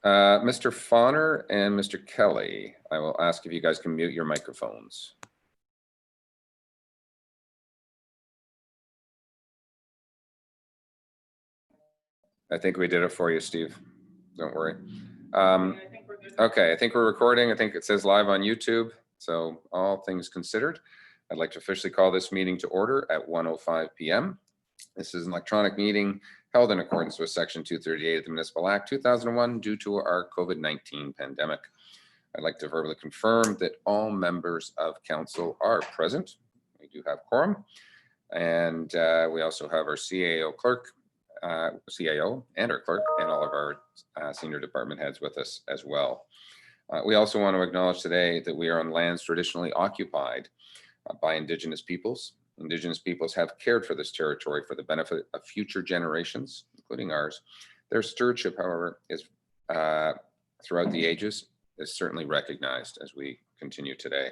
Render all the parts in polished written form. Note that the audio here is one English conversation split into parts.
Mr. Fauner and Mr. Kelly, I will ask if you guys can mute your microphones. I think we did it for you, Steve. Don't worry. Okay, I think we're recording. I think it says live on YouTube. So all things considered, I'd like to officially call this meeting to order at 1:05 p.m. This is an electronic meeting held in accordance with Section 238 of the Municipal Act 2001 due to our COVID-19 pandemic. I'd like to verbally confirm that all members of council are present. We do have quorum. And we also have our CAO clerk, CAO and our clerk, and all of our senior department heads with us as well. We also want to acknowledge today that we are on lands traditionally occupied by Indigenous peoples. Indigenous peoples have cared for this territory for the benefit of future generations, including ours. Their stewardship, however, is throughout the ages, is certainly recognized as we continue today.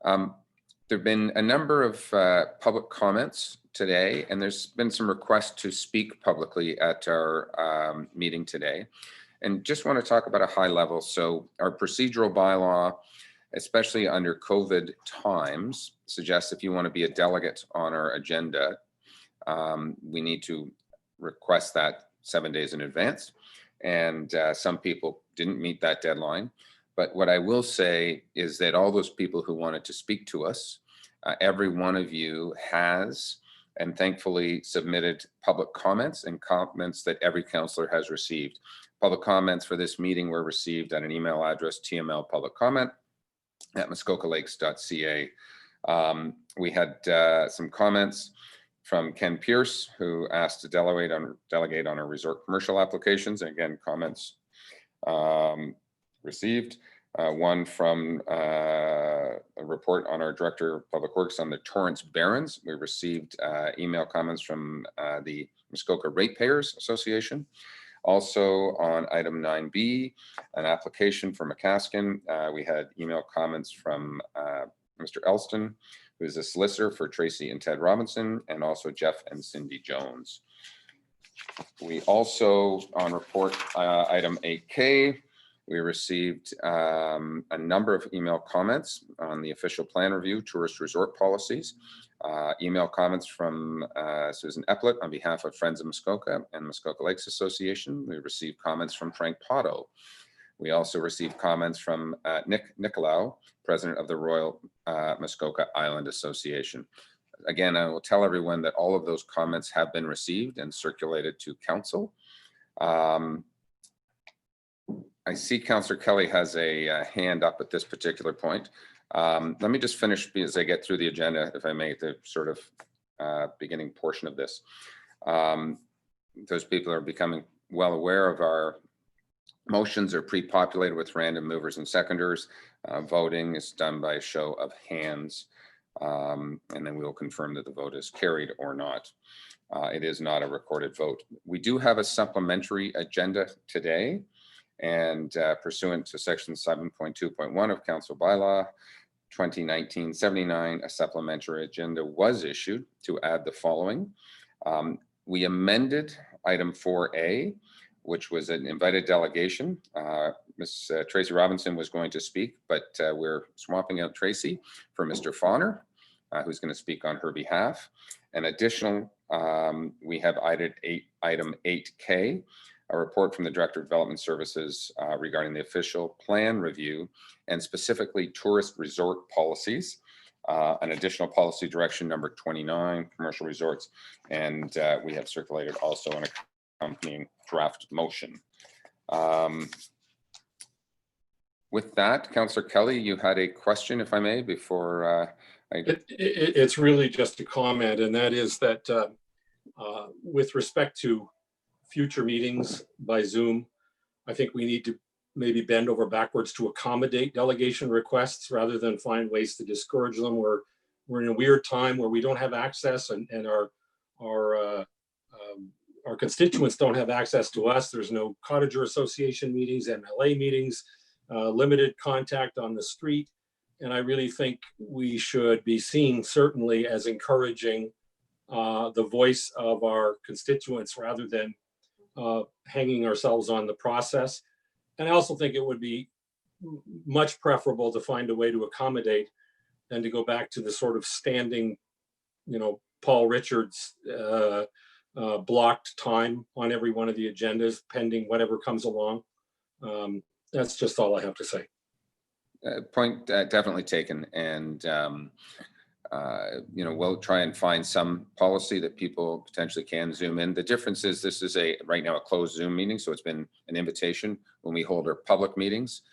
There have been a number of public comments today, and there's been some requests to speak publicly at our meeting today. And just want to talk about a high level. So our procedural bylaw, especially under COVID times, suggests if you want to be a delegate on our agenda, we need to request that 7 days in advance. And some people didn't meet that deadline. But what I will say is that all those people who wanted to speak to us, every one of you has and thankfully submitted public comments and comments that every councillor has received. Public comments for this meeting were received at an email address, tmlpubliccomment@muskokalakes.ca. We had some comments from Ken Pierce, who asked to delegate on our resort commercial applications. And again, comments received. One from a report on our Director of Public Works on the Torrance Barrens. We received email comments from the Muskoka Ratepayers Association. Also on item 9B, an application for McAskin. We had email comments from Mr. Elston, who is a solicitor for Tracey and Ted Robinson, and also Jeff and Cindy Jones. We also, on report item 8K, we received a number of email comments on the official plan review, tourist resort policies. Email comments from Susan Eplett on behalf of Friends of Muskoka and Muskoka Lakes Association. We received comments from Frank Potto. We also received comments from Nick Nicolau, president of the Royal Muskoka Island Association. Again, I will tell everyone that all of those comments have been received and circulated to council. I see Councillor Kelly has a hand up at this particular point. Let me just finish as I get through the agenda, if I may, the sort of beginning portion of this. Those people are becoming well aware of our motions are pre-populated with random movers and seconders. Voting is done by a show of hands, and then we will confirm that the vote is carried or not. It is not a recorded vote. We do have a supplementary agenda today, and pursuant to section 7.2.1 of Council Bylaw 2019-79, a supplementary agenda was issued to add the following. We amended item 4A, which was an invited delegation. Ms. Tracey Robinson was going to speak, but we're swapping out Tracey for Mr. Fauner, who's going to speak on her behalf. An additional, we have item 8K, a report from the Director of Development Services regarding the official plan review and specifically tourist resort policies. An additional policy direction number 29, commercial resorts, and we have circulated also an accompanying draft motion. With that, Councillor Kelly, you had a question, if I may, before it's really just a comment, and that is that with respect to future meetings by Zoom, I think we need to maybe bend over backwards to accommodate delegation requests rather than find ways to discourage them. We're in a weird time where we don't have access, and our constituents don't have access to us. There's no Cottager Association meetings, MLA meetings, limited contact on the street. And I really think we should be seen certainly as encouraging the voice of our constituents rather than hanging ourselves on the process. And I also think it would be much preferable to find a way to accommodate than to go back to the sort of standing, Paul Richards blocked time on every one of the agendas pending whatever comes along. That's just all I have to say. Point definitely taken. And, we'll try and find some policy that people potentially can Zoom in. The difference is this is right now a closed Zoom meeting. So it's been an invitation. When we hold our public meetings,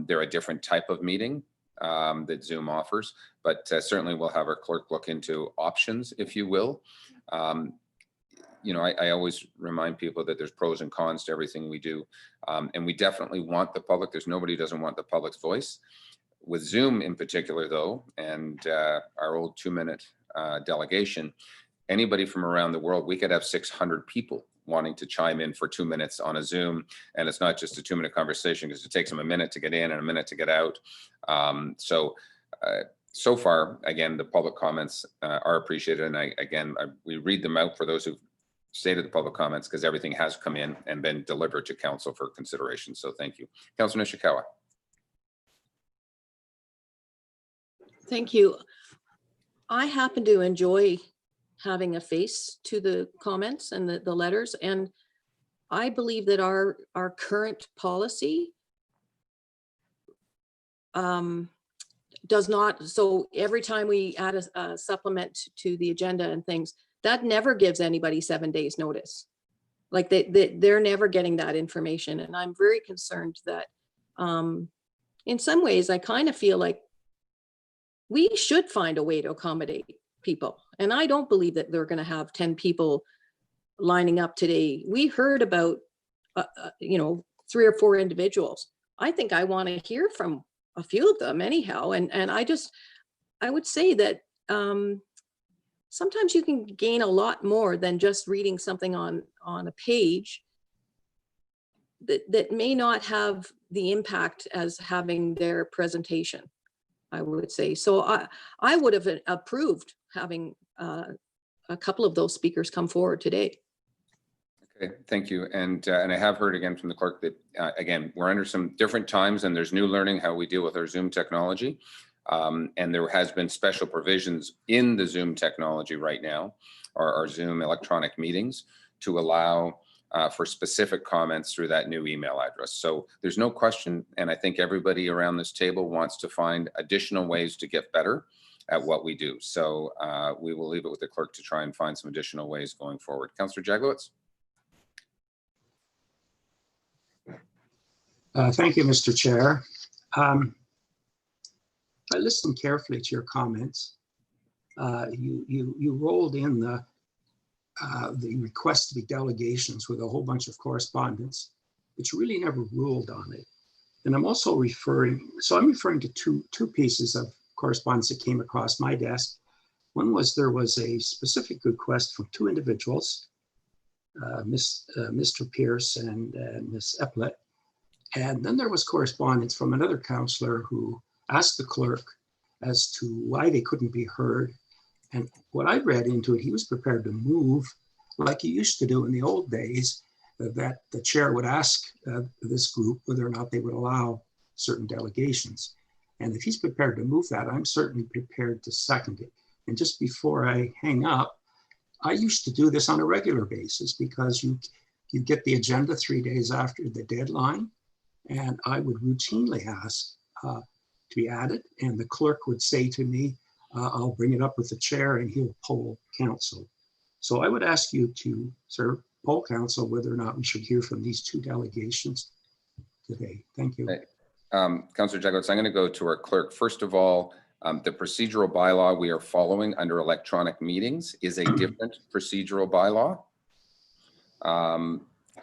they're a different type of meeting that Zoom offers, but certainly we'll have our clerk look into options, if you will. I always remind people that there's pros and cons to everything we do. And we definitely want the public. There's nobody who doesn't want the public's voice. With Zoom in particular, though, and our old 2-minute delegation, anybody from around the world, we could have 600 people wanting to chime in for 2 minutes on a Zoom. And it's not just a 2-minute conversation because it takes them a minute to get in and a minute to get out. So far, again, the public comments are appreciated. And we read them out for those who've stated the public comments because everything has come in and been delivered to council for consideration. So thank you. Councilor Nishikawa. Thank you. I happen to enjoy having a face to the comments and the letters. And I believe that our current policy does not, so every time we add a supplement to the agenda and things, that never gives anybody 7 days notice. Like they're never getting that information. And I'm very concerned that in some ways, I kind of feel like we should find a way to accommodate people. And I don't believe that they're going to have 10 people lining up today. We heard about, 3 or 4 individuals. I think I want to hear from a few of them anyhow. And I would say that sometimes you can gain a lot more than just reading something on a page that may not have the impact as having their presentation, I would say. So I would have approved having a couple of those speakers come forward today. Okay, thank you. And I have heard again from the clerk that, again, we're under some different times and there's new learning how we deal with our Zoom technology. And there has been special provisions in the Zoom technology right now, or our Zoom electronic meetings, to allow for specific comments through that new email address. So there's no question, and I think everybody around this table wants to find additional ways to get better at what we do. So we will leave it with the clerk to try and find some additional ways going forward. Councillor Jaglowitz. Thank you, Mr. Chair. I listened carefully to your comments. You rolled in the request to be delegations with a whole bunch of correspondence, but you really never ruled on it. And I'm also referring to two pieces of correspondence that came across my desk. One was there was a specific request from 2 individuals, Mr. Pierce and Ms. Epplett. And then there was correspondence from another councillor who asked the clerk as to why they couldn't be heard. And what I read into it, he was prepared to move like he used to do in the old days, that the chair would ask this group whether or not they would allow certain delegations. And if he's prepared to move that, I'm certainly prepared to second it. And just before I hang up, I used to do this on a regular basis because you get the agenda 3 days after the deadline. And I would routinely ask to be added, and the clerk would say to me, I'll bring it up with the chair and he'll poll council. So I would ask you to, sir, poll council whether or not we should hear from these 2 delegations today. Thank you. Okay. Councillor Jaglowitz, I'm going to go to our clerk. First of all, the procedural bylaw we are following under electronic meetings is a different procedural bylaw.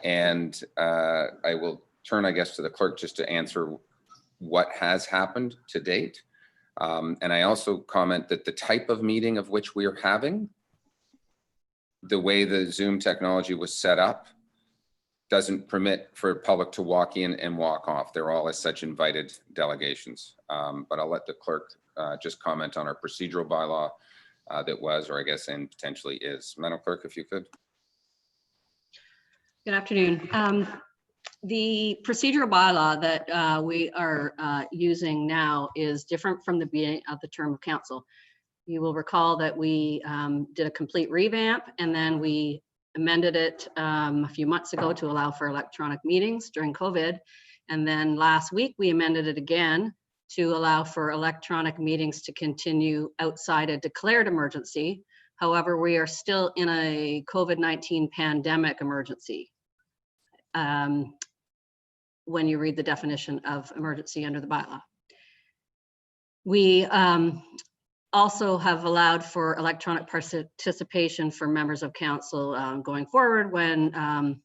And I will turn, I guess, to the clerk just to answer what has happened to date. And I also comment that the type of meeting of which we are having, the way the Zoom technology was set up, doesn't permit for public to walk in and walk off. They're all as such invited delegations. But I'll let the clerk just comment on our procedural bylaw that was, or I guess, and potentially is. Madam Clerk, if you could. Good afternoon. The procedural bylaw that we are using now is different from the beginning of the term of council. You will recall that we did a complete revamp, and then we amended it a few months ago to allow for electronic meetings during COVID. And then last week we amended it again to allow for electronic meetings to continue outside a declared emergency. However, we are still in a COVID-19 pandemic emergency. When you read the definition of emergency under the bylaw. We also have allowed for electronic participation for members of council going forward when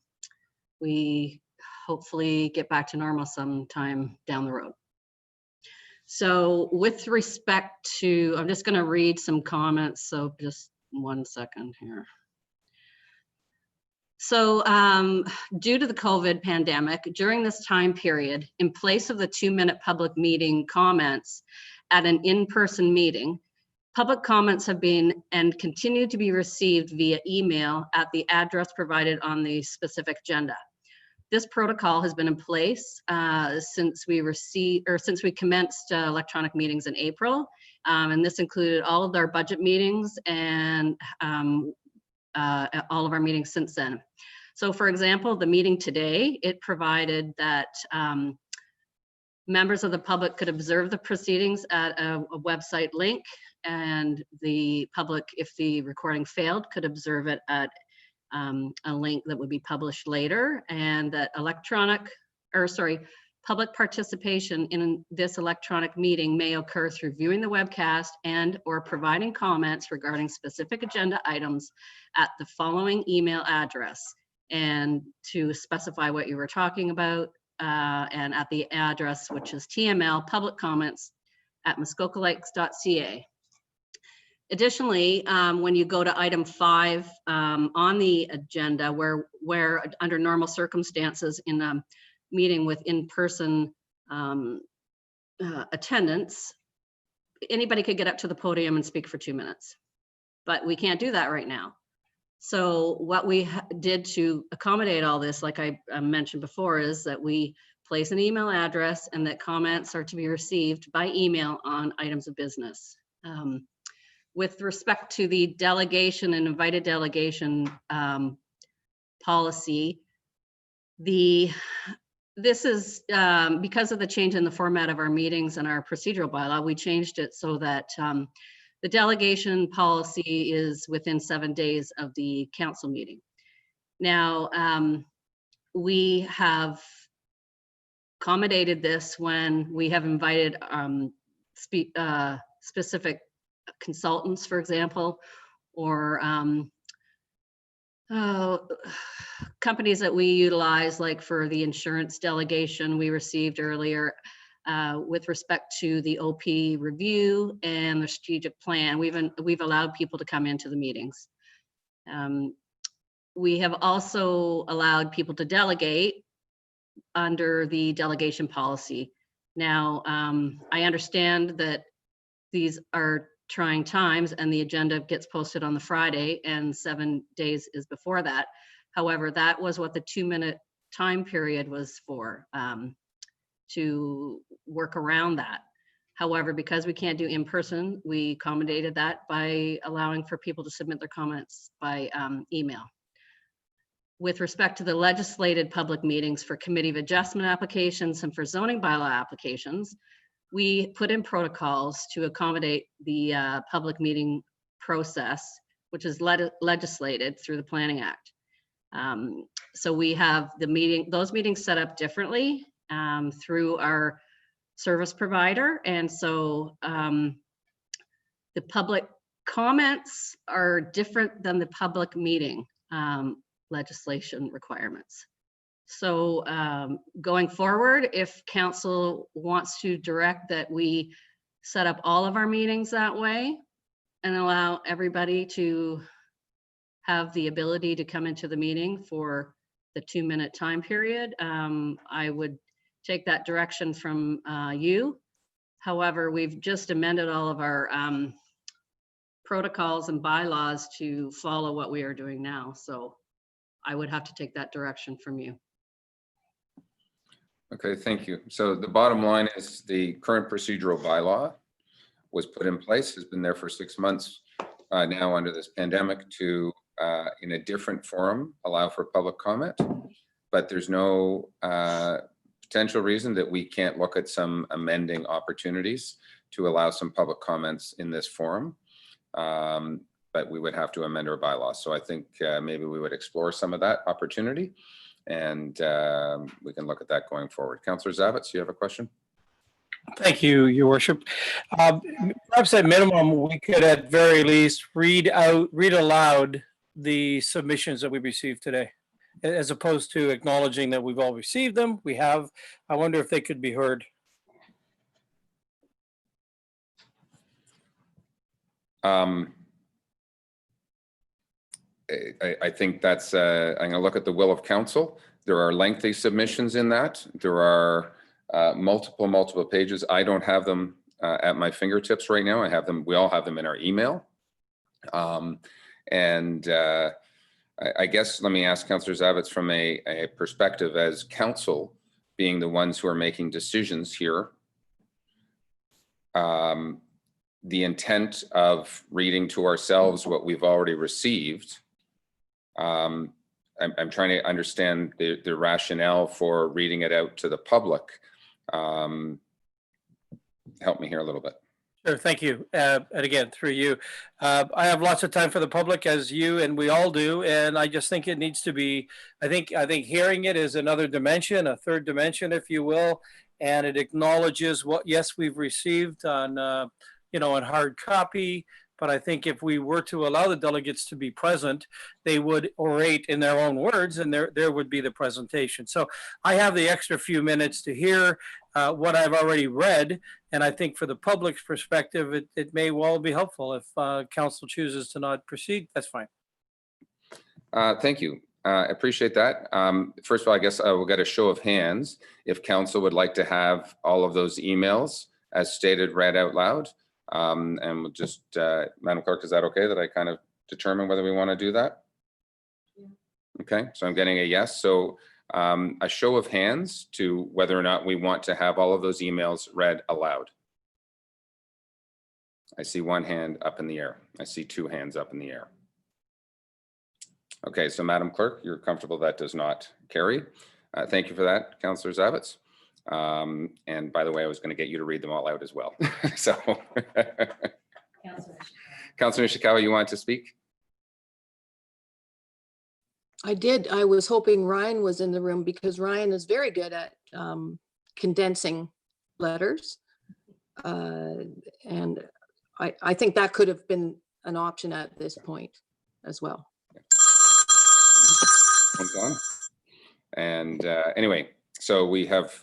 we hopefully get back to normal sometime down the road. So with respect to, I'm just going to read some comments, so just 1 second here. So due to the COVID pandemic, during this time period, in place of the 2-minute public meeting comments at an in-person meeting, public comments have been and continue to be received via email at the address provided on the specific agenda. This protocol has been in place since we commenced electronic meetings in April, and this included all of our budget meetings and all of our meetings since then. So for example, the meeting today, it provided that members of the public could observe the proceedings at a website link, and the public, if the recording failed, could observe it at a link that would be published later, and that public participation in this electronic meeting may occur through viewing the webcast and or providing comments regarding specific agenda items at the following email address, and to specify what you were talking about, and at the address, which is TML public comments at muskokalakes.ca. Additionally, when you go to item 5 on the agenda, where under normal circumstances in a meeting with in-person attendance, anybody could get up to the podium and speak for 2 minutes, but we can't do that right now. So what we did to accommodate all this, like I mentioned before, is that we place an email address and that comments are to be received by email on items of business. With respect to the delegation and invited delegation policy, this is because of the change in the format of our meetings and our procedural bylaw, we changed it so that the delegation policy is within 7 days of the council meeting. Now, we have accommodated this when we have invited specific consultants, for example, or companies that we utilize, like for the insurance delegation we received earlier, with respect to the OP review and the strategic plan. We've allowed people to come into the meetings. We have also allowed people to delegate under the delegation policy. Now, I understand that these are trying times and the agenda gets posted on the Friday and 7 days is before that. However, that was what the 2-minute time period was for, to work around that. However, because we can't do in person, we accommodated that by allowing for people to submit their comments by email. With respect to the legislated public meetings for committee of adjustment applications and for zoning bylaw applications, we put in protocols to accommodate the public meeting process, which is legislated through the Planning Act. So we have those meetings set up differently through our service provider. And so the public comments are different than the public meeting legislation requirements. So going forward, if council wants to direct that we set up all of our meetings that way and allow everybody to have the ability to come into the meeting for the 2-minute time period, I would take that direction from you. However, we've just amended all of our protocols and bylaws to follow what we are doing now. So I would have to take that direction from you. Okay, thank you. So the bottom line is the current procedural bylaw was put in place, has been there for 6 months now under this pandemic to, in a different forum, allow for public comment. But there's no potential reason that we can't look at some amending opportunities to allow some public comments in this forum. But we would have to amend our bylaws. So I think maybe we would explore some of that opportunity, and we can look at that going forward. Councillor Zavitz, you have a question? Thank you, Your Worship. Perhaps at minimum, we could at very least read aloud the submissions that we received today, as opposed to acknowledging that we've all received them. We have. I wonder if they could be heard. I think that's, I'm going to look at the will of council. There are lengthy submissions in that. There are multiple pages. I don't have them at my fingertips right now. I have them, we all have them in our email. I guess, let me ask Councillor Zavitz from a perspective as council being the ones who are making decisions here. The intent of reading to ourselves what we've already received. I'm trying to understand the rationale for reading it out to the public. Help me here a little bit. Sure, thank you. And again, through you, I have lots of time for the public, as you and we all do, and I just think it needs to be. I think hearing it is another dimension, a third dimension, if you will, and it acknowledges what yes we've received on on hard copy. But I think if we were to allow the delegates to be present, they would orate in their own words, and there would be the presentation. So I have the extra few minutes to hear what I've already read, and I think for the public's perspective, it may well be helpful. If council chooses to not proceed, that's fine. Thank you. I appreciate that. First of all, I guess I will get a show of hands if council would like to have all of those emails as stated read out loud. And we'll just, Madam Clerk, is that okay that I kind of determine whether we want to do that? Yeah. Okay, so I'm getting a yes. So a show of hands to whether or not we want to have all of those emails read aloud. I see one hand up in the air. I see two hands up in the air. Okay, so Madam Clerk, you're comfortable that does not carry. Thank you for that, Councillor Zavitz. And by the way, I was going to get you to read them all out as well. So, Councillor Ishikawa, you want to speak? I did. I was hoping Ryan was in the room because Ryan is very good at condensing letters. And I think that could have been an option at this point as well. And anyway, so we have,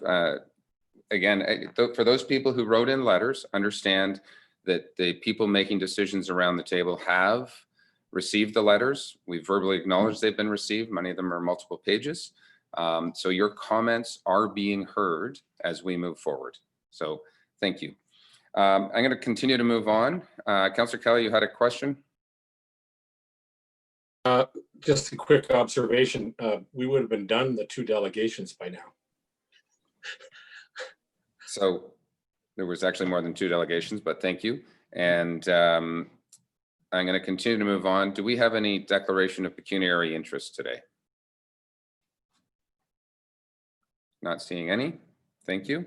again, for those people who wrote in letters, understand that the people making decisions around the table have received the letters. We've verbally acknowledged they've been received. Many of them are multiple pages. So your comments are being heard as we move forward. So thank you. I'm going to continue to move on. Councillor Kelly, you had a question? Just a quick observation. We would have been done the 2 delegations by now. So there was actually more than 2 delegations, but thank you. And I'm going to continue to move on. Do we have any declaration of pecuniary interest today? Not seeing any. Thank you.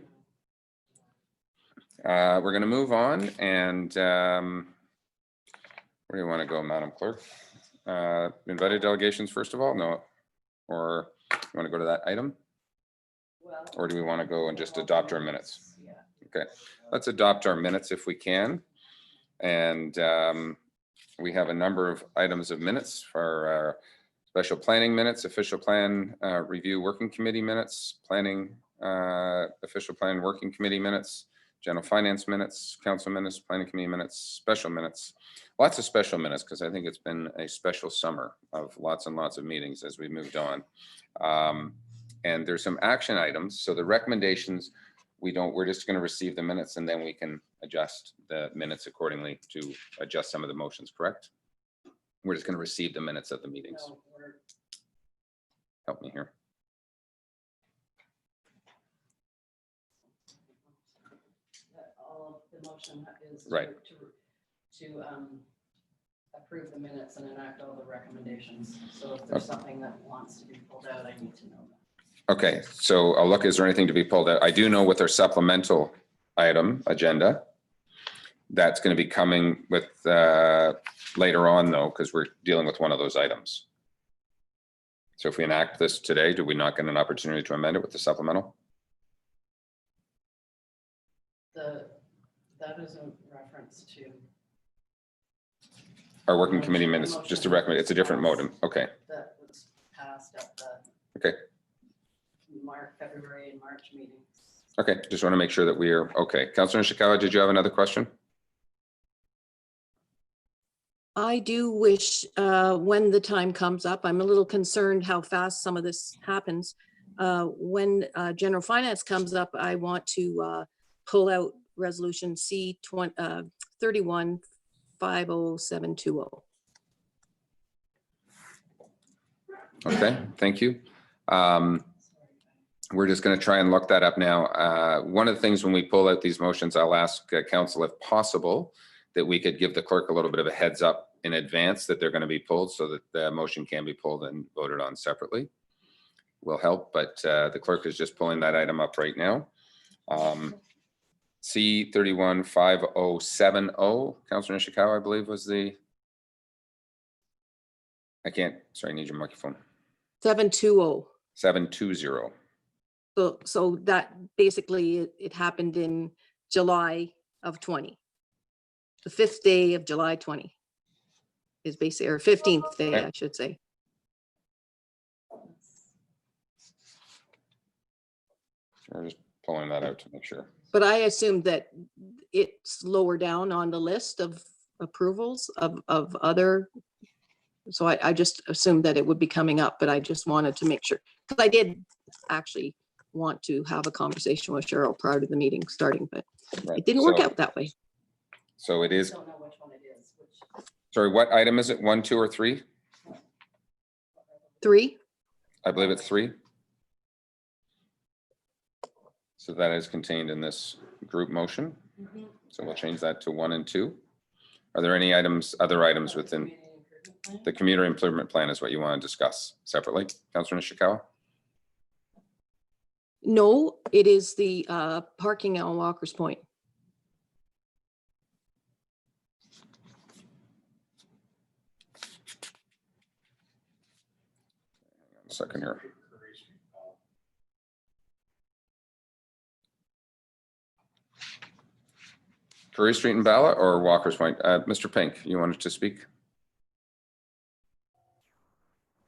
We're going to move on, and where do you want to go, Madam Clerk? Invited delegations first of all? No. Or you want to go to that item? Or do we want to go and just adopt our minutes? Okay, let's adopt our minutes if we can. And we have a number of items of minutes for our special planning minutes, official plan review working committee minutes, planning official plan working committee minutes, general finance minutes, council minutes, planning committee minutes, special minutes. Lots of special minutes because I think it's been a special summer of lots and lots of meetings as we moved on. And there's some action items. So the recommendations, we're just going to receive the minutes and then we can adjust the minutes accordingly to adjust some of the motions, correct? We're just going to receive the minutes of the meetings. Help me here. That all of the motion is Right. to approve the minutes and enact all the recommendations. So if there's something that wants to be pulled out, I need to know that. Okay, so I'll look, is there anything to be pulled out? I do know with our supplemental item agenda, that's going to be coming with later on though, because we're dealing with one of those items. So if we enact this today, do we not get an opportunity to amend it with the supplemental? That is in reference to Our working committee minutes, just to recommend, it's a different modem. Okay, that was passed at the okay, February and March meetings. okay. Just want to make sure that we are, okay. Councilor Nishikawa, did you have another question? I do wish, when the time comes up, I'm a little concerned how fast some of this happens. When general finance comes up, I want to pull out resolution C 31-50720. Okay, thank you. We're just going to try and look that up now. One of the things when we pull out these motions, I'll ask council if possible that we could give the clerk a little bit of a heads up in advance that they're going to be pulled so that the motion can be pulled and voted on separately. Will help, but the clerk is just pulling that item up right now. C 31-5070, Councilor Nishikawa, I believe was the, I can't, sorry, I need your microphone. 720. 720. So that basically it happened in July of 20. The 5th day of July 20 is basically, or 15th day, Okay. I should say. We're just pulling that out to make sure. But I assumed that it's lower down on the list of approvals of other. So I just assumed that it would be coming up, but I just wanted to make sure, because I did actually want to have a conversation with Cheryl prior to the meeting starting, but Right. it didn't work So- out that way. So it I is, don't know which one it is. sorry, what item is it? 1, 2, or 3? 3, I believe it's 3. So that is contained in this group motion. So we'll change that to 1 and 2. Are there any items, other items within the community improvement plan is what you want to discuss separately? Councilor Nishikawa? no, it is the parking on Walker's Point. A second here. Curry Street and Bala or Walker's Point? Mr. Pink, you wanted to speak?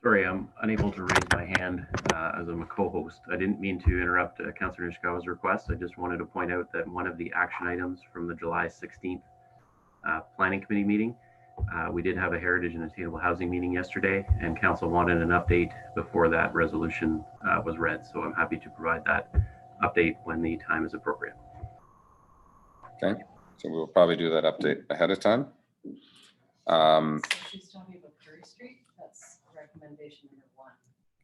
Sorry, I'm unable to raise my hand as I'm a co-host. I didn't mean to interrupt Councilor Nishikawa's request. I just wanted to point out that one of the action items from the July 16th Planning Committee meeting, we did have a Heritage and Attainable Housing meeting yesterday, and Council wanted an update before that resolution was read. So I'm happy to provide that update when the time is appropriate. Okay, so we'll probably do that update ahead of time. She's talking about Curry Street. That's recommendation number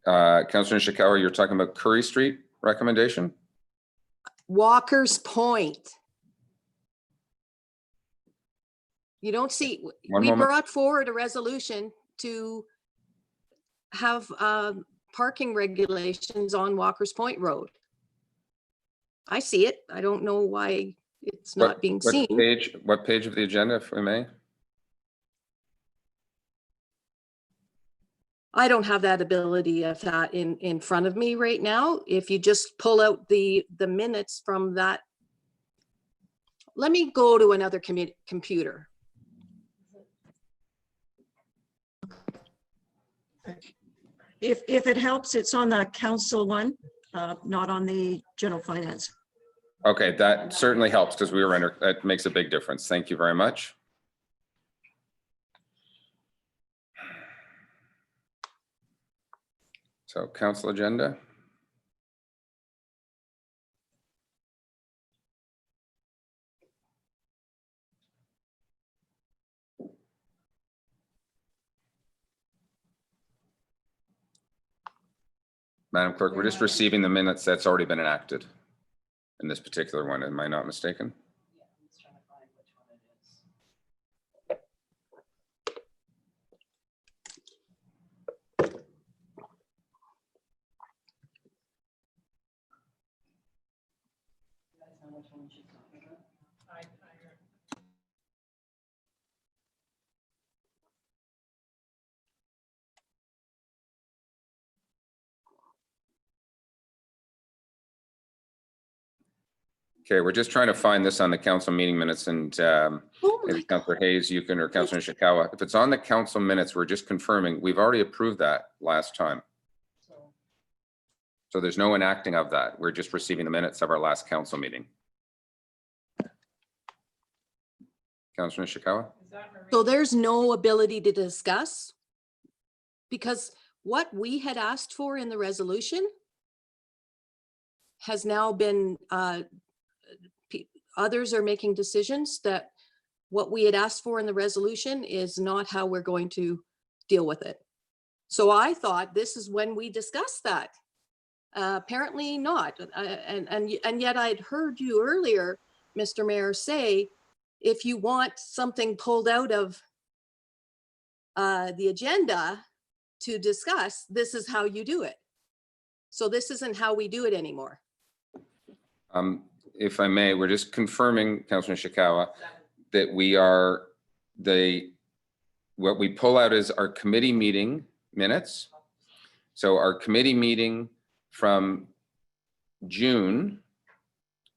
1. Councilor Nishikawa, you're talking about Curry Street recommendation? Walker's Point. You don't see, One we moment. brought forward a resolution to have parking regulations on Walker's Point Road. I see it. I don't know why it's not being seen. What page of the agenda, if we may? I don't have that ability of that in front of me right now. If you just pull out the minutes from that. Let me go to another computer. If it helps, it's on the council one, not on the general finance. Okay, that certainly helps because we were under, that makes a big difference. Thank you very much. So council agenda. Madam Clerk, we're just receiving the minutes that's already been enacted in this particular one. Am I not mistaken? Okay, we're just trying to find this on the council meeting minutes, and Oh my maybe God. Councillor Hayes, you can, or Councillor Nishikawa, if it's on the council minutes, we're just confirming, we've already approved that last time. So there's no enacting of that. We're just receiving the minutes of our last council meeting. Councillor Nishikawa? So there's no ability to discuss? Because what we had asked for in the resolution has now been, others are making decisions that what we had asked for in the resolution is not how we're going to deal with it. So I thought this is when we discussed that. Apparently not. And yet I'd heard you earlier, Mr. Mayor, say, if you want something pulled out of the agenda to discuss, this is how you do it. So this isn't how we do it anymore. If I may, we're just confirming, Councillor Nishikawa, that we are what we pull out is our committee meeting minutes. So our committee meeting from June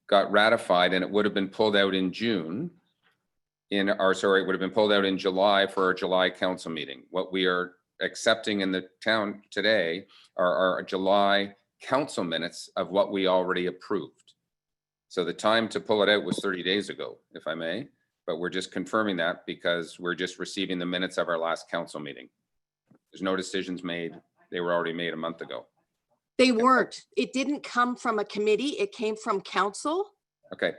got ratified, and it would have been pulled out in June. It would have been pulled out in July for our July council meeting. What we are accepting in the town today are our July council minutes of what we already approved. So the time to pull it out was 30 days ago, if I may, but we're just confirming that because we're just receiving the minutes of our last council meeting. There's no decisions made. They were already made a month ago. They weren't. It didn't come from a committee. It came from council. Okay.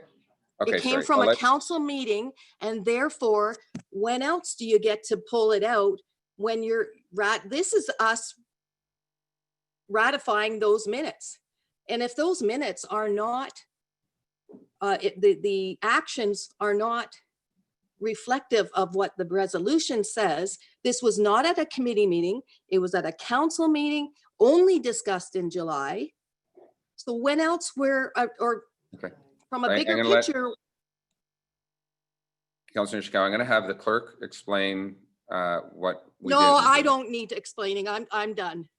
Okay, It came sorry. from I'll a let- council meeting, and therefore, when else do you get to pull it out when you're this is us ratifying those minutes. And if those minutes are not, the actions are not reflective of what the resolution says, this was not at a committee meeting, it was at a council meeting, only discussed in July. So when else or Okay. from a I'm bigger gonna let- picture, Councillor Nishikawa, I'm going to have the clerk explain what we did. no, I don't need explaining. I'm done.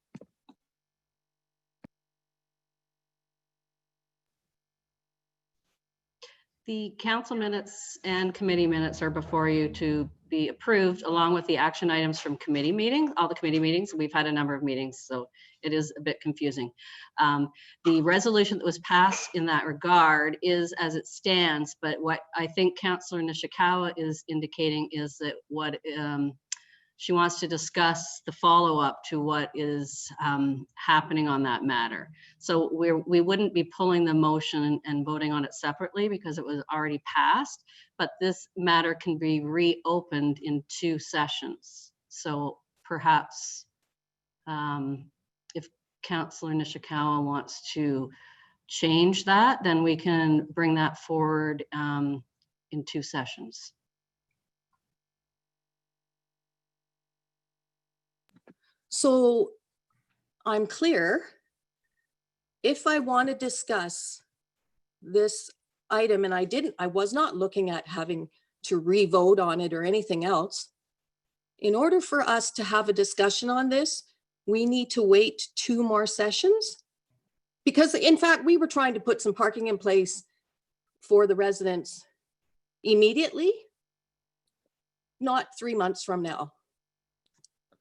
The council minutes and committee minutes are before you to be approved, along with the action items from committee meetings, all the committee meetings. We've had a number of meetings, so it is a bit confusing. The resolution that was passed in that regard is as it stands, but what I think Councillor Nishikawa is indicating is that what she wants to discuss the follow-up to what is happening on that matter. So we wouldn't be pulling the motion and voting on it separately because it was already passed, but this matter can be reopened in 2 sessions. So perhaps if Councillor Nishikawa wants to change that, then we can bring that forward in 2 sessions. So I'm clear. If I want to discuss this item, and I was not looking at having to re-vote on it or anything else. In order for us to have a discussion on this, we need to wait 2 more sessions. Because in fact, we were trying to put some parking in place for the residents immediately, not 3 months from now.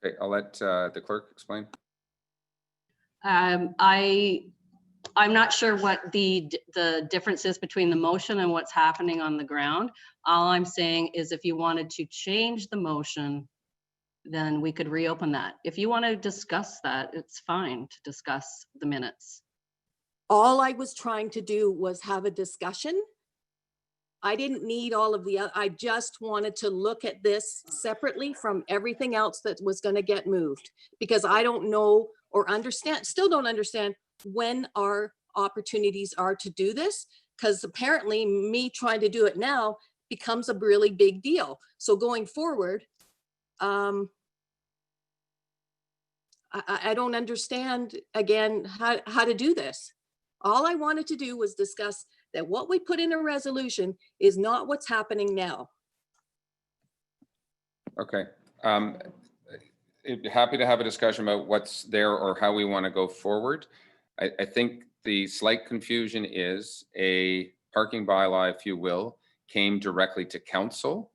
Okay, I'll let the clerk explain. I'm not sure what the difference is between the motion and what's happening on the ground. All I'm saying is if you wanted to change the motion, then we could reopen that. If you want to discuss that, it's fine to discuss the minutes. All I was trying to do was have a discussion. I didn't need all of the, I just wanted to look at this separately from everything else that was going to get moved, because I don't know or still don't understand when our opportunities are to do this, because apparently me trying to do it now becomes a really big deal. So going forward, I don't understand again how to do this. All I wanted to do was discuss that what we put in a resolution is not what's happening now. Okay. Happy to have a discussion about what's there or how we want to go forward. I think the slight confusion is a parking bylaw, if you will, came directly to council.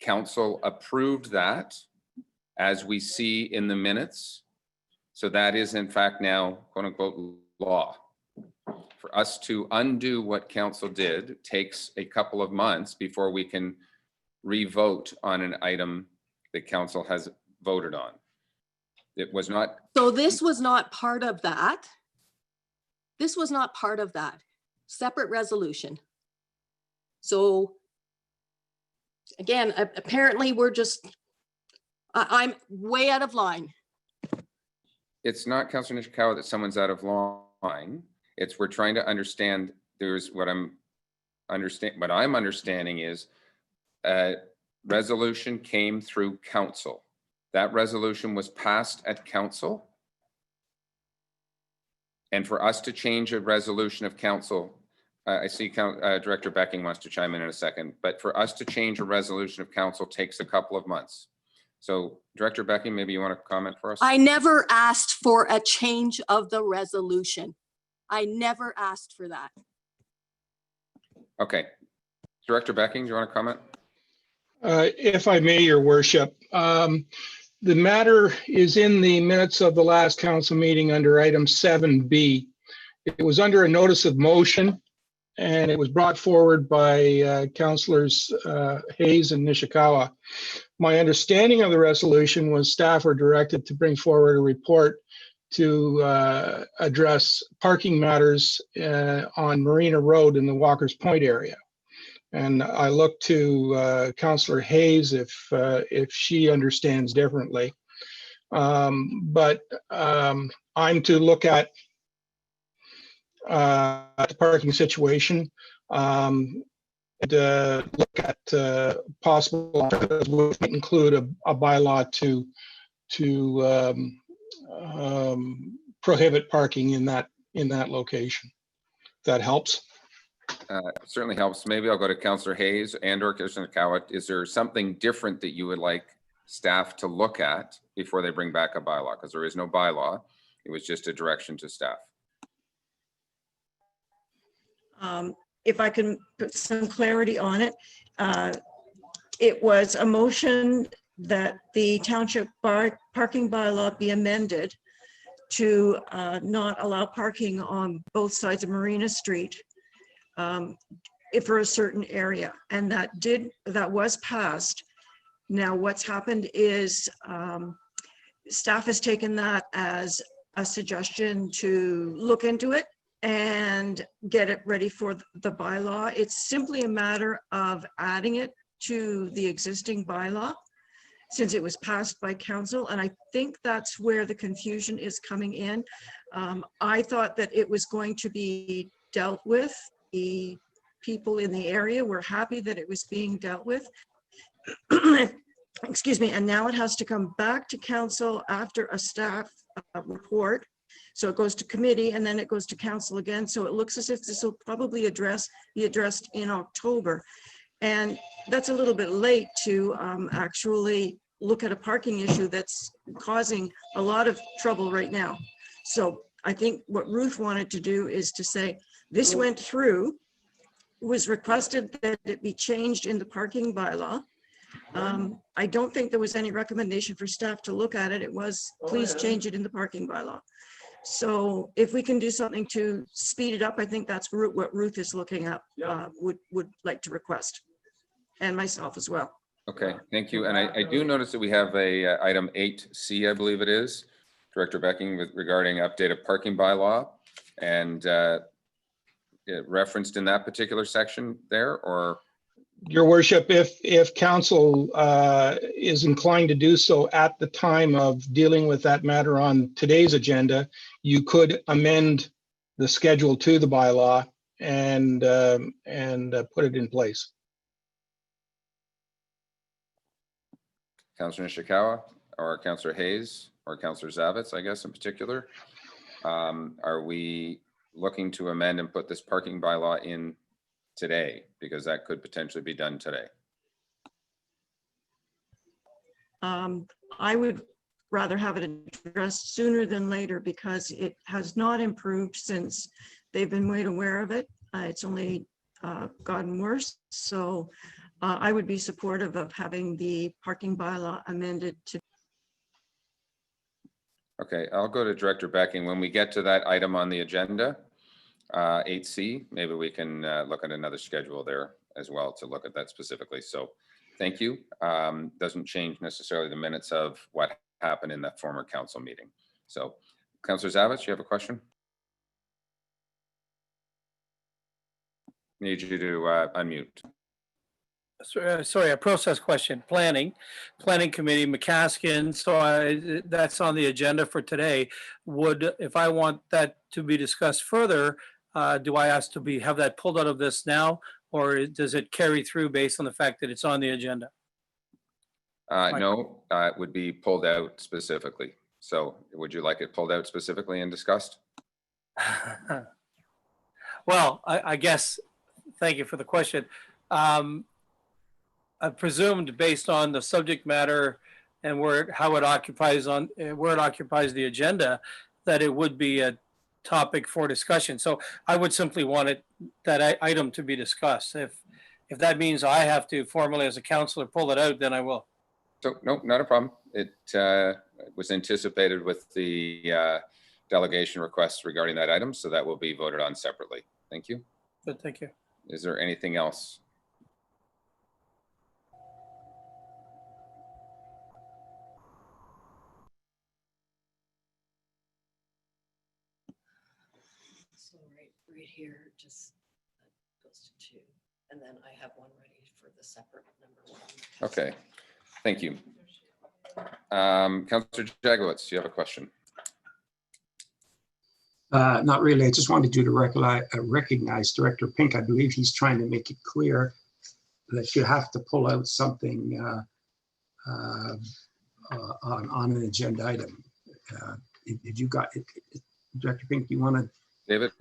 Council approved that, as we see in the minutes. So that is in fact now, quote unquote, law. For us to undo what council did takes a couple of months before we can re-vote on an item that council has voted on. It was not. So this was not part of that. This was not part of that separate resolution. So again, apparently we're just, I'm way out of line. It's not, Councillor Nishikawa, that someone's out of line. It's we're trying to understand. There's what I'm understanding is a resolution came through council. That resolution was passed at council. And for us to change a resolution of council, I see Director Becking wants to chime in a second, but for us to change a resolution of council takes a couple of months. So Director Becking, maybe you want to comment for us? I never asked for a change of the resolution. I never asked for that. Okay. Director Becking, do you want to comment? If I may, Your Worship, the matter is in the minutes of the last council meeting under item 7B. It was under a notice of motion, and it was brought forward by councillors Hayes and Nishikawa. My understanding of the resolution was staff were directed to bring forward a report to address parking matters on Marina Road in the Walker's Point area. And I look to Councillor Hayes if she understands differently. But I'm to look at the parking situation and look at possible alternatives, which might include a bylaw to prohibit parking in that location. If that helps. Certainly helps. Maybe I'll go to Councillor Hayes and or Councillor Nishikawa. Is there something different that you would like staff to look at before they bring back a bylaw? Because there is no bylaw. It was just a direction to staff. If I can put some clarity on it, it was a motion that the township parking bylaw be amended to not allow parking on both sides of Marina Street if for a certain area, and that was passed. Now what's happened is staff has taken that as a suggestion to look into it and get it ready for the bylaw. It's simply a matter of adding it to the existing bylaw since it was passed by council, and I think that's where the confusion is coming in. I thought that it was going to be dealt with. The people in the area were happy that it was being dealt with. Excuse me, and now it has to come back to council after a staff report. So it goes to committee and then it goes to council again. So it looks as if this will probably be addressed in October. And that's a little bit late to actually look at a parking issue that's causing a lot of trouble right now. So I think what Ruth wanted to do is to say, this went through, was requested that it be changed in the parking bylaw. I don't think there was any recommendation for staff to look at it. It was, please change it in the parking bylaw. So if we can do something to speed it up, I think that's what Ruth is looking at, would like to request, and myself as well. Okay, thank you. And I do notice that we have a item 8C, I believe it is, Director Becking, regarding updated parking bylaw, and it referenced in that particular section there, or Your worship, if council is inclined to do so at the time of dealing with that matter on today's agenda, you could amend the schedule to the bylaw and put it in place. Councillor Nishikawa or Councillor Hayes or Councillor Zavitz, I guess in particular. Are we looking to amend and put this parking bylaw in today? Because that could potentially be done today. I would rather have it addressed sooner than later because it has not improved since they've been made aware of it. It's only gotten worse. So I would be supportive of having the parking bylaw amended to. Okay, I'll go to Director Becking. When we get to that item on the agenda, 8C, maybe we can look at another schedule there as well to look at that specifically. So thank you. Doesn't change necessarily the minutes of what happened in that former council meeting. So Councillor Zavitz, you have a question? Need you to unmute. Sorry, a process question. Planning committee, McAskin. So that's on the agenda for today. If I want that to be discussed further, do I ask to have that pulled out of this now, or does it carry through based on the fact that it's on the agenda? No, it would be pulled out specifically. So would you like it pulled out specifically and discussed? Well, I guess, thank you for the question. I presumed based on the subject matter and how it occupies the agenda, that it would be a topic for discussion. So I would simply want that item to be discussed. If that means I have to formally as a councillor pull it out, then I will. So no, not a problem. It was anticipated with the delegation requests regarding that item, so that will be voted on separately. Thank you. Good, thank you. Is there anything else? So right here, just goes to 2, and then I have one ready for the separate number 1. Okay, thank you. Councillor Jagowitz, you have a question? Not really. I just wanted you to recognize Director Pink. I believe he's trying to make it clear that you have to pull out something on an agenda item. If you got it, Director Pink, you want to? David,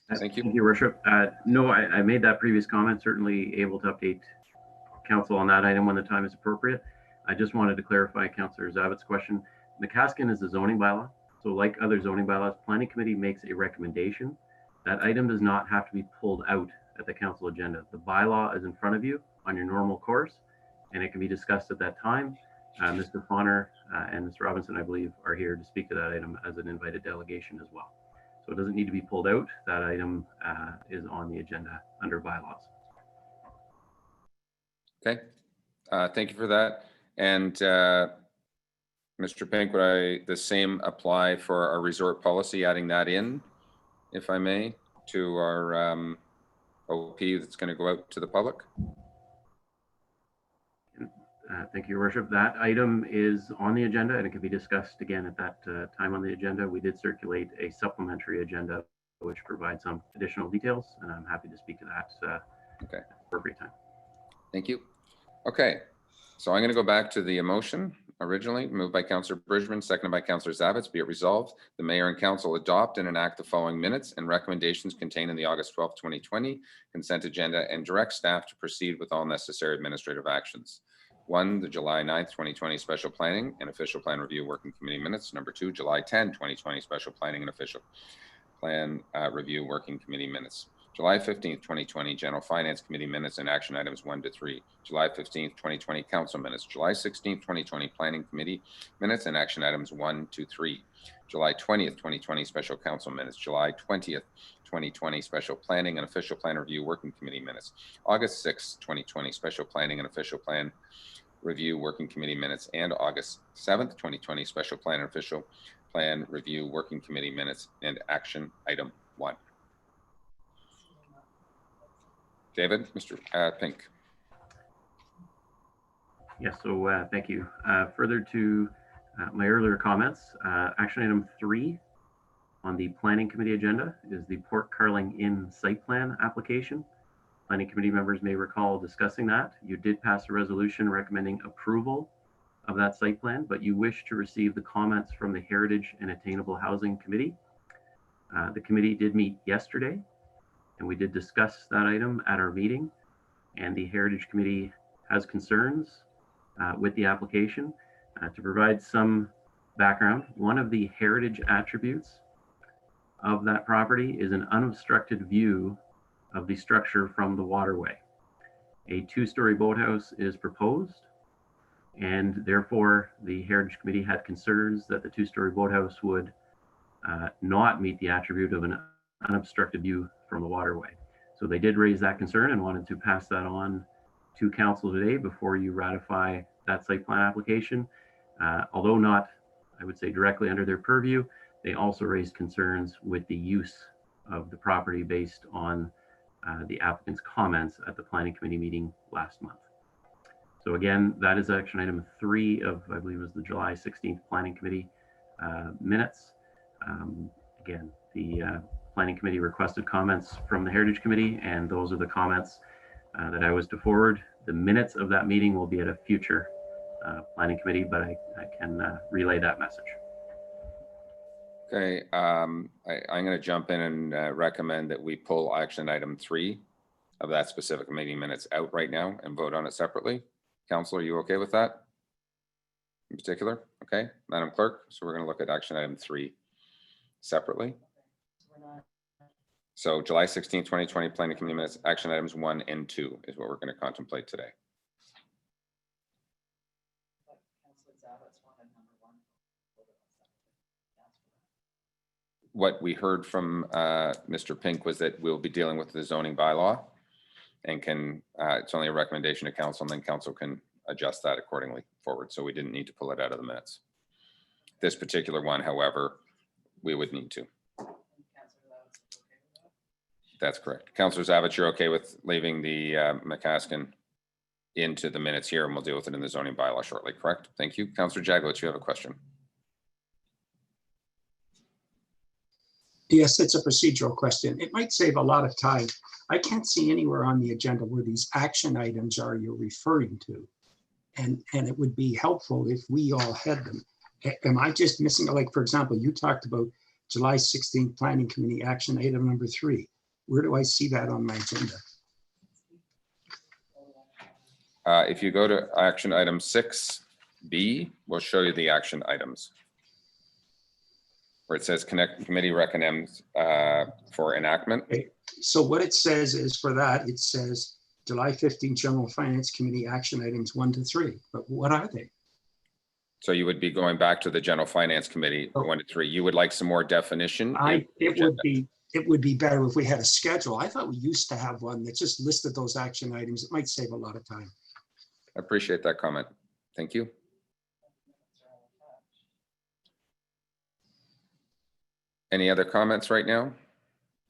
thank you. Thank you, Worship. No, I made that previous comment, certainly able to update council on that item when the time is appropriate. I just wanted to clarify Councillor Zavitz's question. McAskin is a zoning bylaw. So like other zoning bylaws, Planning Committee makes a recommendation. That item does not have to be pulled out at the council agenda. The bylaw is in front of you on your normal course, and it can be discussed at that time. Mr. Fonner and Mr. Robinson, I believe, are here to speak to that item as an invited delegation as well. So it doesn't need to be pulled out. That item is on the agenda under bylaws. Okay, thank you for that. And Mr. Pink, would the same apply for our resort policy, adding that in, if I may, to our OP that's going to go out to the public? Thank you, Your Worship. That item is on the agenda and it can be discussed again at that time on the agenda. We did circulate a supplementary agenda which provides some additional details, and I'm happy to speak to that okay, at the appropriate time. Thank you. Okay, so I'm going to go back to the motion originally moved by Councillor Bridgman, seconded by Councillor Zavitz. Be it resolved, the mayor and council adopt and enact the following minutes and recommendations contained in the August 12th, 2020 consent agenda and direct staff to proceed with all necessary administrative actions. 1, the July 9th, 2020 special planning and official plan review working committee minutes. Number 2, July 10, 2020 special planning and official plan review working committee minutes. July 15th, 2020 general finance committee minutes and action items 1 to 3. July 15th, 2020 council minutes. July 16th, 2020 planning committee minutes and action items 1 to 3. July 20th, 2020 special council minutes. July 20th, 2020 special planning and official plan review working committee minutes. August 6th, 2020 special planning and official plan review working committee minutes, and August 7th, 2020 special plan and official plan review working committee minutes and action item 1. David, Mr. Pink. Yes, so thank you. Further to my earlier comments, action item 3 on the planning committee agenda is the Port Carling Inn site plan application. Planning committee members may recall discussing that. You did pass a resolution recommending approval of that site plan, but you wish to receive the comments from the Heritage and Attainable Housing Committee. The committee did meet yesterday, and we did discuss that item at our meeting, and the Heritage Committee has concerns with the application. To provide some background, one of the heritage attributes of that property is an unobstructed view of the structure from the waterway. A 2-story boathouse is proposed, and therefore the Heritage Committee had concerns that the 2-story boathouse would not meet the attribute of an unobstructed view from the waterway. So they did raise that concern and wanted to pass that on to council today before you ratify that site plan application. Although not, I would say, directly under their purview, they also raised concerns with the use of the property based on the applicant's comments at the planning committee meeting last month. So again, that is action item 3 of, I believe it was the July 16th planning committee minutes. Again, the planning committee requested comments from the Heritage Committee, and those are the comments that I was to forward. The minutes of that meeting will be at a future planning committee, but I can relay that message. Okay, I'm going to jump in and recommend that we pull action item 3 of that specific meeting minutes out right now and vote on it separately. Council, are you okay with that? In particular, okay, Madam Clerk. So we're going to look at action item 3 separately. So July 16, 2020 planning committee minutes, action items 1 and 2 is what we're going to contemplate today. What we heard from Mr. Pink was that we'll be dealing with the zoning bylaw and can, it's only a recommendation to council, and then council can adjust that accordingly forward. So we didn't need to pull it out of the minutes. This particular one, however, we would need to. That's correct. Councillor Zavich, you're okay with leaving the McAskin into the minutes here, and we'll deal with it in the zoning bylaw shortly, correct? Thank you. Councillor Jaglowitz, you have a question. Yes, it's a procedural question. It might save a lot of time. I can't see anywhere on the agenda where these action items are you're referring to. And it would be helpful if we all had them. Am I just missing, like, for example, you talked about July 16th Planning Committee action item number 3. Where do I see that on my agenda? If you go to action item 6B, we'll show you the action items, where it says committee recommends for enactment. Okay. So what it says is for that, it says July 15th General Finance Committee action items 1 to 3. But what are they? So you would be going back to the General Finance Committee 1 to 3. You would like some more definition? It would be better if we had a schedule. I thought we used to have one that just listed those action items. It might save a lot of time. I appreciate that comment. Thank you. Any other comments right now?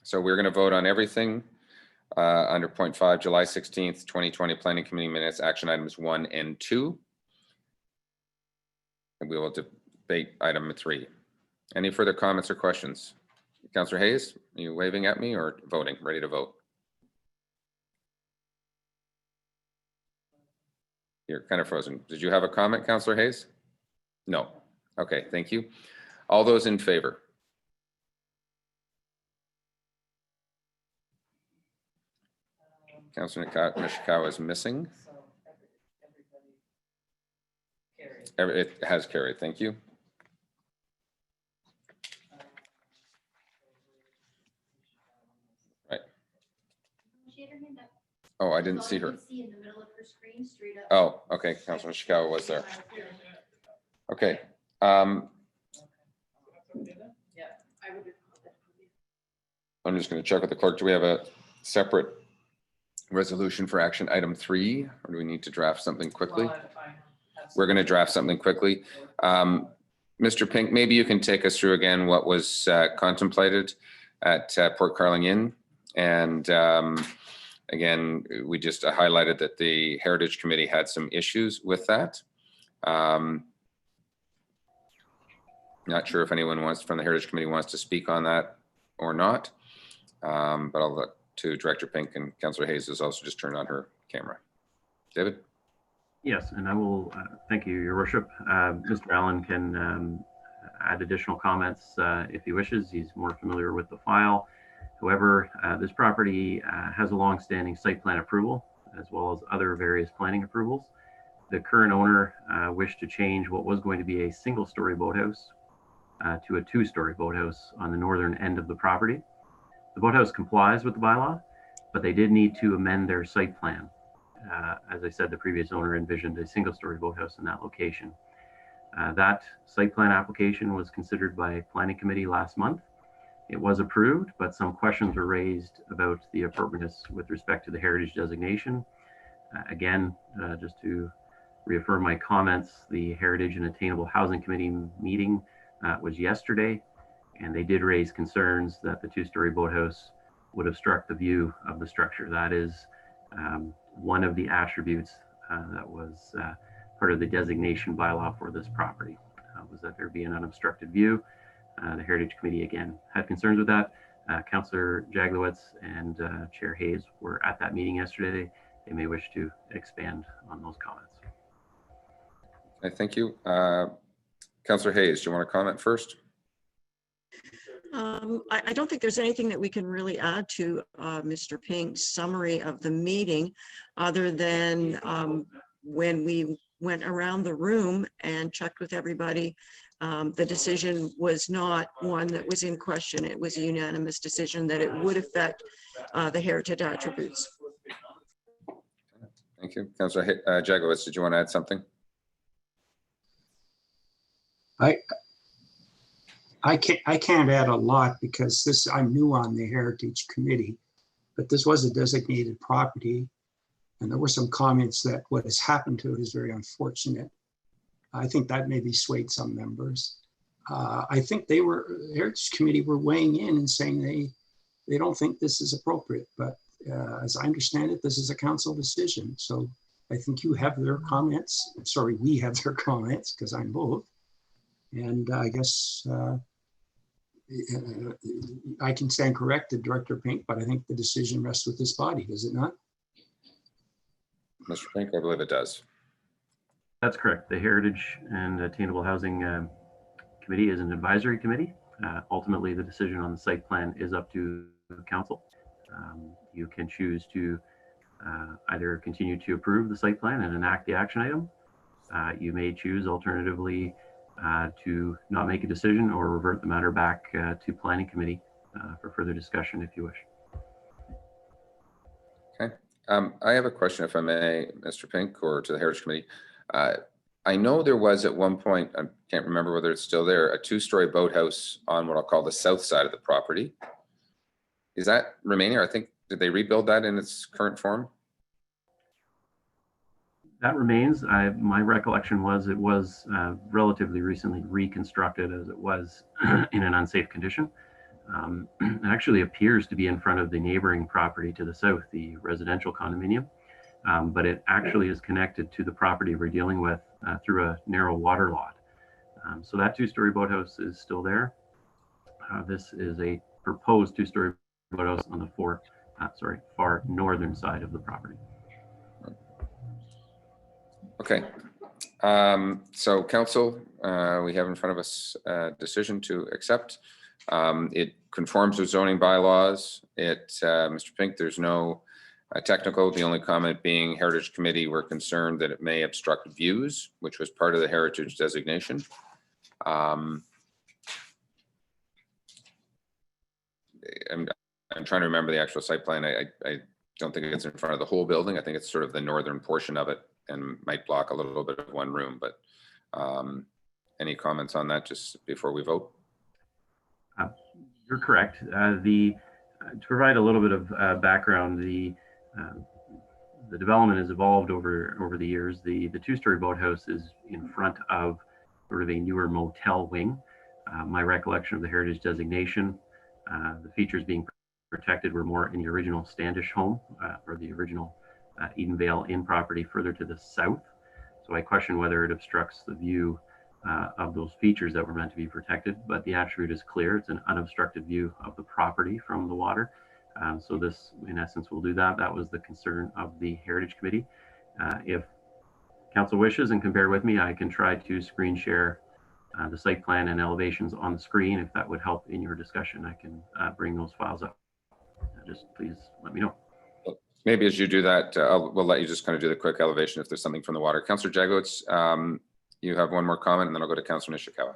So we're going to vote on everything under point 5, July 16th, 2020 Planning Committee minutes, action items 1 and 2. And we will debate item 3. Any further comments or questions? Councillor Hayes, are you waving at me or voting? Ready to vote? You're kind of frozen. Did you have a comment, Councillor Hayes? No. Okay, thank you. All those in favor? Councillor Nishikawa is missing. It has carried. Thank you. Right. Oh, I didn't see her. Oh, okay. Councillor Nishikawa was there. Okay. I'm just going to check with the clerk. Do we have a separate resolution for action item 3, or do we need to draft something quickly? We're going to draft something quickly. Mr. Pink, maybe you can take us through again what was contemplated at Port Carling Inn, and Again, we just highlighted that the Heritage Committee had some issues with that. Not sure if anyone from the Heritage Committee wants to speak on that or not, but I'll let to Director Pink, and Councillor Hayes has also just turned on her camera. David? Yes, and I will thank you, Your Worship. Mr. Allen can add additional comments if he wishes. He's more familiar with the file. However, this property has a long-standing site plan approval, as well as other various planning approvals. The current owner wished to change what was going to be a single-story boathouse to a two-story boathouse on the northern end of the property. The boathouse complies with the bylaw, but they did need to amend their site plan. As I said, the previous owner envisioned a single-story boathouse in that location. That site plan application was considered by Planning Committee last month. It was approved, but some questions were raised about the appropriateness with respect to the heritage designation. Again, just to reaffirm my comments, the Heritage and Attainable Housing Committee meeting was yesterday, and they did raise concerns that the two-story boathouse would obstruct the view of the structure. That is one of the attributes that was part of the designation bylaw for this property, was that there be an unobstructed view. The Heritage Committee, again, had concerns with that. Councillor Jaglowitz and Chair Hayes were at that meeting yesterday. They may wish to expand on those comments. Thank you. Councillor Hayes, do you want to comment first? I don't think there's anything that we can really add to Mr. Pink's summary of the meeting, other than when we went around the room and checked with everybody, the decision was not one that was in question. It was a unanimous decision that it would affect the heritage attributes. Thank you. Councillor Jaglowitz, did you want to add something? I can't add a lot because I'm new on the Heritage Committee, but this was a designated property, and there were some comments that what has happened to it is very unfortunate. I think that maybe swayed some members. I think the Heritage Committee were weighing in and saying they don't think this is appropriate, but as I understand it, this is a council decision. So I think you have their comments. Sorry, we have their comments because I'm both. And I guess I can stand corrected, Director Pink, but I think the decision rests with this body, does it not? Mr. Pink, I believe it does. That's correct. The Heritage and Attainable Housing Committee is an advisory committee. Ultimately, the decision on the site plan is up to the council. You can choose to either continue to approve the site plan and enact the action item. You may choose alternatively to not make a decision or revert the matter back to Planning Committee for further discussion if you wish. Okay. I have a question, if I may, Mr. Pink, or to the Heritage Committee. I know there was at one point, I can't remember whether it's still there, a two-story boathouse on what I'll call the south side of the property. Is that remaining? I think, did they rebuild that in its current form? That remains. My recollection was it was relatively recently reconstructed, as it was in an unsafe condition. It actually appears to be in front of the neighboring property to the south, the residential condominium, but it actually is connected to the property we're dealing with through a narrow water lot. So that two-story boathouse is still there. This is a proposed two-story boathouse on the far northern side of the property. Okay. So council, we have in front of us a decision to accept. It conforms with zoning bylaws. Mr. Pink, there's no technical. The only comment being Heritage Committee were concerned that it may obstruct views, which was part of the heritage designation. I'm trying to remember the actual site plan. I don't think it's in front of the whole building. I think it's sort of the northern portion of it and might block a little bit of one room, but any comments on that just before we vote? You're correct. To provide a little bit of background, the development has evolved over the years. The two-story boathouse is in front of sort of a newer motel wing. My recollection of the heritage designation, the features being protected were more in the original Standish home or the original Edenvale Inn property further to the south. So I question whether it obstructs the view of those features that were meant to be protected, but the attribute is clear. It's an unobstructed view of the property from the water. So this, in essence, will do that. That was the concern of the Heritage Committee. If council wishes and can bear with me, I can try to screen share the site plan and elevations on the screen. If that would help in your discussion, I can bring those files up. Just please let me know. Maybe as you do that, we'll let you just kind of do the quick elevation if there's something from the water. Councillor Jagowitz, you have one more comment, and then I'll go to Councillor Nishikawa.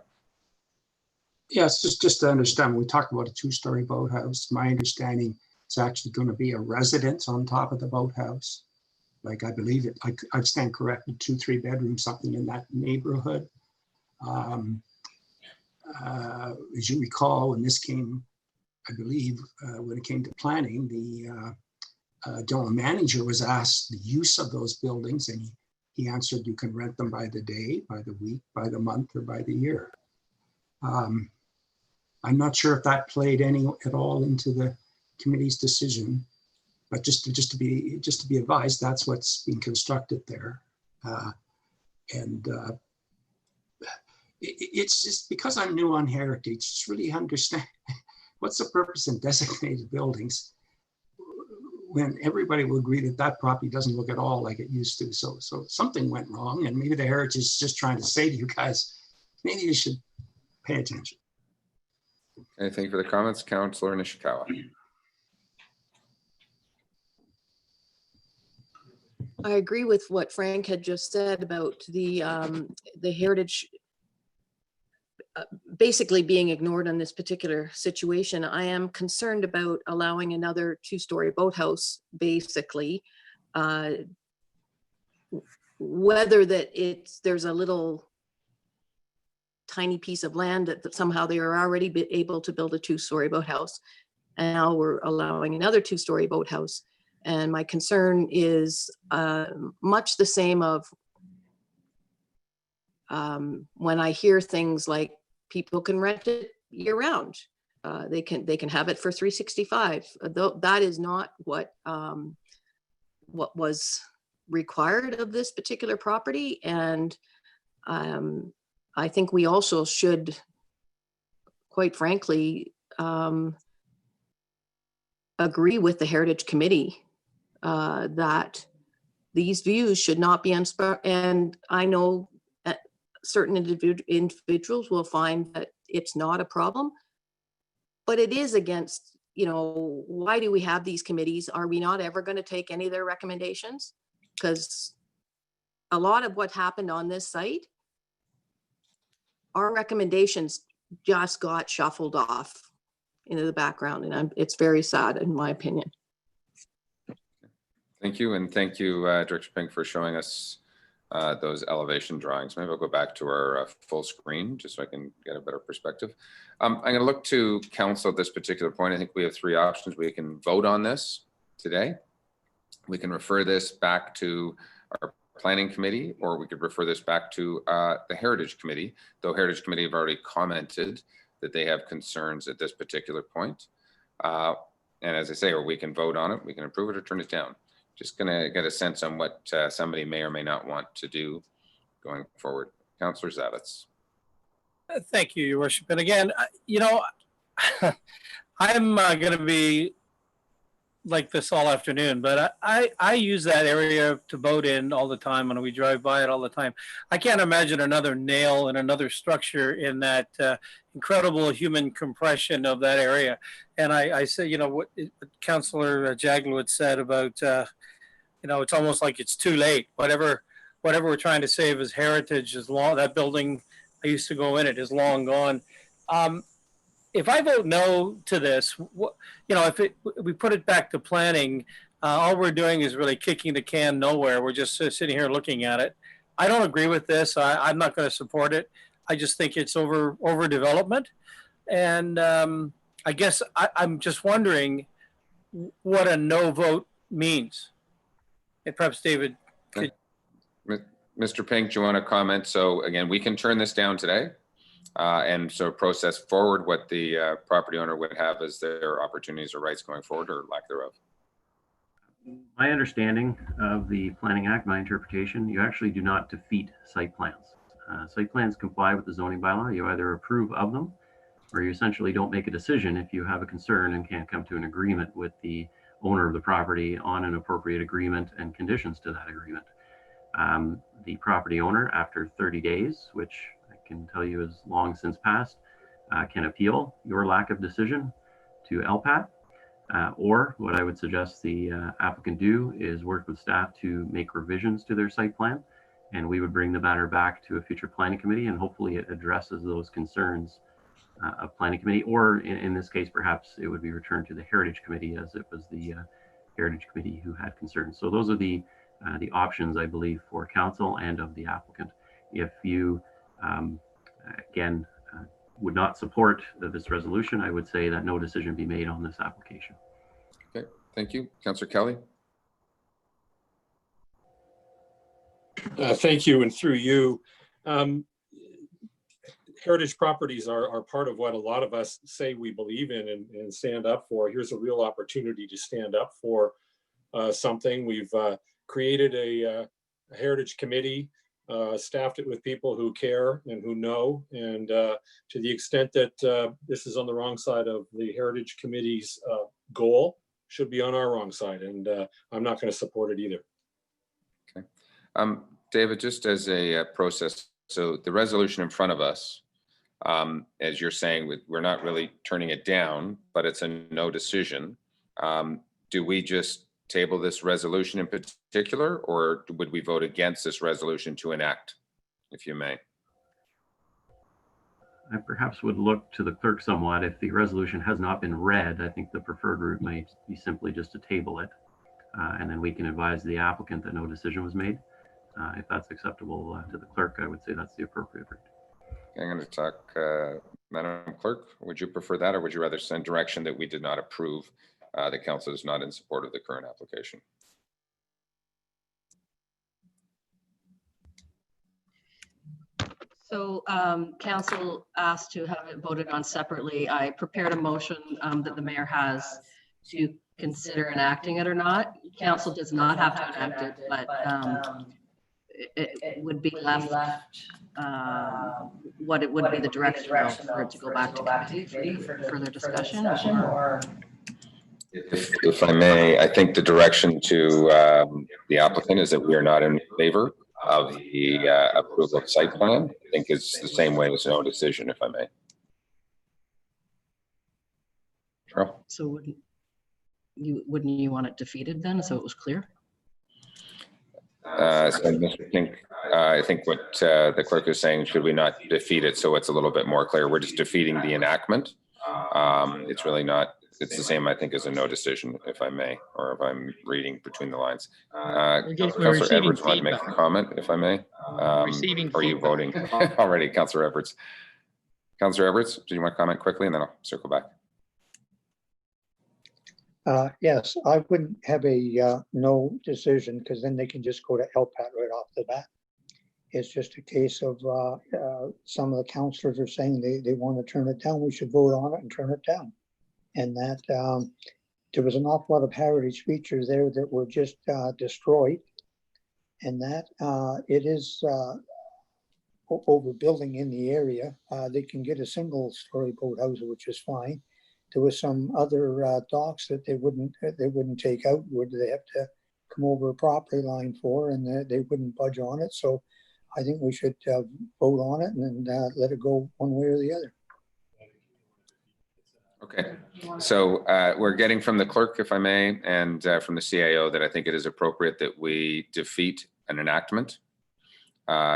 Yes, just to understand, when we talk about a two-story boathouse, my understanding it's actually going to be a residence on top of the boathouse. Like I believe it, I stand corrected, 2-3 bedrooms, something in that neighborhood. As you recall, when this came, I believe, when it came to planning, the general manager was asked the use of those buildings, and he answered, you can rent them by the day, by the week, by the month, or by the year. I'm not sure if that played any at all into the committee's decision, but just to be advised, that's what's being constructed there. It's just because I'm new on heritage, just really understand what's the purpose in designated buildings when everybody will agree that that property doesn't look at all like it used to. So something went wrong, and maybe the Heritage is just trying to say to you guys, maybe you should pay attention. Okay, thank you for the comments. Councillor Nishikawa. I agree with what Frank had just said about the Heritage basically being ignored in this particular situation. I am concerned about allowing another two-story boathouse, basically, whether that there's a little tiny piece of land that somehow they are already able to build a two-story boathouse, and now we're allowing another two-story boathouse. And my concern is much the same of when I hear things like people can rent it year round. They can have it for 365. That is not what was required of this particular property. And I think we also should, quite frankly, agree with the Heritage Committee that these views should not be unspoken. And I know certain individuals will find that it's not a problem, but it is against, why do we have these committees? Are we not ever going to take any of their recommendations? Because a lot of what happened on this site, our recommendations just got shuffled off into the background, and it's very sad in my opinion. Thank you, and thank you, Director Pink, for showing us those elevation drawings. Maybe I'll go back to our full screen just so I can get a better perspective. I'm going to look to council at this particular point. I think we have 3 options. We can vote on this today. We can refer this back to our Planning Committee, or we could refer this back to the Heritage Committee, though Heritage Committee have already commented that they have concerns at this particular point. And as I say, or we can vote on it, we can approve it or turn it down. Just going to get a sense on what somebody may or may not want to do going forward. Councillor Zavitz. Thank you, Your Worship. And again, I'm going to be like this all afternoon, but I use that area to boat in all the time when we drive by it all the time. I can't imagine another nail and another structure in that incredible human compression of that area. And I say, what Councillor Jagowitz said about, it's almost like it's too late. Whatever we're trying to save as heritage is long. That building, I used to go in it, is long gone. If I vote no to this, if we put it back to planning, all we're doing is really kicking the can nowhere. We're just sitting here looking at it. I don't agree with this. I'm not going to support it. I just think it's overdevelopment. And I guess I'm just wondering what a no vote means. And perhaps David could. Mr. Pink, do you want to comment? So again, we can turn this down today. And so process forward what the property owner would have as their opportunities or rights going forward, or lack thereof. My understanding of the Planning Act, my interpretation, you actually do not defeat site plans. Site plans comply with the zoning bylaw. You either approve of them, or you essentially don't make a decision if you have a concern and can't come to an agreement with the owner of the property on an appropriate agreement and conditions to that agreement. The property owner, after 30 days, which I can tell you is long since passed, can appeal your lack of decision to LPAT. Or what I would suggest the applicant do is work with staff to make revisions to their site plan, and we would bring the matter back to a future planning committee, and hopefully it addresses those concerns of planning committee, or in this case, perhaps it would be returned to the Heritage Committee, as it was the Heritage Committee who had concerns. So those are the options, I believe, for council and of the applicant. If you, again, would not support this resolution, I would say that no decision be made on this application. Okay, thank you. Councillor Kelly. Thank you, and through you. Heritage properties are part of what a lot of us say we believe in and stand up for. Here's a real opportunity to stand up for something. We've created a heritage committee, staffed it with people who care and who know, and to the extent that this is on the wrong side of the Heritage Committee's goal, should be on our wrong side, and I'm not going to support it either. Okay. David, just as a process, so the resolution in front of us, as you're saying, we're not really turning it down, but it's a no decision. Do we just table this resolution in particular, or would we vote against this resolution to enact, if you may? I perhaps would look to the clerk somewhat. If the resolution has not been read, I think the preferred route might be simply just to table it. And then we can advise the applicant that no decision was made. If that's acceptable to the clerk, I would say that's the appropriate route. I'm going to talk, Madam Clerk, would you prefer that, or would you rather send direction that we did not approve, the council is not in support of the current application? So council asked to have it voted on separately. I prepared a motion that the mayor has to consider enacting it or not. Council does not have to enact it, but it would be left what it would be the direction for it to go back to committee for further discussion, or If I may, I think the direction to the applicant is that we are not in favor of the approval of site plan. I think it's the same way as no decision, if I may. Cheryl? so wouldn't you want it defeated then, so it was clear? So I think what the clerk is saying, should we not defeat it so it's a little bit more clear? We're just defeating the enactment. It's really not, it's the same, I think, as a no decision, if I may, or if I'm reading between the lines. Councillor Edwards wanted to make a comment, if I may. Are you voting already, Councillor Edwards? Councillor Edwards, do you want to comment quickly, and then I'll circle back? Yes, I wouldn't have a no decision, because then they can just go to LPAT right off the bat. It's just a case of some of the councillors are saying they want to turn it down. We should vote on it and turn it down. And that there was an awful lot of heritage features there that were just destroyed. And that it is overbuilding in the area. They can get a single-story boathouse, which is fine. There was some other docks that they wouldn't take out, would they have to come over a property line for, and they wouldn't budge on it. So I think we should vote on it and let it go one way or the other. Okay, so we're getting from the clerk, if I may, and from the CIO, that I think it is appropriate that we defeat an enactment,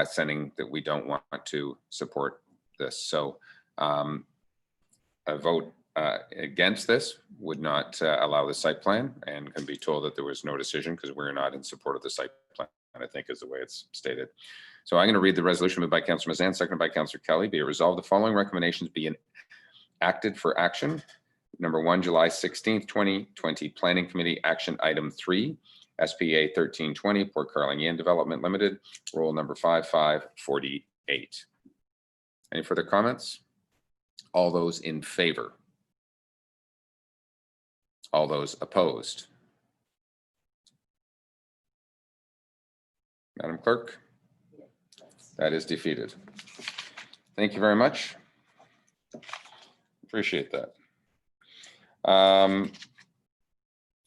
sending that we don't want to support this. So a vote against this would not allow the site plan, and can be told that there was no decision because we're not in support of the site plan, I think is the way it's stated. So I'm going to read the resolution moved by Councillor Mazan, seconded by Councillor Kelly. Be it resolved, the following recommendations be acted for action. Number 1, July 16th, 2020, Planning Committee Action Item 3, SPA 1320, Port Carling Inn Development Limited, roll number 5548. Any further comments? All those in favor? All those opposed? Madam Clerk, that is defeated. Thank you very much. Appreciate that. I'm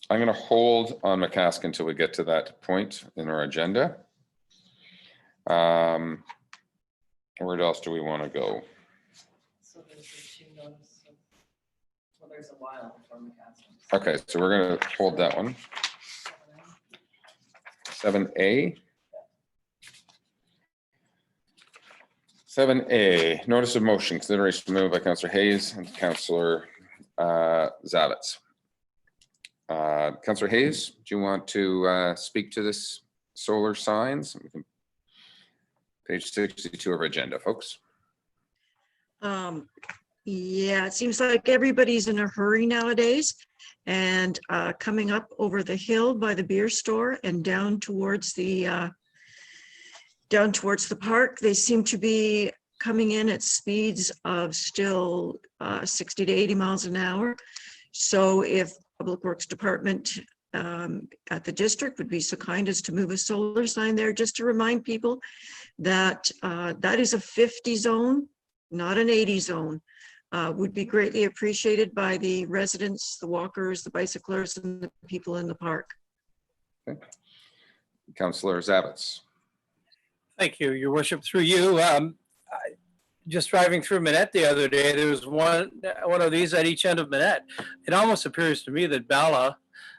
going to hold on McAskin until we get to that point in our agenda. Where else do we want to go? So there's the 2 notices. Well, there's a while before McAskin. Okay, so we're going to hold that one. 7A. 7A, notice of motion, consideration moved by Councillor Hayes and Councillor Zavitz. Councillor Hayes, do you want to speak to this solar signs? Page 62 of our agenda, folks. Yeah, it seems like everybody's in a hurry nowadays, and coming up over the hill by the beer store and down towards the park, they seem to be coming in at speeds of still 60 to 80 miles an hour. So if Public Works Department at the district would be so kind as to move a solar sign there, just to remind people that that is a 50 zone, not an 80 zone, would be greatly appreciated by the residents, the walkers, the bicyclers, and the people in the park. Okay. Councillor Zavitz. Thank you, Your Worship. Through you, just driving through Minette the other day, there was one of these at each end of Minette. It almost appears to me that Bala,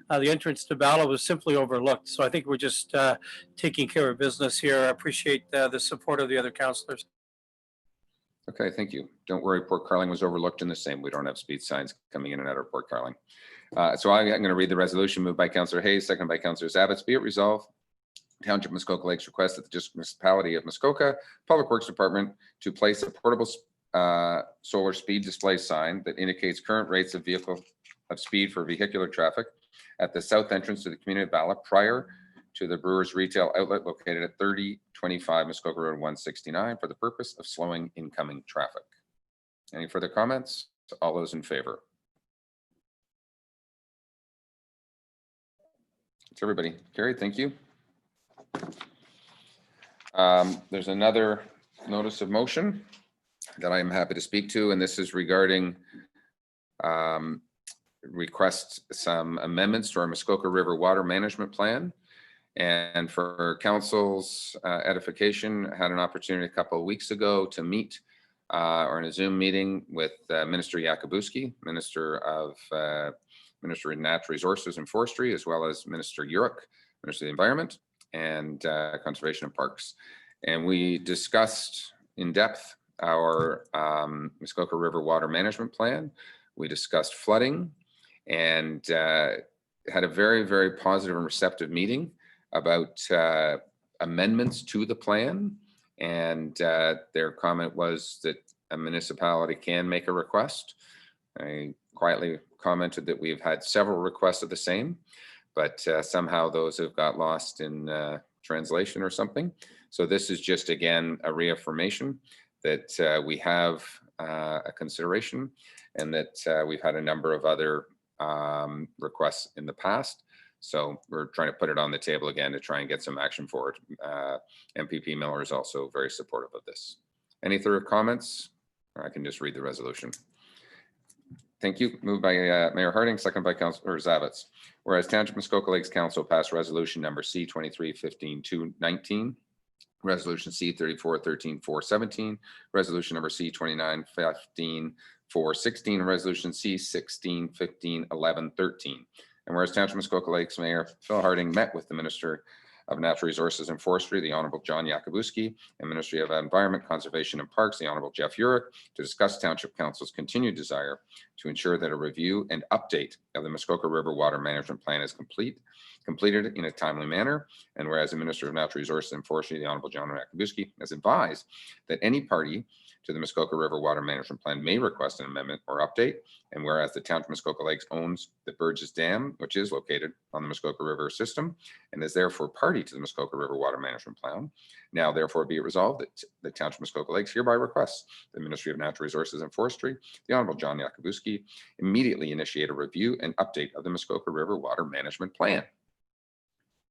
the entrance to Bala, was simply overlooked. So I think we're just taking care of business here. I appreciate the support of the other councillors. Okay, thank you. Don't worry, Port Carling was overlooked in the same. We don't have speed signs coming in and out of Port Carling. So I'm going to read the resolution moved by Councillor Hayes, second by Councillor Zavitz. Be it resolved, Township of Muskoka Lakes requests that the District Municipality of Muskoka Public Works Department to place a portable solar speed display sign that indicates current rates of speed for vehicular traffic at the south entrance to the community of Bala prior to the Brewers Retail Outlet located at 3025 Muskoka Road 169 for the purpose of slowing incoming traffic. Any further comments? All those in favor? It's everybody. Carried. Thank you. There's another notice of motion that I am happy to speak to, and this is regarding request some amendments to our Muskoka River Water Management Plan. And for council's edification, had an opportunity a couple of weeks ago to meet or in a Zoom meeting with Minister Yakubuski, Minister of Natural Resources and Forestry, as well as Minister Yuruk, Minister of the Environment and Conservation and Parks. And we discussed in depth our Muskoka River Water Management Plan. We discussed flooding and had a very, very positive and receptive meeting about amendments to the plan. And their comment was that a municipality can make a request. I quietly commented that we've had several requests of the same, but somehow those have got lost in translation or something. So this is just, again, a reaffirmation that we have a consideration and that we've had a number of other requests in the past. So we're trying to put it on the table again to try and get some action for it. MPP Miller is also very supportive of this. Any further comments? Or I can just read the resolution. Thank you. Moved by Mayor Harding, second by Councillor Zavitz. Whereas Township Muskoka Lakes Council passed resolution number C-23-15-219, resolution C-34-13-417, resolution number C-29-15-416, resolution C-16-15-11-13. And whereas Township Muskoka Lakes Mayor Phil Harding met with the Minister of Natural Resources and Forestry, the Honorable John Yakubuski, and Ministry of Environment, Conservation and Parks, the Honorable Jeff Yuruk, to discuss Township Council's continued desire to ensure that a review and update of the Muskoka River Water Management Plan is completed in a timely manner. And whereas the Minister of Natural Resources and Forestry, the Honorable John Yakubuski, has advised that any party to the Muskoka River Water Management Plan may request an amendment or update. And whereas the Township of Muskoka Lakes owns the Burgess Dam, which is located on the Muskoka River system and is therefore party party to the Muskoka River Water Management Plan. Now therefore be it resolved that the Township of Muskoka Lakes hereby requests the Ministry of Natural Resources and Forestry, the Honorable John Yakubuski, immediately initiate a review and update of the Muskoka River Water Management Plan.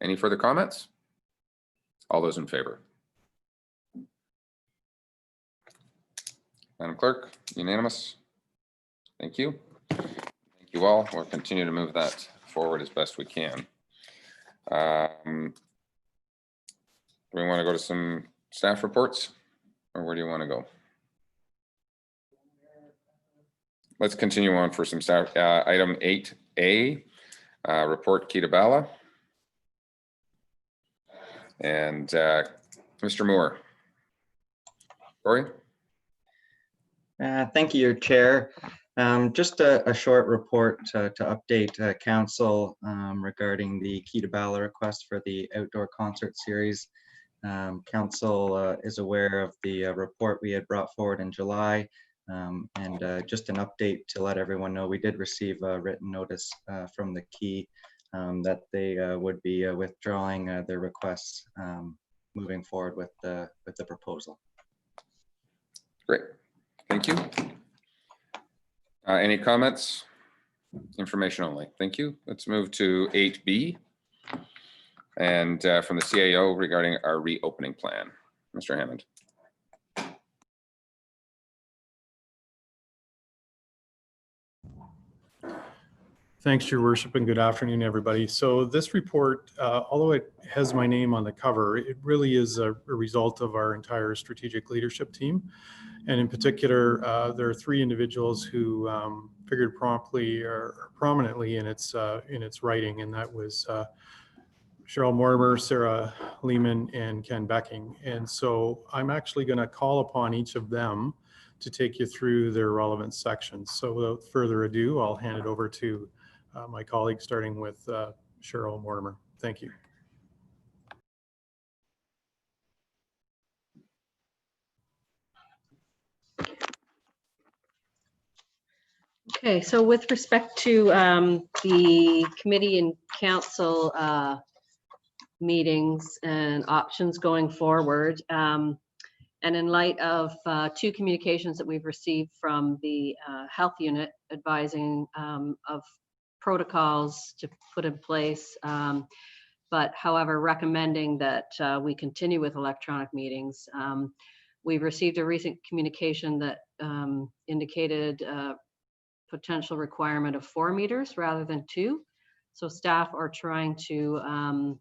Any further comments? All those in favor? Madam Clerk, unanimous. Thank you. Thank you all. We'll continue to move that forward as best we can. Do we want to go to some staff reports, or where do you want to go? Let's continue on for some staff. Item 8A, report Kitabala. And Mr. Moore. Corey? Thank you, Chair. Just a short report to update Council regarding the Kitabala request for the outdoor concert series. Council is aware of the report we had brought forward in July, and just an update to let everyone know we did receive a written notice from the Key that they would be withdrawing their requests moving forward with the proposal. Great, thank you. Any comments? Information only. Thank you. Let's move to 8B. And from the CAO regarding our reopening plan. Mr. Hammond. Thanks, Your Worship, and good afternoon, everybody. So this report, although it has my name on the cover, it really is a result of our entire strategic leadership team. And in particular, there are three individuals who figured promptly or prominently in its writing, and that was Cheryl Mortimer, Sarah Lehman, and Ken Becking. And so I'm actually going to call upon each of them to take you through their relevant sections. So without further ado, I'll hand it over to my colleague, starting with Cheryl Mortimer. Thank you. Okay, so with respect to the committee and council meetings and options going forward, and in light of two communications that we've received from the health unit advising of protocols to put in place, but however recommending that we continue with electronic meetings. We've received a recent communication that indicated potential requirement of 4 meters rather than 2. So staff are trying to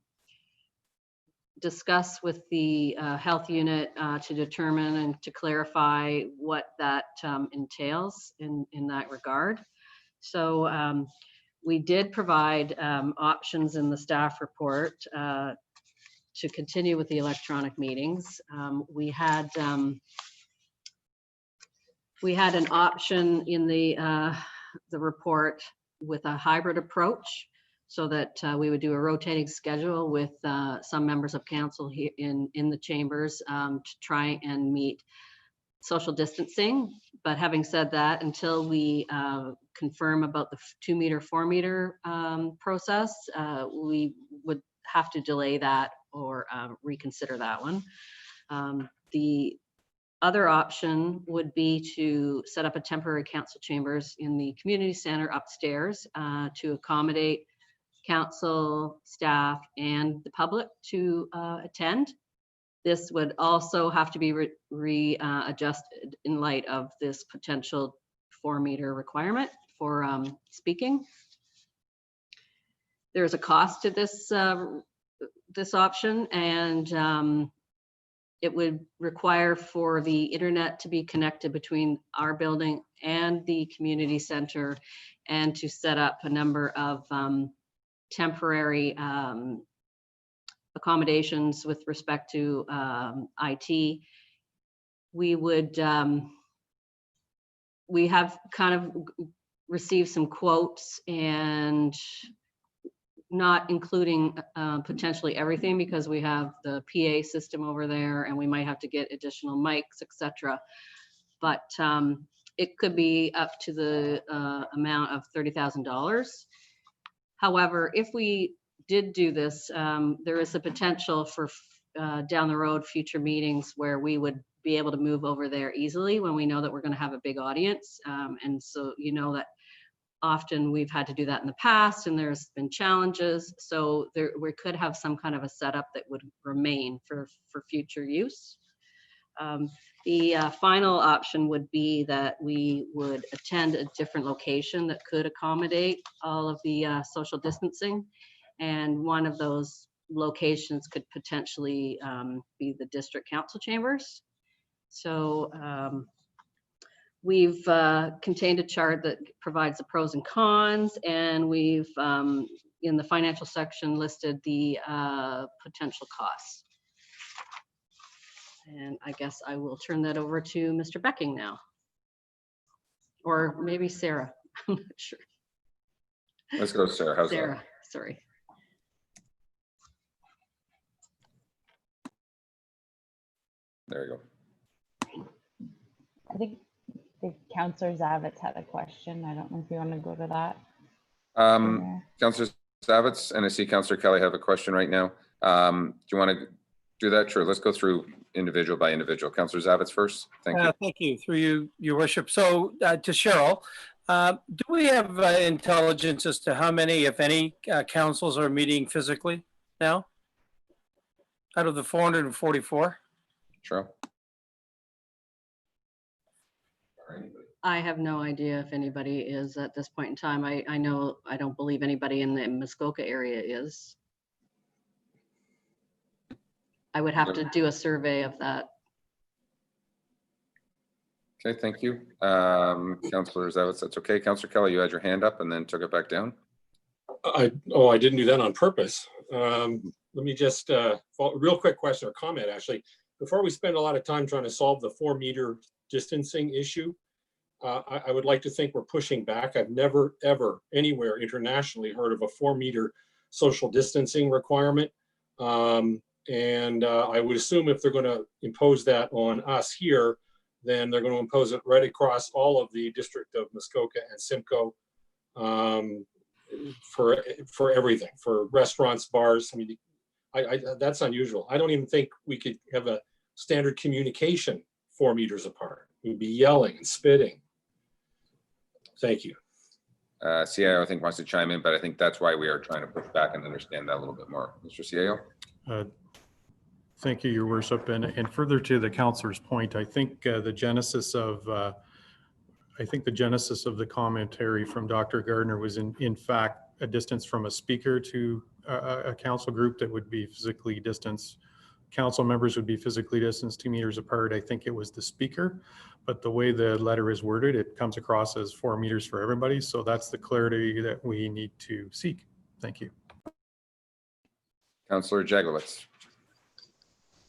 discuss with the health unit to determine and to clarify what that entails in that regard. So we did provide options in the staff report to continue with the electronic meetings. We had an option in the report with a hybrid approach, so that we would do a rotating schedule with some members of council here in the chambers to try and meet social distancing. But having said that, until we confirm about the 2 meter, 4 meter process, we would have to delay that or reconsider that one. The other option would be to set up a temporary council chambers in the community center upstairs to accommodate council, staff, and the public to attend. This would also have to be readjusted in light of this potential 4 meter requirement for speaking. There's a cost to this this option, and it would require for the internet to be connected between our building and the community center, and to set up a number of temporary accommodations with respect to IT. We would, we have kind of received some quotes, and not including potentially everything, because we have the PA system over there and we might have to get additional mics, etc. But it could be up to the amount of $30,000. However, if we did do this, there is a potential for down the road, future meetings where we would be able to move over there easily when we know that we're going to have a big audience. And so, you know, that often we've had to do that in the past and there's been challenges. So there, we could have some kind of a setup that would remain for future use. The final option would be that we would attend a different location that could accommodate all of the social distancing. And one of those locations could potentially be the district council chambers. So we've contained a chart that provides the pros and cons, and we've in the financial section listed the potential costs. And I guess I will turn that over to Mr. Becking now. Or maybe Sarah, I'm not sure. Let's go, Sarah. How's Sarah, that? sorry. There you go. I think Councillor Zavitz had a question. I don't know if you want to go to that. Councillor Zavitz, and I see Councillor Kelly have a question right now. Do you want to do that? Sure. Let's go through individual by individual. Councillor Zavitz first. Thank you. Thank you, through you, Your Worship. So to Cheryl, do we have intelligence as to how many, if any, councils are meeting physically now out of the 444? Cheryl. I have no idea if anybody is at this point in time. I know, I don't believe anybody in the Muskoka area is. I would have to do a survey of that. Okay, thank you. Councillor Zavitz, that's okay. Councillor Kelly, you had your hand up and then took it back down. I didn't do that on purpose. Let me just, real quick question or comment, actually. Before we spend a lot of time trying to solve the 4-meter distancing issue, I would like to think we're pushing back. I've never, ever, anywhere internationally heard of a 4-meter social distancing requirement. And I would assume if they're going to impose that on us here, then they're going to impose it right across all of the District of Muskoka and Simcoe for everything, for restaurants, bars. I mean, that's unusual. I don't even think we could have a standard communication 4 meters apart. We'd be yelling and spitting. Thank you. CIO, I think, wants to chime in, but I think that's why we are trying to push back and understand that a little bit more. Mr. CIO? Thank you, Your Worship. And further to the councillor's point, I think the genesis of the commentary from Dr. Gardner was in fact a distance from a speaker to a council group that would be physically distanced. Council members would be physically distanced 2 meters apart. I think it was the speaker, but the way the letter is worded, it comes across as 4 meters for everybody. So that's the clarity that we need to seek. Thank you. Councillor Jagowitz.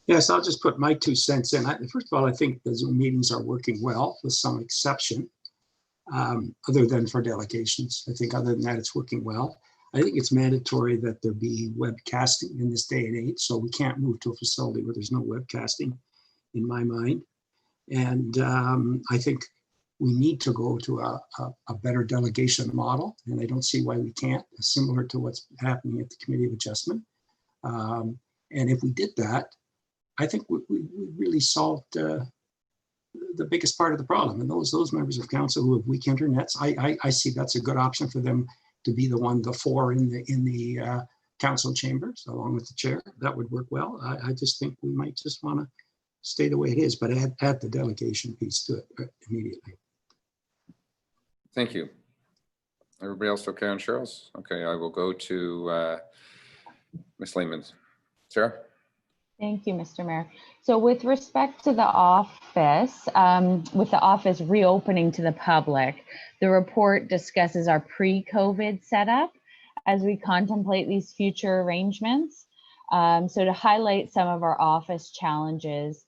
Yes, I'll just put my 2 cents in. First of all, I think the Zoom meetings are working well with some exception, other than for delegations. I think other than that, it's working well. I think it's mandatory that there be webcasting in this day and age, so we can't move to a facility where there's no webcasting, in my mind. And I think we need to go to a better delegation model, and I don't see why we can't, similar to what's happening at the Committee of Adjustment. And if we did that, I think we really solved the biggest part of the problem. And those members of council who have weak internets, I see that's a good option for them to be the 4 in the council chambers, along with the chair. That would work well. I just think we might just want to stay the way it is, but add the delegation piece to it immediately. Thank you. Everybody else okay on Cheryl's? Okay, I will go to Ms. Lehman. Sarah? Thank you, Mr. Mayor. So with respect to the office, with the office reopening to the public, the report discusses our pre-COVID setup as we contemplate these future arrangements. So to highlight some of our office challenges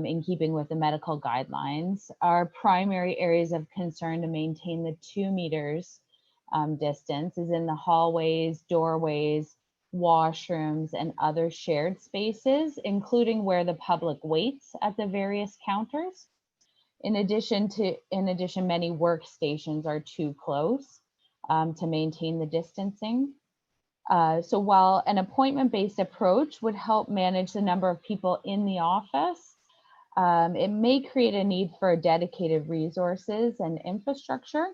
in keeping with the medical guidelines, our primary areas of concern to maintain the 2 meters distance is in the hallways, doorways, washrooms, and other shared spaces, including where the public waits at the various counters. In addition, many workstations are too close to maintain the distancing. So while an appointment-based approach would help manage the number of people in the office, it may create a need for dedicated resources and infrastructure.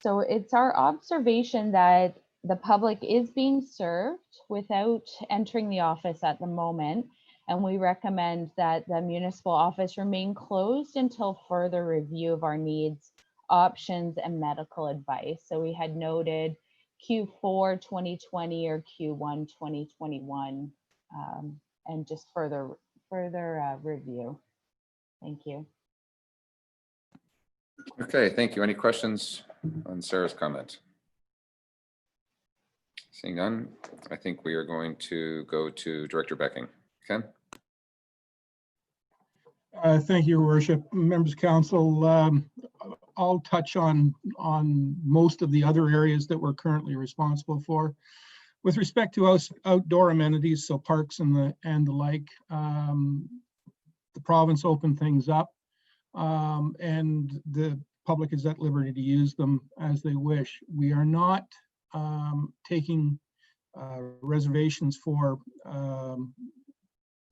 So it's our observation that the public is being served without entering the office at the moment, and we recommend that the municipal office remain closed until further review of our needs, options, and medical advice. So we had noted Q4 2020 or Q1 2021, and just further review. Thank you. Okay, thank you. Any questions on Sarah's comment? Seeing none, I think we are going to go to Director Becking. Ken? Thank you, Your Worship. Members of Council, I'll touch on most of the other areas that we're currently responsible for. With respect to outdoor amenities, so parks and the like, the province opened things up, and the public is at liberty to use them as they wish. We are not taking reservations for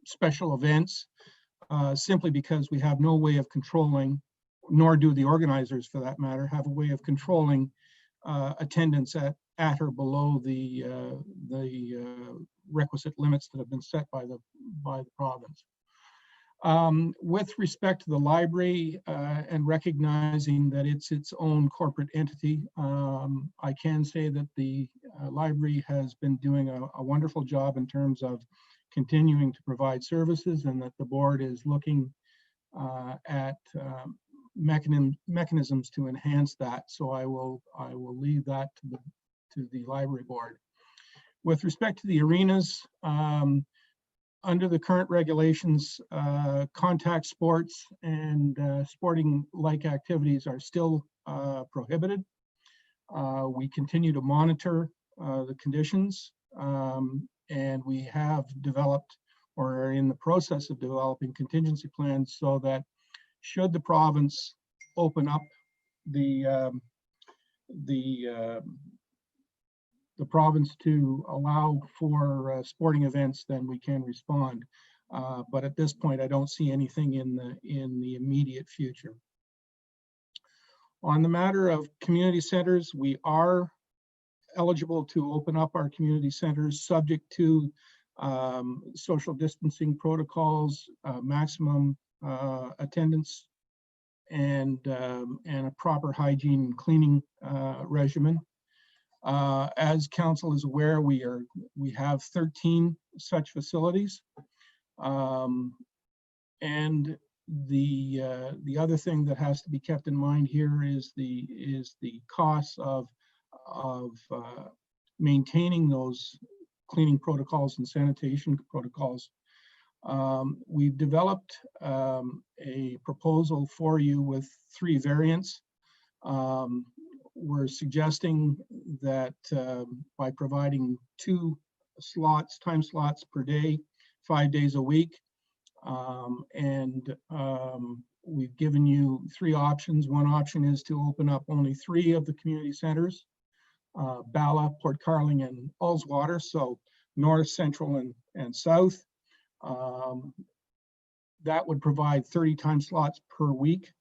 special events, simply because we have no way of controlling, nor do the organizers for that matter, have a way of controlling attendance at or below the requisite limits that have been set by the province. With respect to the library and recognizing that it's its own corporate entity, I can say that the library has been doing a wonderful job in terms of continuing to provide services, and that the board is looking at mechanisms to enhance that. So I will leave that to the library board. With respect to the arenas, under the current regulations, contact sports and sporting-like activities are still prohibited. We continue to monitor the conditions, and we have developed or are in the process of developing contingency plans so that should the province open up the province to allow for sporting events, then we can respond. But at this point, I don't see anything in the immediate future. On the matter of community centers, we are eligible to open up our community centers subject to social distancing protocols, maximum attendance, and a proper hygiene and cleaning regimen. As council is aware, we have 13 such facilities, and the other thing that has to be kept in mind here is the cost of maintaining those cleaning protocols and sanitation protocols. We've developed a proposal for you with 3 variants. We're suggesting that by providing 2 time slots per day, 5 days a week, and we've given you 3 options. One option is to open up only 3 of the community centers, Bala, Port Carling, and Ullswater, so north, central, and south. That would provide 30 time slots per week.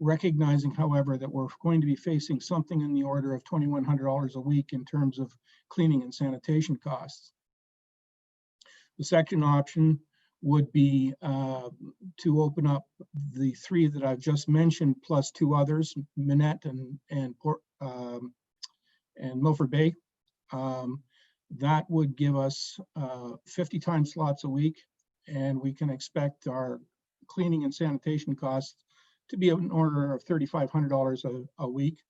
Recognizing, however, that we're going to be facing something in the order of $2,100 a week in terms of cleaning and sanitation costs. The second option would be to open up the 3 that I've just mentioned, plus 2 others, Minette and Milford Bay. That would give us 50 time slots a week, and we can expect our cleaning and sanitation costs to be in order of $3,500 a week.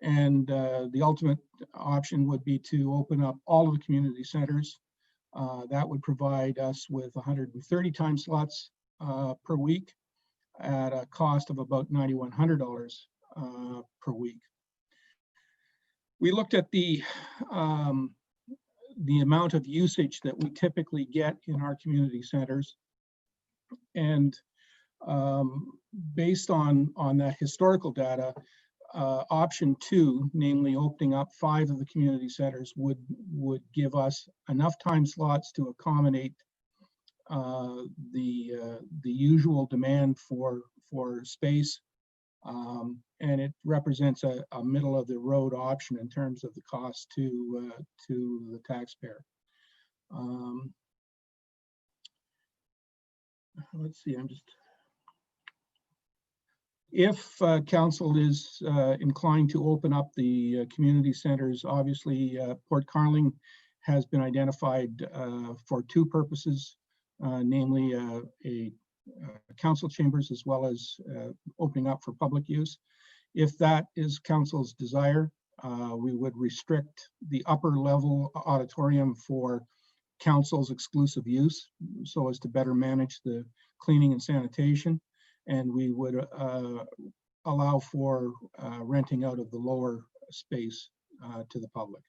And the ultimate option would be to open up all of the community centers. That would provide us with 130 time slots per week at a cost of about $9,100 per week. We looked at the amount of usage that we typically get in our community centers, and based on that historical data, option 2, namely opening up 5 of the community centers, would give us enough time slots to accommodate the usual demand for space, and it represents a middle of the road option in terms of the cost to the taxpayer. Let's see, if council is inclined to open up the community centers, obviously Port Carling has been identified for 2 purposes, namely a council chambers as well as opening up for public use. If that is council's desire, we would restrict the upper level auditorium for council's exclusive use so as to better manage the cleaning and sanitation. And we would allow for renting out of the lower space to the public.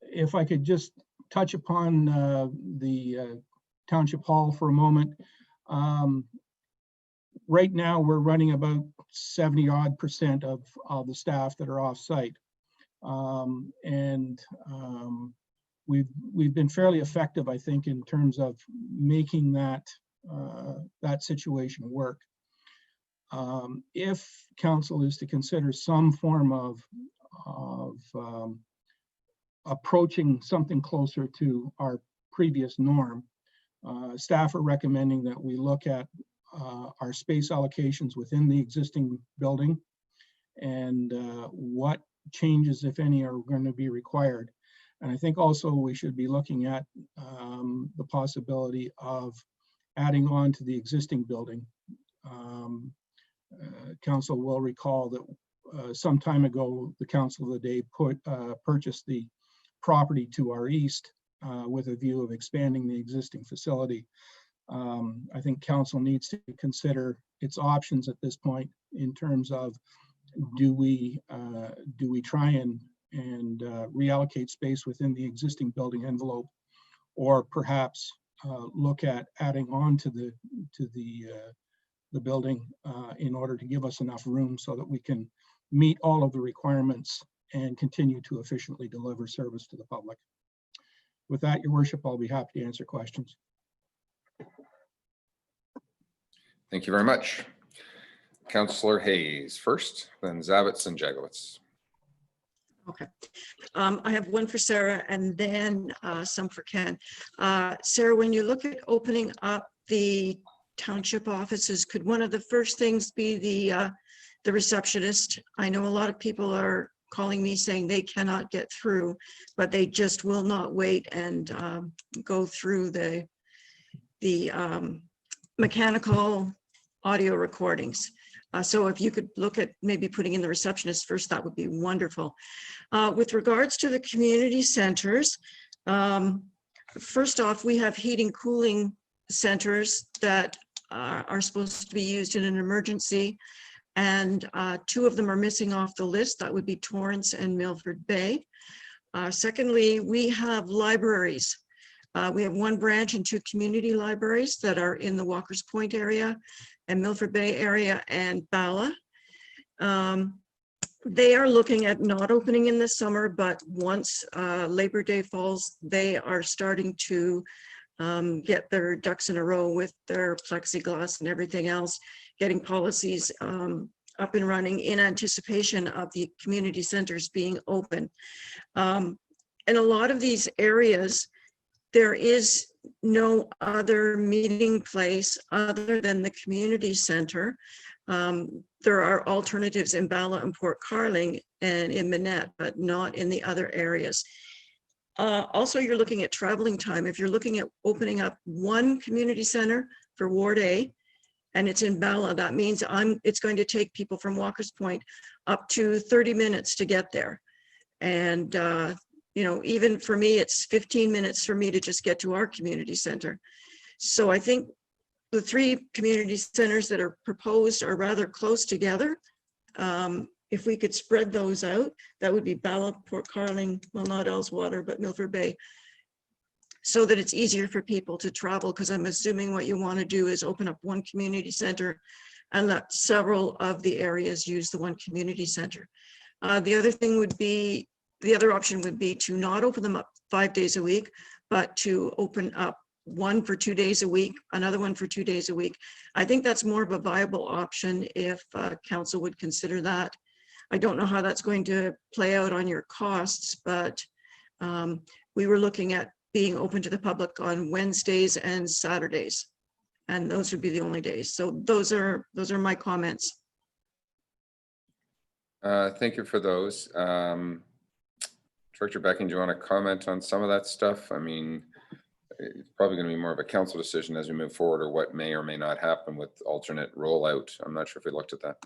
If I could just touch upon the Township Hall for a moment. Right now, we're running about 70% of the staff that are off-site. We've been fairly effective, I think, in terms of making that situation work. If council is to consider some form of approaching something closer to our previous norm, staff are recommending that we look at our space allocations within the existing building and what changes, if any, are going to be required. And I think also we should be looking at the possibility of adding on to the existing building. Council will recall that some time ago, the Council of the Day purchased the property to our east with a view of expanding the existing facility. I think council needs to consider its options at this point in terms of do we try and reallocate space within the existing building envelope, or perhaps look at adding on to the building in order to give us enough room so that we can meet all of the requirements and continue to efficiently deliver service to the public. With that, Your Worship, I'll be happy to answer questions. Thank you very much. Councillor Hayes first, then Zavitz and Jagowitz. Okay. I have one for Sarah and then some for Ken. Sarah, when you look at opening up the township offices, could one of the first things be the receptionist? I know a lot of people are calling me saying they cannot get through, but they just will not wait and go through the mechanical audio recordings. So if you could look at maybe putting in the receptionist first, that would be wonderful. With regards to the community centers, first off, we have heating cooling centers that are supposed to be used in an emergency, and 2 of them are missing off the list. That would be Torrance and Milford Bay. Secondly, we have libraries. We have 1 branch and 2 community libraries that are in the Walker's Point area and Milford Bay area and Bala. They are looking at not opening in the summer, but once Labor Day falls, they are starting to get their ducks in a row with their plexiglass and everything else, getting policies up and running in anticipation of the community centers being open. In a lot of these areas, there is no other meeting place other than the community center. There are alternatives in Bala and Port Carling and in Minette, but not in the other areas. Also, you're looking at traveling time. If you're looking at opening up 1 community center for Ward A, and it's in Bala, that means it's going to take people from Walker's Point up to 30 minutes to get there. And you know, even for me, it's 15 minutes for me to just get to our community center. So I think the 3 community centers that are proposed are rather close together. If we could spread those out, that would be Bala, Port Carling, well, not Ellswater, but Milford Bay, so that it's easier for people to travel, because I'm assuming what you want to do is open up 1 community center and let several of the areas use the one community center. The other thing would be, the other option would be to not open them up 5 days a week, but to open up one for 2 days a week, another one for 2 days a week. I think that's more of a viable option if council would consider that. I don't know how that's going to play out on your costs, but we were looking at being open to the public on Wednesdays and Saturdays, and those would be the only days. So those are my comments. Thank you for those. Director Becking, do you want to comment on some of that stuff? I mean, it's probably going to be more of a council decision as we move forward, or what may or may not happen with alternate rollout. I'm not sure if we looked at that.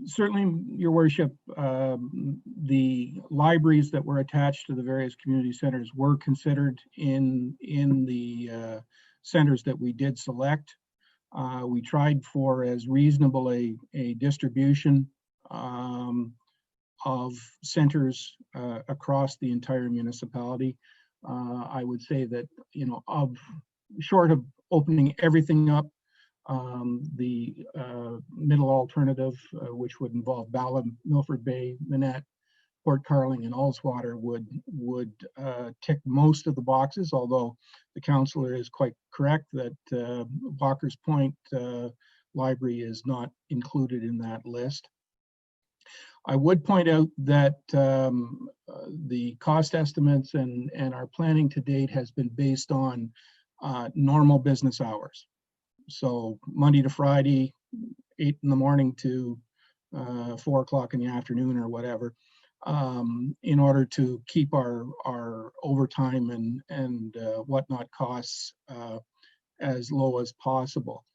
Certainly, Your Worship, the libraries that were attached to the various community centers were considered in the centers that we did select. We tried for as reasonable a distribution of centers across the entire municipality. I would say that, you know, short of opening everything up, the middle alternative, which would involve Bala, Milford Bay, Minette, Port Carling, and Ullswater would tick most of the boxes, although the councillor is quite correct that Walker's Point Library is not included in that list. I would point out that the cost estimates and our planning to date has been based on normal business hours. So Monday to Friday, 8 in the morning to 4 o'clock in the afternoon or whatever, in order to keep our overtime and whatnot costs as low as possible.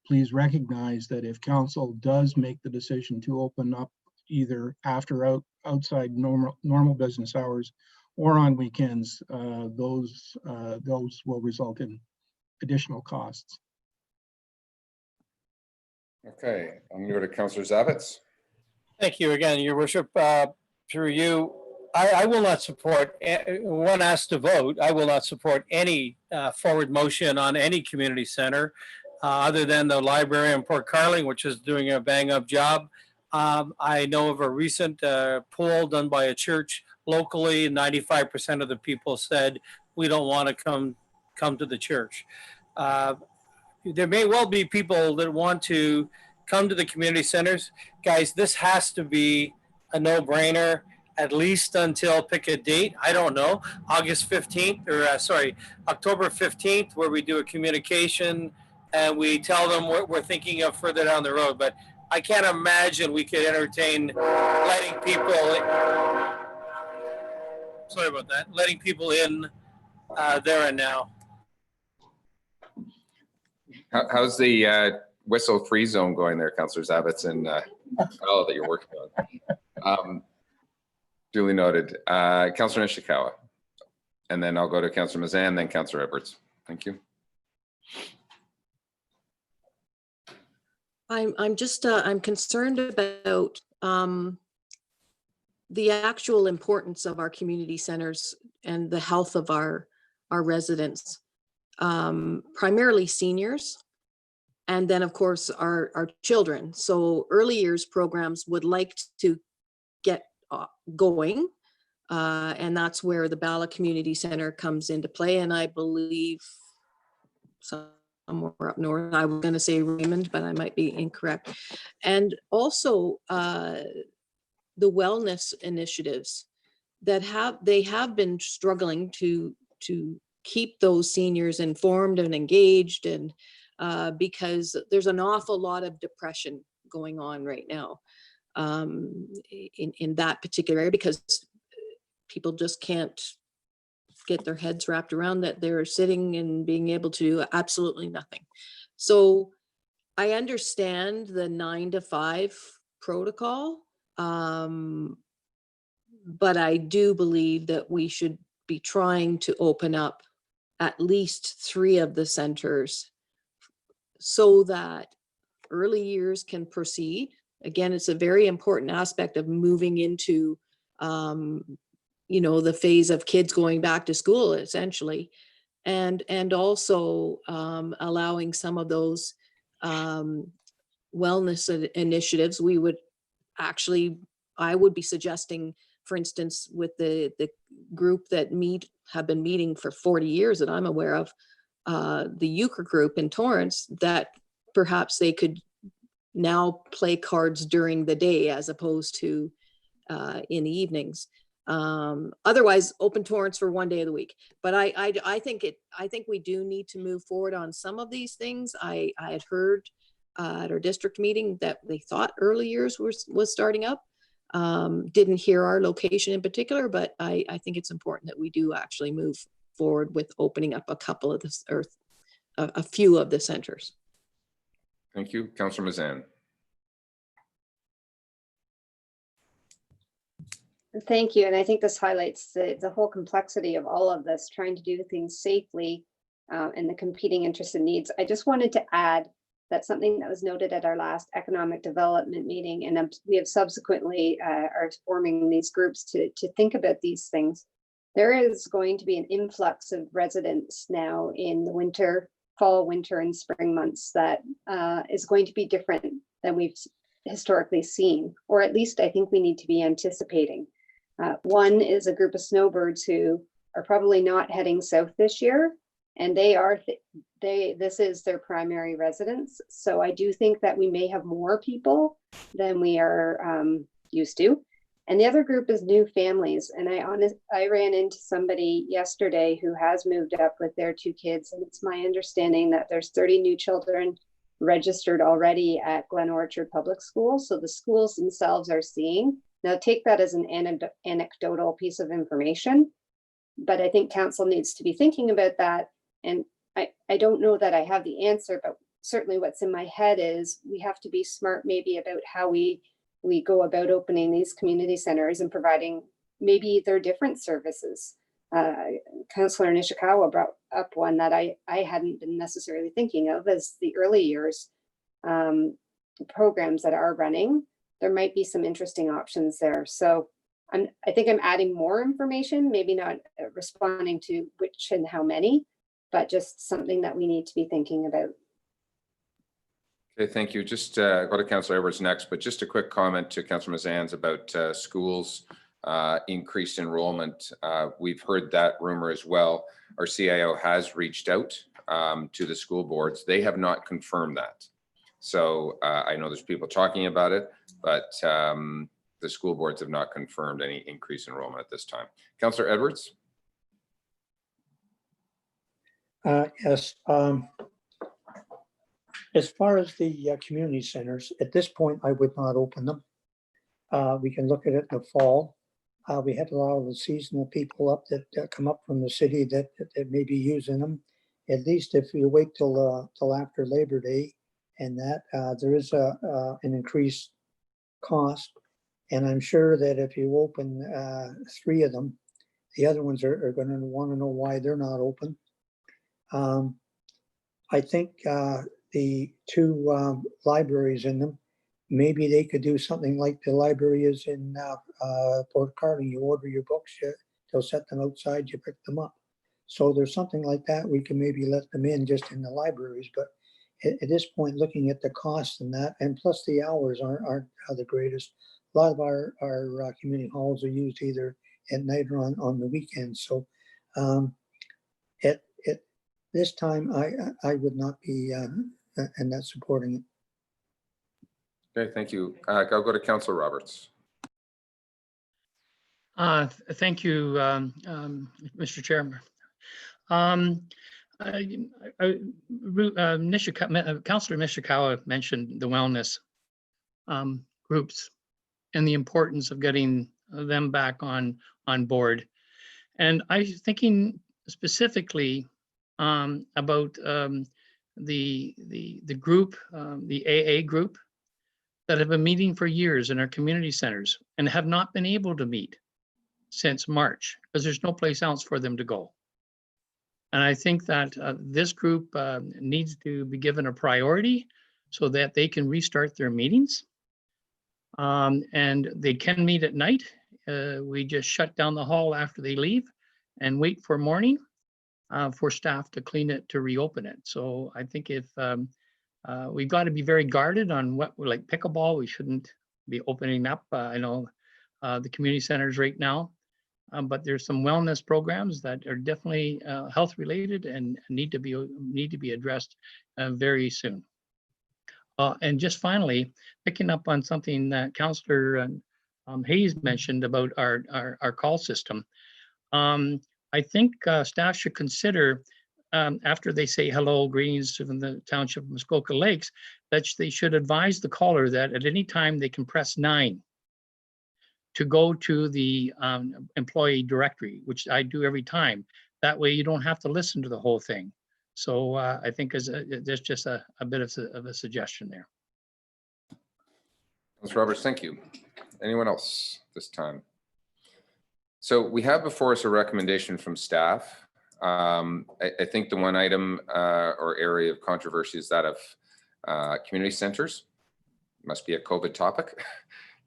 Please recognize that if council does make the decision to open up either after outside normal business hours or on weekends, those will result in additional costs. Okay, I'm going to go to Councillor Zavitz. Thank you again, Your Worship. Through you, I will not support, when asked to vote, I will not support any forward motion on any community center other than the library in Port Carling, which is doing a bang-up job. I know of a recent poll done by a church locally, 95% of the people said, we don't want to come to the church. There may well be people that want to come to the community centers. Guys, this has to be a no-brainer, at least until, pick a date, I don't know, August 15th, or sorry, October 15th, where we do a communication and we tell them what we're thinking of further down the road. But I can't imagine we could entertain letting people, sorry about that, letting people in there and now. How's the whistle free zone going there, Councillor Zavitz, and that you're working on? Duly noted. Councillor Nishikawa, and then I'll go to Councillor Mazan, then Councillor Edwards. Thank you. I'm just I'm concerned about the actual importance of our community centers and the health of our residents, primarily seniors, and then of course our children. So early years programs would like to get going, and that's where the Bala Community Center comes into play. And I believe somewhere up north, I was going to say Raymond, but I might be incorrect. And also the wellness initiatives that have been struggling to keep those seniors informed and engaged, and because there's an awful lot of depression going on right now in that particular area, because people just can't get their heads wrapped around that they're sitting and being able to do absolutely nothing. So I understand the 9 to 5 protocol, but I do believe that we should be trying to open up at least 3 of the centers so that early years can proceed. Again, it's a very important aspect of moving into you know, the phase of kids going back to school, essentially, and also allowing some of those wellness initiatives, we would actually, I would be suggesting, for instance, with the group that have been meeting for 40 years that I'm aware of, the Euchre group in Torrance, that perhaps they could now play cards during the day as opposed to in the evenings. Otherwise, open Torrance for one day of the week. But I think we do need to move forward on some of these things. I had heard at our district meeting that they thought early years was starting up. Didn't hear our location in particular, but I think it's important that we do actually move forward with opening up a couple of this, or a few of the centers. Thank you. Councillor Mazan. Thank you. And I think this highlights the whole complexity of all of this, trying to do things safely and the competing interests and needs. I just wanted to add that something that was noted at our last economic development meeting, and we have subsequently are forming these groups to think about these things. There is going to be an influx of residents now in the fall, winter, and spring months that is going to be different than we've historically seen, or at least I think we need to be anticipating. One is a group of snowbirds who are probably not heading south this year, and this is their primary residence. So I do think that we may have more people than we are used to. And the other group is new families. And I ran into somebody yesterday who has moved up with their 2 kids, and it's my understanding that there's 30 new children registered already at Glen Orchard Public School. So the schools themselves are seeing. Now take that as an anecdotal piece of information, but I think council needs to be thinking about that. And I don't know that I have the answer, but certainly what's in my head is we have to be smart maybe about how we go about opening these community centers and providing maybe their different services. Councillor Nishikawa brought up one that I hadn't been necessarily thinking of as the early years programs that are running. There might be some interesting options there. So I think I'm adding more information, maybe not responding to which and how many, but just something that we need to be thinking about. Okay, thank you. Just go to Councillor Edwards next, but just a quick comment to Councillor Mazans about schools increased enrollment. We've heard that rumor as well. Our CIO has reached out to the school boards. They have not confirmed that. So I know there's people talking about it, but the school boards have not confirmed any increased enrollment at this time. Councillor Edwards. Yes. As far as the community centers, at this point, I would not open them. We can look at it in the fall. We had a lot of the seasonal people up that come up from the city that may be using them. At least if you wait till after Labor Day, and that there is an increased cost. And I'm sure that if you open 3 of them, the other ones are going to want to know why they're not open. I think the 2 libraries in them, maybe they could do something like the library is in Port Carling. You order your books, they'll set them outside, you pick them up. So there's something like that. We can maybe let them in just in the libraries. But at this point, looking at the cost and that, and plus the hours aren't the greatest. A lot of our community halls are used either at night or on the weekends. So at this time, I would not be and not supporting it. Okay, thank you. I'll go to Councillor Roberts. Thank you, Mr. Chairman. Councillor Nishikawa mentioned the wellness groups and the importance of getting them back on board. And I was thinking specifically about the group, the AA group, that have been meeting for years in our community centers and have not been able to meet since March because there's no place else for them to go. And I think that this group needs to be given a priority so that they can restart their meetings. And they can meet at night. We just shut down the hall after they leave and wait for morning for staff to clean it, to reopen it. So I think if we've got to be very guarded on what, like pickleball, we shouldn't be opening up. I know the community centers right now, but there's some wellness programs that are definitely health related and need to be addressed very soon. And just finally, picking up on something that Councillor Hayes mentioned about our call system. I think staff should consider, after they say hello, greetings from the Township of Muskoka Lakes, that they should advise the caller that at any time they can press 9 to go to the employee directory, which I do every time. That way you don't have to listen to the whole thing. So I think there's just a bit of a suggestion there. Ms. Roberts, thank you. Anyone else this time? So we have before us a recommendation from staff. I think the one item or area of controversy is that of community centers. Must be a COVID topic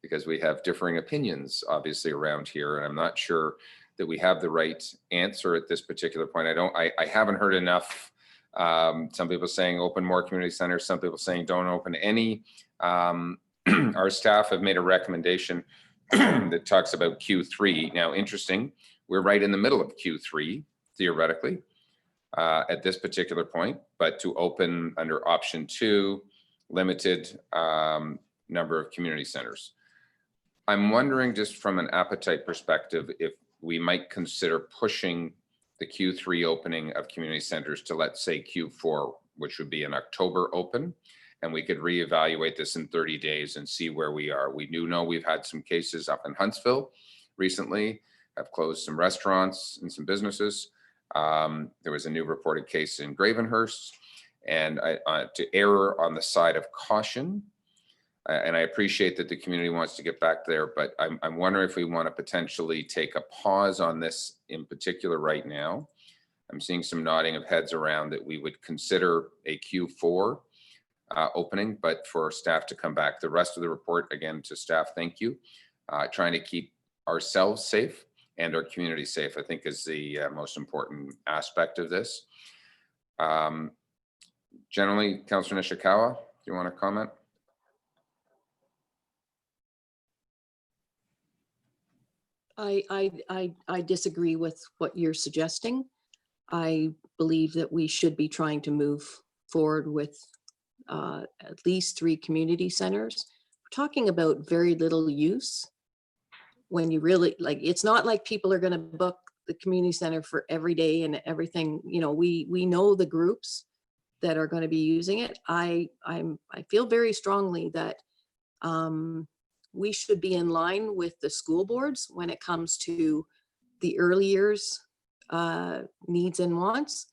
because we have differing opinions obviously around here, and I'm not sure that we have the right answer at this particular point. I haven't heard enough. Some people saying open more community centers, some people saying don't open any. Our staff have made a recommendation that talks about Q3. Now, interesting, we're right in the middle of Q3, theoretically, at this particular point, but to open under option 2, limited number of community centers. I'm wondering, just from an appetite perspective, if we might consider pushing the Q3 opening of community centers to, let's say, Q4, which would be an October open, and we could reevaluate this in 30 days and see where we are. We do know we've had some cases up in Huntsville recently, have closed some restaurants and some businesses. There was a new reported case in Gravenhurst, and to err on the side of caution, and I appreciate that the community wants to get back there, but I'm wondering if we want to potentially take a pause on this in particular right now. I'm seeing some nodding of heads around that we would consider a Q4 opening, but for staff to come back. The rest of the report, again, to staff, thank you. Trying to keep ourselves safe and our community safe, I think, is the most important aspect of this. Generally, Councillor Nishikawa, do you want to comment? I disagree with what you're suggesting. I believe that we should be trying to move forward with at least 3 community centers. We're talking about very little use. When you really, like, it's not like people are going to book the community center for every day and everything. You know, we know the groups that are going to be using it. I feel very strongly that we should be in line with the school boards when it comes to the early years needs and wants.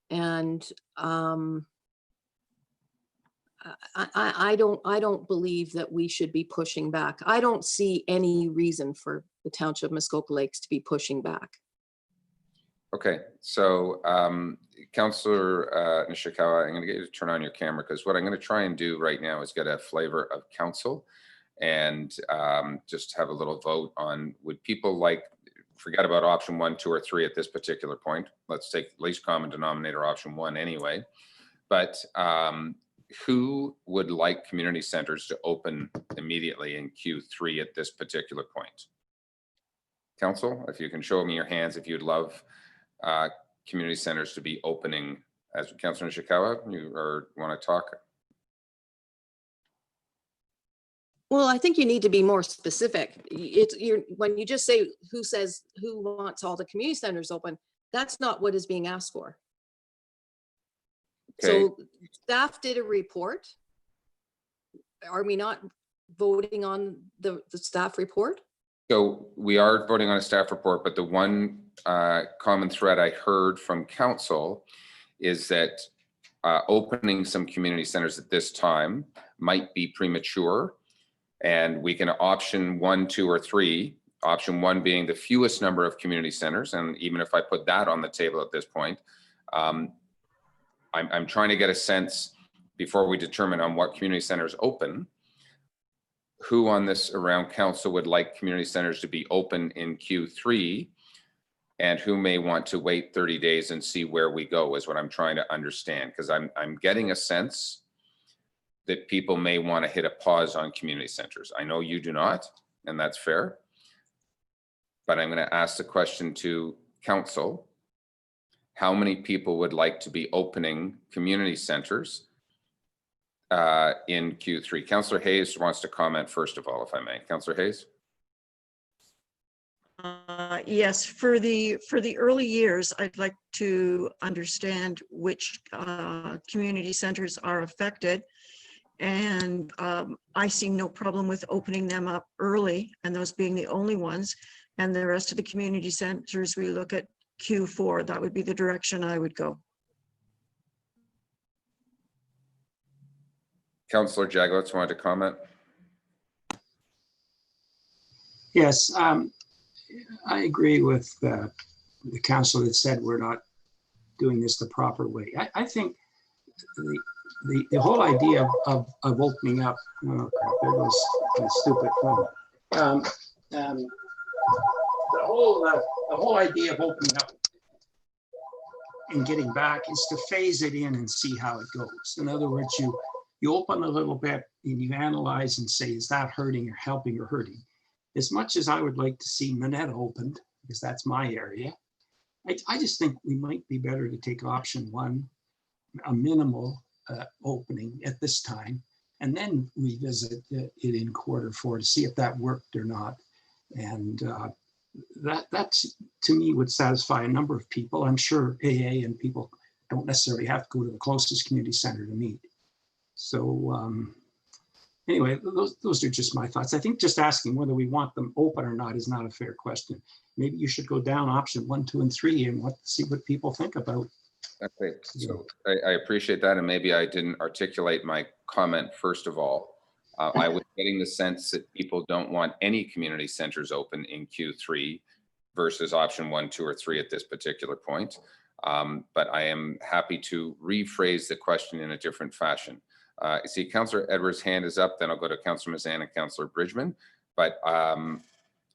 And I don't believe that we should be pushing back. I don't see any reason for the Township of Muskoka Lakes to be pushing back. Okay, so Councillor Nishikawa, I'm going to get you to turn on your camera, because what I'm going to try and do right now is get a flavor of council and just have a little vote on, would people like, forget about option 1, 2, or 3 at this particular point. Let's take least common denominator option 1 anyway. But who would like community centers to open immediately in Q3 at this particular point? Council, if you can show me your hands, if you'd love community centers to be opening. As Councillor Nishikawa, you want to talk? Well, I think you need to be more specific. When you just say who wants all the community centers open, that's not what is being asked for. Okay. So staff did a report. Are we not voting on the staff report? So we are voting on a staff report, but the one common thread I heard from council is that opening some community centers at this time might be premature, and we can option 1, 2, or 3. Option 1 being the fewest number of community centers, and even if I put that on the table at this point, I'm trying to get a sense before we determine on what community centers open, who on this around council would like community centers to be open in Q3, and who may want to wait 30 days and see where we go, is what I'm trying to understand. Because I'm getting a sense that people may want to hit a pause on community centers. I know you do not, and that's fair. But I'm going to ask the question to council. How many people would like to be opening community centers in Q3? Councillor Hayes wants to comment first of all, if I may. Councillor Hayes? Yes, for the early years, I'd like to understand which community centers are affected. And I see no problem with opening them up early and those being the only ones. And the rest of the community centers, we look at Q4. That would be the direction I would go. Councillor Jaglowitz wanted to comment. Yes, I agree with the council that said we're not doing this the proper way. I think the whole idea of opening up, oh crap, there goes my stupid phone. The whole idea of opening up and getting back is to phase it in and see how it goes. In other words, you open a little bit and you analyze and say, is that hurting or helping or hurting? As much as I would like to see Minetta opened, because that's my area, I just think we might be better to take option one, a minimal opening at this time, and then revisit it in Q4 to see if that worked or not. And that to me would satisfy a number of people. I'm sure AA and people don't necessarily have to go to the closest community center to meet. So anyway, those are just my thoughts. I think just asking whether we want them open or not is not a fair question. Maybe you should go down option 1, 2, and 3 and see what people think about. Okay, so I appreciate that, and maybe I didn't articulate my comment first of all. I was getting the sense that people don't want any community centers open in Q3 versus option 1, 2, or 3 at this particular point. But I am happy to rephrase the question in a different fashion. You see, Councillor Edwards' hand is up, then I'll go to Councillor Mazan and Councillor Bridgman, but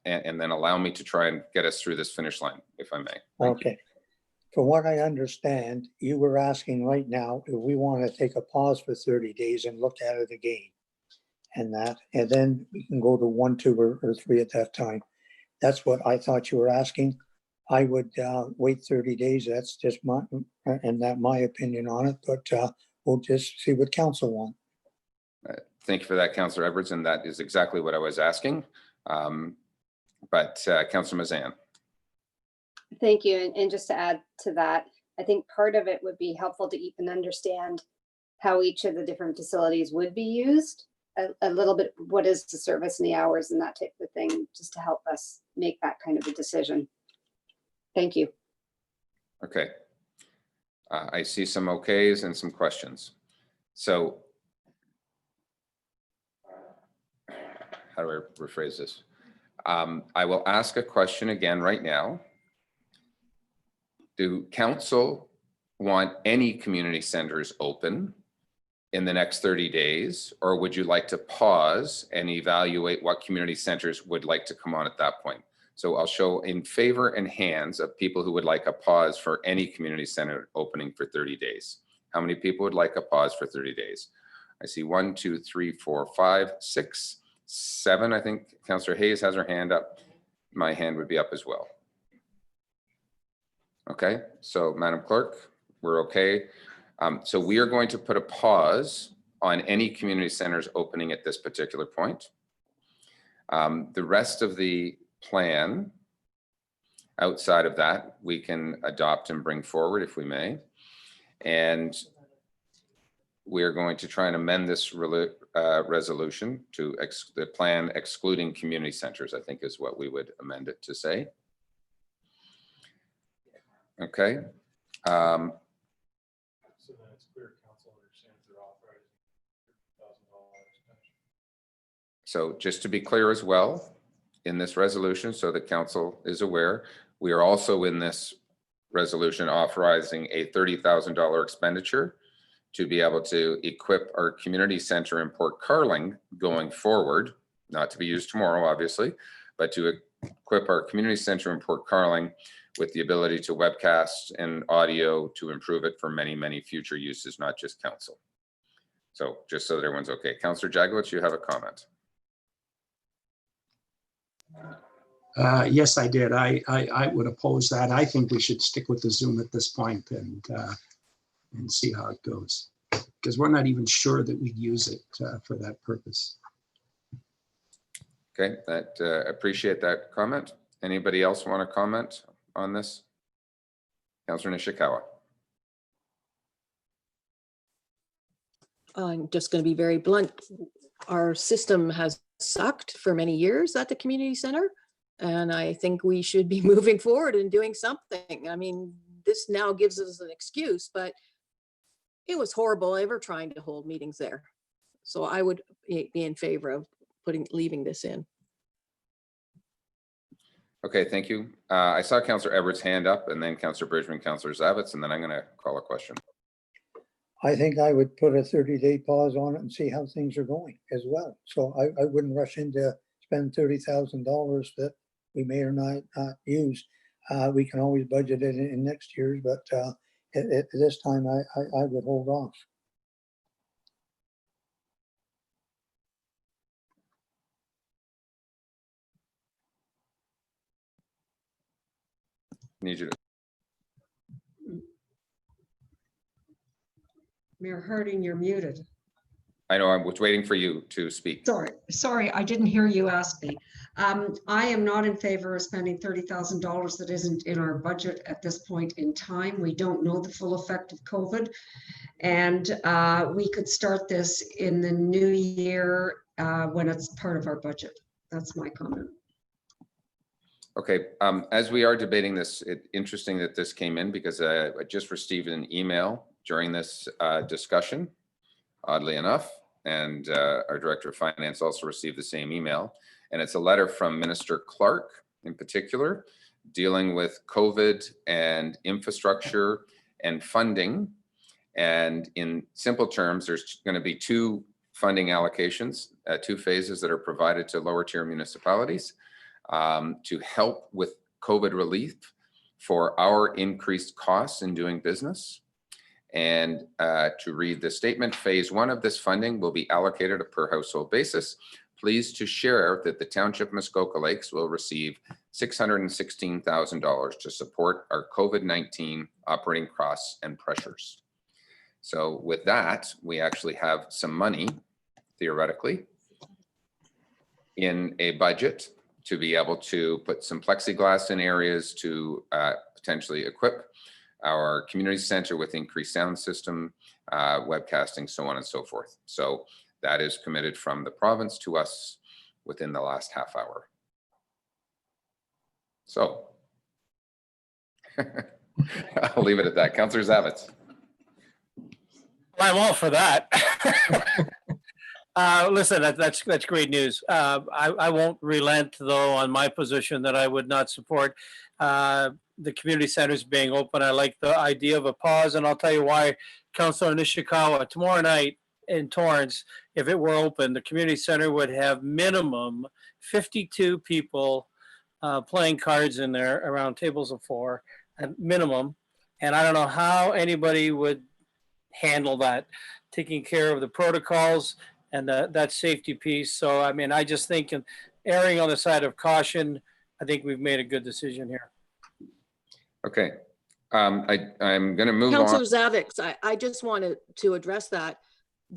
and then allow me to try and get us through this finish line, if I may. Okay. From what I understand, you were asking right now if we want to take a pause for 30 days and look at it again. And then we can go to 1, 2, or 3 at that time. That's what I thought you were asking. I would wait 30 days. That's just my opinion on it, but we'll just see what council wants. Thank you for that, Councillor Edwards, and that is exactly what I was asking. But Councillor Mazan. Thank you. And just to add to that, I think part of it would be helpful to even understand how each of the different facilities would be used, a little bit, what is the service and the hours and that type of thing, just to help us make that kind of a decision. Thank you. Okay. I see some okays and some questions. So how do I rephrase this? I will ask a question again right now. Do council want any community centers open in the next 30 days, or would you like to pause and evaluate what community centers would like to come on at that point? So I'll show in favor and hands of people who would like a pause for any community center opening for 30 days. How many people would like a pause for 30 days? I see 1, 2, 3, 4, 5, 6, 7. I think Councillor Hayes has her hand up. My hand would be up as well. Okay, so Madam Clerk, we're okay. So we are going to put a pause on any community centers opening at this particular point. The rest of the plan outside of that, we can adopt and bring forward if we may. And we're going to try and amend this resolution to the plan excluding community centers, I think is what we would amend it to say. Okay. So that it's clear council understands they're authorizing $50,000 expenditure. So just to be clear as well, in this resolution, so the council is aware, we are also in this resolution authorizing a $30,000 expenditure to be able to equip our community center in Port Carling going forward, not to be used tomorrow, obviously, but to equip our community center in Port Carling with the ability to webcast and audio to improve it for many, many future uses, not just council. So just so that everyone's okay. Councillor Jagowicz, you have a comment. Yes, I did. I would oppose that. I think we should stick with the Zoom at this point and see how it goes. Because we're not even sure that we'd use it for that purpose. Okay, appreciate that comment. Anybody else want to comment on this? Councillor Nishikawa. I'm just going to be very blunt. Our system has sucked for many years at the community center, and I think we should be moving forward and doing something. I mean, this now gives us an excuse, but it was horrible ever trying to hold meetings there. So I would be in favor of leaving this in. Okay, thank you. I saw Councillor Everett's hand up, and then Councillor Bridgman, Councillor Zavitz, and then I'm going to call a question. I think I would put a 30-day pause on it and see how things are going as well. So I wouldn't rush into spend $30,000 that we may or not use. We can always budget it in next year's, but at this time I would hold off. Need you to. Mayor Harding, you're muted. I know, I was waiting for you to speak. Sorry, I didn't hear you ask me. I am not in favor of spending $30,000 that isn't in our budget at this point in time. We don't know the full effect of COVID. And we could start this in the new year when it's part of our budget. That's my comment. Okay, as we are debating this, it's interesting that this came in because I just received an email during this discussion, oddly enough, and our Director of Finance also received the same email. And it's a letter from Minister Clark in particular, dealing with COVID and infrastructure and funding. And in simple terms, there's going to be two funding allocations, two phases that are provided to lower tier municipalities to help with COVID relief for our increased costs in doing business. And to read the statement, phase one of this funding will be allocated a per household basis. Pleased to share that the Township of Muskoka Lakes will receive $616,000 to support our COVID-19 operating costs and pressures. So with that, we actually have some money, theoretically, in a budget to be able to put some plexiglass in areas to potentially equip our community center with increased sound system, webcasting, so on and so forth. So that is committed from the province to us within the last half hour. So I'll leave it at that. Councillor Zavitz. I'm all for that. Listen, that's great news. I won't relent though on my position that I would not support the community centers being open. I like the idea of a pause, and I'll tell you why. Councillor Nishikawa, tomorrow night in Torrance, if it were open, the community center would have minimum 52 people playing cards in there around tables of 4 at minimum. And I don't know how anybody would handle that, taking care of the protocols and that safety piece. So, I mean, I just think erring on the side of caution, I think we've made a good decision here. Okay. I'm going to move Councillor on. Zavitz, I just wanted to address that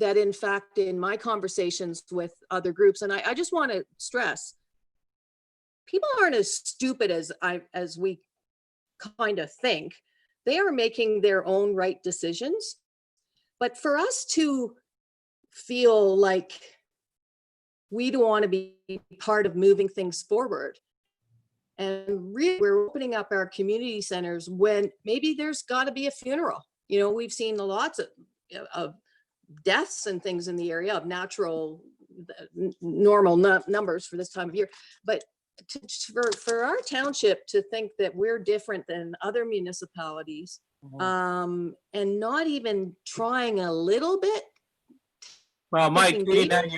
in fact, in my conversations with other groups, and I just want to stress, people aren't as stupid as we kind of think. They are making their own right decisions. But for us to feel like we don't want to be part of moving things forward, and really we're opening up our community centers when maybe there's got to be a funeral. You know, we've seen lots of deaths and things in the area of natural, normal numbers for this time of year. But for our township to think that we're different than other municipalities, and not even trying a little bit. Well, Mike, that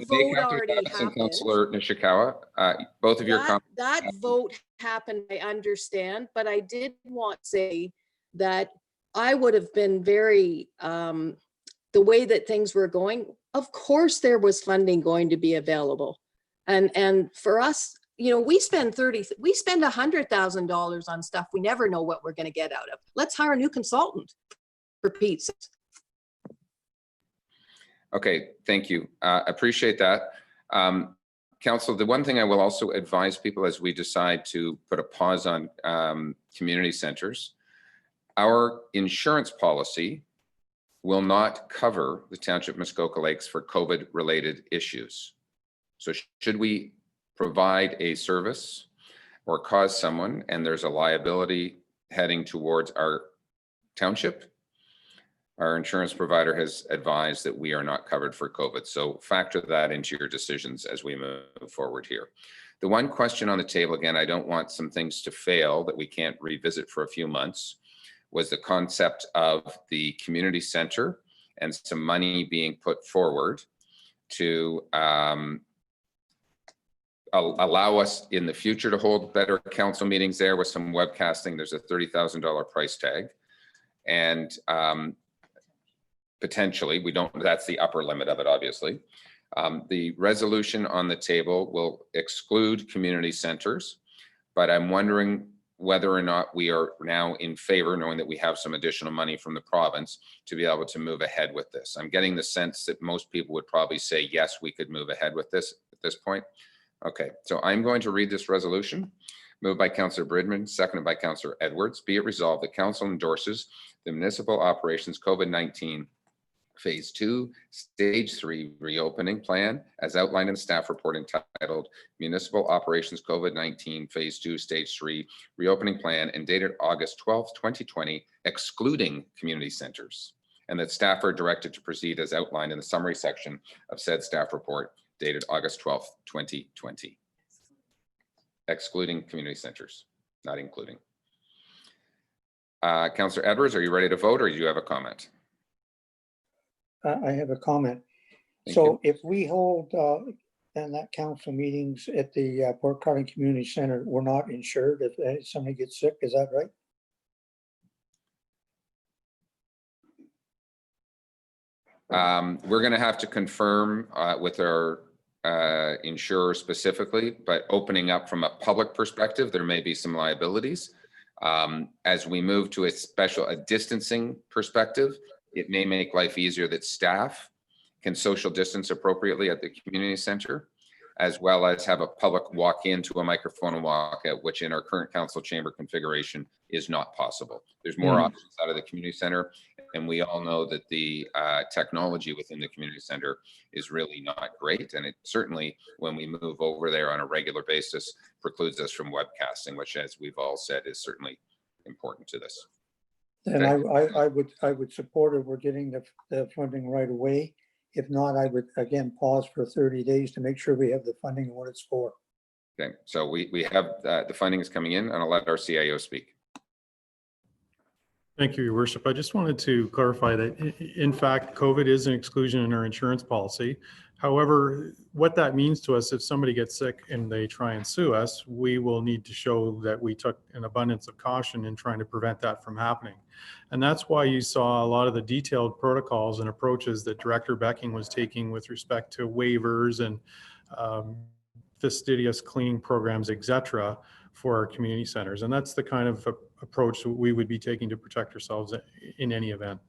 vote already happened. Councillor Nishikawa, both of your comments. That vote happened, I understand, but I did want to say that I would have been very the way that things were going, of course there was funding going to be available. And for us, you know, we spend $100,000 on stuff we never know what we're going to get out of. Let's hire a new consultant for Pete's. Okay, thank you. Appreciate that. Council, the one thing I will also advise people as we decide to put a pause on community centers, our insurance policy will not cover the Township of Muskoka Lakes for COVID-related issues. So should we provide a service or cause someone and there's a liability heading towards our township, our insurance provider has advised that we are not covered for COVID. So factor that into your decisions as we move forward here. The one question on the table, again, I don't want some things to fail that we can't revisit for a few months, was the concept of the community center and some money being put forward to allow us in the future to hold better council meetings there with some webcasting. There's a $30,000 price tag. And potentially, we don't, that's the upper limit of it, obviously. The resolution on the table will exclude community centers, but I'm wondering whether or not we are now in favor, knowing that we have some additional money from the province, to be able to move ahead with this. I'm getting the sense that most people would probably say, yes, we could move ahead with this at this point. Okay, so I'm going to read this resolution. Moved by Councillor Bridgman, seconded by Councillor Edwards. Be it resolved that Council endorses the Municipal Operations COVID-19 Phase 2, Stage 3 Reopening Plan as outlined in the staff report entitled Municipal Operations COVID-19 Phase 2, Stage 3 Reopening Plan and dated August 12, 2020, excluding community centers, and that staff are directed to proceed as outlined in the summary section of said staff report dated August 12, 2020. Excluding community centers, not including. Councillor Edwards, are you ready to vote or do you have a comment? I have a comment. Thank So you. if we hold and that council meetings at the Port Carling Community Center, we're not insured if somebody gets sick, is that right? We're going to have to confirm with our insurer specifically, but opening up from a public perspective, there may be some liabilities. As we move to a distancing perspective, it may make life easier that staff can social distance appropriately at the community center, as well as have a public walk into a microphone and walk out, which in our current council chamber configuration is not possible. There's more options out of the community center, and we all know that the technology within the community center is really not great, and it certainly, when we move over there on a regular basis, precludes us from webcasting, which, as we've all said, is certainly important to this. Then Okay. I would support it. We're getting the funding right away. If not, I would again pause for 30 days to make sure we have the funding and what it's for. Okay, so we have the funding is coming in, and I'll let our CIO speak. Thank you, Your Worship. I just wanted to clarify that, in fact, COVID is an exclusion in our insurance policy. However, what that means to us, if somebody gets sick and they try and sue us, we will need to show that we took an abundance of caution in trying to prevent that from happening. And that's why you saw a lot of the detailed protocols and approaches that Director Becking was taking with respect to waivers and fastidious cleaning programs, et cetera, for our community centers. And that's the kind of approach that we would be taking to protect ourselves in any event.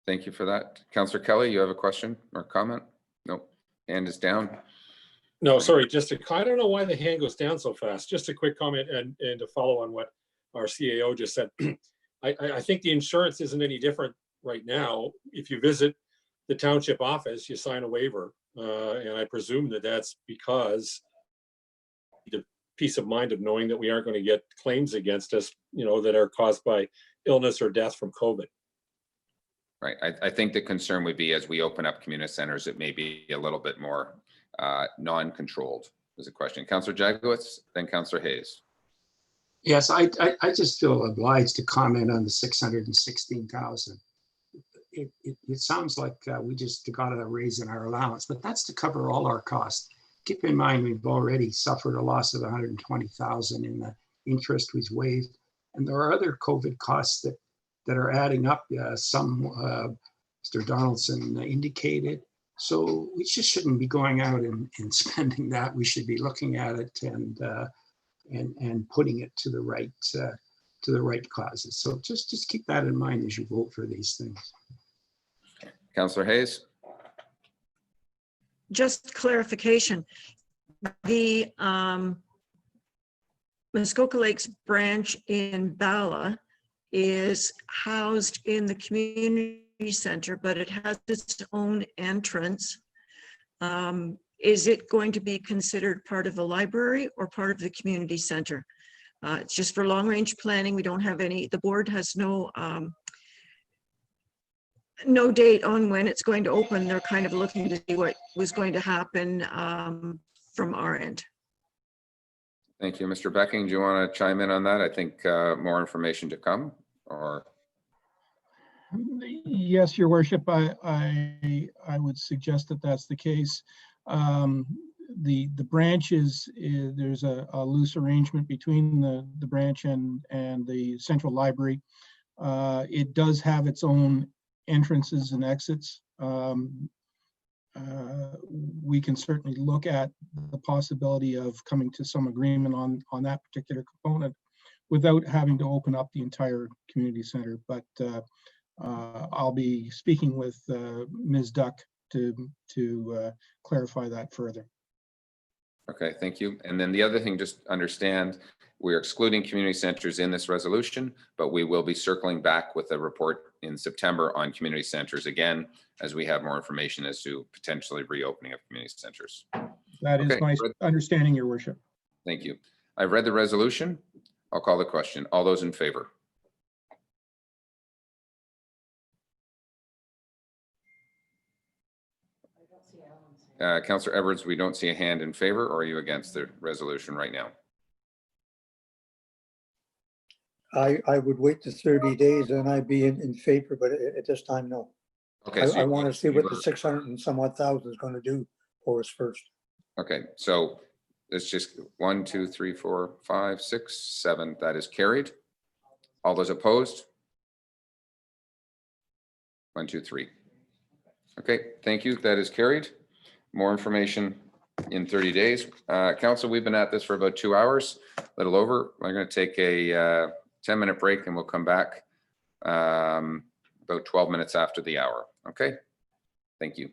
Thank you for that. Councillor Kelly, you have a question or comment? No, hand is down. No, sorry, I don't know why the hand goes down so fast. Just a quick comment and to follow on what our CAO just said. I think the insurance isn't any different right now. If you visit the township office, you sign a waiver. And I presume that that's because the peace of mind of knowing that we aren't going to get claims against us, you know, that are caused by illness or death from COVID. Right. I think the concern would be as we open up community centers, it may be a little bit more non-controlled is a question. Councillor Jagowitz, then Councillor Hayes. Yes, I just feel obliged to comment on the 616,000. It sounds like we just got a raise in our allowance, but that's to cover all our costs. Keep in mind, we've already suffered a loss of 120,000 in the interest we've waived. And there are other COVID costs that are adding up. Some Mr. Donaldson indicated. So we just shouldn't be going out and spending that. We should be looking at it and putting it to the right causes. So just keep that in mind as you vote for these things. Councillor Hayes. Just clarification. The Muskoka Lakes branch in Bala is housed in the community center, but it has its own entrance. Is it going to be considered part of the library or part of the community center? It's just for long range planning. We don't have any, the board has no date on when it's going to open. They're kind of looking to see what was going to happen from our end. Thank you. Mr. Becking, do you want to chime in on that? I think more information to come, or? Yes, Your Worship, I would suggest that that's the case. The branch there's a loose arrangement between the branch and the central library. It does have its own entrances and exits. We can certainly look at the possibility of coming to some agreement on that particular component without having to open up the entire community center. But I'll be speaking with Ms. Duck to clarify that further. Okay, thank you. And then the other thing, just understand, we're excluding community centers in this resolution, but we will be circling back with a report in September on community centers again, as we have more information as to potentially reopening of community centers. That is my understanding, Your Worship. Thank you. I've read the resolution. I'll call the question. All those in favor? Councillor Edwards, we don't see a hand in favor, or are you against the resolution right now? I would wait the 30 days and I'd be in favor, but at this time, no. Okay. So I want to see what the 600 and some odd thousand is going to do for us first. Okay, so it's just 1, 2, 3, 4, 5, 6, 7. That is carried. All those opposed? 1, 2, 3. Okay, thank you. That is carried. More information in 30 days. Council, we've been at this for about 2 hours, a little over. We're going to take a 10-minute break and we'll come back about 12 minutes after the hour. Okay, thank you.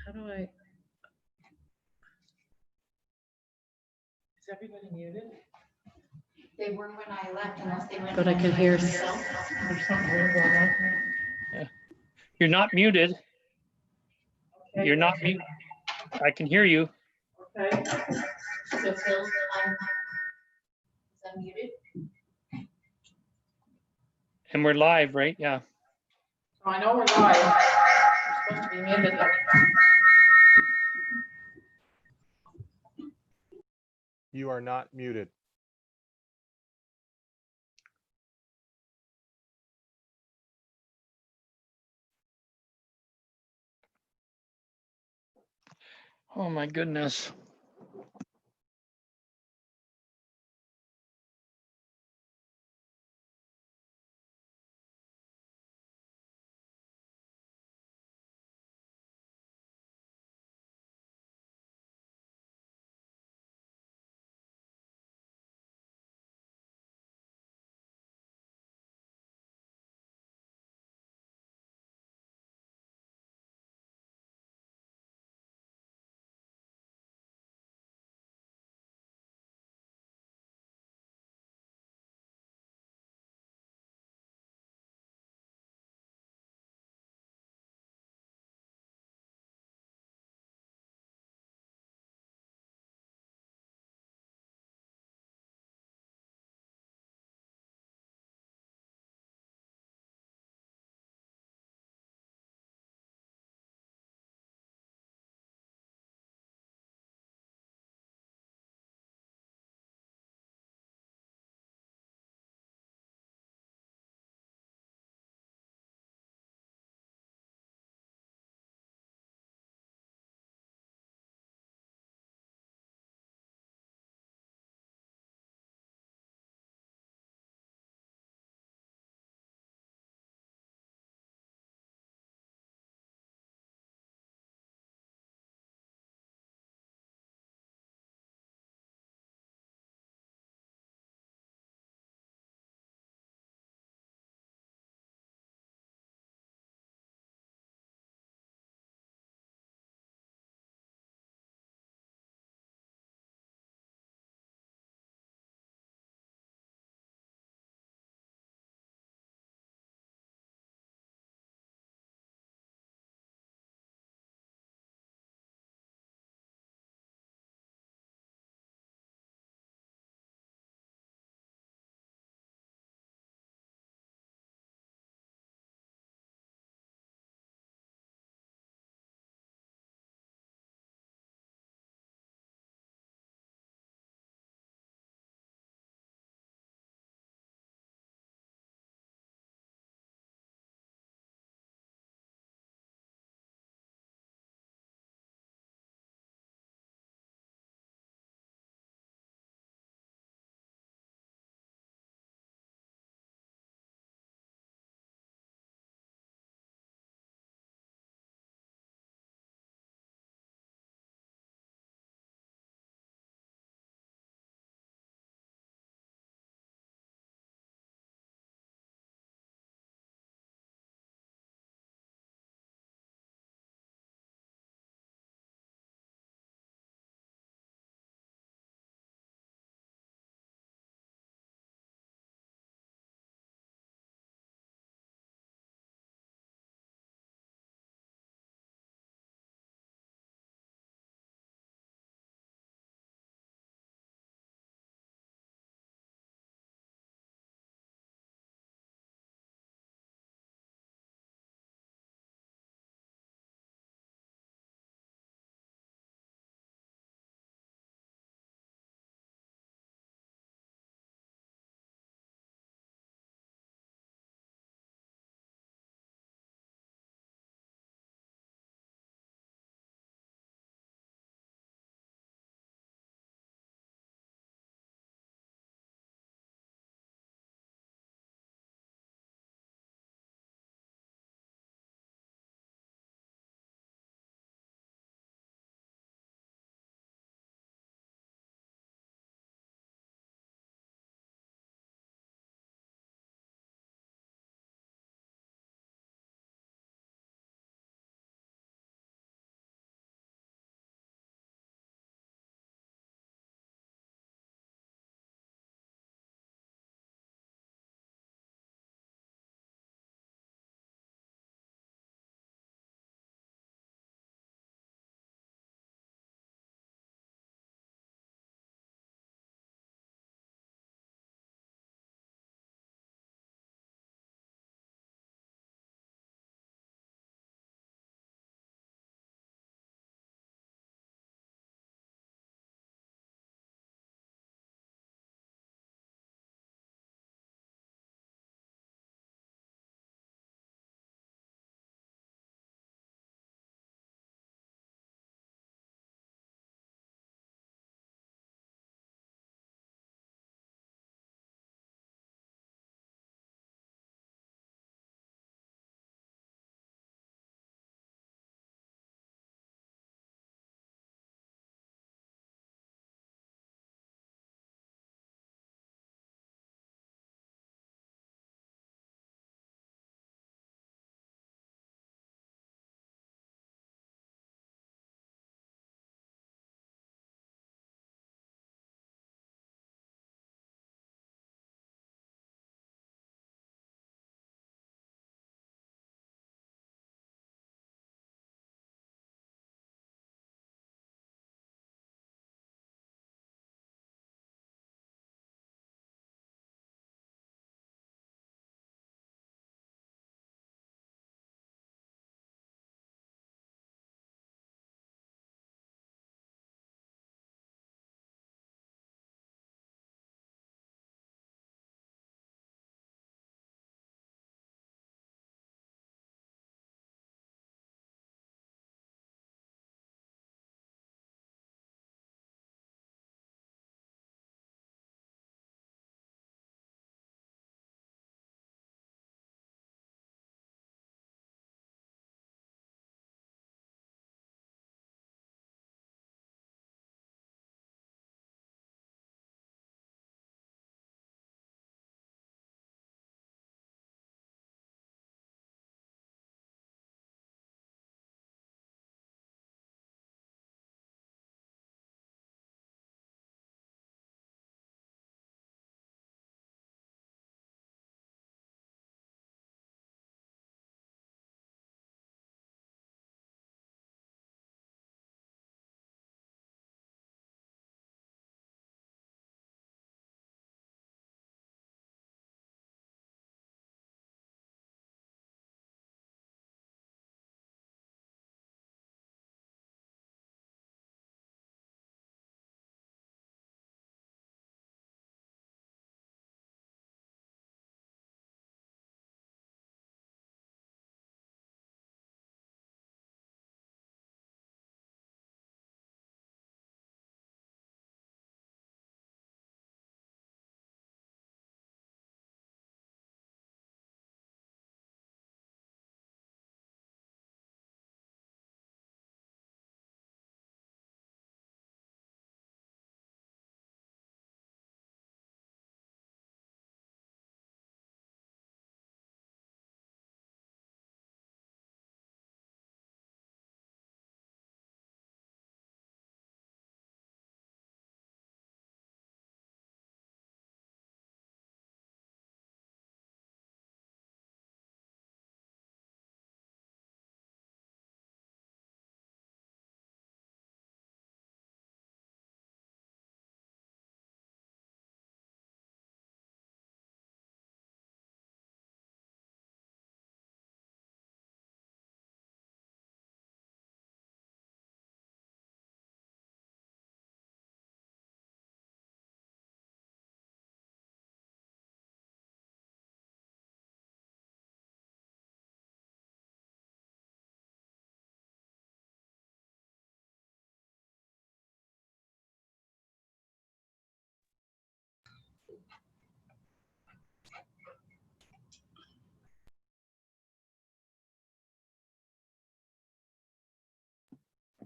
How do I? Is everybody muted? They were when I left, unless they went. But I can hear. You're not muted. Okay. You're not mute. I can hear you. Okay. So Phil, I'm unmuted. And we're live, right? Yeah. So I know we're live. We're supposed to be muted. You are not muted. Oh my goodness.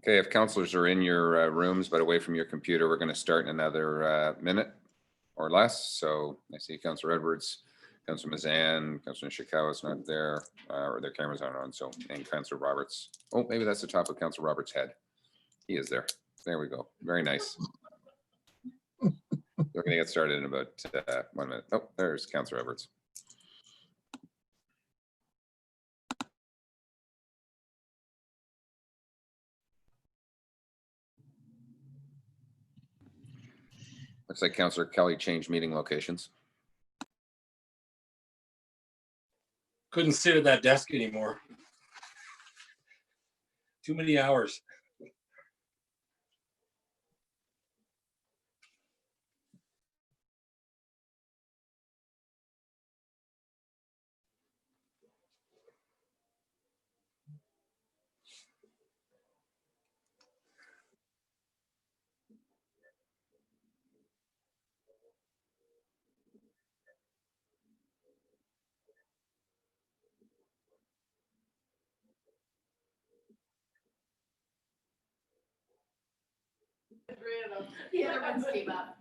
Okay, if councillors are in your rooms but away from your computer, we're going to start in another minute or less. So I see Councillor Edwards, Councillor Mazan, Councillor Nishikawa is not there, or their cameras aren't on. So, and Councillor Roberts. Oh, maybe that's the top of Councillor Roberts' head. He is there. There we go. Very nice. We're going to get started in about 1 minute. Oh, there's Councillor Edwards. Looks like Councillor Kelly changed meeting locations. Couldn't sit at that desk anymore. Too many hours. The other ones came up.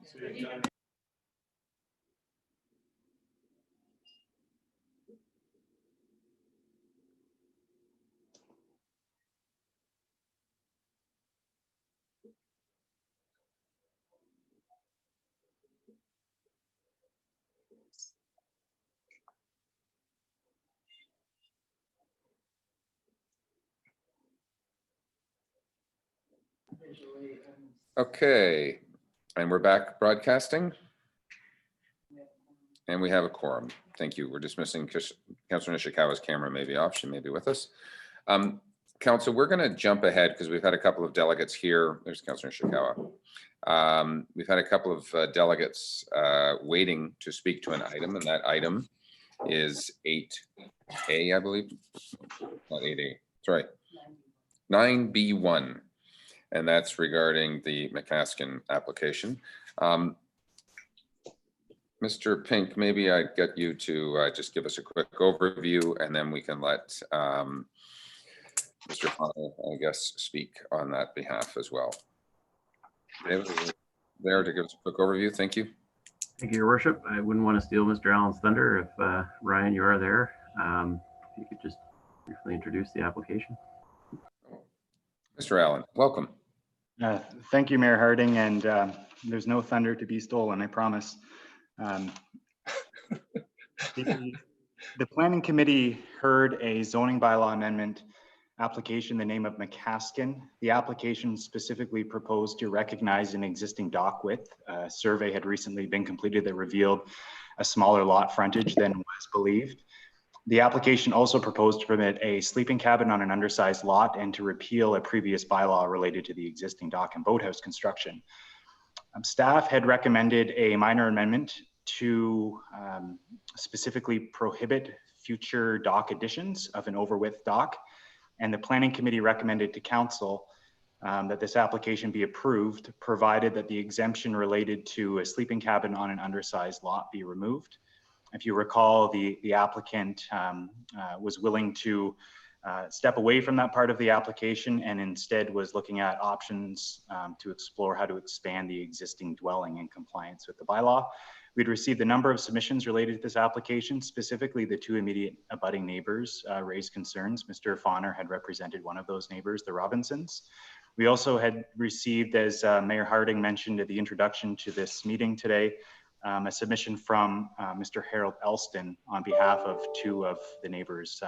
Okay, and we're back broadcasting. And we have a quorum. Thank you. We're dismissing Councillor Nishikawa's camera may be off. She may be with us. Council, we're going to jump ahead because we've had a couple of delegates here. There's Councillor Nishikawa. We've had a couple of delegates waiting to speak to an item, and that item is 8A, I believe. Not 8A, sorry, 9B1. And that's regarding the McAskin application. Mr. Pink, maybe I'd get you to just give us a quick overview, and then we can let Mr. Connell, I guess, speak on that behalf as well. David, there to give us a quick overview. Thank you. Thank you, Your Worship. I wouldn't want to steal Mr. Allen's thunder. If Ryan, you are there, if you could just briefly introduce the application. Mr. Allen, welcome. Thank you, Mayor Harding, and there's no thunder to be stolen, I promise. The Planning Committee heard a zoning bylaw amendment application, the name of McAskin. The application specifically proposed to recognize an existing dock width. A survey had recently been completed that revealed a smaller lot frontage than was believed. The application also proposed to permit a sleeping cabin on an undersized lot and to repeal a previous bylaw related to the existing dock and boathouse construction. Staff had recommended a minor amendment to specifically prohibit future dock additions of an overwidth dock. And the Planning Committee recommended to Council that this application be approved, provided that the exemption related to a sleeping cabin on an undersized lot be removed. If you recall, the applicant was willing to step away from that part of the application and instead was looking at options to explore how to expand the existing dwelling in compliance with the bylaw. We'd received a number of submissions related to this application. Specifically, the two immediate abutting neighbors raised concerns. Mr. Fauner had represented one of those neighbors, the Robinsons. We also had received, as Mayor Harding mentioned at the introduction to this meeting today, a submission from Mr. Harold Elston on behalf of two of the neighbors,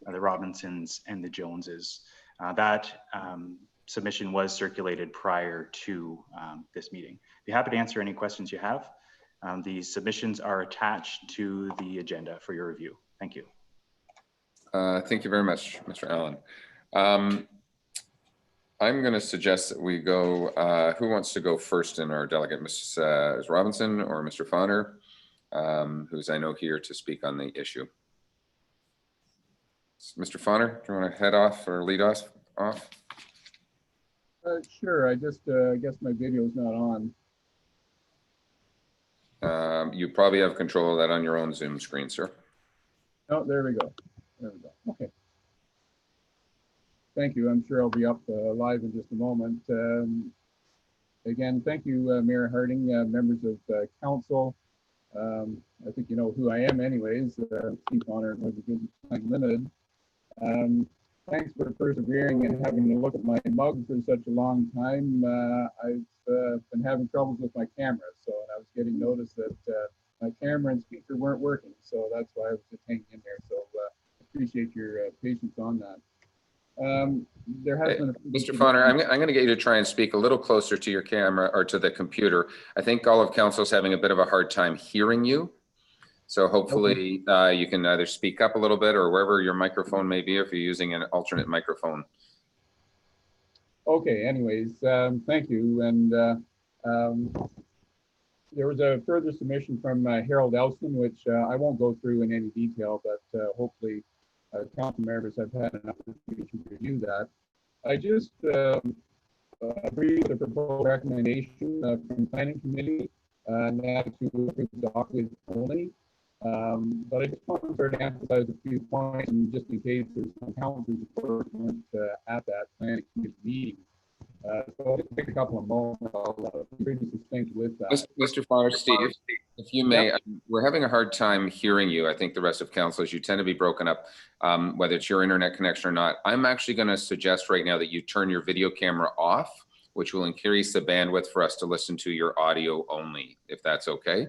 the Robinsons and the Joneses. That submission was circulated prior to this meeting. Be happy to answer any questions you have. The submissions are attached to the agenda for your review. Thank you. Thank you very much, Mr. Allen. I'm going to suggest that we go, who wants to go first in our delegate, Ms. Robinson or Mr. Fauner, who's I know here to speak on the issue. Mr. Fauner, do you want to head off or lead us off? Sure, I guess my video is not on. You probably have control of that on your own Zoom screen, sir. Oh, there we go. There we go. Okay. Thank you. I'm sure I'll be up live in just a moment. Again, thank you, Mayor Harding, members of council. I think you know who I am anyways. Steve Honor, Good Time Limited. Thanks for persevering and having to look at my mug for such a long time. I've been having troubles with my camera, so I was getting notice that my camera and speaker weren't working, so that's why I was just hanging in there. So appreciate your patience on that. There has been Mr. Fonner, I'm going to get you to try and speak a little closer to your camera or to the computer. I think all of council is having a bit of a hard time hearing you. So hopefully you can either speak up a little bit or wherever your microphone may be, if you're using an alternate microphone. Okay, anyways, thank you. And there was a further submission from Harold Elston, which I won't go through in any detail, but hopefully council members have had an opportunity to review that. I just agree with the proposed recommendation from planning committee, and that to approve the document only. But I just want to sort of emphasize a few points, and just in case there's some councilors of course weren't at that planning committee meeting. So I'll just take a couple of moments. I'll be pretty succinct with that. Mr. Fonner, Steve, if you may, we're having a hard time hearing you. I think the rest of council, you tend to be broken up, whether it's your internet connection or not. I'm actually going to suggest right now that you turn your video camera off, which will increase the bandwidth for us to listen to your audio only, if that's okay.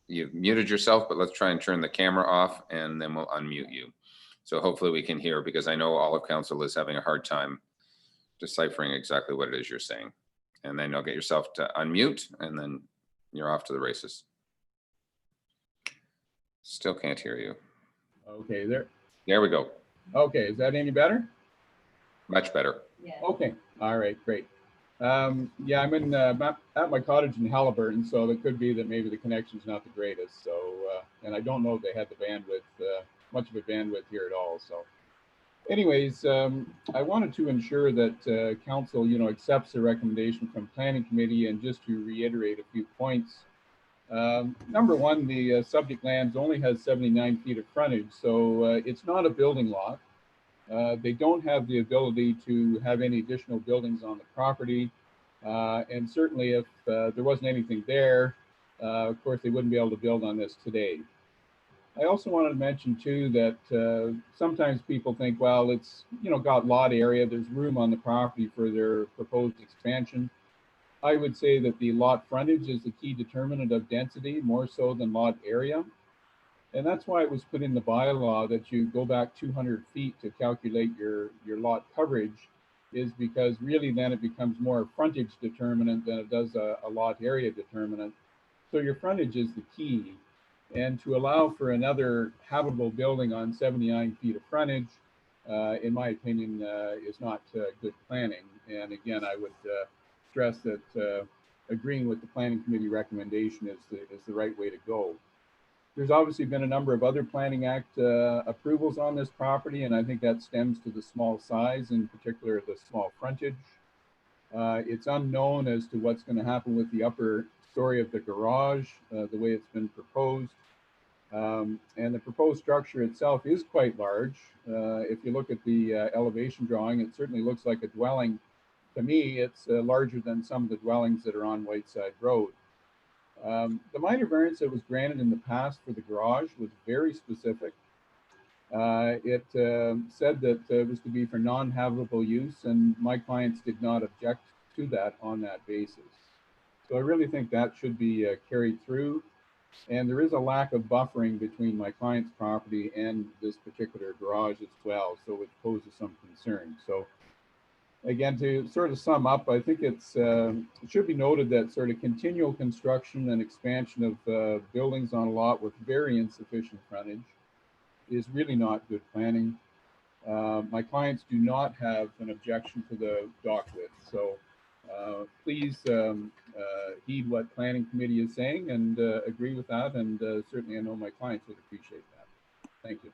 You've muted yourself, but let's try and turn the camera off and then we'll unmute you. So hopefully we can hear, because I know all of council is having a hard time deciphering exactly what it is you're saying. And then you'll get yourself to unmute and then you're off to the races. Still can't hear you. Okay, there we go. Okay, is that any better? Much better. Yeah. Okay, all right, great. Yeah, I'm in at my cottage in Halliburton, so it could be that maybe the connection's not the greatest. So, and I don't know if they had the bandwidth, much of a bandwidth here at all. So, anyways, I wanted to ensure that council, accepts the recommendation from planning committee, and just to reiterate a few points. Number one, the subject lands only has 79 feet of frontage, so it's not a building lot. They don't have the ability to have any additional buildings on the property. And certainly if there wasn't anything there, of course, they wouldn't be able to build on this today. I also wanted to mention too that sometimes people think, well, it's, got lot area, there's room on the property for their proposed expansion. I would say that the lot frontage is the key determinant of density, more so than lot area. And that's why it was put in the bylaw that you go back 200 feet to calculate your lot coverage, is because really then it becomes more a frontage determinant than it does a lot area determinant. So your frontage is the key. And to allow for another habitable building on 79 feet of frontage, in my opinion, is not good planning. And again, I would stress that agreeing with the planning committee recommendation is the right way to go. There's obviously been a number of other Planning Act approvals on this property, and I think that stems to the small size, in particular the small frontage. It's unknown as to what's going to happen with the upper story of the garage, the way it's been proposed. And the proposed structure itself is quite large. If you look at the elevation drawing, it certainly looks like a dwelling. To me, it's larger than some of the dwellings that are on Whiteside Road. The minor variance that was granted in the past for the garage was very specific. It said that it was to be for non-habitable use, and my clients did not object to that on that basis. So I really think that should be carried through. And there is a lack of buffering between my client's property and this particular garage as well, so it poses some concern. So again, to sort of sum up, I think it should be noted that sort of continual construction and expansion of buildings on a lot with very insufficient frontage is really not good planning. My clients do not have an objection to the dock width, so please heed what planning committee is saying and agree with that, and certainly I know my clients would appreciate that. Thank you.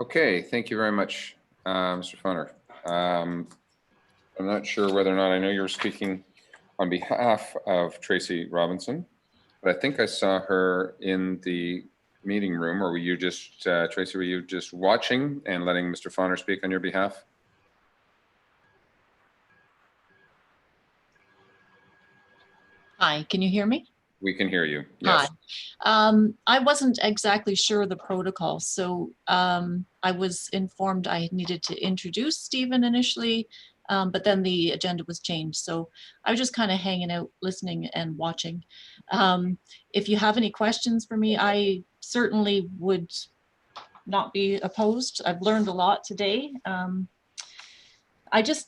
Okay, thank you very much, Mr. Funner. I'm not sure whether or not, I know you're speaking on behalf of Tracey Robinson, but I think I saw her in the meeting room, or were you just, Tracy, were you just watching and letting Mr. Fauner speak on your behalf? Hi, can you hear me? We can hear you. Yes. Hi. I wasn't exactly sure of the protocol, so I was informed I needed to introduce Stephen initially, but then the agenda was changed. So I was just kind of hanging out, listening and watching. If you have any questions for me, I certainly would not be opposed. I've learned a lot today. The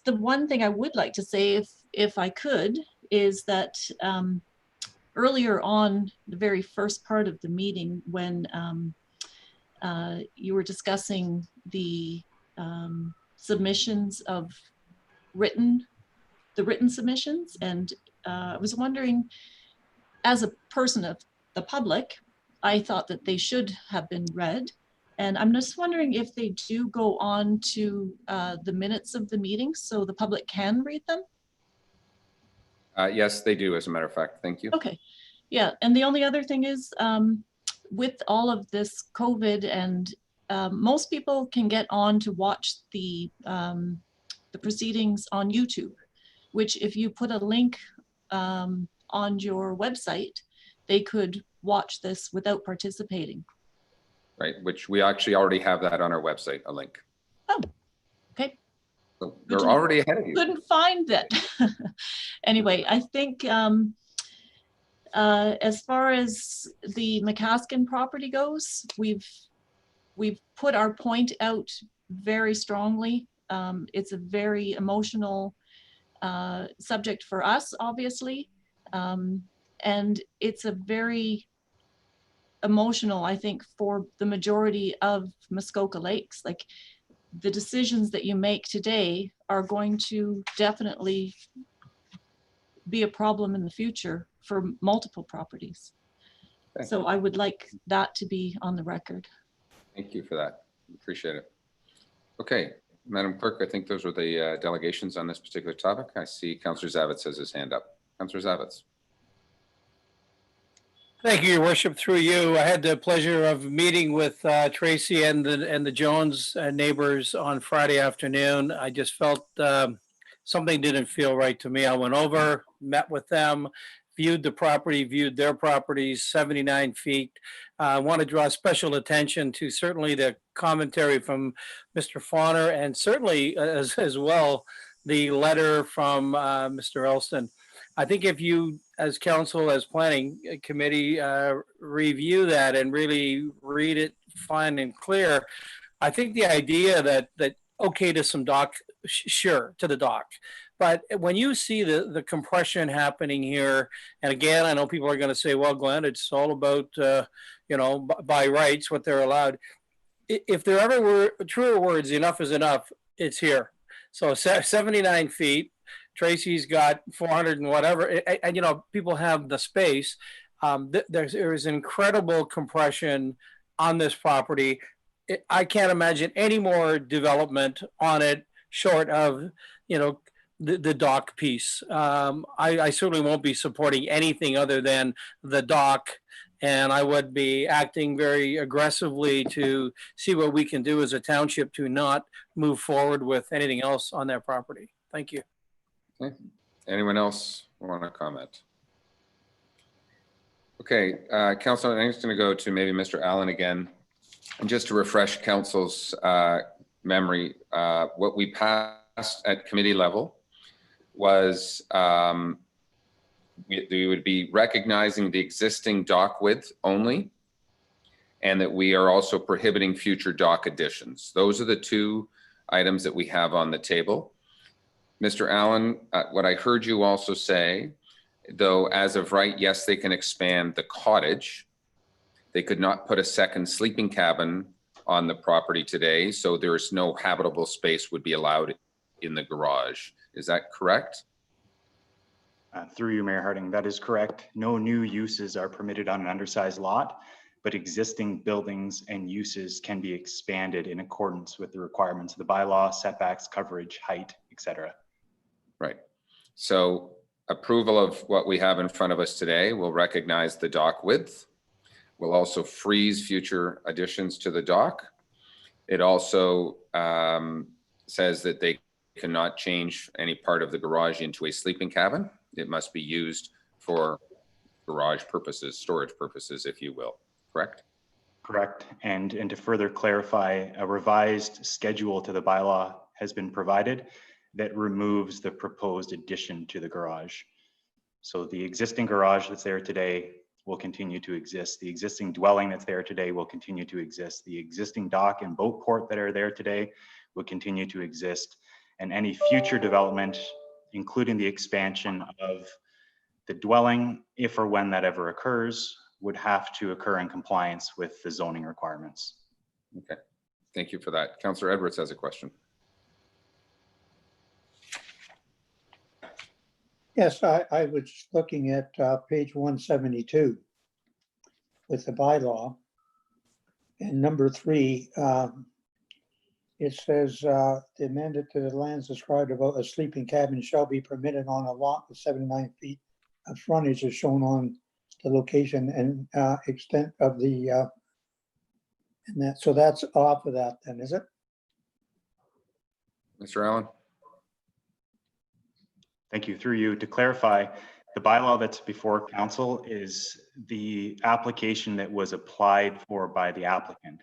one thing I would like to say, if I could, is that earlier on the very first part of the meeting, when you were discussing the submissions of written submissions, and I was wondering, as a person of the public, I thought that they should have been read. And I'm just wondering if they do go on to the minutes of the meeting so the public can read them? Yes, they do, as a matter of fact. Thank you. Okay. Yeah, and the only other thing is, with all of this COVID, and most people can get on to watch the proceedings on YouTube, which if you put a link on your website, they could watch this without participating. Right, which we actually already have that on our website, a link. Oh, okay. So we're already ahead of you. Couldn't find that. Anyway, I think as far as the McAskin property goes, we've put our point out very strongly. It's a very emotional subject for us, obviously, and it's a very emotional, I think, for the majority of Muskoka Lakes. Like, the decisions that you make today are going to definitely be a problem in the future for multiple properties. Okay. So I would like that to be on the record. Thank you for that. Appreciate it. Okay, Madam Clerk, I think those were the delegations on this particular topic. I see Councillor Zavitz has his hand up. Councillor Zavitz. Thank you, Your Worship. Through you, I had the pleasure of meeting with Tracy and the Jones neighbors on Friday afternoon. I just felt something didn't feel right to me. I went over, met with them, viewed the property, viewed their properties, 79 feet. I want to draw special attention to certainly the commentary from Mr. Fauner, and certainly as well the letter from Mr. Elston. I think if you, as council, as planning committee, review that and really read it fine and clear, I think the idea that okay to some dock, sure, to the dock. But when you see the compression happening here, and again, I know people are going to say, well, Glenn, it's all about, by rights, what they're allowed. If there ever were truer words, enough is enough, it's here. So 79 feet. Tracy's got 400 and whatever, and people have the space. There is incredible compression on this property. I can't imagine any more development on it short of, the dock piece. I certainly won't be supporting anything other than the dock, and I would be acting very aggressively to see what we can do as a township to not move forward with anything else on that property. Thank you. Okay. Anyone else want to comment? Okay, Council, I'm just going to go to maybe Mr. Allen again. And just to refresh Council's memory, what we passed at committee level was we would be recognizing the existing dock width only, and that we are also prohibiting future dock additions. Those are the two items that we have on the table. Mr. Allen, what I heard you also say, though, as of right, yes, they can expand the cottage. They could not put a second sleeping cabin on the property today, so there's no habitable space would be allowed in the garage. Is that correct? Through you, Mayor Harding, that is correct. No new uses are permitted on an undersized lot, but existing buildings and uses can be expanded in accordance with the requirements of the bylaw, setbacks, coverage, height, etc. Right. So approval of what we have in front of us today will recognize the dock width, will also freeze future additions to the dock. It also says that they cannot change any part of the garage into a sleeping cabin. It must be used for garage purposes, storage purposes, if you will, correct? Correct. And to further clarify, a revised schedule to the bylaw has been provided that removes the proposed addition to the garage. So the existing garage that's there today will continue to exist. The existing dwelling that's there today will continue to exist. The existing dock and boat port that are there today will continue to exist. And any future development, including the expansion of the dwelling, if or when that ever occurs, would have to occur in compliance with the zoning requirements. Okay, thank you for that. Councillor Edwards has a question. Yes, I was just looking at page 172 with the bylaw. And number 3, it says the amendment to the lands described about a sleeping cabin shall be permitted on a lot with 79 feet of frontage as shown on the location and extent of the, and that, so that's off of that then, is it? Mr. Allen? Thank you. Through you, to clarify, the bylaw that's before council is the application that was applied for by the applicant.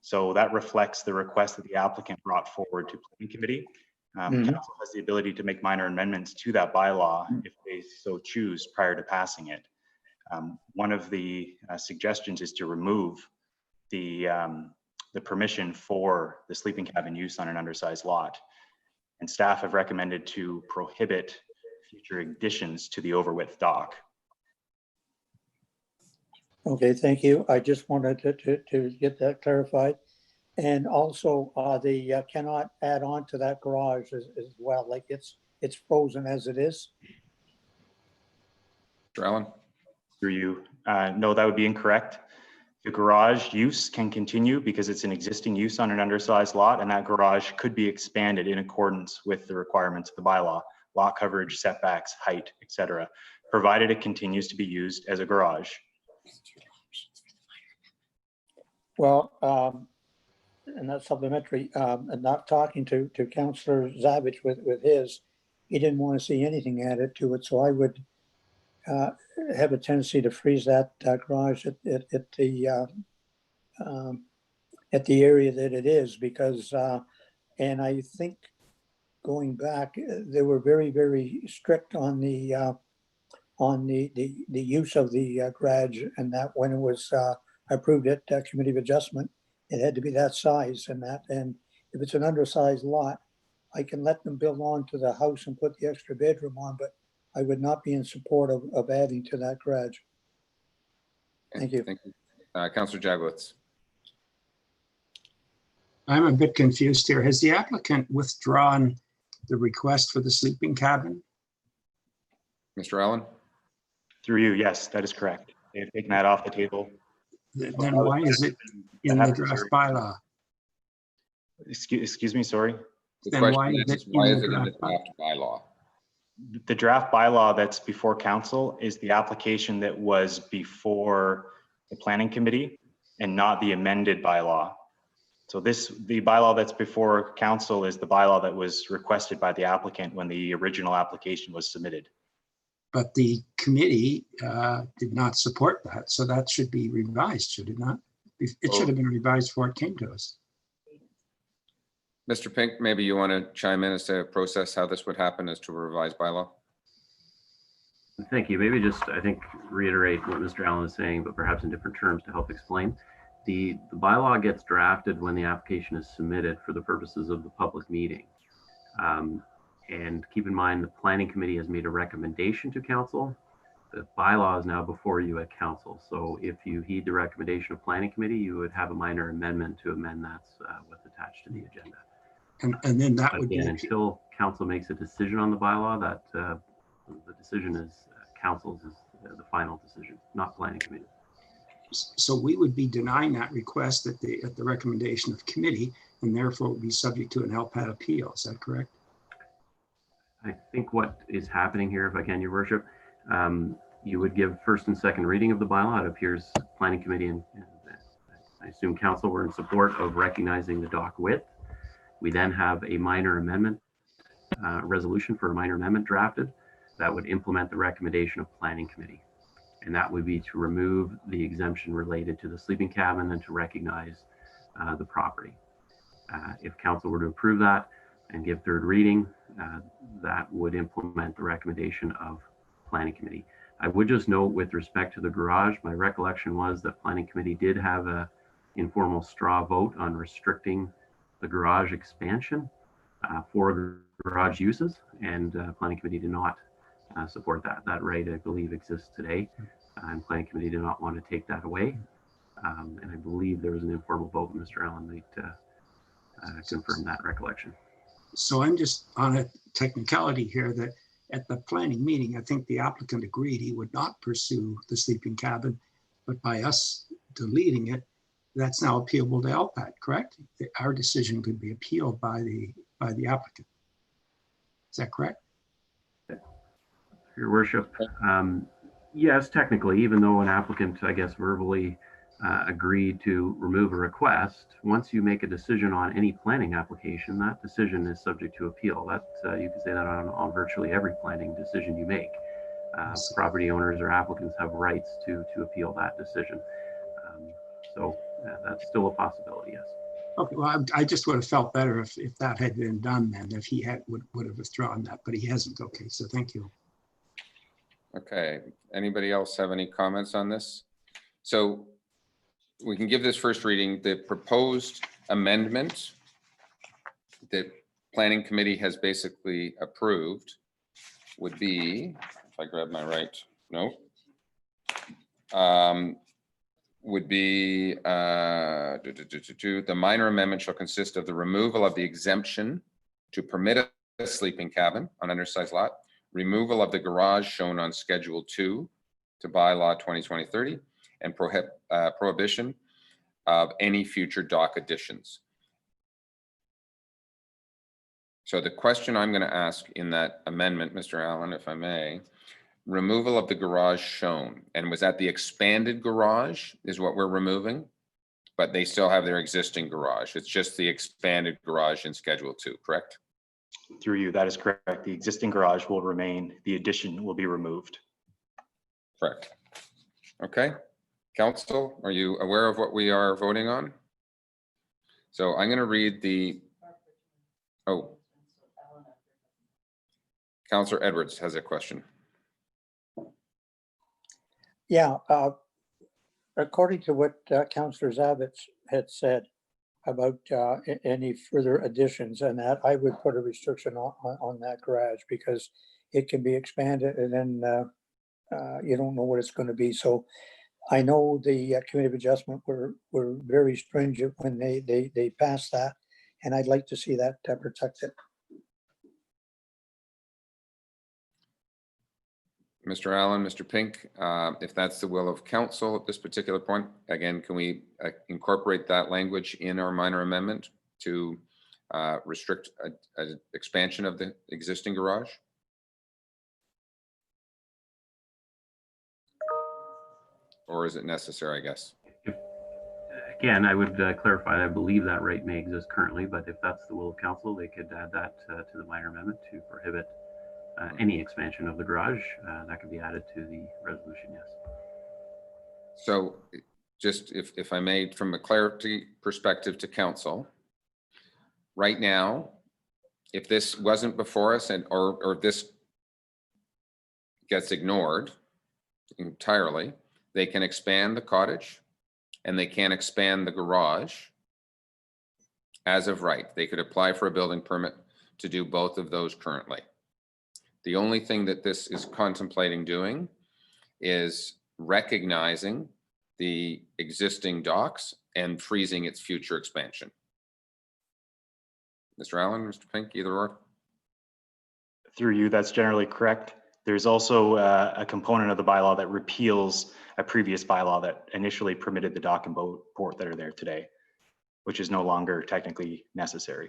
So that reflects the request that the applicant brought forward to planning committee. Council has the ability to make minor amendments to that bylaw if they so choose prior to passing it. One of the suggestions is to remove the permission for the sleeping cabin use on an undersized lot. And staff have recommended to prohibit future additions to the overwidth dock. Okay, thank you. I just wanted to get that clarified. And also they cannot add on to that garage as well, like it's frozen as it is. Mr. Allen? Through you, no, that would be incorrect. The garage use can continue because it's an existing use on an undersized lot, and that garage could be expanded in accordance with the requirements of the bylaw, lot coverage, setbacks, height, etc., provided it continues to be used as a garage. Well, and that's supplementary, and not talking to Councillor Zavich with his, he didn't want to see anything added to it, so I would have a tendency to freeze that garage at the area that it is, because and I think going back, they were very, very strict on the use of the garage, and that when it was approved at Committee of Adjustment, it had to be that size and that. And if it's an undersized lot, I can let them build on to the house and put the extra bedroom on, but I would not be in support of adding to that garage. Thank you. Thank you. Councillor Jagowitz. I'm a bit confused here. Has the applicant withdrawn the request for the sleeping cabin? Mr. Allen? Through you, yes, that is correct. They've taken that off the table. Then why is it in the draft bylaw? Excuse me, sorry. The question is, why is it in the draft bylaw? The draft bylaw that's before council is the application that was before the planning committee and not the amended bylaw. So the bylaw that's before council is the bylaw that was requested by the applicant when the original application was submitted. But the committee did not support that, so that should be revised, should it not? It should have been revised before it came to us. Mr. Pink, maybe you want to chime in as to process how this would happen as to a revised bylaw? Thank you. Maybe just, I think, reiterate what Mr. Allen is saying, but perhaps in different terms to help explain. The bylaw gets drafted when the application is submitted for the purposes of the public meeting. And keep in mind, the planning committee has made a recommendation to council. The bylaw is now before you at council. So if you heed the recommendation of planning committee, you would have a minor amendment to amend that's what's attached to the agenda. And then that but would again, be until council makes a decision on the bylaw, that the decision is council's is the final decision, not planning committee. so we would be denying that request at the recommendation of committee, and therefore would be subject to an LPAT appeal. Is that correct? I think what is happening here, if I can, Your Worship, You would give first and second reading of the bylaw. It appears planning committee and I assume council were in support of recognizing the dock width. We then have a minor amendment resolution for a minor amendment drafted that would implement the recommendation of planning committee. And that would be to remove the exemption related to the sleeping cabin and to recognize the property. If council were to approve that and give third reading, that would implement the recommendation of planning committee. I would just note with respect to the garage, my recollection was that planning committee did have a informal straw vote on restricting the garage expansion for garage uses, and planning committee did not support that. That right, I believe, exists today, and planning committee did not want to take that away. And I believe there was an informal vote. Mr. Allen might confirm that recollection. So I'm just on a technicality here that at the planning meeting, I think the applicant agreed he would not pursue the sleeping cabin, but by us deleting it, that's now appealable to LPAT, correct? Our decision could be appealed by the applicant. Is that correct? Your worship, yes, technically, even though an applicant, I guess, verbally agreed to remove a request, once you make a decision on any planning application, that decision is subject to appeal. That you can say that on virtually every planning decision you make. Property owners or applicants have rights to appeal that decision. So that's still a possibility, yes. Okay, well, I just would have felt better if that had been done then, if he would have withdrawn that, but he hasn't. Okay, so thank you. Okay, anybody else have any comments on this? So we can give this first reading. The proposed amendment that planning committee has basically approved would be, if I grab my right note, would be the minor amendment shall consist of the removal of the exemption to permit a sleeping cabin on undersized lot, removal of the garage shown on Schedule 2 to bylaw 2020-30, and prohibition of any future dock additions. So the question I'm going to ask in that amendment, Mr. Allen, if I may, removal of the garage shown, and was that the expanded garage is what we're removing, but they still have their existing garage. It's just the expanded garage in Schedule 2, correct? Through you, that is correct. The existing garage will remain. The addition will be removed. Correct. Okay. Council, are you aware of what we are voting on? So I'm going to read the, Councillor Edwards has a question. Yeah, according to what Councillor Zavitz had said about any further additions and that, I would put a restriction on that garage because it can be expanded and then you don't know what it's going to be. So I know the Committee of Adjustment were very stringent when they passed that, and I'd like to see that protected. Mr. Allen, Mr. Pink, if that's the will of council at this particular point, again, can we incorporate that language in our minor amendment to restrict an expansion of the existing garage? Or is it necessary, I guess? Again, I would clarify, I believe that right may exist currently, but if that's the will of council, they could add that to the minor amendment to prohibit any expansion of the garage. That could be added to the resolution, yes. So just if I may, from a clarity perspective to council, right now, if this wasn't before us and or this gets ignored entirely, they can expand the cottage and they can expand the garage as of right. They could apply for a building permit to do both of those currently. The only thing that this is contemplating doing is recognizing the existing docks and freezing its future expansion. Mr. Allen, Mr. Pink, either or? Through you, that's generally correct. There's also a component of the bylaw that repeals a previous bylaw that initially permitted the dock and boat port that are there today, which is no longer technically necessary.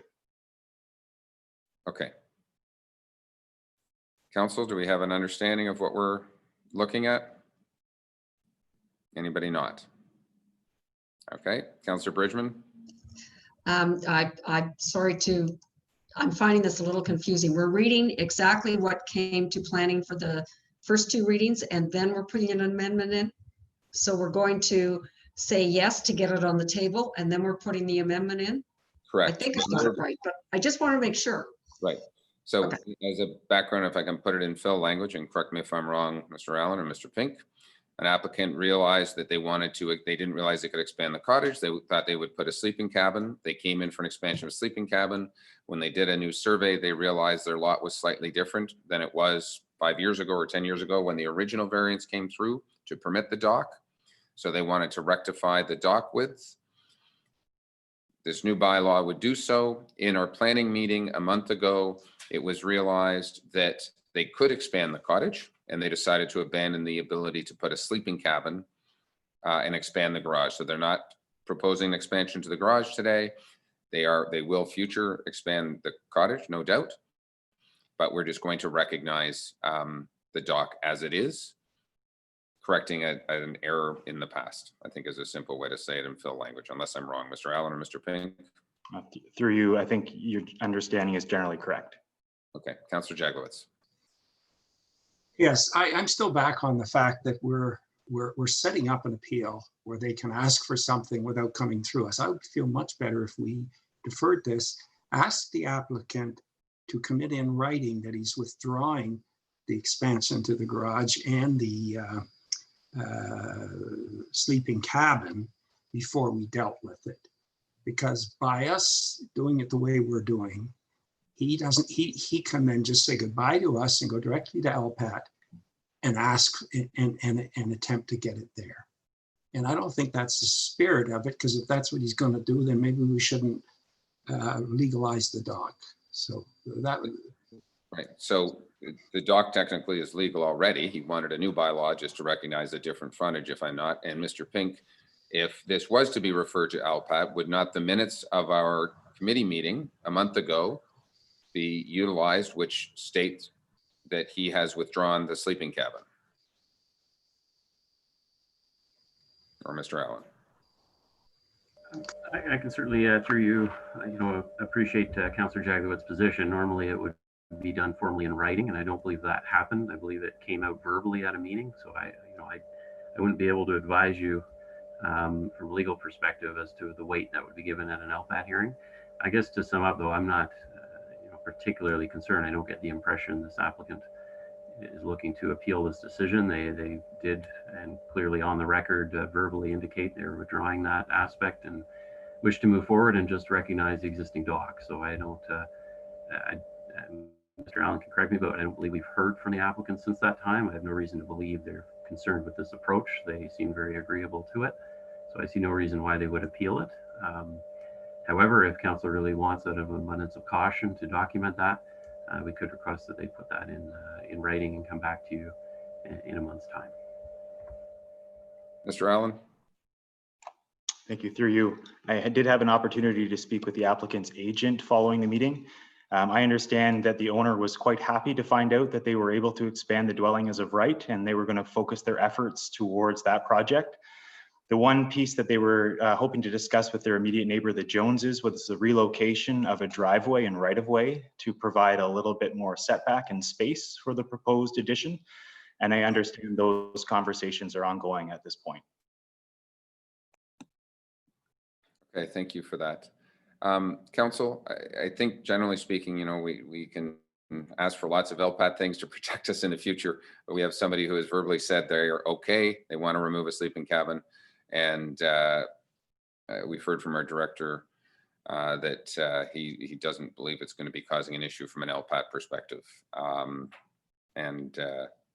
Okay. Council, do we have an understanding of what we're looking at? Anybody not? Okay, Councillor Bridgman. I'm sorry I'm finding this a little confusing. We're reading exactly what came to planning for the first two readings, and then we're putting an amendment in. So we're going to say yes to get it on the table, and then we're putting the amendment in. Correct. I think I got it right, but I just want to make sure. Right. So as a background, if I can put it in Phil language, and correct me if I'm wrong, Mr. Allen or Mr. Pink, an applicant realized that they didn't realize they could expand the cottage. They thought they would put a sleeping cabin. They came in for an expansion of a sleeping cabin. When they did a new survey, they realized their lot was slightly different than it was 5 years ago or 10 years ago when the original variance came through to permit the dock. So they wanted to rectify the dock width. This new bylaw would do so. In our planning meeting a month ago, it was realized that they could expand the cottage, and they decided to abandon the ability to put a sleeping cabin and expand the garage. So they're not proposing an expansion to the garage today. They will future expand the cottage, no doubt, but we're just going to recognize the dock as it is, correcting an error in the past, I think is a simple way to say it in Phil language, unless I'm wrong. Mr. Allen or Mr. Pink? Through you, I think your understanding is generally correct. Okay, Councillor Jagowitz. Yes, I'm still back on the fact that we're setting up an appeal where they can ask for something without coming through us. I would feel much better if we deferred this, asked the applicant to commit in writing that he's withdrawing the expansion to the garage and the sleeping cabin before we dealt with it. Because by us doing it the way we're doing, he can then just say goodbye to us and go directly to LPAT and ask and attempt to get it there. And I don't think that's the spirit of it, because if that's what he's going to do, then maybe we shouldn't legalize the dock. So that right. So the dock technically is legal already. He wanted a new bylaw just to recognize a different frontage, if I'm not. And Mr. Pink, if this was to be referred to LPAT, would not the minutes of our committee meeting a month ago be utilized, which states that he has withdrawn the sleeping cabin? Or Mr. Allen? I can certainly, through you, appreciate Councillor Jagowitz's position. Normally it would be done formally in writing, and I don't believe that happened. I believe it came out verbally at a meeting. So I wouldn't be able to advise you from a legal perspective as to the weight that would be given at an LPAT hearing. I guess to sum up though, I'm not particularly concerned. I don't get the impression this applicant is looking to appeal this decision. They did, and clearly on the record, verbally indicate they're withdrawing that aspect and wish to move forward and just recognize the existing dock. So I don't, Mr. Allen can correct me, but I don't believe we've heard from the applicant since that time. I have no reason to believe they're concerned with this approach. They seem very agreeable to it. So I see no reason why they would appeal it. However, if council really wants, out of an abundance of caution, to document that, we could request that they put that in writing and come back to you in a month's time. Mr. Allen? Thank you. Through you, I did have an opportunity to speak with the applicant's agent following the meeting. I understand that the owner was quite happy to find out that they were able to expand the dwelling as of right, and they were going to focus their efforts towards that project. The one piece that they were hoping to discuss with their immediate neighbor, the Joneses, was the relocation of a driveway and right-of-way to provide a little bit more setback and space for the proposed addition. And I understand those conversations are ongoing at this point. Okay, thank you for that. Council, I think generally speaking, we can ask for lots of LPAT things to protect us in the future, but we have somebody who has verbally said they are okay, they want to remove a sleeping cabin. And we've heard from our director that he doesn't believe it's going to be causing an issue from an LPAT perspective.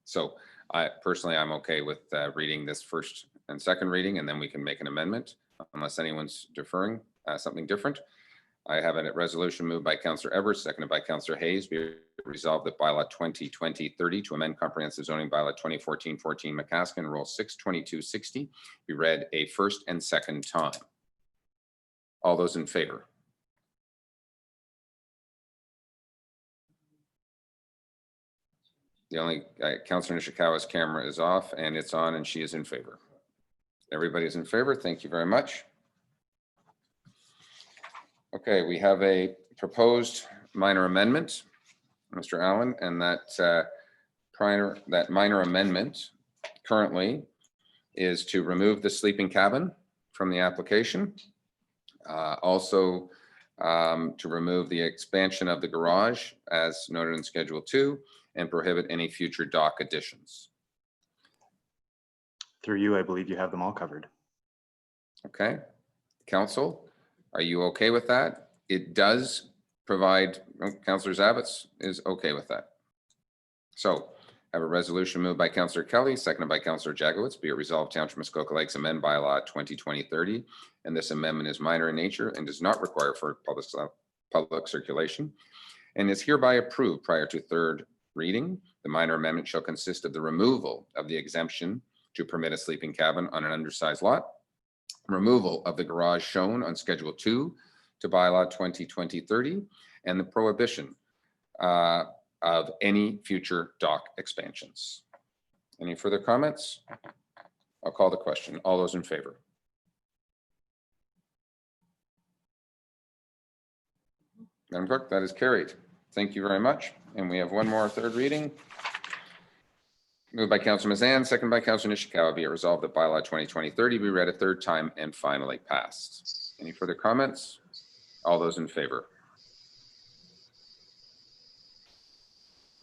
So I'm okay with reading this first and second reading, and then we can make an amendment unless anyone's deferring something different. I have a resolution moved by Councillor Everett, seconded by Councillor Hayes. Be resolved that bylaw 2020-30 to amend comprehensive zoning bylaw 2014-14 McAskin Rule 62260 be read a first and second time. All those in favor? The only, Councillor Nishikawa's camera is off and it's on and she is in favor. Everybody's in favor. Thank you very much. Okay, we have a proposed minor amendment, Mr. Allen, and that minor amendment currently is to remove the sleeping cabin from the application. Also, to remove the expansion of the garage as noted in Schedule 2 and prohibit any future dock additions. Through you, I believe you have them all covered. Okay, Council, are you okay with that? It does provide, Councillor Zavitz is okay with that. So I have a resolution moved by Councillor Kelly, seconded by Councillor Jagowitz. Be it resolved, Township of Muskoka Lakes amend bylaw 2020-30, and this amendment is minor in nature and does not require for public circulation, and is hereby approved prior to third reading. The minor amendment shall consist of the removal of the exemption to permit a sleeping cabin on an undersized lot, removal of the garage shown on Schedule 2 to bylaw 2020-30, and the prohibition of any future dock expansions. Any further comments? I'll call the question. All those in favor? Madam Clerk, that is carried. Thank you very much. And we have one more third reading. Moved by Councillor Mazan, second by Councillor Nishikawa. Be it resolved that bylaw 2020-30 be read a third time and finally passed. Any further comments? All those in favor?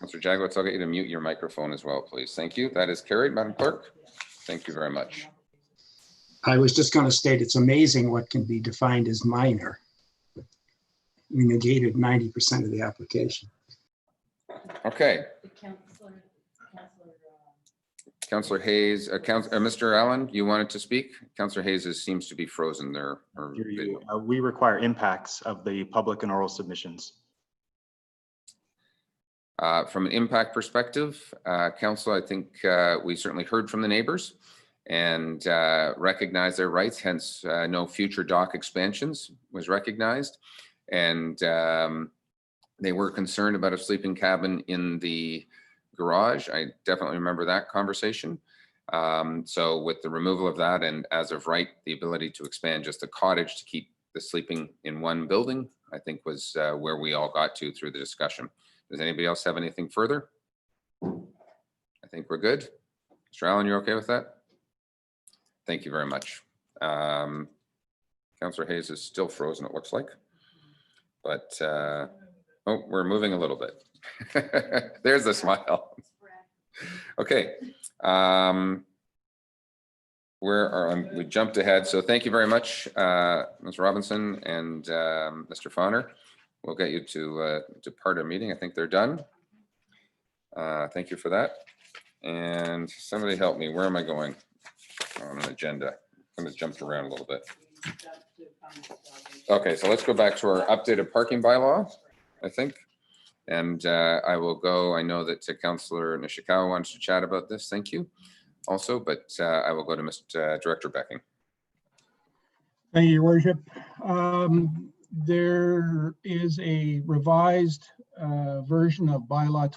Councillor Jagowitz, I'll get you to mute your microphone as well, please. Thank you. That is carried, Madam Clerk. Thank you very much. I was just going to state it's amazing what can be defined as minor. We negated 90% of the application. Okay. Councillor Hayes, Mr. Allen, you wanted to speak? Councillor Hayes seems to be frozen there. We require impacts of the public and oral submissions. From an impact perspective, Council, I think we certainly heard from the neighbors and recognized their rights, hence no future dock expansions was recognized. And they were concerned about a sleeping cabin in the garage. I definitely remember that conversation. So with the removal of that and as of right, the ability to expand just a cottage to keep the sleeping in one building, I think was where we all got to through the discussion. Does anybody else have anything further? I think we're good. Mr. Allen, you're okay with that? Thank you very much. Councillor Hayes is still frozen, it looks like. But, oh, we're moving a little bit. There's the smile. Okay. We jumped ahead. So thank you very much, Ms. Robinson and Mr. Fauner. We'll get you to depart our meeting. I think they're done. Thank you for that. And somebody help me. Where am I going on an agenda? I'm going to jump around a little bit. Okay, so let's go back to our updated parking bylaw, I think. And I will go. I know that Councillor Nishikawa wants to chat about this. Thank you also, but I will go to Mr. Director Becking. Thank you, Your Worship. There is a revised version of bylaw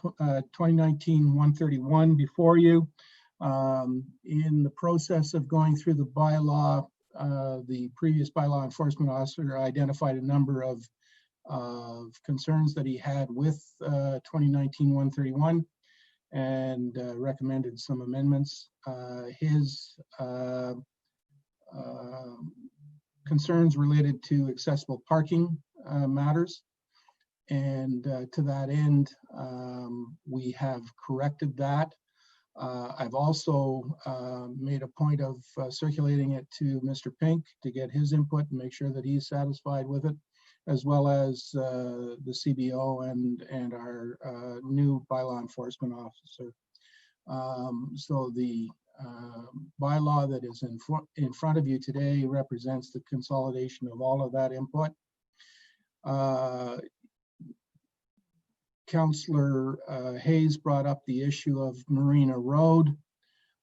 2019-131 before you. In the process of going through the bylaw, the previous bylaw enforcement officer identified a number of concerns that he had with 2019-131 and recommended some amendments. His concerns related to accessible parking matters, and to that end we have corrected that. I've also made a point of circulating it to Mr. Pink to get his input and make sure that he's satisfied with it, as well as the CBO and our new bylaw enforcement officer. So the bylaw that is in front of you today represents the consolidation of all of that input. Councillor Hayes brought up the issue of Marina Road.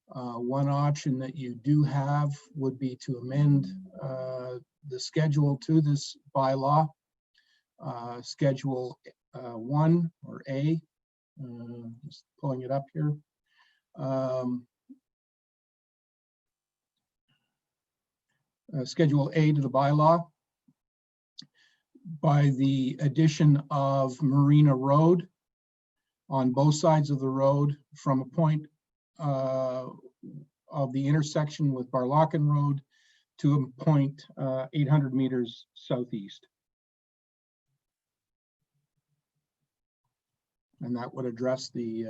One option that you do have would be to amend the schedule to this bylaw, Schedule 1 or A, Just pulling it up here. Schedule A to the bylaw by the addition of Marina Road on both sides of the road from a point of the intersection with Barlocken Road to a point 800 meters southeast. And that would address the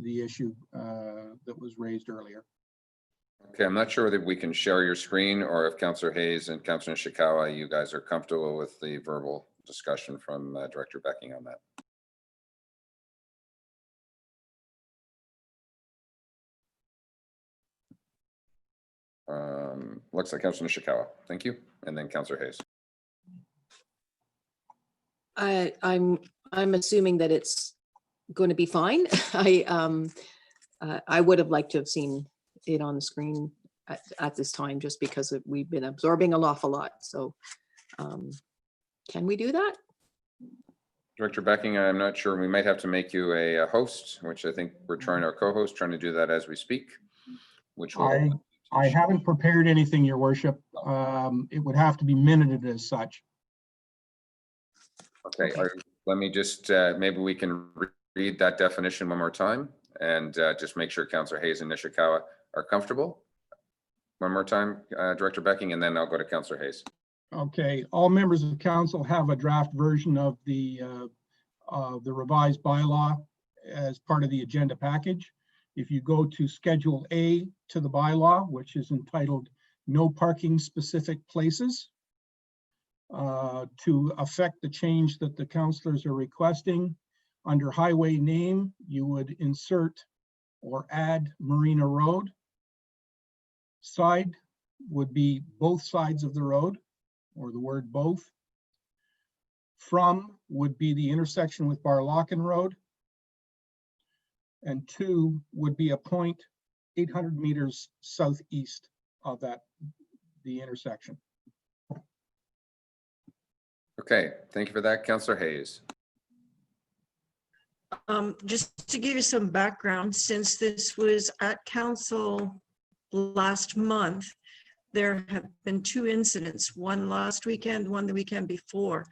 issue that was raised earlier. Okay, I'm not sure whether we can share your screen or if Councillor Hayes and Councillor Nishikawa, you guys are comfortable with the verbal discussion from Director Becking on that. Looks like Councillor Nishikawa. Thank you. And then Councillor Hayes. I'm assuming that it's going to be fine. I would have liked to have seen it on the screen at this time, just because we've been absorbing an awful lot. So can we do that? Director Becking, I'm not sure. We might have to make you a host, which I think we're trying, our co-host, trying to do that as we speak, which will... I haven't prepared anything, Your Worship. It would have to be minuted as such. Okay, let me just, maybe we can read that definition one more time and just make sure Councillor Hayes and Nishikawa are comfortable. One more time, Director Becking, and then I'll go to Councillor Hayes. Okay, all members of council have a draft version of the revised bylaw as part of the agenda package. If you go to Schedule A to the bylaw, which is entitled No Parking Specific Places, to affect the change that the councillors are requesting, under highway name, you would insert or add Marina Road. Side would be both sides of the road, or the word both. From would be the intersection with Barlocken Road. And to would be a point 800 meters southeast of the intersection. Okay, thank you for that. Councillor Hayes. Just to give you some background, since this was at council last month, there have been 2 incidents, one last weekend, one the weekend before.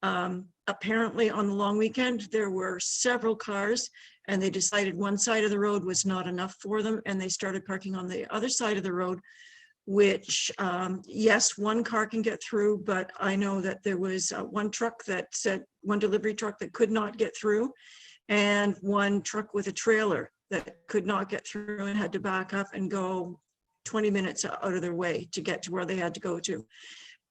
Apparently on the long weekend, there were several cars and they decided one side of the road was not enough for them and they started parking on the other side of the road, which yes, one car can get through, but I know that there was one delivery truck that could not get through, and one truck with a trailer that could not get through and had to back up and go 20 minutes out of their way to get to where they had to go to.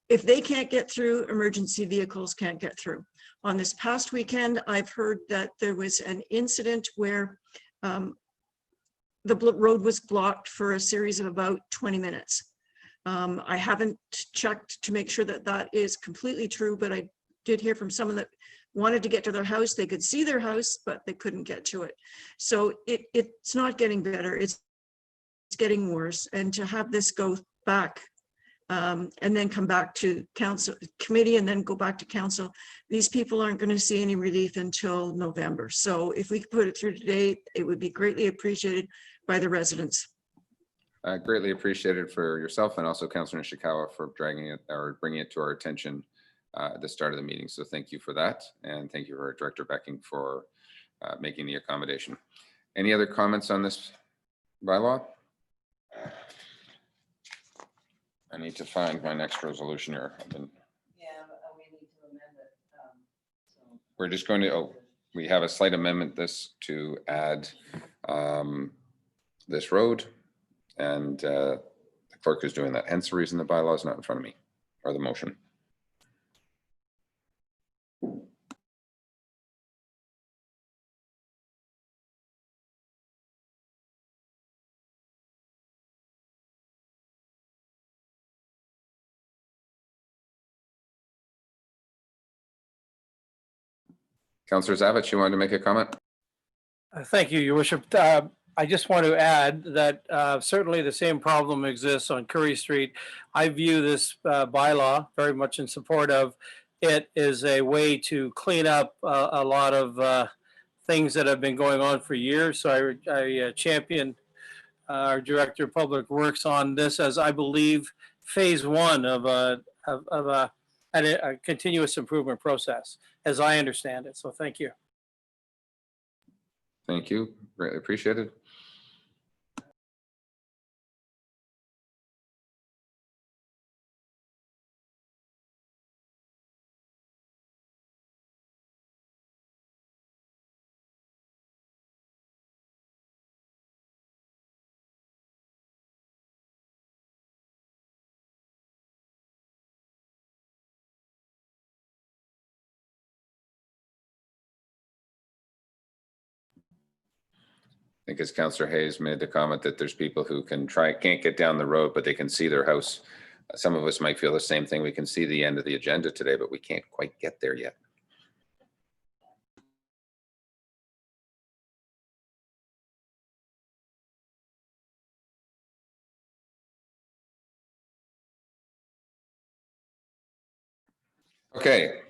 If they can't get through, emergency vehicles can't get through. On this past weekend, I've heard that there was an incident where the road was blocked for a series of about 20 minutes. I haven't checked to make sure that that is completely true, but I did hear from someone that wanted to get to their house. They could see their house, but they couldn't get to it. So it's not getting better. It's getting worse. And to have this go back and then come back to council committee and then go back to council, these people aren't going to see any relief until November. So if we could put it through today, it would be greatly appreciated by the residents. Greatly appreciated for yourself and also Councillor Nishikawa for dragging it or bringing it to our attention at the start of the meeting. So thank you for that. And thank you for Director Becking for making the accommodation. Any other comments on this bylaw? I need to find my next resolution here. We need to amend it. We're just going to, we have a slight amendment this to add this road, and the clerk is doing that. Hence the reason the bylaw is not in front of me, or the motion. Councillor Zavich, you wanted to make a comment? Thank you, Your Worship. I just want to add that certainly the same problem exists on Curry Street. I view this bylaw very much in support of it as a way to clean up a lot of things that have been going on for years. So I champion our Director of Public Works on this as I believe phase one of a continuous improvement process, as I understand it. So thank you. Thank you. Greatly appreciated. I think as Councillor Hayes made the comment that there's people who can't get down the road, but they can see their house. Some of us might feel the same thing. We can see the end of the agenda today, but we can't quite get there yet. Okay,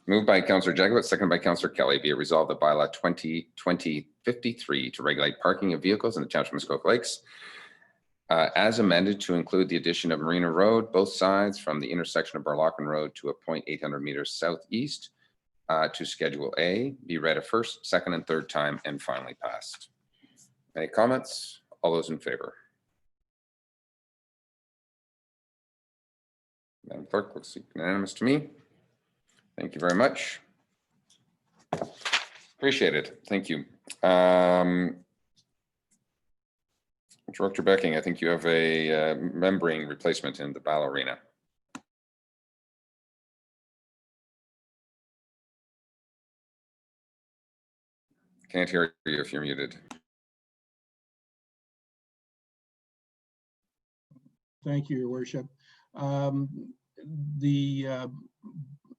moved by Councillor Jagowitz, seconded by Councillor Kelly. Be it resolved that bylaw 2020-53 to regulate parking of vehicles in the Township of Muskoka Lakes, as amended to include the addition of Marina Road, both sides from the intersection of Barlocken Road to a point 800 meters southeast to Schedule A, be read a first, second, and third time, and finally passed. Any comments? All those in favor? Madam Clerk, looks unanimous to me. Thank you very much. Appreciate it. Thank you. Director Becking, I think you have a membrane replacement in the ballerina. Can't hear you if you're muted. Thank you, Your Worship.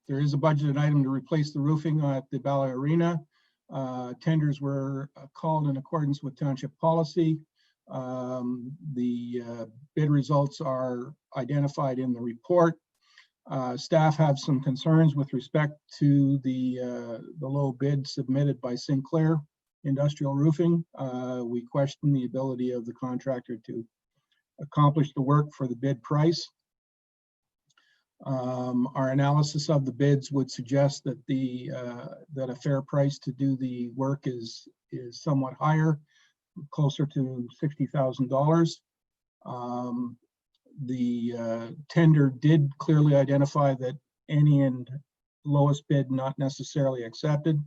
There is a budgeted item to replace the roofing at the ballerina. Tenders were called in accordance with township policy. The bid results are identified in the report. Staff have some concerns with respect to the low bid submitted by Sinclair Industrial Roofing. We question the ability of the contractor to accomplish the work for the bid price. Our analysis of the bids would suggest that that a fair price to do the work is somewhat higher, closer to $60,000. The tender did clearly identify that any and lowest bid not necessarily accepted.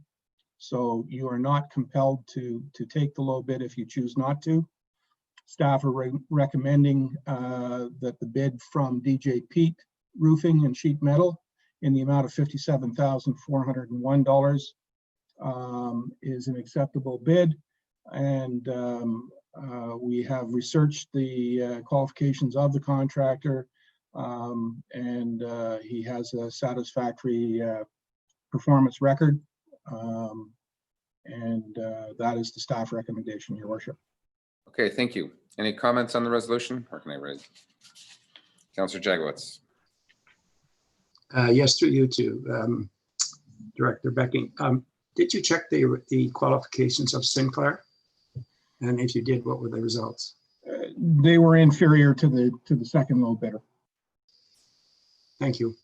So you are not compelled to take the low bid if you choose not to. Staff are recommending that the bid from DJ Pete Roofing and Sheet Metal in the amount of $57,401 is an acceptable bid. And we have researched the qualifications of the contractor, and he has a satisfactory performance record. And that is the staff recommendation, Your Worship. Okay, thank you. Any comments on the resolution? Or can I raise? Councillor Jagowitz. Yes, through you too, Director Becking. Did you check the qualifications of Sinclair? And if you did, what were the results? They were inferior to the second low bidder. Thank you.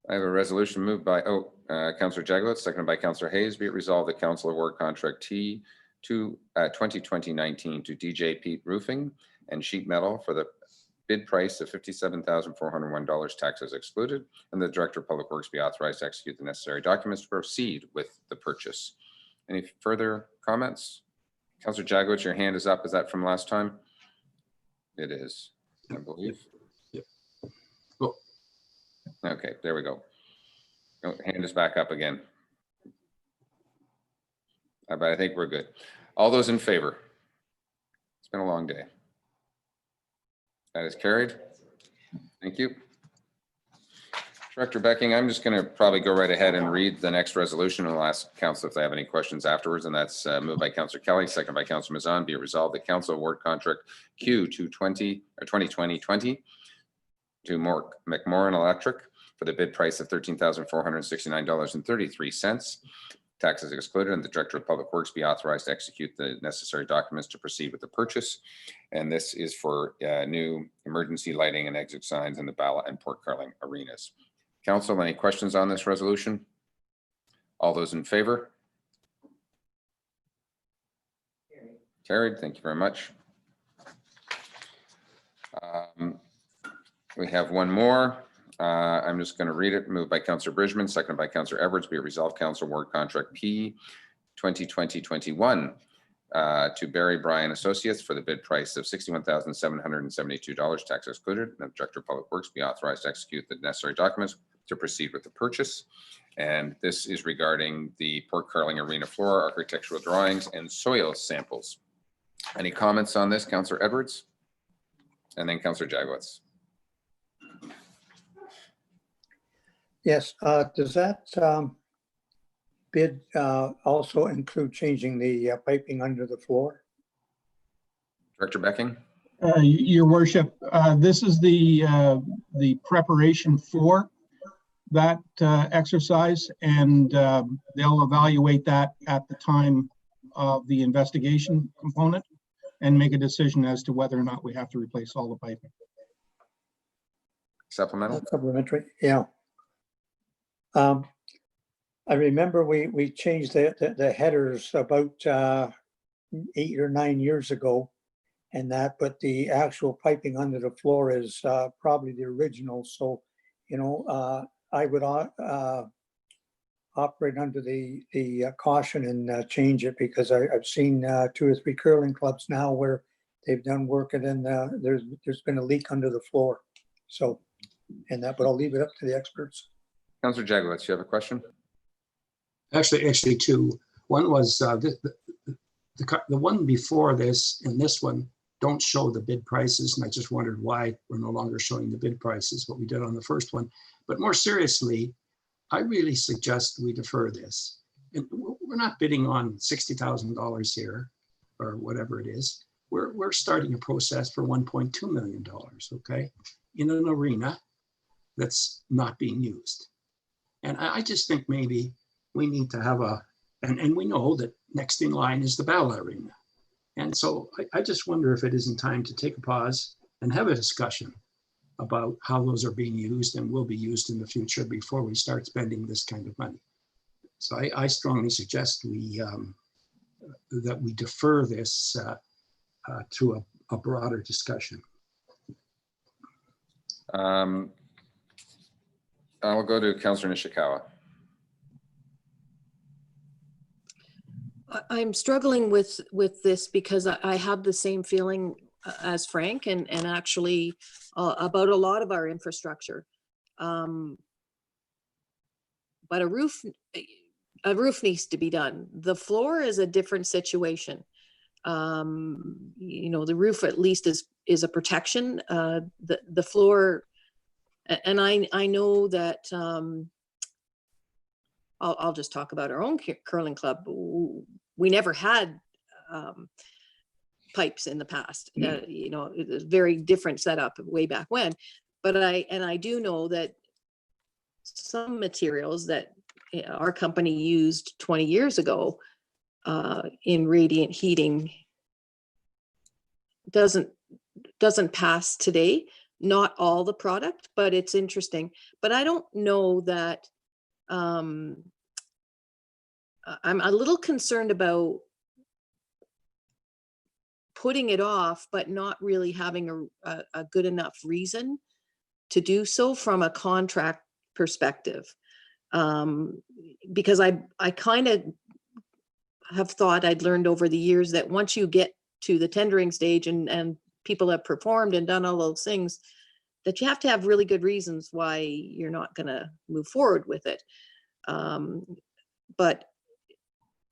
I have a resolution moved by Councillor Jagowitz, seconded by Councillor Hayes. Be it resolved that Council award contract T2 2020-19 to DJ Pete Roofing and Sheet Metal for the bid price of $57,401, taxes excluded, and the Director of Public Works be authorized to execute the necessary documents to proceed with the purchase. Any further comments? Councillor Jagowitz, your hand is up. Is that from last time? It is, I believe. Yep. Oh. Okay, there we go. Oh, hand is back up again. But I think we're good. All those in favor? It's been a long day. That is carried. Thank you. Director Becking, I'm just going to probably go right ahead and read the next resolution and I'll ask council if they have any questions afterwards. And that's moved by Councillor Kelly, second by Councillor Mazan. Be it resolved that council award contract Q220 or 2020-20 to McMorran Electric for the bid price of $13,469.33. taxes excluded, and the Director of Public Works be authorized to execute the necessary documents to proceed with the purchase. And this is for new emergency lighting and exit signs in the Bala and Port Carling arenas. Council, any questions on this resolution? All those in favor? Carried. Thank you very much. We have one more. I'm just going to read it. Moved by Councillor Bridgman, seconded by Councillor Edwards. Be it resolved, Council award contract P 2020-21 to Barry Bryan Associates for the bid price of $61,772, tax excluded. And the Director of Public Works be authorized to execute the necessary documents to proceed with the purchase. And this is regarding the Port Carling Arena floor, architectural drawings, and soil samples. Any comments on this, Councillor Edwards? And then Councillor Jagowitz. Yes, does that bid also include changing the piping under the floor? Director Becking. Your worship, this is the preparation for that exercise, and they'll evaluate that at the time of the investigation component and make a decision as to whether or not we have to replace all the piping. Supplemental. Supplementary, yeah. I remember we changed the headers about 8 or 9 years ago, and that, but the actual piping under the floor is probably the original. So, you know, I would operate under the caution and change it, because I've seen 2 or 3 curling clubs now where they've done work and then there's been a leak under the floor. So, and that, but I'll leave it up to the experts. Councillor Jagowitz, you have a question? Actually 2. One was the one before this and this one don't show the bid prices, and I just wondered why we're no longer showing the bid prices, what we did on the first one. But more seriously, I really suggest we defer this. And we're not bidding on $60,000 here or whatever it is. We're starting a process for $1.2 million, okay, in an arena that's not being used. And I just think maybe we need to have and we know that next in line is the Bala Arena. And so I just wonder if it isn't time to take a pause and have a discussion about how those are being used and will be used in the future before we start spending this kind of money. So I strongly suggest that we defer this to a broader discussion. I'll go to Councillor Nishikawa. I'm struggling with this because I have the same feeling as Frank and actually about a lot of our infrastructure. But a roof needs to be done. The floor is a different situation. You know, the roof at least is a protection. The floor, and I know that I'll just talk about our own curling club. We never had pipes in the past. You know, it was a very different setup way back when. But I do know that some materials that our company used 20 years ago in radiant heating doesn't pass today. Not all the product, but it's interesting. But I don't know that I'm a little concerned about putting it off, but not really having a good enough reason to do so from a contract perspective. Because I kind of have thought, I'd learned over the years that once you get to the tendering stage and people have performed and done all those things, that you have to have really good reasons why you're not going to move forward with it. But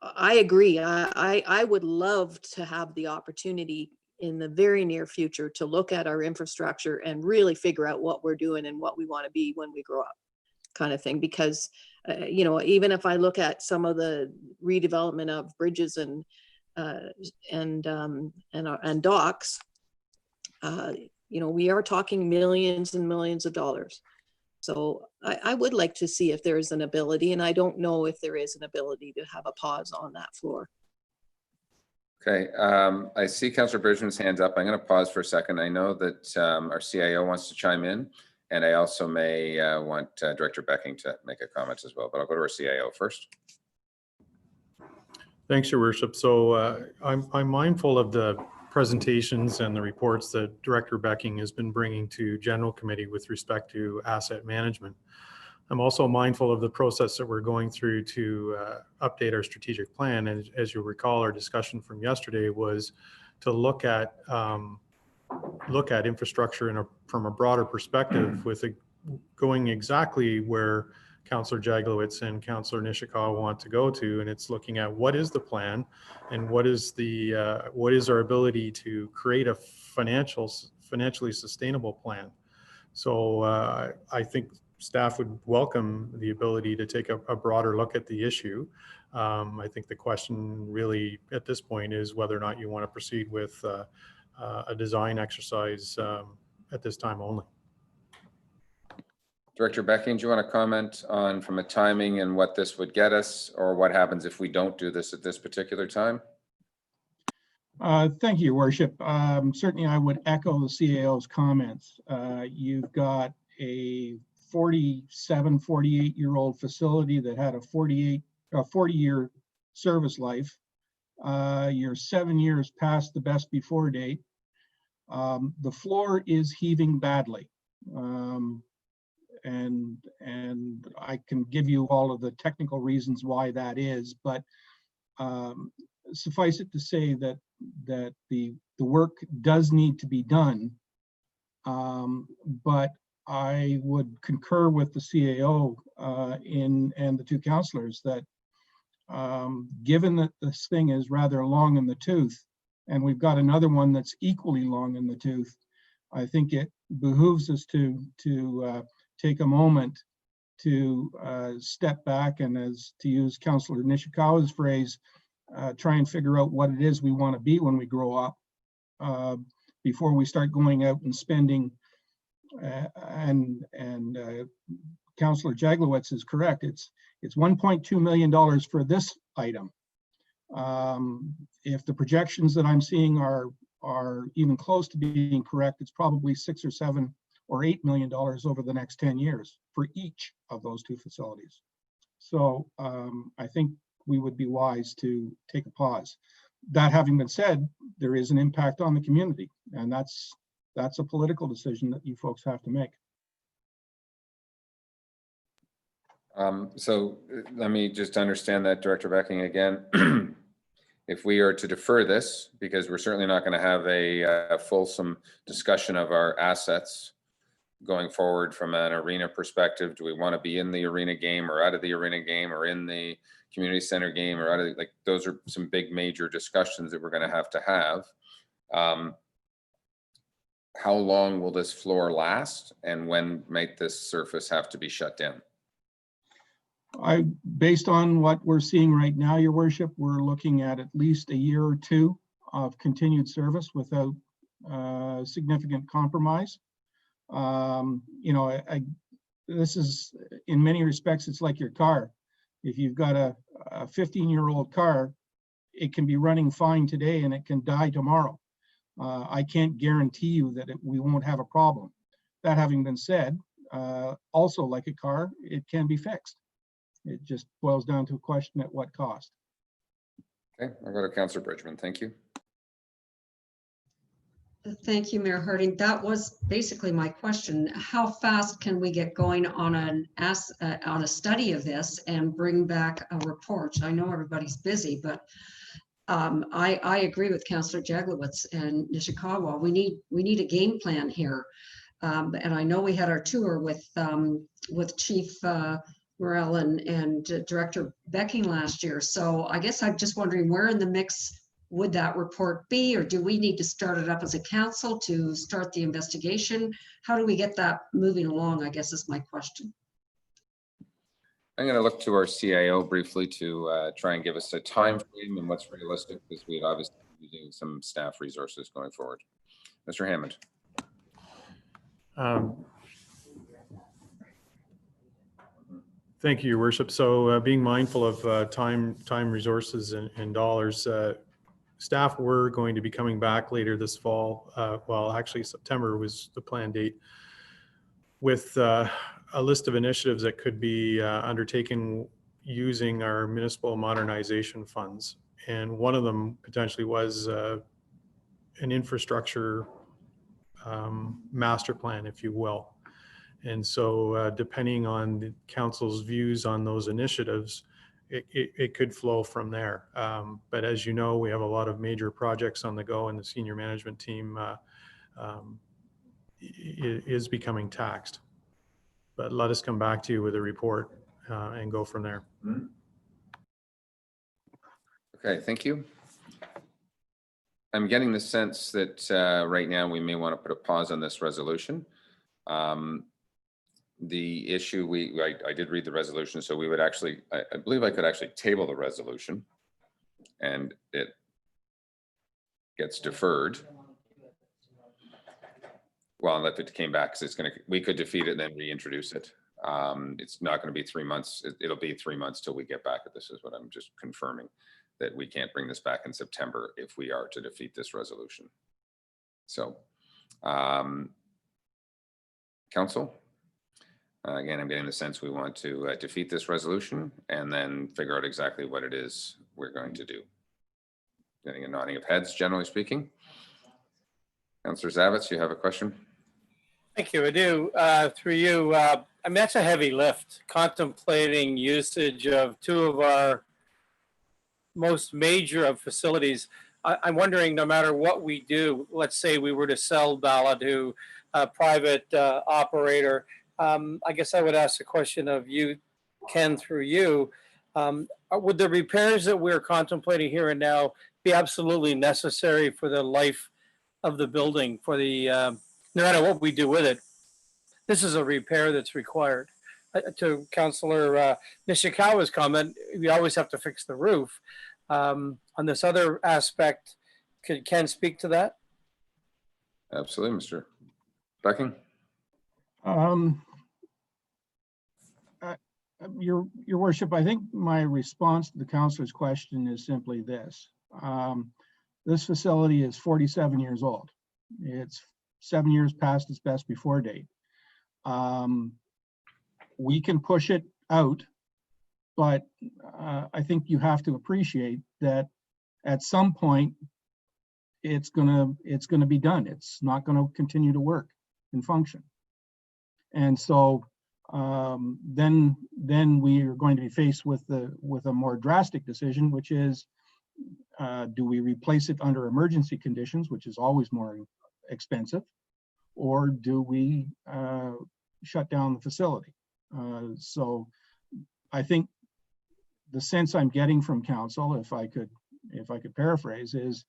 I agree. I would love to have the opportunity in the very near future to look at our infrastructure and really figure out what we're doing and what we want to be when we grow up, kind of thing. Because, you know, even if I look at some of the redevelopment of bridges and docks, you know, we are talking millions and millions of dollars. So I would like to see if there is an ability, and I don't know if there is an ability to have a pause on that floor. Okay, I see Councillor Bridgman's hands up. I'm going to pause for a second. I know that our CIO wants to chime in, and I also may want Director Becking to make a comment as well, but I'll go to our CIO first. Thanks, Your Worship. So I'm mindful of the presentations and the reports that Director Becking has been bringing to General Committee with respect to asset management. I'm also mindful of the process that we're going through to update our strategic plan. And as you recall, our discussion from yesterday was to look at infrastructure from a broader perspective, with going exactly where Councillor Jaglowitz and Councillor Nishikawa want to go to, and it's looking at what is the plan and what is our ability to create a financially sustainable plan. So I think staff would welcome the ability to take a broader look at the issue. I think the question really at this point is whether or not you want to proceed with a design exercise at this time only. Director Becking, do you want to comment on from a timing and what this would get us, or what happens if we don't do this at this particular time? Thank you, Your Worship. Certainly, I would echo the CAO's comments. You've got a 47, 48-year-old facility that had a 40-year service life. You're 7 years past the best before date. The floor is heaving badly. And I can give you all of the technical reasons why that is, but suffice it to say that the work does need to be done. But I would concur with the CAO and the two councillors that given that this thing is rather long in the tooth, and we've got another one that's equally long in the tooth, I think it behooves us to take a moment to step back and, as to use Councillor Nishikawa's phrase, try and figure out what it is we want to be when we grow up before we start going out and spending. And Councillor Jaglowitz is correct. It's $1.2 million for this item. If the projections that I'm seeing are even close to being correct, it's probably $6 or $7 or $8 million over the next 10 years for each of those two facilities. So I think we would be wise to take a pause. That having been said, there is an impact on the community, and that's a political decision that you folks have to make. So let me just understand that, Director Becking, again. If we are to defer this, because we're certainly not going to have a fulsome discussion of our assets going forward from an arena perspective, do we want to be in the arena game or out of the arena game or in the community center game or out of the, like, those are some big major discussions that we're going to have. How long will this floor last, and when might this surface have to be shut down? Based on what we're seeing right now, Your Worship, we're looking at least a year or two of continued service without significant compromise. You know, this is, in many respects, it's like your car. If you've got a 15-year-old car, it can be running fine today and it can die tomorrow. I can't guarantee you that we won't have a problem. That having been said, also like a car, it can be fixed. It just boils down to a question at what cost. Okay, I'll go to Councillor Bridgman. Thank you. Thank you, Mayor Harding. That was basically my question. How fast can we get going on a study of this and bring back a report? I know everybody's busy, but I agree with Councillor Jaglowitz and Nishikawa. We need a game plan here. And I know we had our tour with Chief Morell and Director Becking last year. So I guess I'm just wondering, where in the mix would that report be, or do we need to start it up as a council to start the investigation? How do we get that moving along, I guess, is my question. I'm going to look to our CIO briefly to try and give us a time frame and what's realistic, because we'd obviously be using some staff resources going forward. Mr. Hammond. Thank you, Your Worship. So being mindful of time, resources, and dollars, staff were going to be coming back later this fall. Well, actually, September was the planned date, with a list of initiatives that could be undertaken using our municipal modernization funds. And one of them potentially was an infrastructure master plan, if you will. And so depending on the council's views on those initiatives, it could flow from there. But as you know, we have a lot of major projects on the go, and the senior management team is becoming taxed. But let us come back to you with a report and go from there. Okay, thank you. I'm getting the sense that right now we may want to put a pause on this resolution. The issue, I did read the resolution, so we would actually, I believe I could actually table the resolution and it gets deferred. Well, if it came back, because we could defeat it and then reintroduce it. It's not going to be 3 months. It'll be 3 months till we get back. This is what I'm just confirming, that we can't bring this back in September if we are to defeat this resolution. So, council, again, I'm getting the sense we want to defeat this resolution and then figure out exactly what it is we're going to do. Getting a nodding of heads, generally speaking. Councillor Zavitz, you have a question? Thank you. I do. Through you, I mean, that's a heavy lift, contemplating usage of two of our most major of facilities. I'm wondering, no matter what we do, let's say we were to sell Bala to a private operator, I guess I would ask the question of you, Ken, through you, would the repairs that we're contemplating here and now be absolutely necessary for the life of the building, for the, no matter what we do with it? This is a repair that's required. To Councillor Nishikawa's comment, we always have to fix the roof. On this other aspect, could Ken speak to that? Absolutely, Mr. Becking. Your Worship, I think my response to the councillor's question is simply this. This facility is 47 years old. It's 7 years past its best before date. We can push it out, but I think you have to appreciate that at some point it's gonna be done. It's not gonna continue to work and function. And so then we are going to be faced with a more drastic decision, which is, do we replace it under emergency conditions, which is always more expensive, or do we shut down the facility? So I think the sense I'm getting from council, if I could paraphrase, is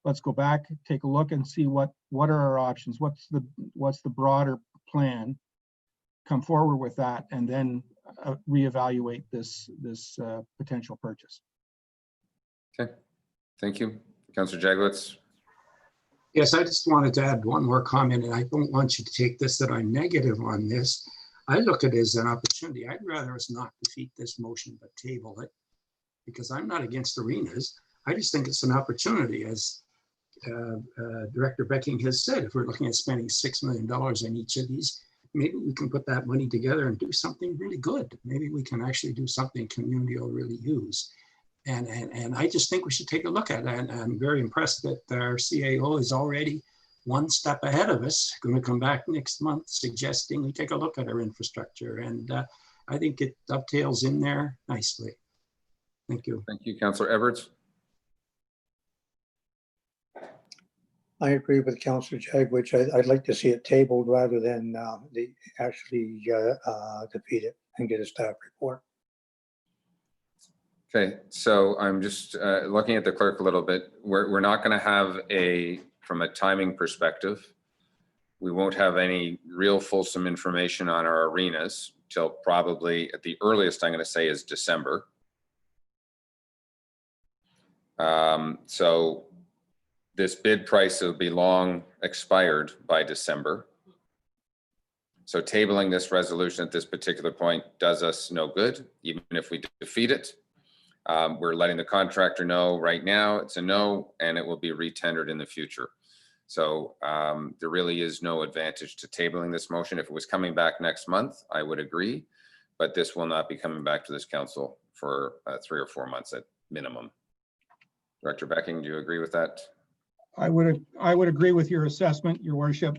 let's go back, take a look and see what are our options, what's the broader plan, come forward with that, and then reevaluate this potential purchase. Okay, thank you. Councillor Jagowitz. Yes, I just wanted to add one more comment, and I don't want you to take this that I'm negative on this. I look at it as an opportunity. I'd rather us not defeat this motion, but table it, because I'm not against arenas. I just think it's an opportunity, as Director Becking has said. If we're looking at spending $6 million on each of these, maybe we can put that money together and do something really good. Maybe we can actually do something community will really use. And I just think we should take a look at it. And I'm very impressed that our CAO is already one step ahead of us, going to come back next month suggesting we take a look at our infrastructure. And I think it dovetails in there nicely. Thank you. Thank you, Councillor Everts. I agree with Councillor Jagowitz. I'd like to see it tabled rather than actually defeat it and get a staff report. Okay, so I'm just looking at the clerk a little bit. We're not going to have from a timing perspective, we won't have any real fulsome information on our arenas till probably at the earliest, I'm going to say, is December. So this bid price will be long expired by December. So tabling this resolution at this particular point does us no good, even if we defeat it. We're letting the contractor know right now it's a no, and it will be retendered in the future. So there really is no advantage to tabling this motion. If it was coming back next month, I would agree, but this will not be coming back to this council for 3 or 4 months at minimum. Director Becking, do you agree with that? I would agree with your assessment, Your Worship.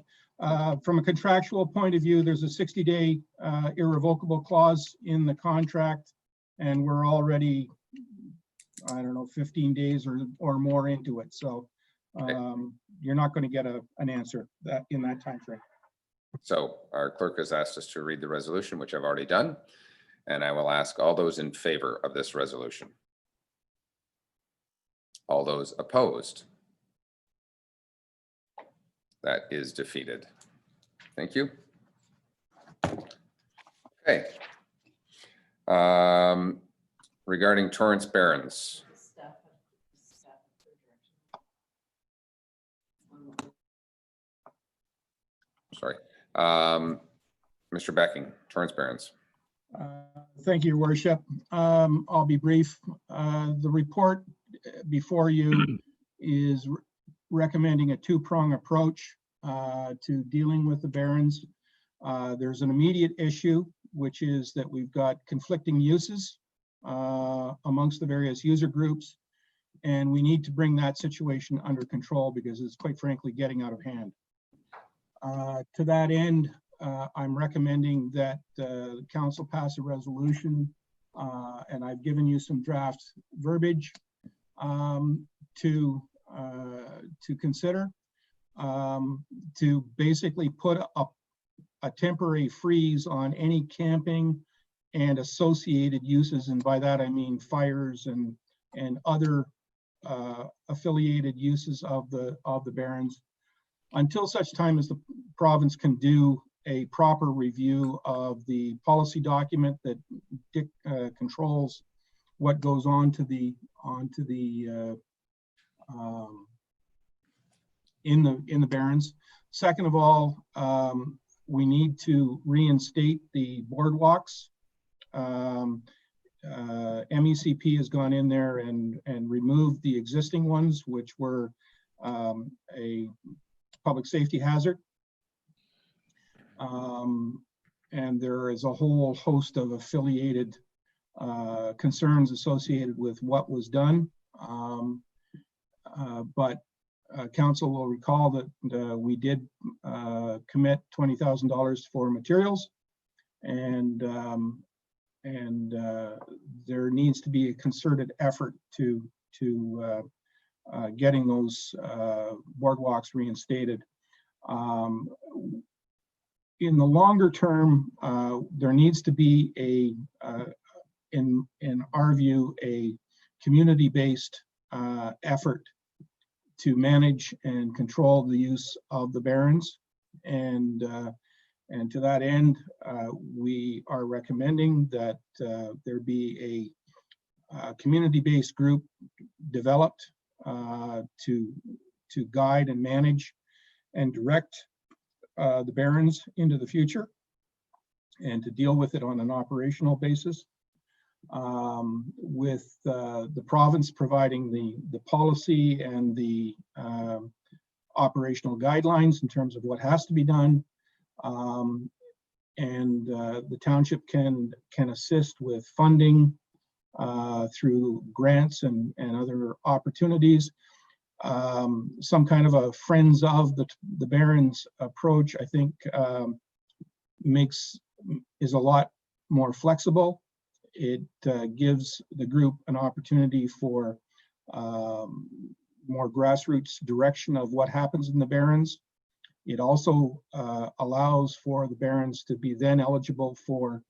From a contractual point of view, there's a 60-day irrevocable clause in the contract, and we're already, I don't know, 15 days or more into it. So you're not going to get an answer in that time frame. So our clerk has asked us to read the resolution, which I've already done, and I will ask all those in favor of this resolution. All those opposed? That is defeated. Thank you. Okay. Regarding Torrance Barrens. Sorry. Mr. Becking, Torrance Barrens. Thank you, Your Worship. I'll be brief. The report before you is recommending a two-prong approach to dealing with the Barrens. There's an immediate issue, which is that we've got conflicting uses amongst the various user groups, and we need to bring that situation under control because it's quite frankly getting out of hand. To that end, I'm recommending that the council pass a resolution, and I've given you some draft verbiage to consider, to basically put a temporary freeze on any camping and associated uses, and by that I mean fires and other affiliated uses of the Barrens, until such time as the province can do a proper review of the policy document that controls what goes onto the in the Barrens. Second of all, we need to reinstate the boardwalks. MECP has gone in there and removed the existing ones, which were a public safety hazard. And there is a whole host of affiliated concerns associated with what was done. But council will recall that we did commit $20,000 for materials, and there needs to be a concerted effort to getting those boardwalks reinstated. In the longer term, there needs to be in our view, a community-based effort to manage and control the use of the Barrens, and to that end, we are recommending that there be a community-based group developed to guide and manage and direct the Barrens into the future, and to deal with it on an operational basis, with the province providing the policy and the operational guidelines in terms of what has to be done, and the township can assist with funding through grants and other opportunities. Some kind of a friends of the Barrens approach, I think, is a lot more flexible. It gives the group an opportunity for more grassroots direction of what happens in the Barrens. It also allows for the Barrens to be then eligible for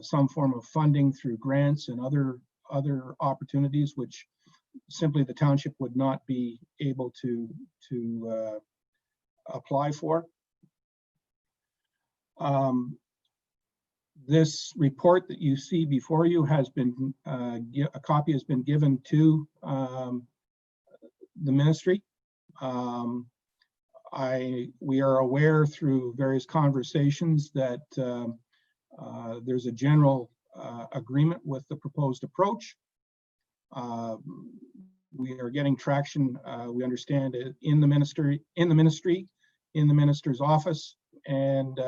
some form of funding through grants and other opportunities, which simply the township would not be able to apply for. This report that you see before you has been, a copy has been given to the ministry. We are aware through various conversations that there's a general agreement with the proposed approach. We are getting traction, we understand it in the ministry, in the minister's office, and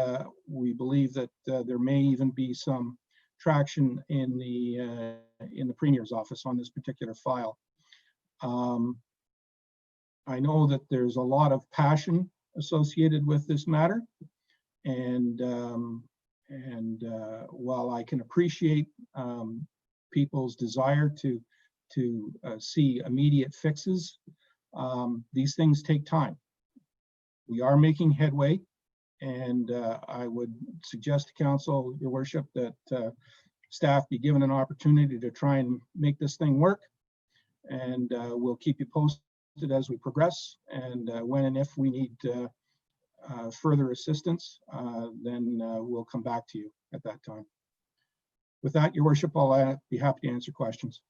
we believe that there may even be some traction in the premier's office on this particular file. I know that there's a lot of passion associated with this matter, and while I can appreciate people's desire to see immediate fixes, these things take time. We are making headway, and I would suggest to council, your worship, that staff be given an opportunity to try and make this thing work, and we'll keep you posted as we progress, and when and if we need further assistance, then we'll come back to you at that time. With that, your worship, I'll be happy to answer questions.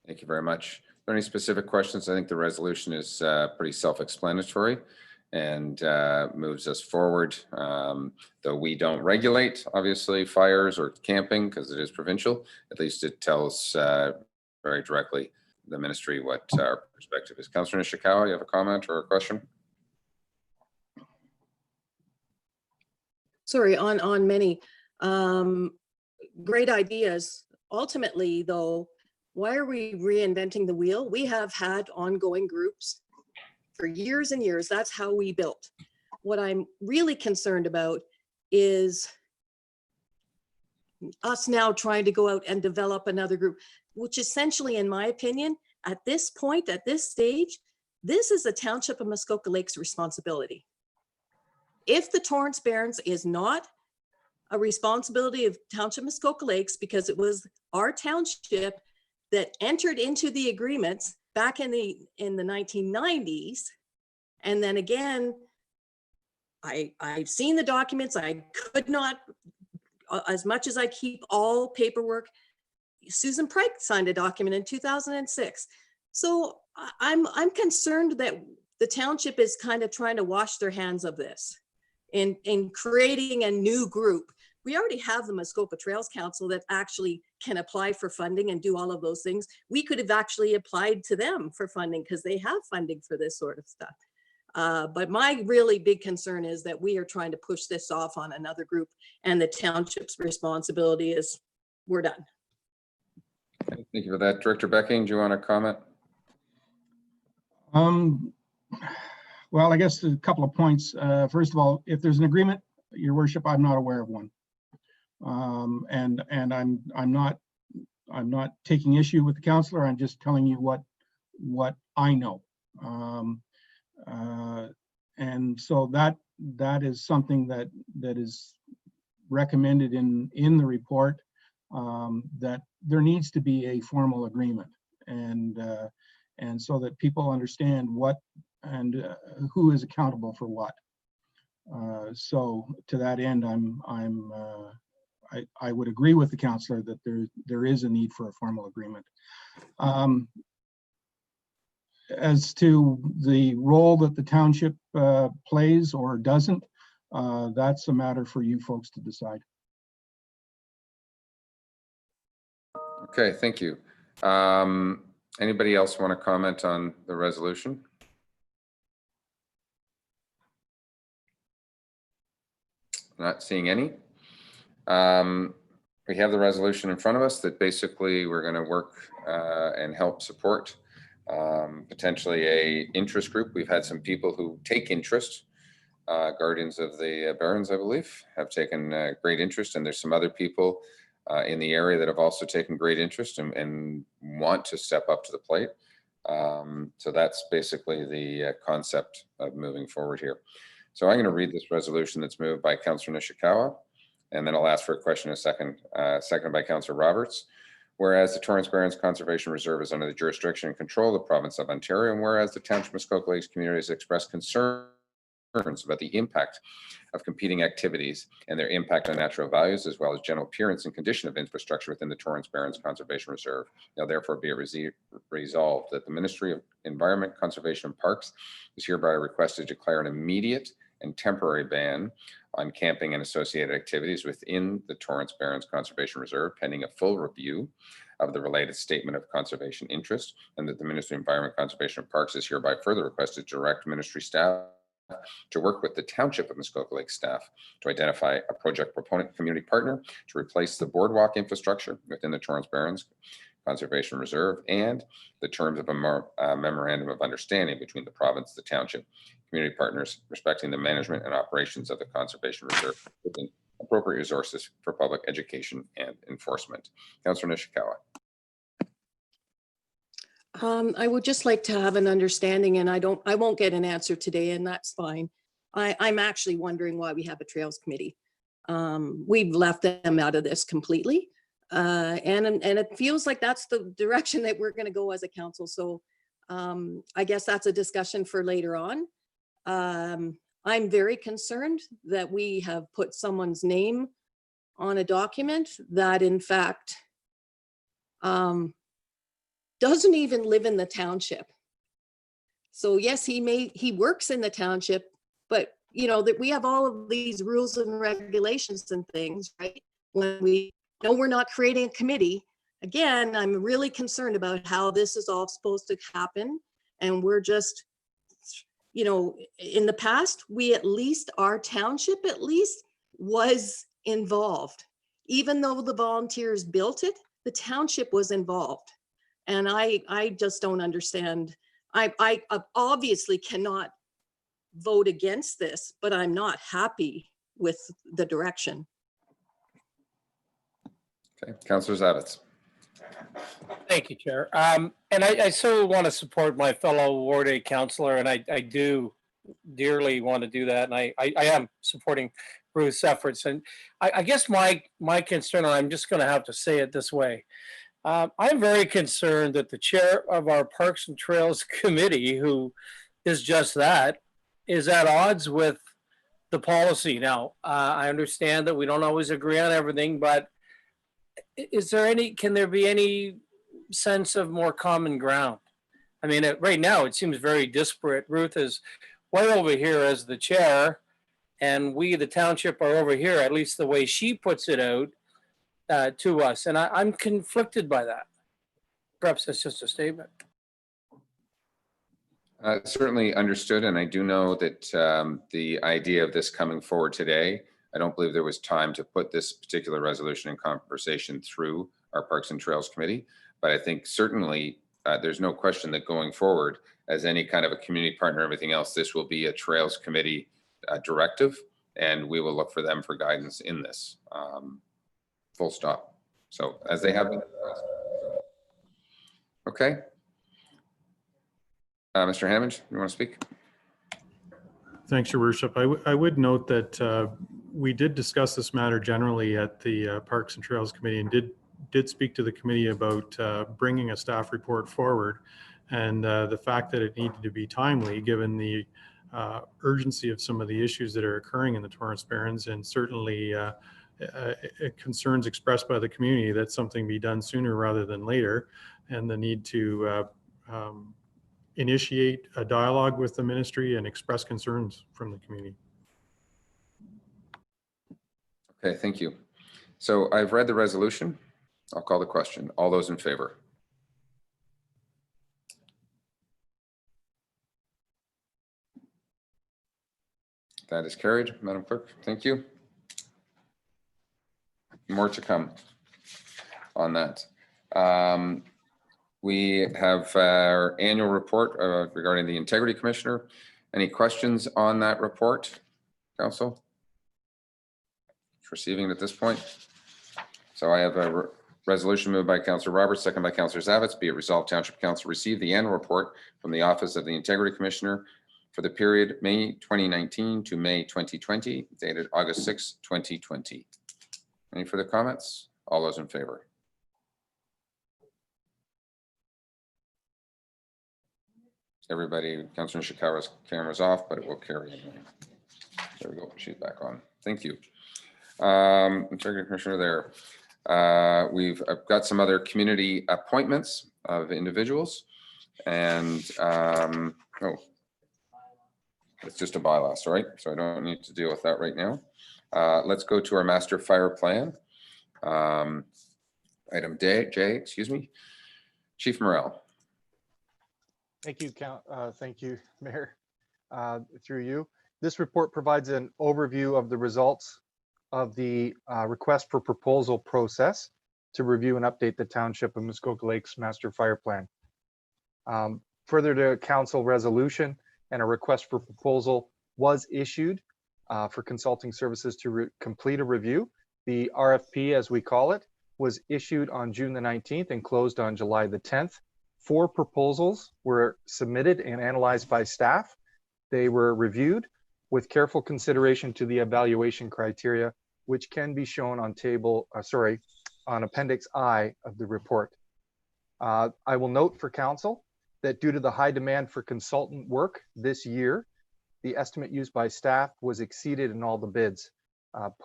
Thank you very much. Are there any specific questions? I think the resolution is pretty self-explanatory and moves us forward. Though we don't regulate, obviously, fires or camping because it is provincial, at least it tells very directly the ministry what our perspective is. Councillor Nishikawa, you have a comment or a question? Sorry, on many great ideas. Ultimately, though, why are we reinventing the wheel? We have had ongoing groups for years and years. That's how we built. What I'm really concerned about is us now trying to go out and develop another group, which essentially, in my opinion, at this point, at this stage, this is the Township of Muskoka Lakes responsibility. If the Torrance Barrens is not a responsibility of Township of Muskoka Lakes, because it was our township that entered into the agreements back in the 1990s, and then again, I've seen the documents. I could not, as much as I keep all paperwork, Susan Pryke signed a document in 2006. So I'm concerned that the township is kind of trying to wash their hands of this in creating a new group. We already have the Muskoka Trails Council that actually can apply for funding and do all of those things. We could have actually applied to them for funding because they have funding for this sort of stuff. But my really big concern is that we are trying to push this off on another group, and the township's responsibility is we're done. Okay, thank you for that. Director Becking, do you want to comment? Well, I guess a couple of points. First of all, if there's an agreement, your worship, I'm not aware of one. And I'm not taking issue with the councillor. I'm just telling you what I know. And so that is something that is recommended in the report, that there needs to be a formal agreement, and so that people understand what and who is accountable for what. So to that end, I would agree with the councillor that there is a need for a formal agreement. As to the role that the township plays or doesn't, that's a matter for you folks to decide. Okay, thank you. Anybody else want to comment on the resolution? Not seeing any. We have the resolution in front of us that basically we're going to work and help support potentially a interest group. We've had some people who take interest. Guardians of the Barrens, I believe, have taken great interest, and there's some other people in the area that have also taken great interest and want to step up to the plate. So that's basically the concept of moving forward here. So I'm going to read this resolution that's moved by Councillor Nishikawa, and then I'll ask for a question in a second, seconded by Councillor Roberts. Whereas the Torrance Barrens Conservation Reserve is under the jurisdiction and control of the province of Ontario, and whereas the Township of Muskoka Lakes community has expressed concern about the impact of competing activities and their impact on natural values, as well as general appearance and condition of infrastructure within the Torrance Barrens Conservation Reserve. Now therefore be it resolved that the Ministry of Environment, Conservation and Parks is hereby requested to declare an immediate and temporary ban on camping and associated activities within the Torrance Barrens Conservation Reserve, pending a full review of the related statement of conservation interest, and that the Ministry of Environment, Conservation and Parks is hereby further requested to direct ministry staff to work with the Township of Muskoka Lake staff to identify a project proponent community partner to replace the boardwalk infrastructure within the Torrance Barrens Conservation Reserve, and the terms of a memorandum of understanding between the province, the township, community partners respecting the management and operations of the Conservation Reserve within appropriate resources for public education and enforcement. Councillor Nishikawa. I would just like to have an understanding, and I won't get an answer today, and that's fine. I'm actually wondering why we have a Trails Committee. We've left them out of this completely. And it feels like that's the direction that we're going to go as a council. So I guess that's a discussion for later on. I'm very concerned that we have put someone's name on a document that in fact doesn't even live in the township. So yes, he works in the township, but you know that we have all of these rules and regulations and things, right? When we know we're not creating a committee, again, I'm really concerned about how this is all supposed to happen. And we're just, you know, in the past, our township at least was involved. Even though the volunteers built it, the township was involved. And I just don't understand. I obviously cannot vote against this, but I'm not happy with the direction. Okay, Councillor Zavitz. Thank you, Chair. And I so want to support my fellow Ward 8 councillor, and I do dearly want to do that. And I am supporting Ruth's efforts. And I guess my concern, and I'm just going to have to say it this way, I'm very concerned that the chair of our Parks and Trails Committee, who is just that, is at odds with the policy. Now, I understand that we don't always agree on everything, but can there be any sense of more common ground? I mean, right now it seems very disparate. Ruth is way over here as the chair, and we, the township, are over here, at least the way she puts it out to us. And I'm conflicted by that. Perhaps that's just a statement. Certainly understood, and I do know that the idea of this coming forward today, I don't believe there was time to put this particular resolution in conversation through our Parks and Trails Committee. But I think certainly there's no question that going forward, as any kind of a community partner, everything else, this will be a Trails Committee directive, and we will look for them for guidance in this. Full stop. So as they have been. Okay. Mr. Hammond, you want to speak? Thanks, Your Worship. I would note that we did discuss this matter generally at the Parks and Trails Committee, and did speak to the committee about bringing a staff report forward, and the fact that it needed to be timely given the urgency of some of the issues that are occurring in the Torrance Barrens, and certainly concerns expressed by the community that something be done sooner rather than later, and the need to initiate a dialogue with the ministry and express concerns from the community. Okay, thank you. So I've read the resolution. I'll call the question. All those in favor? That is carried, Madam Clerk. Thank you. More to come on that. We have our annual report regarding the Integrity Commissioner. Any questions on that report, Council? Receiving it at this point. So I have a resolution moved by Councillor Roberts, second by Councillor Zavitz. Be it resolved, Township Council receive the annual report from the Office of the Integrity Commissioner for the period May 2019 to May 2020, dated August 6, 2020. Any further comments? All those in favor? Everybody, Councillor Ishikawa's camera's off, but it will carry anyway. There we go. She's back on. Thank you. Integrity Commissioner there. I've got some other community appointments of individuals, and oh, it's just a bylaw, sorry. So I don't need to deal with that right now. Let's go to our master fire plan. Item J, excuse me. Chief Morrell. Thank you, thank you, Mayor. Through you. This report provides an overview of the results of the request for proposal process to review and update the Township of Muskoka Lakes Master Fire Plan. Further to council resolution and a request for proposal was issued for consulting services to complete a review. The RFP, as we call it, was issued on June the 19th and closed on July the 10th. 4 proposals were submitted and analyzed by staff. They were reviewed with careful consideration to the evaluation criteria, which can be shown on on Appendix I of the report. I will note for council that due to the high demand for consultant work this year, the estimate used by staff was exceeded in all the bids.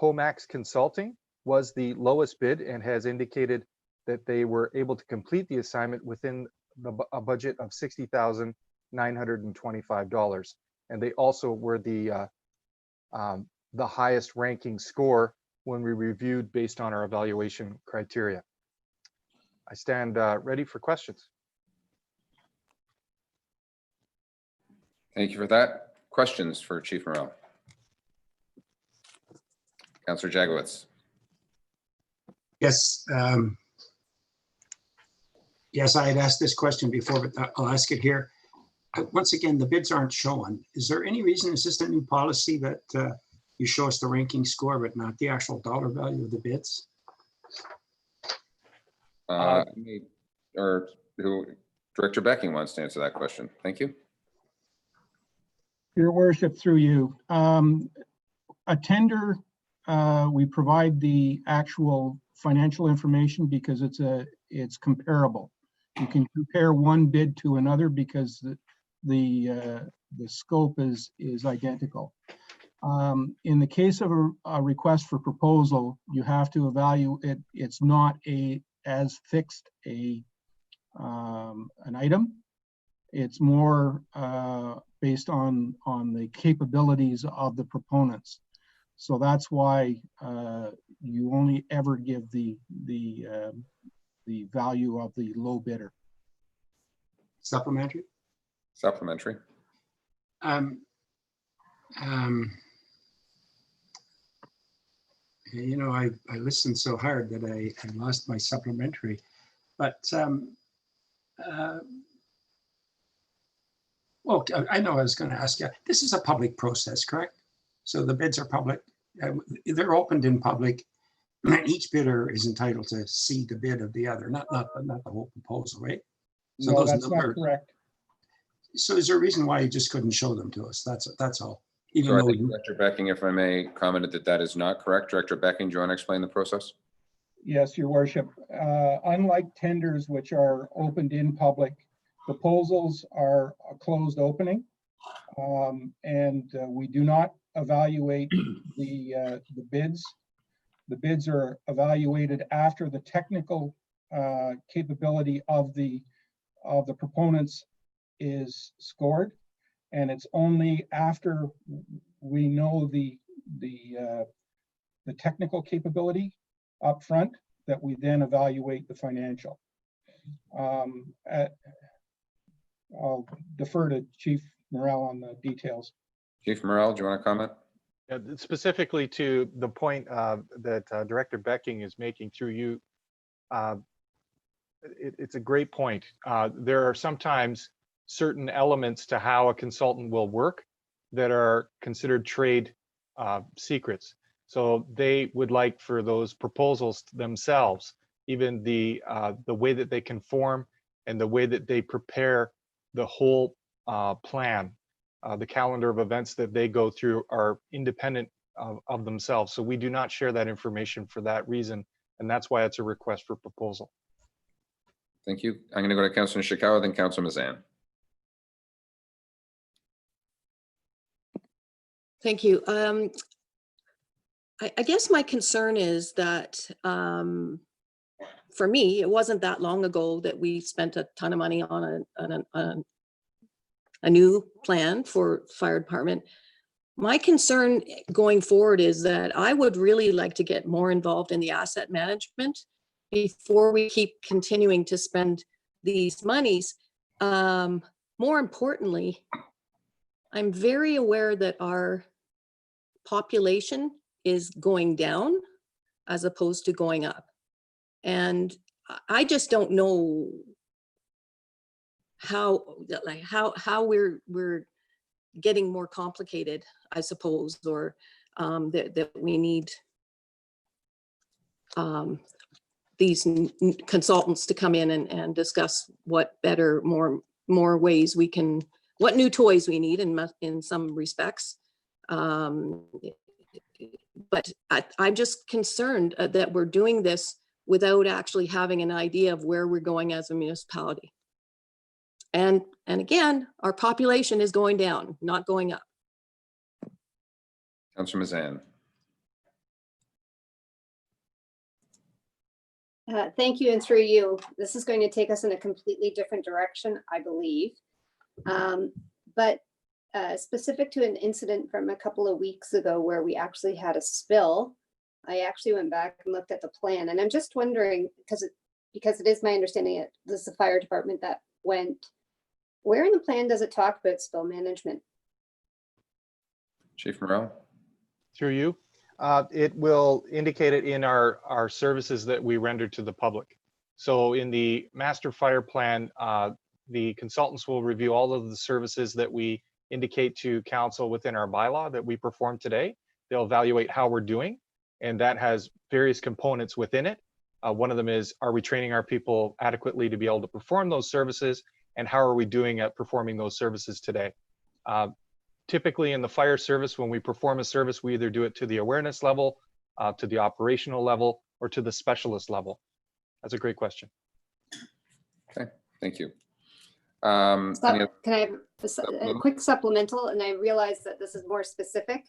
Pomax Consulting was the lowest bid and has indicated that they were able to complete the assignment within a budget of $60,925. And they also were the highest ranking score when we reviewed based on our evaluation criteria. I stand ready for questions. Thank you for that. Questions for Chief Morrell? Councillor Jagowitz. Yes. Yes, I had asked this question before, but I'll ask it here. Once again, the bids aren't shown. Is there any reason, is this a new policy that you show us the ranking score, but not the actual dollar value of the bids? Or who, Director Becking wants to answer that question. Thank you. Your worship, through you. A tender, we provide the actual financial information because it's comparable. You can compare one bid to another because the scope is identical. In the case of a request for proposal, you have to evaluate it. It's not as fixed an item. It's more based on the capabilities of the proponents. So that's why you only ever give the value of the low bidder. Supplementary? Supplementary. You know, I listened so hard that I lost my supplementary, but well, I know I was going to ask you, this is a public process, correct? So the bids are public, they're opened in public, and each bidder is entitled to see the bid of the other, not the whole proposal, right? So no, those that's not correct. So is there a reason why you just couldn't show them to us? That's all. Even So I though think Director Becking, if I may, commented that that is not correct. Director Becking, do you want to explain the process? Yes, Your Worship. Unlike tenders, which are opened in public, proposals are a closed opening, and we do not evaluate the bids. The bids are evaluated after the technical capability of the proponents is scored, and it's only after we know the technical capability up front that we then evaluate the financial. I'll defer to Chief Morrell on the details. Chief Morrell, do you want to comment? Yeah, specifically to the point that Director Becking is making through you, it's a great point. There are sometimes certain elements to how a consultant will work that are considered trade secrets. So they would like for those proposals themselves, even the way that they conform and the way that they prepare the whole plan, the calendar of events that they go through are independent of themselves. So we do not share that information for that reason, and that's why it's a request for proposal. Thank you. I'm going to go to Councilor Ishikawa, then Councilor Mazan. Thank you. I guess my concern is that for me, it wasn't that long ago that we spent a ton of money on a new plan for fire department. My concern going forward is that I would really like to get more involved in the asset management before we keep continuing to spend these monies. More importantly, I'm very aware that our population is going down as opposed to going up. And I just don't know how we're getting more complicated, I suppose, or that we need these consultants to come in and discuss what better, more ways we can, what new toys we need in some respects. But I'm just concerned that we're doing this without actually having an idea of where we're going as a municipality. And again, our population is going down, not going up. Councillor Mazan. Thank you, and through you. This is going to take us in a completely different direction, I believe. But specific to an incident from a couple of weeks ago where we actually had a spill, I actually went back and looked at the plan, and I'm just wondering, because it is my understanding that this is the fire department that went, where in the plan does it talk about spill management? Chief Morrell. Through you. It will indicate it in our services that we render to the public. So in the master fire plan, the consultants will review all of the services that we indicate to council within our bylaw that we perform today. They'll evaluate how we're doing, and that has various components within it. One of them is, are we training our people adequately to be able to perform those services, and how are we doing at performing those services today? Typically in the fire service, when we perform a service, we either do it to the awareness level, to the operational level, or to the specialist level. That's a great question. Okay, thank you. Can I have a quick supplemental? And I realize that this is more specific,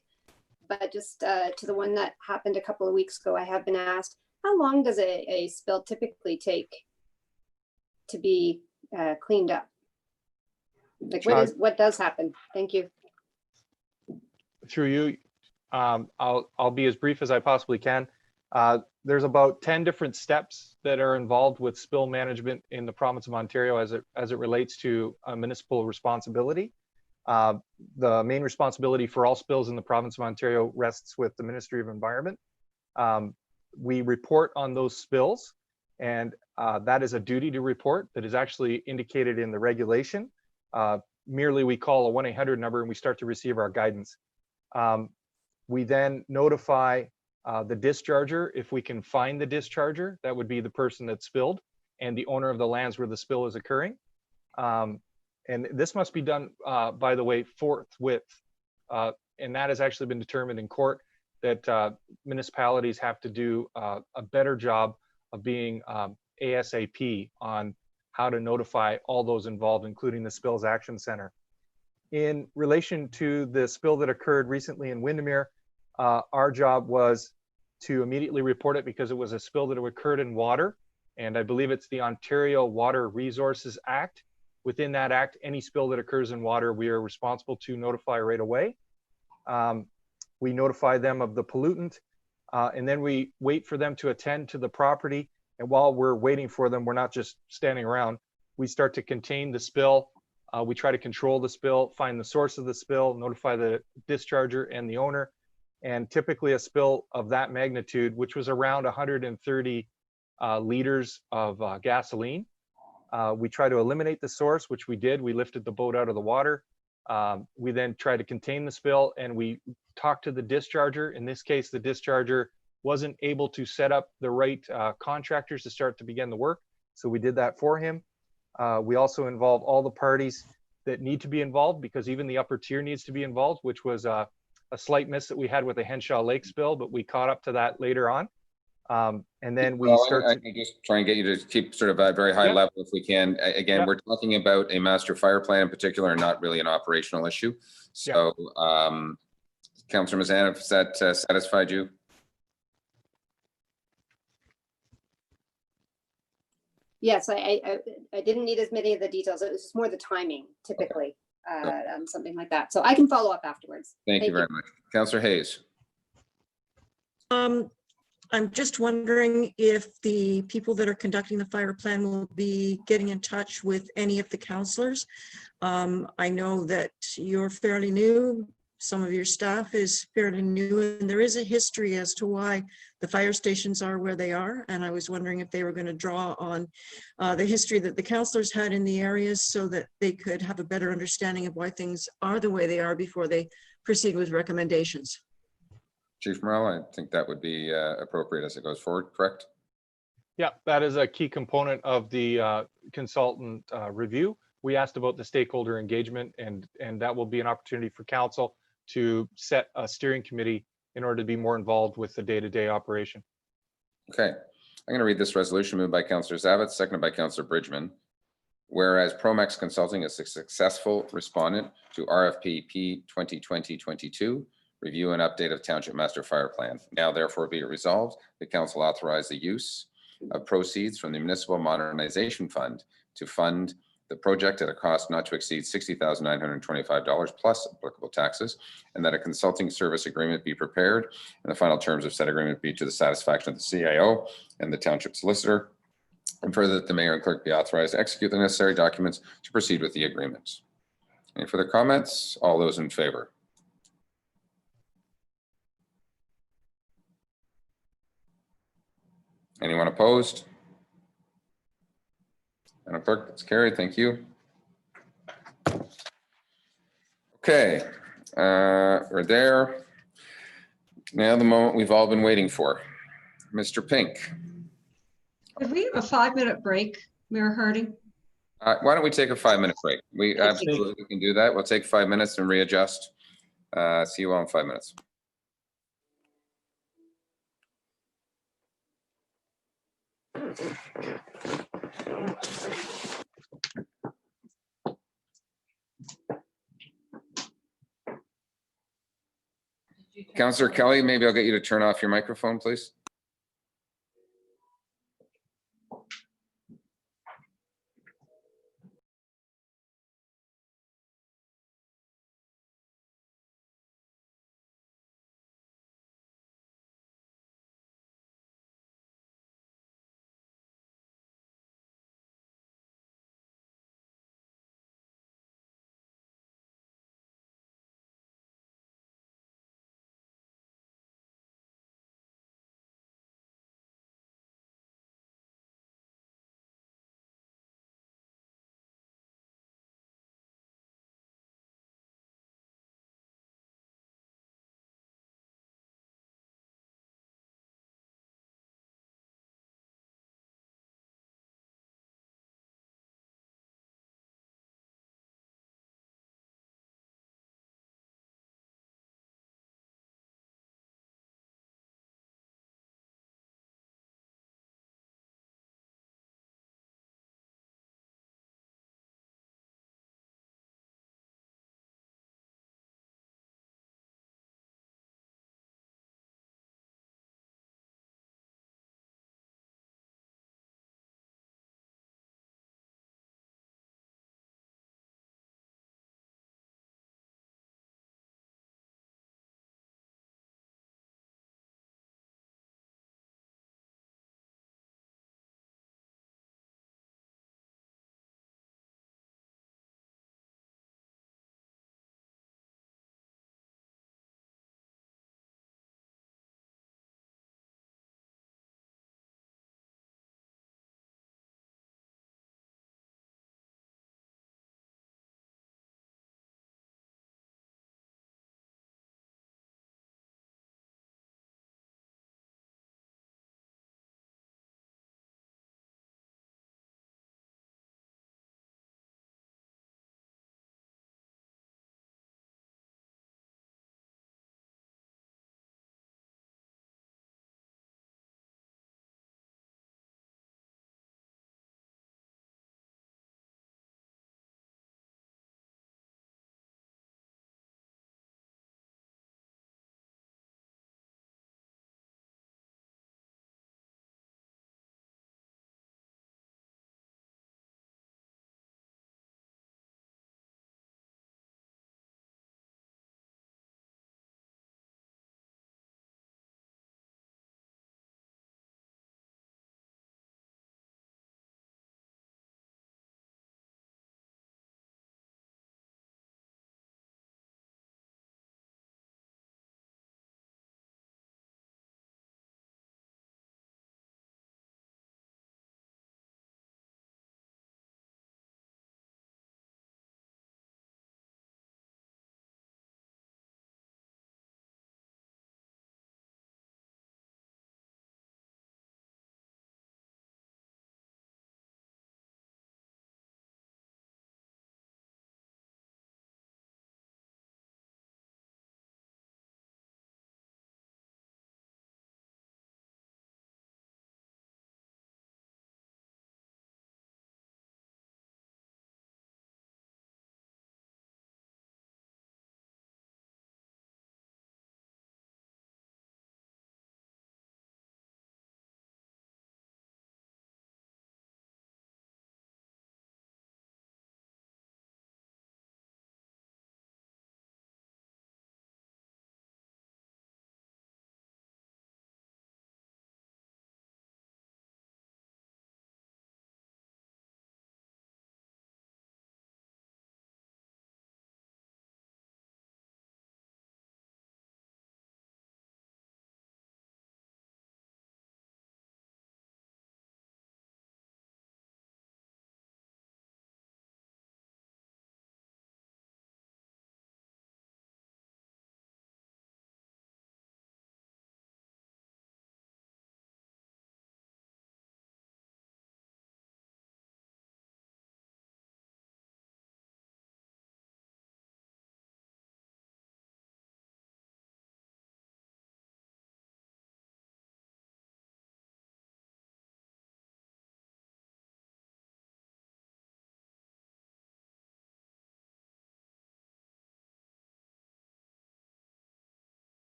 but just to the one that happened a couple of weeks ago, I have been asked, how long does a spill typically take to be cleaned up? Like what does happen? Thank you. Through you, I'll be as brief as I possibly can. There's about 10 different steps that are involved with spill management in the province of Ontario as it relates to municipal responsibility. The main responsibility for all spills in the province of Ontario rests with the Ministry of Environment. We report on those spills, and that is a duty to report that is actually indicated in the regulation. Merely we call a 1-800 number and we start to receive our guidance. We then notify the discharger. If we can find the discharger, that would be the person that spilled and the owner of the lands where the spill is occurring. And this must be done, by the way, forthwith. And that has actually been determined in court, that municipalities have to do a better job of being ASAP on how to notify all those involved, including the Spills Action Center. In relation to the spill that occurred recently in Windermere, our job was to immediately report it because it was a spill that occurred in water. And I believe it's the Ontario Water Resources Act. Within that act, any spill that occurs in water, we are responsible to notify right away. We notify them of the pollutant, and then we wait for them to attend to the property. And while we're waiting for them, we're not just standing around. We start to contain the spill. We try to control the spill, find the source of the spill, notify the discharger and the owner. And typically a spill of that magnitude, which was around 130 liters of gasoline, we try to eliminate the source, which we did. We lifted the boat out of the water. We then try to contain the spill, and we talk to the discharger. In this case, the discharger wasn't able to set up the right contractors to start to begin the work. So we did that for him. We also involve all the parties that need to be involved, because even the upper tier needs to be involved, which was a slight miss that we had with the Henshaw Lake spill, but we caught up to that later on. And then we start I can just try and get you to keep sort of a very high level if we can. Again, we're talking about a master fire plan in particular, and not really an operational issue. So Councillor Mazan, has that satisfied you? Yes, I didn't need as many of the details. It was just more the timing typically, something like that. So I can follow up afterwards. Thank you very much. Councillor Hayes. I'm just wondering if the people that are conducting the fire plan will be getting in touch with any of the counselors. I know that you're fairly new. Some of your staff is fairly new, and there is a history as to why the fire stations are where they are. And I was wondering if they were going to draw on the history that the counselors had in the areas so that they could have a better understanding of why things are the way they are before they proceed with recommendations. Chief Morrell, I think that would be appropriate as it goes forward, correct? Yeah, that is a key component of the consultant review. We asked about the stakeholder engagement, and that will be an opportunity for council to set a steering committee in order to be more involved with the day-to-day operation. Okay, I'm going to read this resolution moved by Councillor Zabit, seconded by Councillor Bridgman. Whereas Promex Consulting is a successful respondent to RFP P 2020-22, review and update of Township Master Fire Plan. Now therefore be it resolved, the council authorize the use of proceeds from the Municipal Modernization Fund to fund the project at a cost not to exceed $60,925 plus applicable taxes, and that a consulting service agreement be prepared and the final terms of said agreement be to the satisfaction of the CIO and the township solicitor, and further that the mayor and clerk be authorized to execute the necessary documents to proceed with the agreements. Any further comments? All those in favor? Anyone opposed? Madam Clerk, that's carried. Thank you. Okay, we're there. Now the moment we've all been waiting for. Mr. Pink. Could we have a 5-minute break, Mayor Harding? Why don't we take a 5-minute break? We absolutely can do that. We'll take 5 minutes and readjust. See you all in 5 minutes. Councillor Kelly, maybe I'll get you to turn off your microphone, please.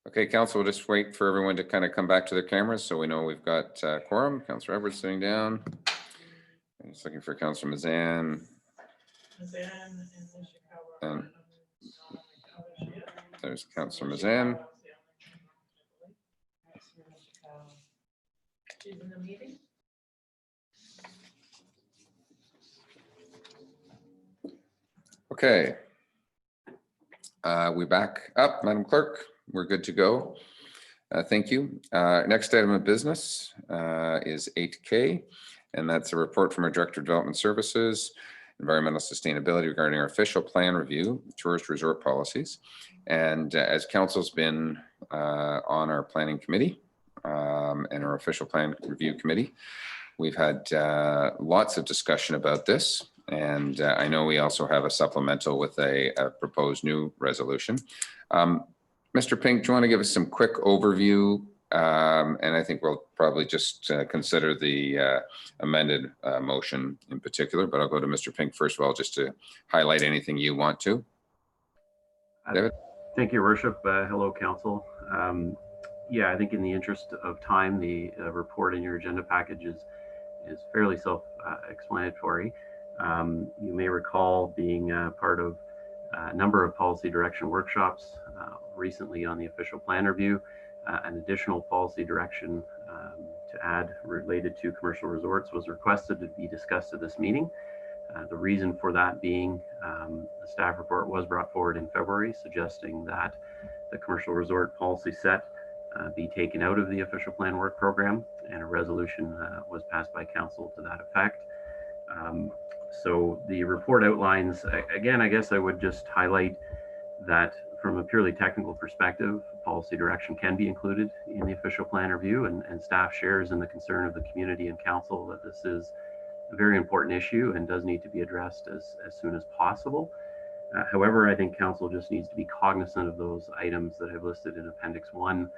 Okay, council, we'll just wait for everyone to kind of come back to their cameras so we know we've got quorum. Councillor Edwards sitting down. I'm just looking for Councillor Mazan. And there's Councillor Mazan. Okay. We back up, Madam Clerk. We're good to go. Thank you. Next item of business is 8K, and that's a report from our Director of Development Services, Environmental Sustainability regarding our official plan review, tourist resort policies. And as Council's been on our planning committee and our official plan review committee, we've had lots of discussion about this. And I know we also have a supplemental with a proposed new resolution. Mr. Pink, do you want to give us some quick overview? And I think we'll probably just consider the amended motion in particular, but I'll go to Mr. Pink first of all, just to highlight anything you want to. David? Thank you, Worship. Hello, Council. Yeah, I think in the interest of time, the report in your agenda package is fairly self-explanatory. You may recall being part of a number of policy direction workshops recently on the official plan review. An additional policy direction to add related to commercial resorts was requested to be discussed at this meeting. The reason for that being the staff report was brought forward in February suggesting that the commercial resort policy set be taken out of the official plan work program, and a resolution was passed by council to that effect. So the report outlines, again, I guess I would just highlight that from a purely technical perspective, policy direction can be included in the official plan review, and staff shares in the concern of the community and council that this is a very important issue and does need to be addressed as soon as possible. However, I think council just needs to be cognizant of those items that I've listed in Appendix 1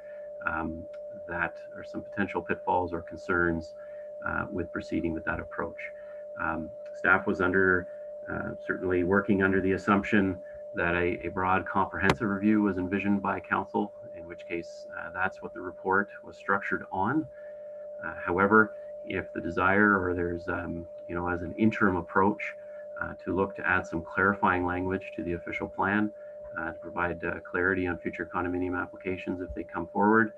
that are some potential pitfalls or concerns with proceeding with that approach. Staff was certainly working under the assumption that a broad comprehensive review was envisioned by council, in which case that's what the report was structured on. However, if the desire or there's, as an interim approach to look to add some clarifying language to the official plan to provide clarity on future condominium applications if they come forward,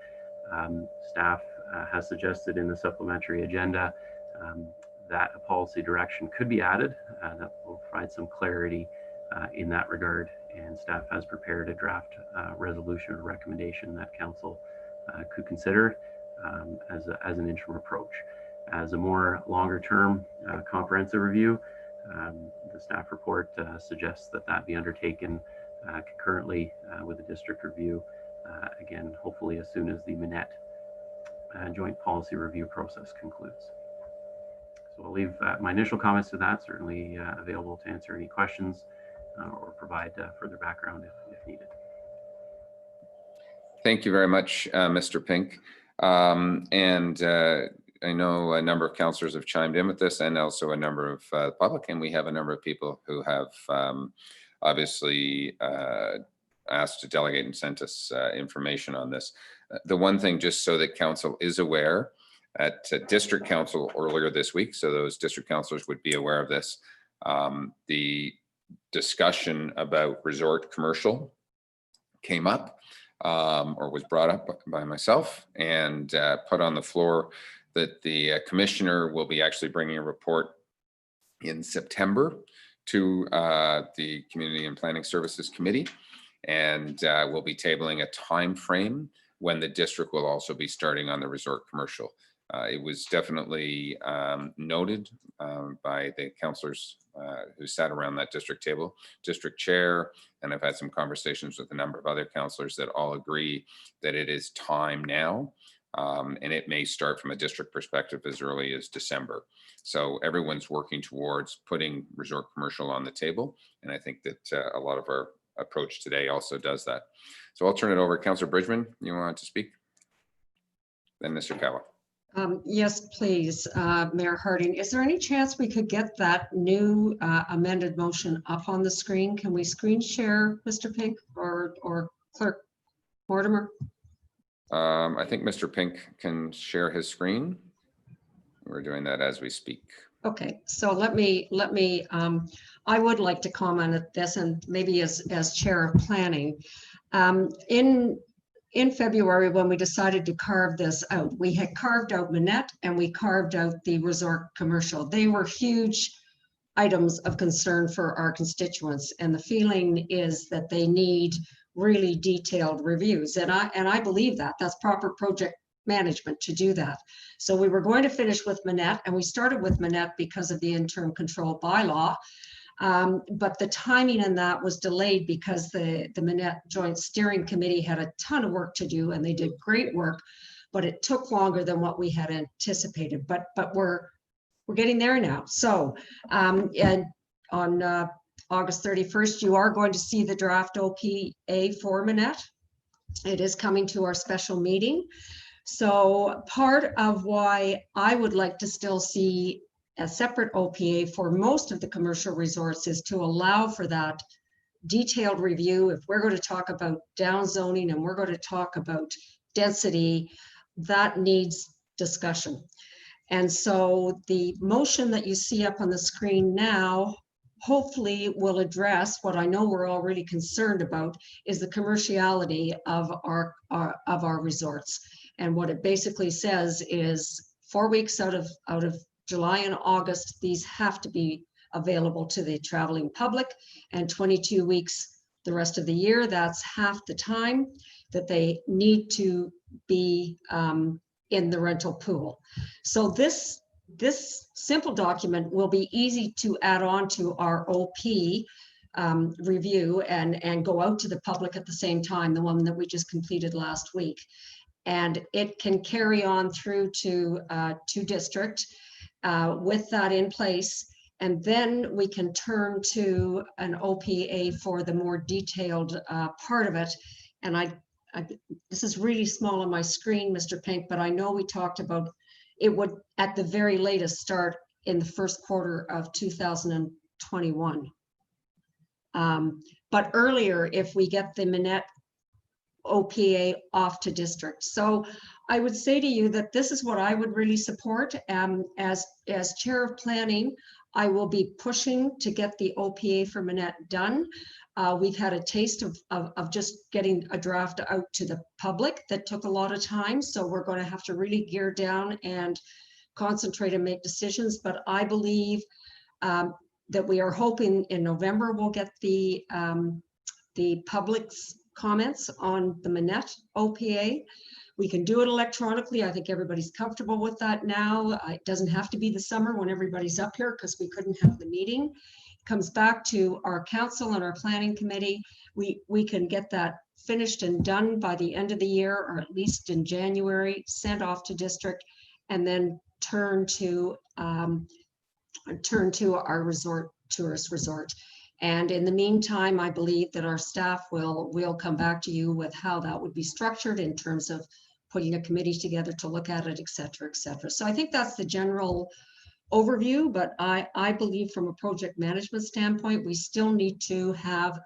staff has suggested in the supplementary agenda that a policy direction could be added that will provide some clarity in that regard, and staff has prepared a draft resolution or recommendation that council could consider as an interim approach. As a more longer term comprehensive review, the staff report suggests that be undertaken concurrently with the district review, again, hopefully as soon as the Minette joint policy review process concludes. So I'll leave my initial comments to that, certainly available to answer any questions or provide further background if needed. Thank you very much, Mr. Pink. I know a number of councillors have chimed in with this, and also a number of public, and we have a number of people who have obviously asked to delegate and sent us information on this. The one thing, just so that council is aware, at district council earlier this week, so those district councillors would be aware of this, the discussion about resort commercial came up or was brought up by myself and put on the floor that the commissioner will be actually bringing a report in September to the Community and Planning Services Committee, and we'll be tabling a time frame when the district will also be starting on the resort commercial. It was definitely noted by the councillors who sat around that district table, district chair, and I've had some conversations with a number of other councillors that all agree that it is time now. And it may start from a district perspective as early as December. So everyone's working towards putting resort commercial on the table. And I think that a lot of our approach today also does that. So I'll turn it over. Councillor Bridgman, you want to speak? Then Mr. Kawa. Yes, please, Mayor Harding. Is there any chance we could get that new amended motion up on the screen? Can we screen share, Mr. Pink or Clerk Mortimer? I think Mr. Pink can share his screen. We're doing that as we speak. Okay, so let me, I would like to comment at this, and maybe as chair of planning. In February, when we decided to carve this out, we had carved out Manette and we carved out the resort commercial. They were huge items of concern for our constituents, and the feeling is that they need really detailed reviews. And I believe that that's proper project management to do that. So we were going to finish with Manette, and we started with Manette because of the interim control bylaw. But the timing in that was delayed because the Manette Joint Steering Committee had a ton of work to do, and they did great work, but it took longer than what we had anticipated. But we're getting there now. So and on August 31st, you are going to see the draft OPA for Manette. It is coming to our special meeting. So part of why I would like to still see a separate OPA for most of the commercial resorts is to allow for that detailed review. If we're going to talk about downzoning and we're going to talk about density, that needs discussion. And so the motion that you see up on the screen now hopefully will address what I know we're all really concerned about, is the commerciality of our resorts. And what it basically says is 4 weeks out of July and August, these have to be available to the traveling public, and 22 weeks the rest of the year. That's half the time that they need to be in the rental pool. So this simple document will be easy to add on to our OP review and go out to the public at the same time, the one that we just completed last week. And it can carry on through to district with that in place. And then we can turn to an OPA for the more detailed part of it. And this is really small on my screen, Mr. Pink, but I know we talked about it would at the very latest start in the first quarter of 2021. But earlier, if we get the Manette OPA off to district. So I would say to you that this is what I would really support. As chair of planning, I will be pushing to get the OPA for Manette done. We've had a taste of just getting a draft out to the public that took a lot of time. So we're going to have to really gear down and concentrate and make decisions. But I believe that we are hoping in November we'll get the public's comments on the Manette OPA. We can do it electronically. I think everybody's comfortable with that now. It doesn't have to be the summer when everybody's up here because we couldn't have the meeting. It comes back to our council and our planning committee. We can get that finished and done by the end of the year, or at least in January, sent off to district, and then turn to our tourist resort. And in the meantime, I believe that our staff will come back to you with how that would be structured in terms of putting a committee together to look at it, et cetera, et cetera. So I think that's the general overview, but I believe from a project management standpoint, we still need to have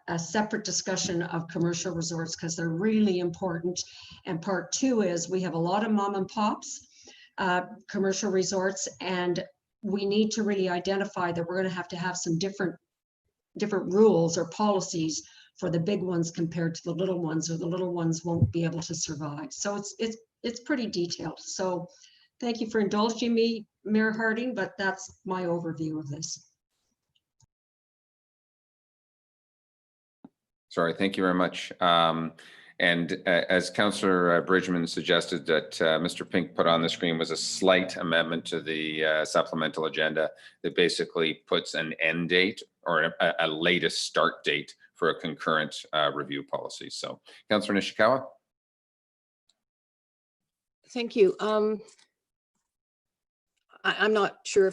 a separate discussion of commercial resorts because they're really important. And part two is we have a lot of mom and pops, commercial resorts, and we need to really identify that we're going to have some different rules or policies for the big ones compared to the little ones, or the little ones won't be able to survive. So it's pretty detailed. So thank you for indulging me, Mayor Harding, but that's my overview of this. Sorry, thank you very much. And as Councillor Bridgman suggested, that Mr. Pink put on the screen was a slight amendment to the supplemental agenda that basically puts an end date or a latest start date for a concurrent review policy. So, Councillor Nishikawa. Thank you. I'm not sure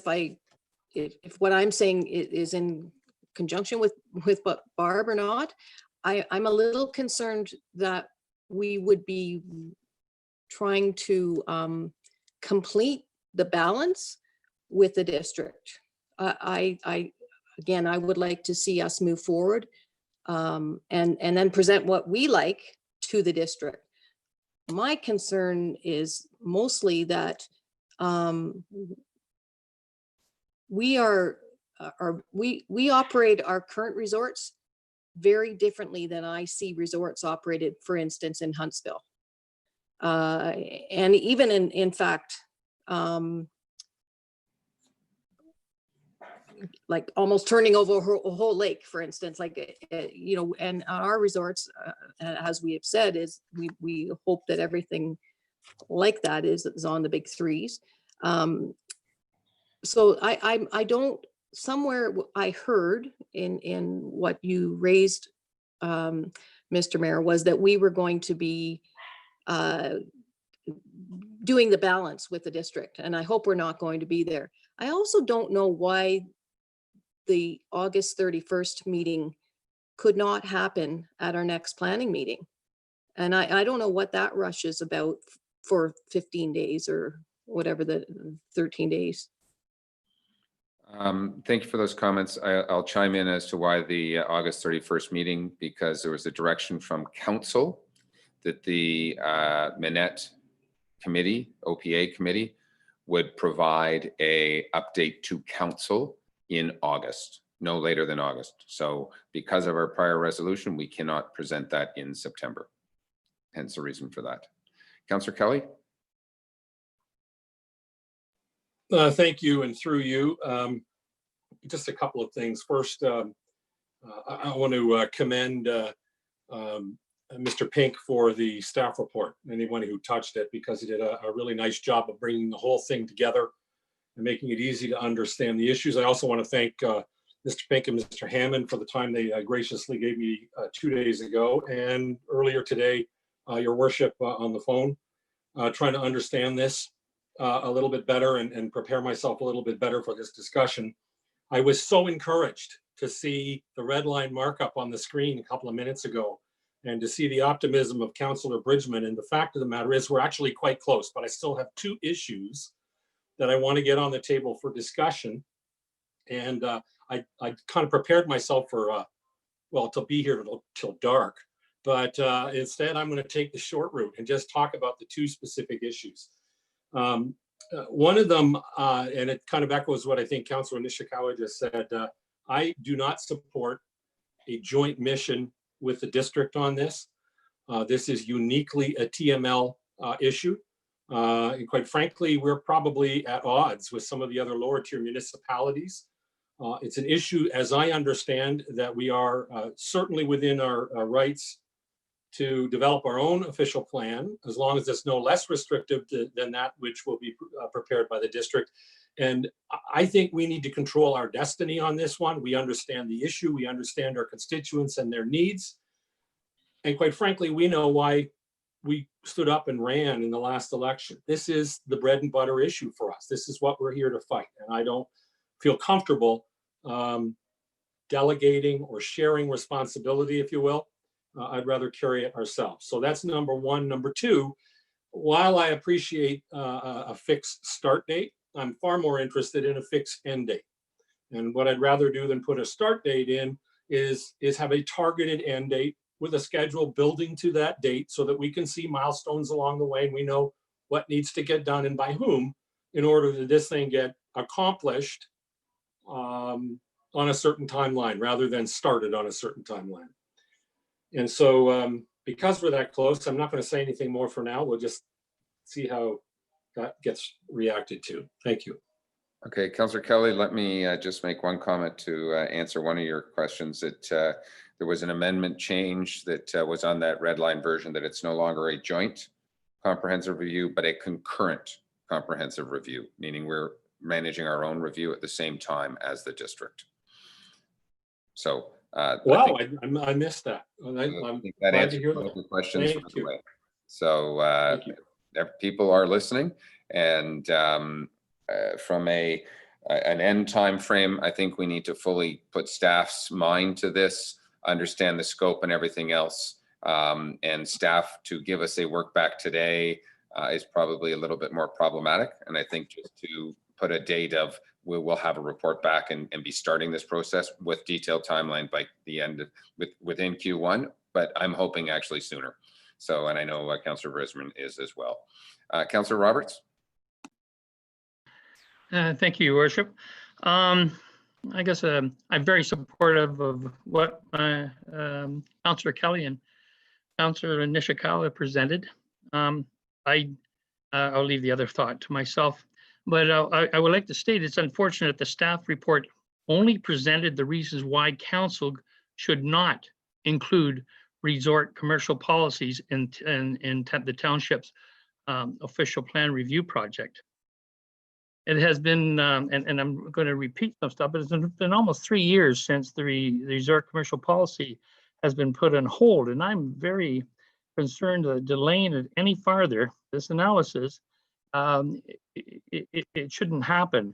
if what I'm saying is in conjunction with what Barb or not. I'm a little concerned that we would be trying to complete the balance with the district. Again, I would like to see us move forward and then present what we like to the district. My concern is mostly that we operate our current resorts very differently than I see resorts operated, for instance, in Huntsville. And even in fact, like almost turning over a whole lake, for instance, like, you know, and our resorts, as we have said, is we hope that everything like that is on the big threes. So I don't, somewhere I heard in what you raised, Mr. Mayor, was that we were going to be doing the balance with the district, and I hope we're not going to be there. I also don't know why the August 31st meeting could not happen at our next planning meeting. And I don't know what that rush is about for 15 days or whatever, the 13 days. Thank you for those comments. I'll chime in as to why the August 31st meeting, because there was a direction from council that the Minette committee, OPA committee, would provide a update to council in August, no later than August. So because of our prior resolution, we cannot present that in September. Hence the reason for that. Councillor Kelly. Thank you, and through you, just a couple of things. First, I want to commend Mr. Pink for the staff report, anyone who touched it, because he did a really nice job of bringing the whole thing together and making it easy to understand the issues. I also want to thank Mr. Pink and Mr. Hammond for the time they graciously gave me 2 days ago and earlier today, your worship, on the phone, trying to understand this a little bit better and prepare myself a little bit better for this discussion. I was so encouraged to see the red line markup on the screen a couple of minutes ago and to see the optimism of Councillor Bridgman. And the fact of the matter is we're actually quite close, but I still have 2 issues that I want to get on the table for discussion. And I kind of prepared myself for, well, to be here till dark, but instead I'm going to take the short route and just talk about the 2 specific issues. One of them, and it kind of echoes what I think Councillor Nishikawa just said, I do not support a joint mission with the district on this. This is uniquely a TML issue. And quite frankly, we're probably at odds with some of the other lower tier municipalities. It's an issue, as I understand, that we are certainly within our rights to develop our own official plan, as long as it's no less restrictive than that which will be prepared by the district. And I think we need to control our destiny on this one. We understand the issue, we understand our constituents and their needs. And quite frankly, we know why we stood up and ran in the last election. This is the bread and butter issue for us. This is what we're here to fight. And I don't feel comfortable delegating or sharing responsibility, if you will. I'd rather carry it ourselves. So that's number one. Number two, while I appreciate a fixed start date, I'm far more interested in a fixed end date. And what I'd rather do than put a start date in is have a targeted end date with a schedule building to that date so that we can see milestones along the way and we know what needs to get done and by whom in order that this thing get accomplished on a certain timeline rather than started on a certain timeline. And so because we're that close, I'm not going to say anything more for now. We'll just see how that gets reacted to. Thank you. Okay, Councillor Kelly, let me just make one comment to answer one of your questions. That there was an amendment change that was on that red line version, that it's no longer a joint comprehensive review, but a concurrent comprehensive review, meaning we're managing our own review at the same time as the district. So wow, I missed that. I'm think that answers both your questions right away. So people are listening, and from an end time frame, I think we need to fully put staff's mind to this, understand the scope and everything else, and staff to give us a work back today is probably a little bit more problematic. And I think just to put a date of we will have a report back and be starting this process with detailed timeline by the end of within Q1, but I'm hoping actually sooner. So, and I know Councillor Brisbane is as well. Councillor Roberts? Thank you, Your Worship. I guess I'm very supportive of what Councillor Kelly and Councillor Nishikawa presented. I'll leave the other thought to myself, but I would like to state it's unfortunate the staff report only presented the reasons why council should not include resort commercial policies in the township's official plan review project. It has been, and I'm going to repeat some stuff, but it's been almost 3 years since the resort commercial policy has been put on hold, and I'm very concerned that delaying it any farther, this analysis, it shouldn't happen.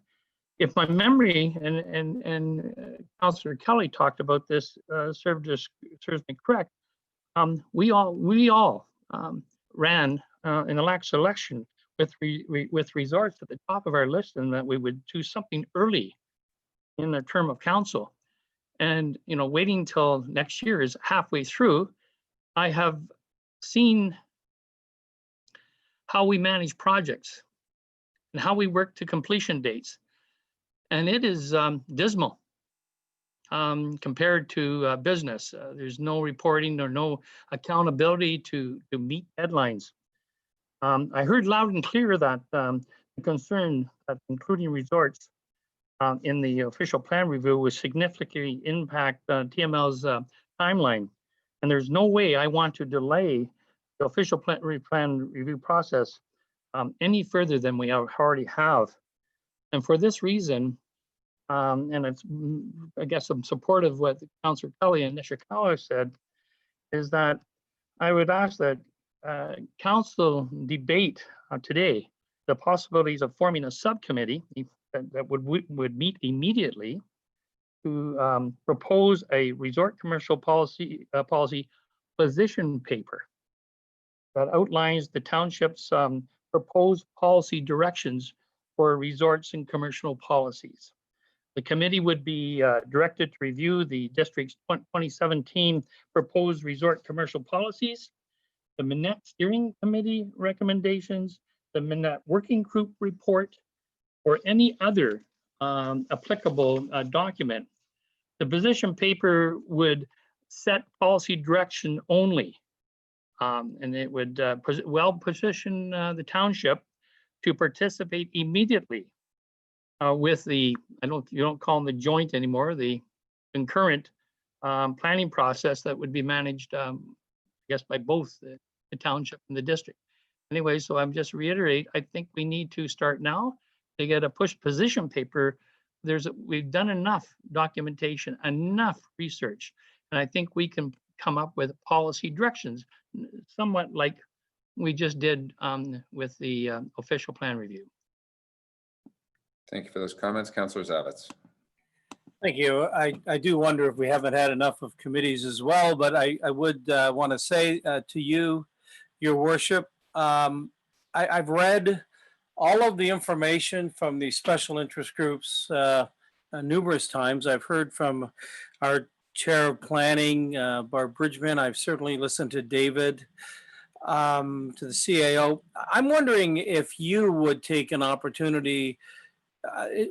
If my memory and Councillor Kelly talked about this serves me correct, we all ran in the last election with resorts at the top of our list, and that we would do something early in the term of council. And waiting till next year is halfway through. I have seen how we manage projects and how we work to completion dates, and it is dismal compared to business. There's no reporting or no accountability to meet deadlines. I heard loud and clear that the concern that including resorts in the official plan review will significantly impact TML's timeline. And there's no way I want to delay the official plan review process any further than we already have. And for this reason, and it's, I guess I'm supportive of what Councillor Kelly and Nishikawa said, is that I would ask that council debate today the possibilities of forming a subcommittee that would meet immediately to propose a resort commercial policy position paper that outlines the township's proposed policy directions for resorts and commercial policies. The committee would be directed to review the district's 2017 proposed resort commercial policies, the Minette Steering Committee recommendations, the Minette Working Group report, or any other applicable document. The position paper would set policy direction only, and it would well position the township to participate immediately with the, you don't call them the joint anymore, the concurrent planning process that would be managed, I guess, by both the township and the district. Anyway, so I'm just reiterate, I think we need to start now to get a push position paper. We've done enough documentation, enough research, and I think we can come up with policy directions, somewhat like we just did with the official plan review. Thank you for those comments. Councillor Zavitz. Thank you. I do wonder if we haven't had enough of committees as well, but I would want to say to you, Your Worship, I've read all of the information from the special interest groups numerous times. I've heard from our Chair of Planning, Barb Bridgman. I've certainly listened to David, to the CAO. I'm wondering if you would take an opportunity.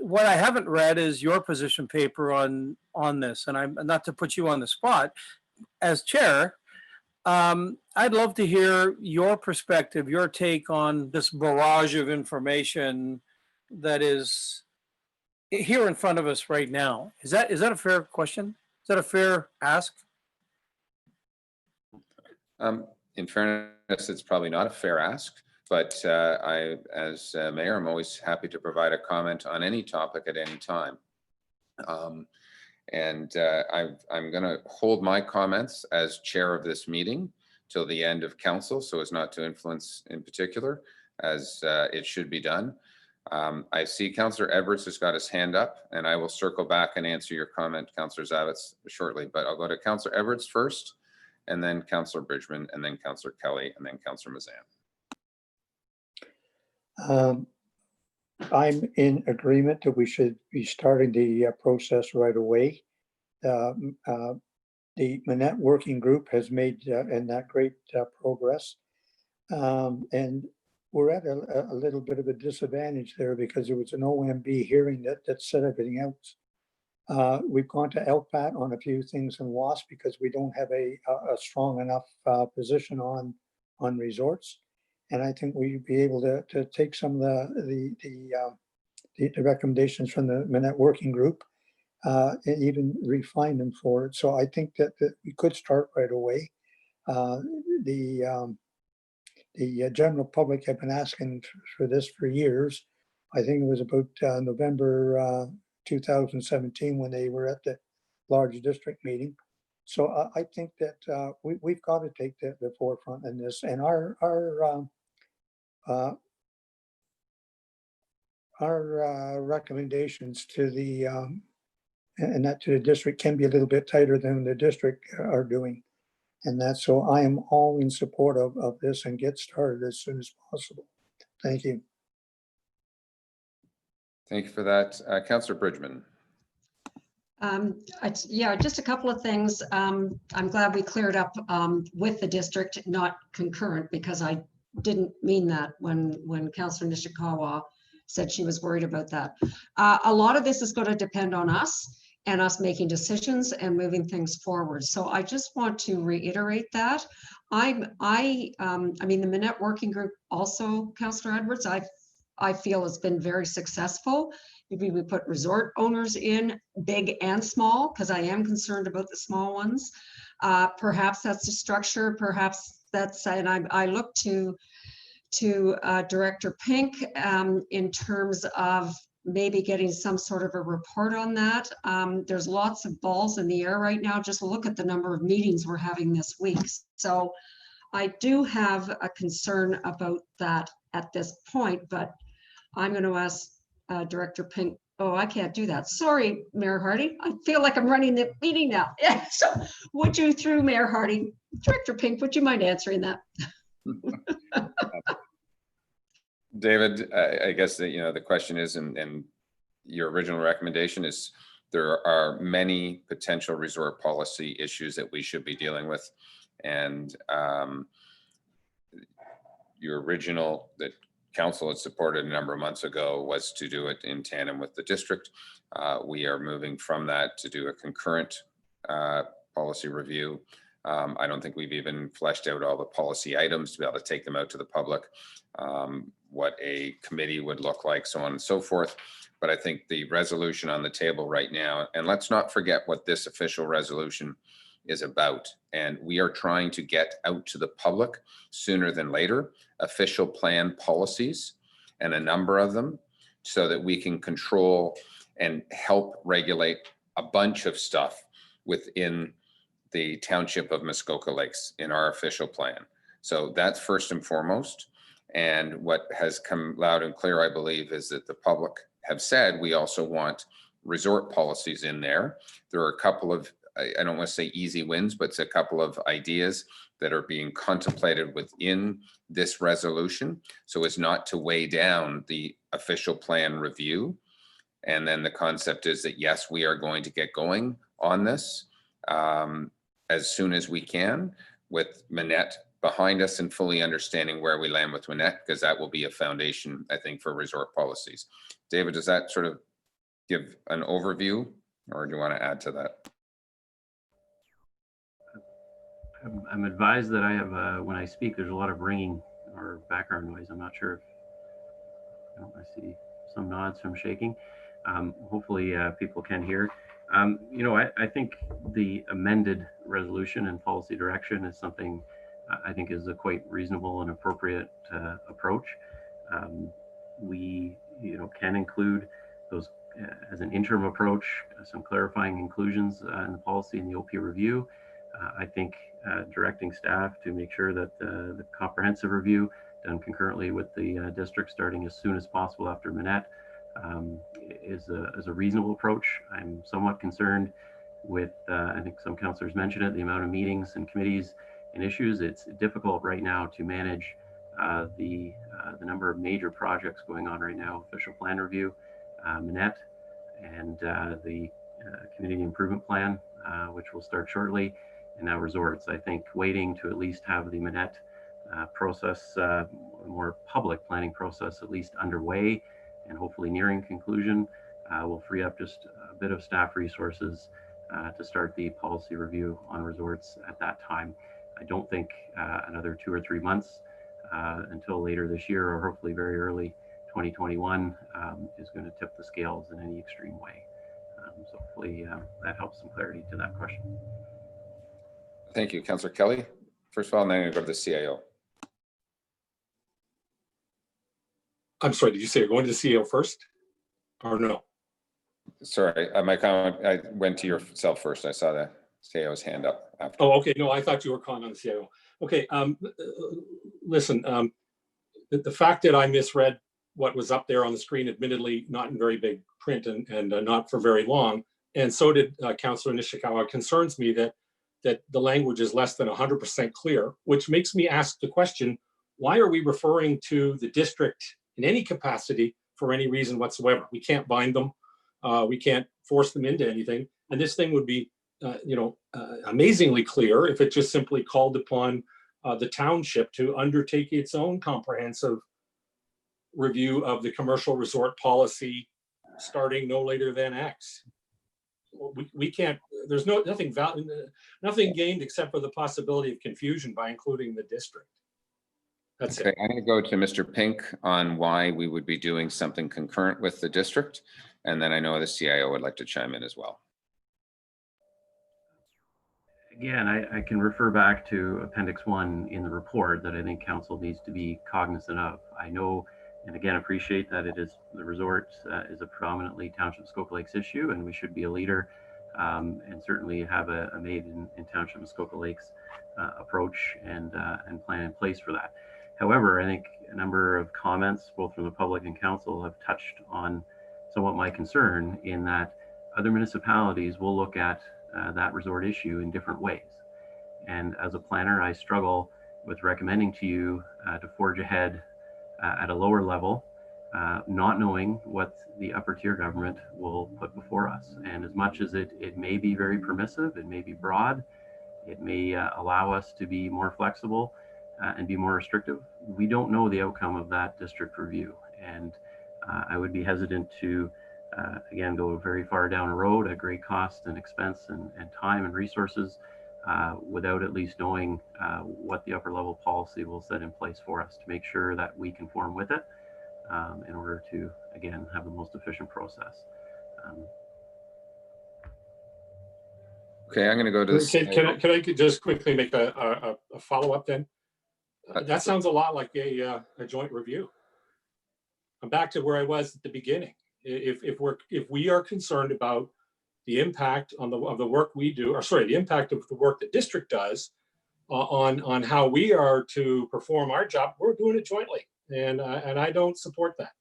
What I haven't read is your position paper on this, and I'm not to put you on the spot as chair. I'd love to hear your perspective, your take on this barrage of information that is here in front of us right now. Is that a fair question? Is that a fair ask? In fairness, it's probably not a fair ask, but I, as mayor, I'm always happy to provide a comment on any topic at any time. I'm going to hold my comments as chair of this meeting till the end of council, so as not to influence in particular, as it should be done. I see Councillor Edwards has got his hand up, and I will circle back and answer your comment, Councillor Zavitz, shortly. But I'll go to Councillor Edwards first, and then Councillor Bridgman, and then Councillor Kelly, and then Councillor Mazan. I'm in agreement that we should be starting the process right away. the Manette Working Group has made and that great progress. And we're at a little bit of a disadvantage there because there was an OMB hearing that set everything out. We've gone to LPAT on a few things in WASP because we don't have a strong enough position on resorts. And I think we'd be able to take some of the recommendations from the Manette Working Group and even refine them for it. So I think that we could start right away. The general public have been asking for this for years. I think it was about November 2017 when they were at the large district meeting. So I think that we've got to take the forefront in this, and our recommendations to the and that to the district can be a little bit tighter than the district are doing. And that's so I am all in support of this and get started as soon as possible. Thank you. Thank you for that. Councillor Bridgman. Yeah, just a couple of things. I'm glad we cleared up with the district, not concurrent, because I didn't mean that when Councillor Nishikawa said she was worried about that. A lot of this is going to depend on us and us making decisions and moving things forward. So I just want to reiterate that. I mean, the Manette Working Group also, Councillor Edwards, I feel has been very successful. Maybe we put resort owners in, big and small, because I am concerned about the small ones. Perhaps that's the structure, perhaps that's, and I look to Director Pink in terms of maybe getting some sort of a report on that. There's lots of balls in the air right now. Just look at the number of meetings we're having this week. So I do have a concern about that at this point, but I'm going to ask Director Pink. Oh, I can't do that. Sorry, Mayor Hardy. I feel like I'm running the meeting now. Yeah. So would you, through Mayor Hardy, Director Pink, would you mind answering that? David, I guess that, the question is, and your original recommendation is, there are many potential resort policy issues that we should be dealing with. And your original that council had supported a number of months ago was to do it in tandem with the district. We are moving from that to do a concurrent policy review. I don't think we've even fleshed out all the policy items to be able to take them out to the public, what a committee would look like, so on and so forth. But I think the resolution on the table right now, and let's not forget what this official resolution is about. And we are trying to get out to the public sooner than later, official plan policies, and a number of them, so that we can control and help regulate a bunch of stuff within the Township of Muskoka Lakes in our official plan. So that's first and foremost. And what has come loud and clear, I believe, is that the public have said we also want resort policies in there. There are a couple of, I don't want to say easy wins, but it's a couple of ideas that are being contemplated within this resolution, so as not to weigh down the official plan review. And then the concept is that, yes, we are going to get going on this as soon as we can, with Manette behind us and fully understanding where we land with Manette, because that will be a foundation, I think, for resort policies. David, does that sort of give an overview, or do you want to add to that? I'm advised that I have, when I speak, there's a lot of ringing or background noise. I'm not sure if, I see some nods from shaking. Hopefully people can hear. I think the amended resolution and policy direction is something I think is a quite reasonable and appropriate approach. We, can include those as an interim approach, some clarifying inclusions in the policy in the OP review. I think directing staff to make sure that the comprehensive review done concurrently with the district starting as soon as possible after Manette is a reasonable approach. I'm somewhat concerned with, I think some councillors mentioned it, the amount of meetings and committees and issues. It's difficult right now to manage the number of major projects going on right now, official plan review, Manette, and the community improvement plan which will start shortly, and now resorts. I think waiting to at least have the Manette process, more public planning process at least underway and hopefully nearing conclusion, will free up just a bit of staff resources to start the policy review on resorts at that time. I don't think another 2 or 3 months until later this year, or hopefully very early 2021, is going to tip the scales in any extreme way. So hopefully that helps some clarity to that question. Thank you, Councillor Kelly. First of all, and then I'm going to go to the CIO. I'm sorry, did you say you're going to the CIO first or no? Sorry, my comment, I went to yourself first. I saw the CIO's hand up after. Oh, okay. No, I thought you were calling on the CIO. Okay. Listen, the fact that I misread what was up there on the screen, admittedly not in very big print and not for very long, and so did Councillor Nishikawa, concerns me that the language is less than 100% clear, which makes me ask the question, why are we referring to the district in any capacity for any reason whatsoever? We can't bind them. We can't force them into anything. And this thing would be, amazingly clear if it just simply called upon the township to undertake its own comprehensive review of the commercial resort policy starting no later than X. We can't, there's nothing gained except for the possibility of confusion by including the district. That's okay, it. I'm going to go to Mr. Pink on why we would be doing something concurrent with the district. And then I know the CIO would like to chime in as well. Again, I can refer back to Appendix 1 in the report that I think council needs to be cognizant of. I know, and again, appreciate that it is the resort is a predominantly Township of Muskoka Lakes issue, and we should be a leader and certainly have a made in Township of Muskoka Lakes approach and plan in place for that. However, I think a number of comments, both from the public and council, have touched on somewhat my concern in that other municipalities will look at that resort issue in different ways. And as a planner, I struggle with recommending to you to forge ahead at a lower level, not knowing what the upper tier government will put before us. And as much as it may be very permissive, it may be broad, it may allow us to be more flexible and be more restrictive, we don't know the outcome of that district review. And I would be hesitant to again, go very far down a road at great cost and expense and time and resources without at least knowing what the upper level policy will set in place for us to make sure that we conform with it in order to, again, have the most efficient process. Okay, I'm going to go to this. Can I just quickly make a follow-up then? That sounds a lot like a joint review. I'm back to where I was at the beginning. If we are concerned about the impact of the work we do, or sorry, the impact of the work the district does on how we are to perform our job, we're doing it jointly, and I don't support that.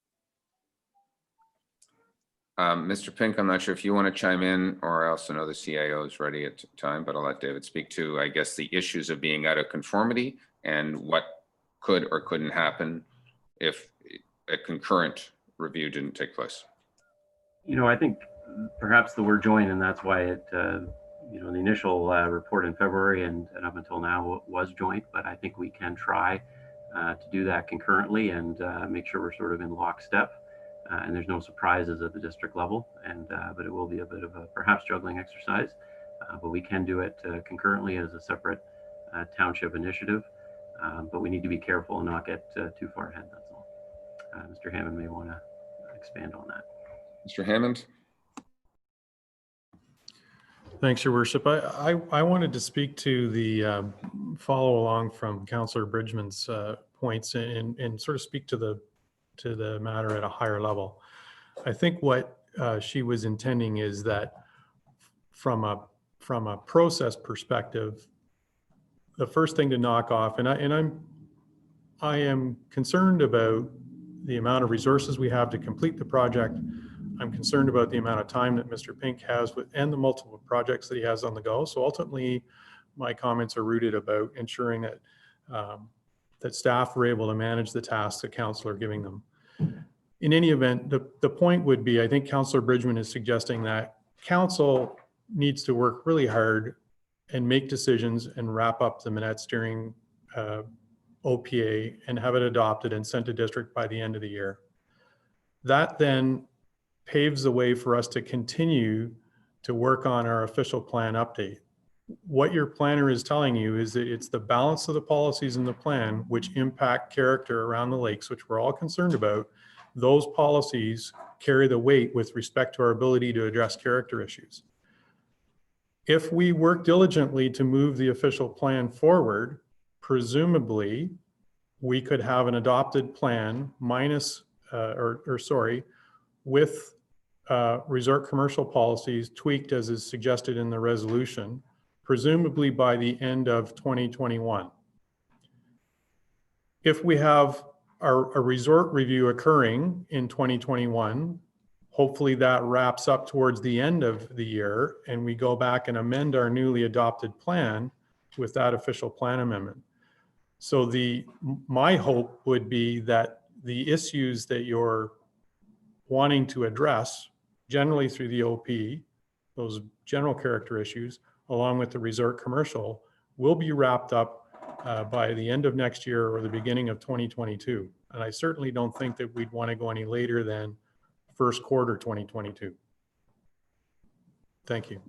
Mr. Pink, I'm not sure if you want to chime in, or I also know the CIO is ready at time, but I'll let David speak to, I guess, the issues of being out of conformity and what could or couldn't happen if a concurrent review didn't take place. I think perhaps the word joint, and that's why it, the initial report in February and up until now was joint, but I think we can try to do that concurrently and make sure we're sort of in lockstep and there's no surprises at the district level. But it will be a bit of a perhaps juggling exercise, but we can do it concurrently as a separate township initiative. But we need to be careful and not get too far ahead, that's all. Mr. Hammond may want to expand on that. Mr. Hammond. Thanks, Your Worship. I wanted to speak to the follow along from Councillor Bridgman's points and sort of speak to the matter at a higher level. I think what she was intending is that from a process perspective, the first thing to knock off, and I am concerned about the amount of resources we have to complete the project. I'm concerned about the amount of time that Mr. Pink has and the multiple projects that he has on the go. So ultimately, my comments are rooted about ensuring that that staff are able to manage the tasks that council are giving them. In any event, the point would be, I think Councillor Bridgman is suggesting that council needs to work really hard and make decisions and wrap up the Manette steering OPA and have it adopted and sent to district by the end of the year. That then paves the way for us to continue to work on our official plan update. What your planner is telling you is that it's the balance of the policies in the plan which impact character around the lakes, which we're all concerned about. Those policies carry the weight with respect to our ability to address character issues. If we work diligently to move the official plan forward, presumably we could have an adopted plan minus, with resort commercial policies tweaked as is suggested in the resolution, presumably by the end of 2021. If we have a resort review occurring in 2021, hopefully that wraps up towards the end of the year and we go back and amend our newly adopted plan with that official plan amendment. So my hope would be that the issues that you're wanting to address, generally through the OP, those general character issues, along with the resort commercial, will be wrapped up by the end of next year or the beginning of 2022. And I certainly don't think that we'd want to go any later than first quarter 2022. Thank you.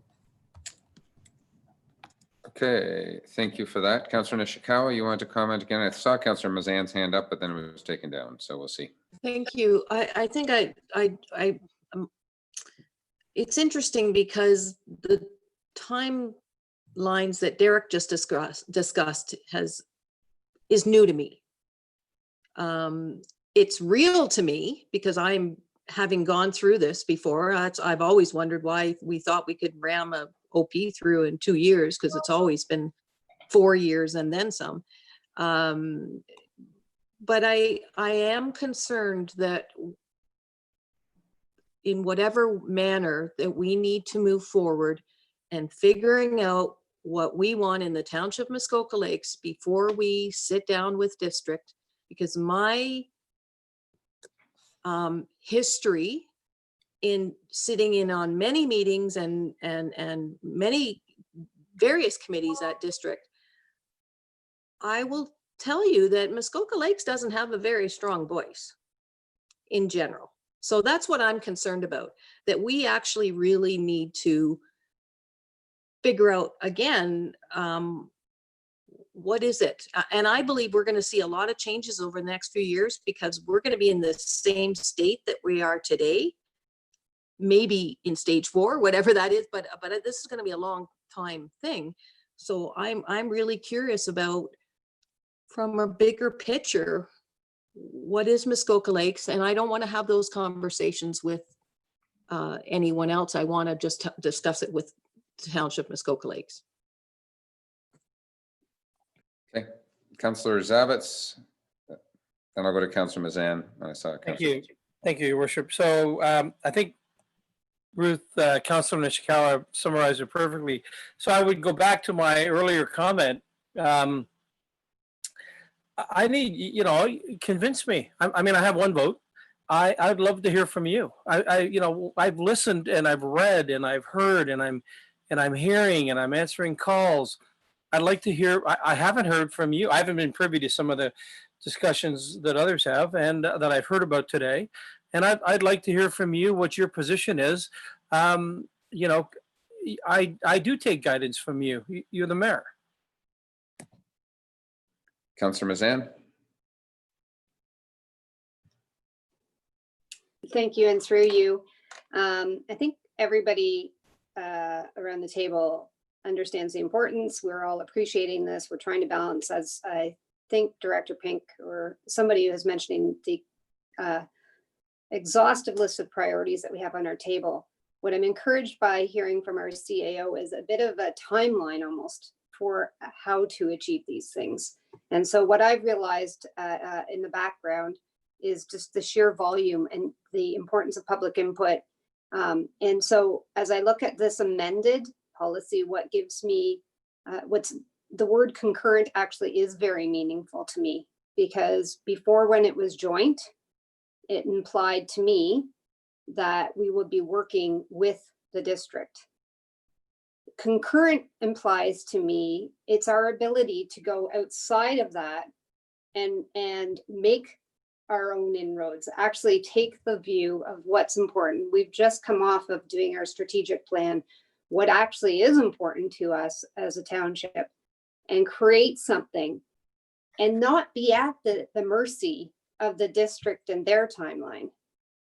Okay, thank you for that. Councillor Nishikawa, you want to comment again? I saw Councillor Mazan's hand up, but then it was taken down, so we'll see. Thank you. I think it's interesting because the timelines that Derek just discussed is new to me. It's real to me because I'm having gone through this before. I've always wondered why we thought we could ram a OP through in 2 years, because it's always been 4 years and then some. But I am concerned that in whatever manner that we need to move forward and figuring out what we want in the Township of Muskoka Lakes before we sit down with district, because my history in sitting in on many meetings and many various committees at district, I will tell you that Muskoka Lakes doesn't have a very strong voice in general. So that's what I'm concerned about, that we actually really need to figure out again, what is it? And I believe we're going to see a lot of changes over the next few years because we're going to be in the same state that we are today, maybe in stage 4, whatever that is, but this is going to be a long time thing. So I'm really curious about, from a bigger picture, what is Muskoka Lakes? And I don't want to have those conversations with anyone else. I want to just discuss it with Township Muskoka Lakes. Okay, Councillor Zavitz, then I'll go to Councillor Mazan. I saw Thank you, Your Worship. So I think Ruth, Councillor Nishikawa summarized it perfectly. So I would go back to my earlier comment. I need, convince me. I mean, I have one vote. I'd love to hear from you. I've listened and I've read and I've heard and I'm hearing and I'm answering calls. I'd like to hear. I haven't heard from you. I haven't been privy to some of the discussions that others have and that I've heard about today. And I'd like to hear from you what your position is. I do take guidance from you. You're the mayor. Councillor Mazan. Thank you, and through you. I think everybody around the table understands the importance. We're all appreciating this. We're trying to balance, as I think Director Pink or somebody who was mentioning, the exhaustive list of priorities that we have on our table. What I'm encouraged by hearing from our CAO is a bit of a timeline almost for how to achieve these things. And so what I've realized in the background is just the sheer volume and the importance of public input. And so as I look at this amended policy, what gives me, what's the word concurrent actually is very meaningful to me, because before, when it was joint, it implied to me that we would be working with the district. Concurrent implies to me, it's our ability to go outside of that and make our own inroads, actually take the view of what's important. We've just come off of doing our strategic plan, what actually is important to us as a township, and create something and not be at the mercy of the district and their timeline.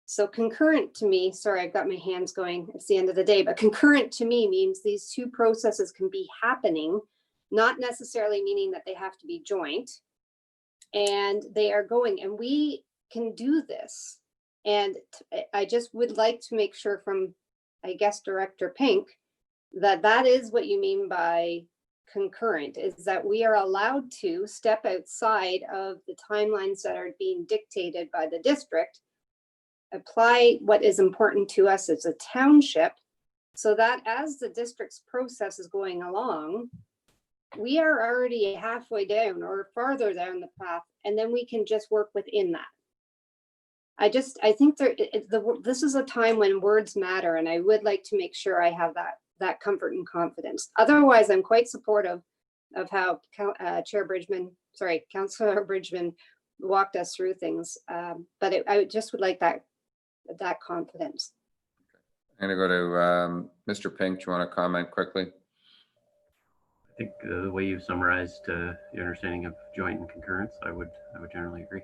So concurrent to me, sorry, I've got my hands going, it's the end of the day, but concurrent to me means these two processes can be happening, not necessarily meaning that they have to be joint. And they are going, and we can do this. And I just would like to make sure from, I guess, Director Pink, that that is what you mean by concurrent, is that we are allowed to step outside of the timelines that are being dictated by the district, apply what is important to us as a township, so that as the district's process is going along, we are already halfway down or farther down the path, and then we can just work within that. I think this is a time when words matter, and I would like to make sure I have that comfort and confidence. Otherwise, I'm quite supportive of how Councillor Bridgman walked us through things, but I just would like that confidence. I'm going to go to Mr. Pink. Do you want to comment quickly? I think the way you've summarized your understanding of joint and concurrence, I would generally agree.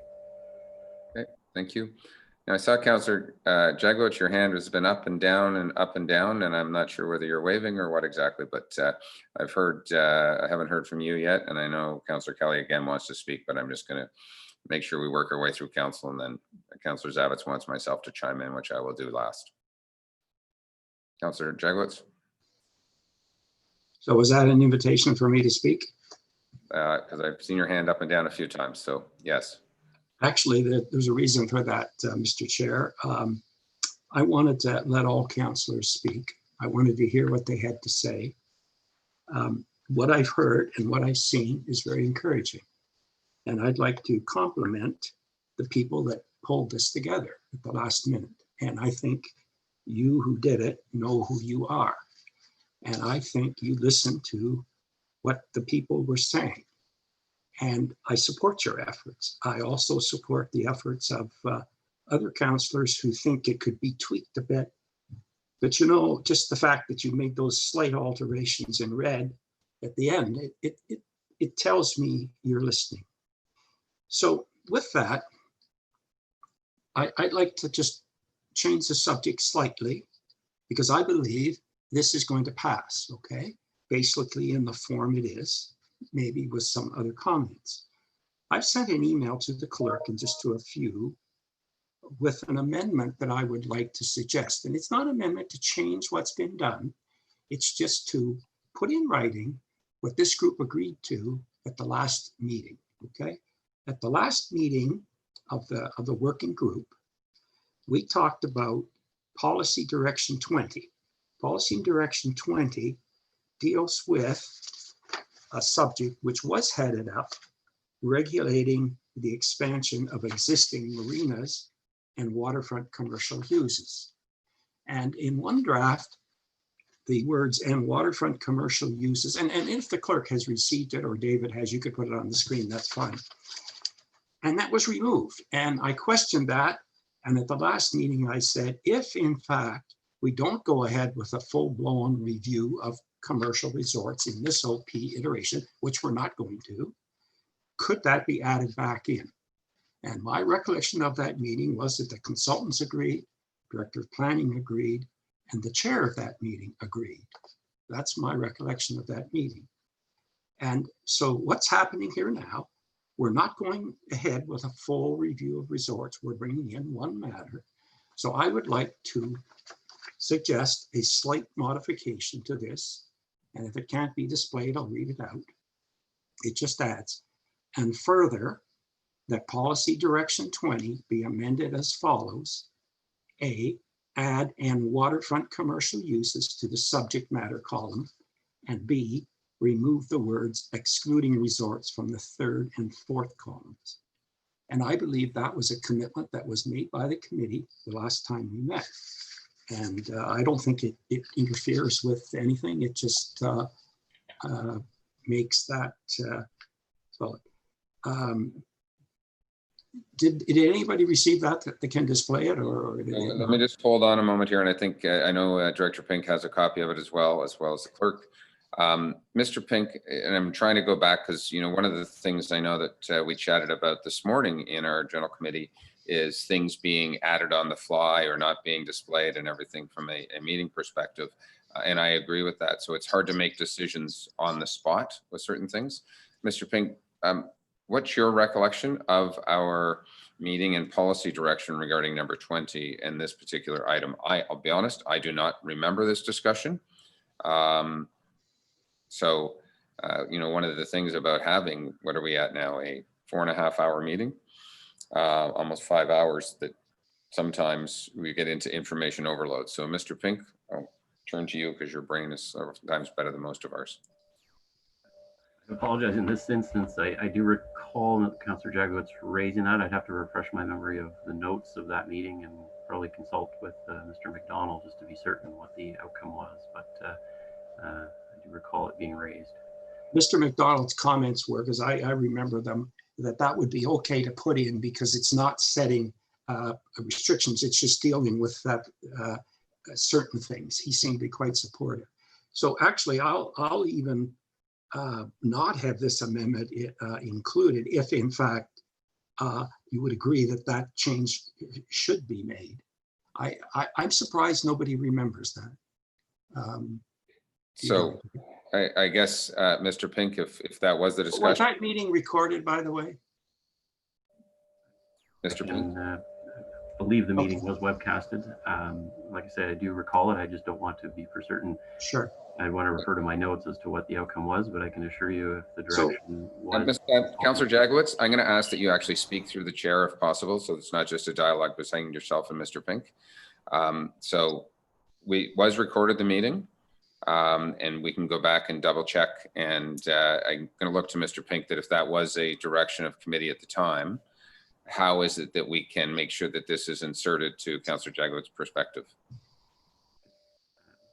Okay, thank you. Now I saw Councillor Jagowicz, your hand has been up and down, and I'm not sure whether you're waving or what exactly, but I've heard, I haven't heard from you yet, and I know Councillor Kelly again wants to speak, but I'm just going to make sure we work our way through council, and then Councillor Zavitz wants myself to chime in, which I will do last. Councillor Jagowicz. So was that an invitation for me to speak? Because I've seen your hand up and down a few times, so yes. Actually, there's a reason for that, Mr. Chair. I wanted to let all councillors speak. I wanted to hear what they had to say. What I've heard and what I've seen is very encouraging. And I'd like to compliment the people that pulled this together at the last minute. And I think you who did it know who you are. And I think you listened to what the people were saying. And I support your efforts. I also support the efforts of other councillors who think it could be tweaked a bit. But you know, just the fact that you made those slight alterations in red at the end, it tells me you're listening. So with that, I'd like to just change the subject slightly, because I believe this is going to pass, okay? Basically in the form it is, maybe with some other comments. I've sent an email to the clerk and just to a few with an amendment that I would like to suggest. And it's not an amendment to change what's been done. It's just to put in writing what this group agreed to at the last meeting, okay? At the last meeting of the working group, we talked about Policy Direction 20. Policy Direction 20 deals with a subject which was headed up, regulating the expansion of existing marinas and waterfront commercial uses. And in one draft, the words "and waterfront commercial uses," and if the clerk has received it or David has, you could put it on the screen, that's fine. And that was removed. And I questioned that. And at the last meeting, I said, if in fact we don't go ahead with a full-blown review of commercial resorts in this OP iteration, which we're not going to, could that be added back in? And my recollection of that meeting was that the consultants agreed, Director of Planning agreed, and the chair of that meeting agreed. That's my recollection of that meeting. And so what's happening here now, we're not going ahead with a full review of resorts. We're bringing in one matter. So I would like to suggest a slight modification to this. And if it can't be displayed, I'll read it out. It just adds, and further, that Policy Direction 20 be amended as follows. A, add "and waterfront commercial uses" to the subject matter column. And B, remove the words "excluding resorts" from the third and fourth columns. And I believe that was a commitment that was made by the committee the last time we met. And I don't think it interferes with anything. It just makes that so. Did anybody receive that they can display it, or did it Let me just hold on a moment here, and I think I know Director Pink has a copy of it as well as the clerk. Mr. Pink, and I'm trying to go back because one of the things I know that we chatted about this morning in our general committee is things being added on the fly or not being displayed and everything from a meeting perspective. And I agree with that. So it's hard to make decisions on the spot with certain things. Mr. Pink, what's your recollection of our meeting and policy direction regarding number 20 and this particular item? I'll be honest, I do not remember this discussion. One of the things about having, what are we at now, a 4.5 hour meeting, almost 5 hours, that sometimes we get into information overload. So Mr. Pink, I'll turn to you because your brain is sometimes better than most of ours. I apologize. In this instance, I do recall Councillor Jagowitz raising that. I'd have to refresh my memory of the notes of that meeting and probably consult with Mr. McDonald just to be certain what the outcome was. But I do recall it being raised. Mr. McDonald's comments were, because I remember them, that would be okay to put in because it's not setting restrictions. It's just dealing with that certain things. He seemed to be quite supportive. So actually, I'll even not have this amendment included if in fact you would agree that change should be made. I'm surprised nobody remembers that. I guess, Mr. Pink, if that was the discussion. Was that meeting recorded, by the way? Mr. Pink? I believe the meeting was webcasted. Like I said, I do recall it. I just don't want to be for certain. Sure. I want to refer to my notes as to what the outcome was, but I can assure you if the direction was. Councillor Jagowitz, I'm going to ask that you actually speak through the chair if possible, so it's not just a dialogue between yourself and Mr. Pink. We was recorded the meeting, and we can go back and double check. And I'm going to look to Mr. Pink that if that was a direction of committee at the time, how is it that we can make sure that this is inserted to Councillor Jagowitz's perspective?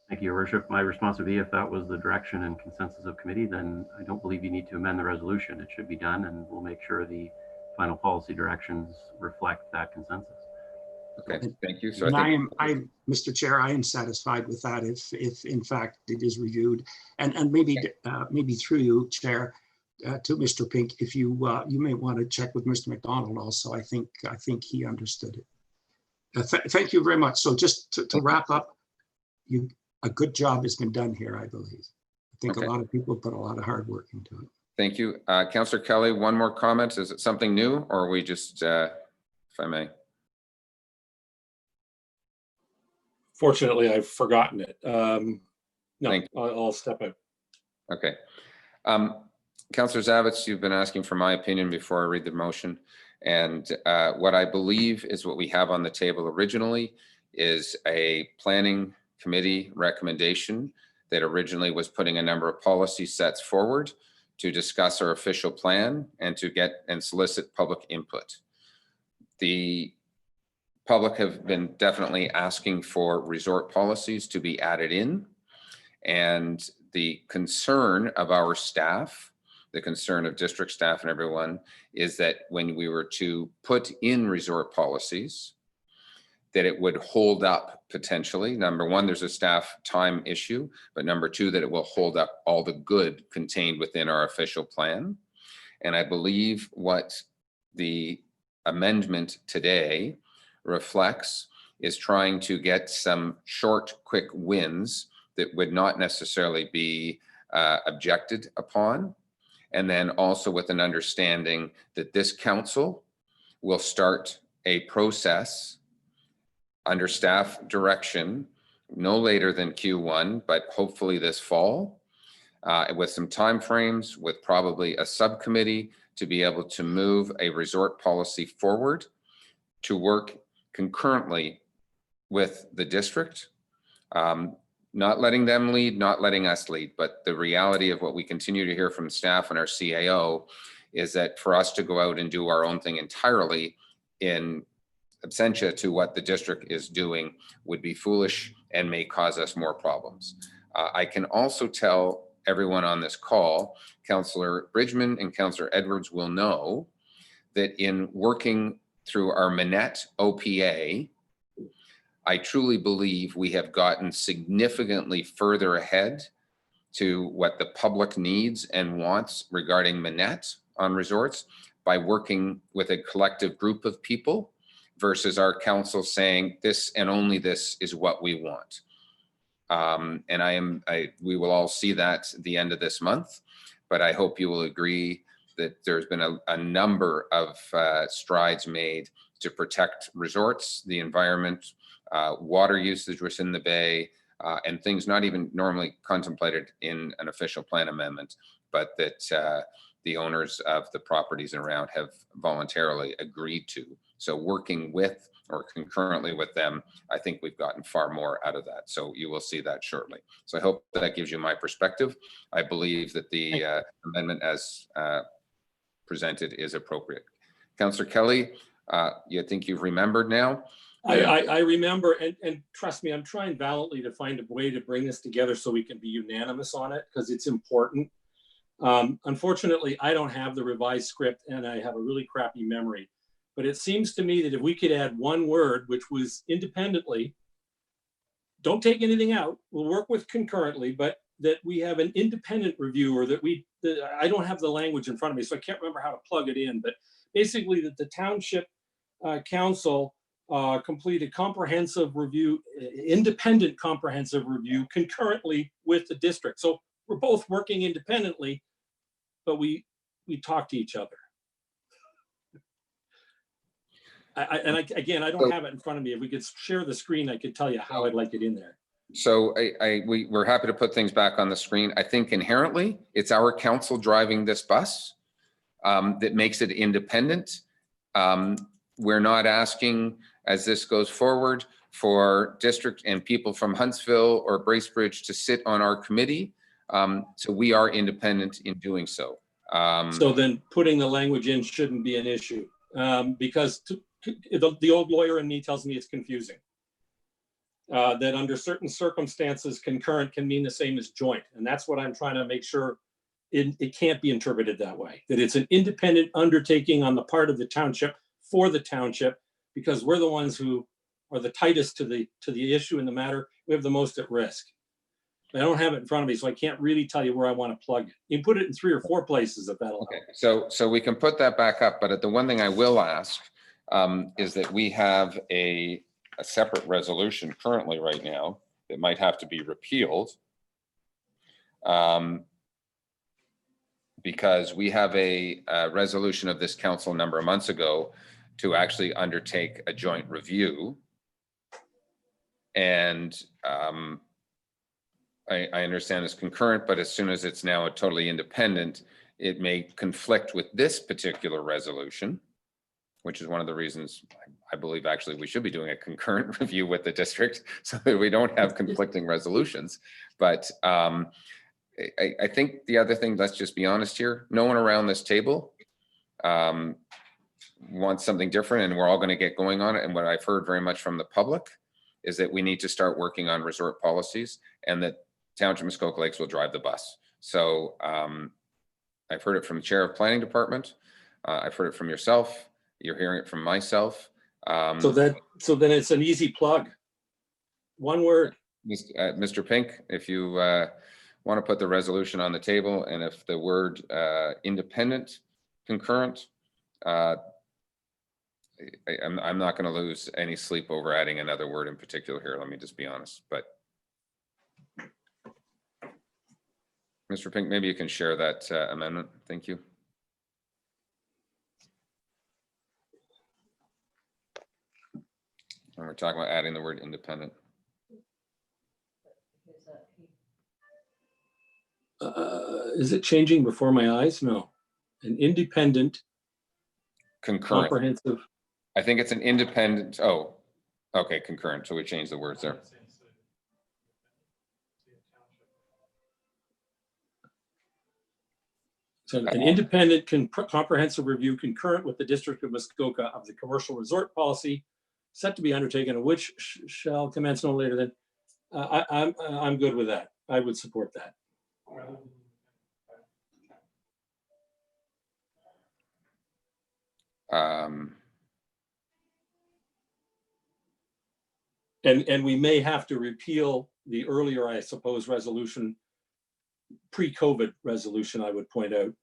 Thank you, Your Worship. My response would be if that was the direction and consensus of committee, then I don't believe you need to amend the resolution. It should be done, and we'll make sure the final policy directions reflect that consensus. Okay, thank you. So Mr. Chair, I am satisfied with that if in fact it is reviewed, and maybe through you, Chair, to Mr. Pink, if you may want to check with Mr. McDonald also. I think he understood it. Thank you very much. So just to wrap up, a good job has been done here, I believe. I think a lot of people put a lot of hard work into it. Thank you. Councillor Kelly, one more comment. Is it something new, or are we just, if I may? Fortunately, I've forgotten it. No, I'll step out. Okay. Councillor Zavitz, you've been asking for my opinion before I read the motion. And what I believe is what we have on the table originally is a planning committee recommendation that originally was putting a number of policy sets forward to discuss our official plan and to get and solicit public input. The public have been definitely asking for resort policies to be added in, and the concern of our staff, the concern of district staff and everyone, is that when we were to put in resort policies, that it would hold up potentially. Number one, there's a staff time issue, but number two, that it will hold up all the good contained within our official plan. And I believe what the amendment today reflects is trying to get some short, quick wins that would not necessarily be objected upon. And then also with an understanding that this council will start a process under staff direction no later than Q1, but hopefully this fall, with some timeframes, with probably a subcommittee to be able to move a resort policy forward to work concurrently with the district, not letting them lead, not letting us lead. But the reality of what we continue to hear from staff and our CAO is that for us to go out and do our own thing entirely in absentia to what the district is doing would be foolish and may cause us more problems. I can also tell everyone on this call, Councillor Bridgman and Councillor Edwards will know that in working through our Manette OPA, I truly believe we have gotten significantly further ahead to what the public needs and wants regarding Manette on resorts by working with a collective group of people versus our council saying this and only this is what we want. And we will all see that at the end of this month, but I hope you will agree that there's been a number of strides made to protect resorts, the environment, water usage within the bay, and things not even normally contemplated in an official plan amendment, but that the owners of the properties around have voluntarily agreed to. So working with or concurrently with them, I think we've gotten far more out of that. So you will see that shortly. So I hope that gives you my perspective. I believe that the amendment as presented is appropriate. Councillor Kelly, you think you've remembered now? I remember, and trust me, I'm trying valiantly to find a way to bring this together so we can be unanimous on it because it's important. Unfortunately, I don't have the revised script and I have a really crappy memory. But it seems to me that if we could add one word, which was independently, don't take anything out, we'll work with concurrently, but that we have an independent review, or that I don't have the language in front of me, so I can't remember how to plug it in, but basically that the Township Council complete a comprehensive review, independent comprehensive review concurrently with the district. So we're both working independently, but we talk to each other. Again, I don't have it in front of me. If we could share the screen, I could tell you how I'd like it in there. So we're happy to put things back on the screen. I think inherently it's our council driving this bus that makes it independent. We're not asking, as this goes forward, for district and people from Huntsville or Bracebridge to sit on our committee. So we are independent in doing so. So then putting the language in shouldn't be an issue because the old lawyer in me tells me it's confusing. That under certain circumstances, concurrent can mean the same as joint. And that's what I'm trying to make sure it can't be interpreted that way. That it's an independent undertaking on the part of the township for the township, because we're the ones who are the tightest to the issue in the matter. We have the most at risk. I don't have it in front of me, so I can't really tell you where I want to plug it. You can put it in 3 or 4 places if that'll okay. So we can put that back up, but the one thing I will ask is that we have a separate resolution currently right now that might have to be repealed because we have a resolution of this council a number of months ago to actually undertake a joint review. And I understand it's concurrent, but as soon as it's now a totally independent, it may conflict with this particular resolution, which is one of the reasons I believe actually we should be doing a concurrent review with the district so that we don't have conflicting resolutions. But I think the other thing, let's just be honest here, no one around this table wants something different, and we're all going to get going on it. And what I've heard very much from the public is that we need to start working on resort policies, and that Township of Muskoka Lakes will drive the bus. So I've heard it from the chair of planning department. I've heard it from yourself. You're hearing it from myself. So then it's an easy plug. One word. Mr. Pink, if you want to put the resolution on the table, and if the word independent, concurrent, I'm not going to lose any sleep over adding another word in particular here. Let me just be honest. But Mr. Pink, maybe you can share that amendment. Thank you. And we're talking about adding the word independent. Is it changing before my eyes? No. An independent, concurrent, comprehensive. I think it's an independent. Oh, okay, concurrent. So we changed the words there. So an independent comprehensive review concurrent with the District of Muskoka of the commercial resort policy set to be undertaken, and which shall commence no later than, I'm good with that. I would support that. And we may have to repeal the earlier, I suppose, resolution, pre-COVID resolution, I would point out.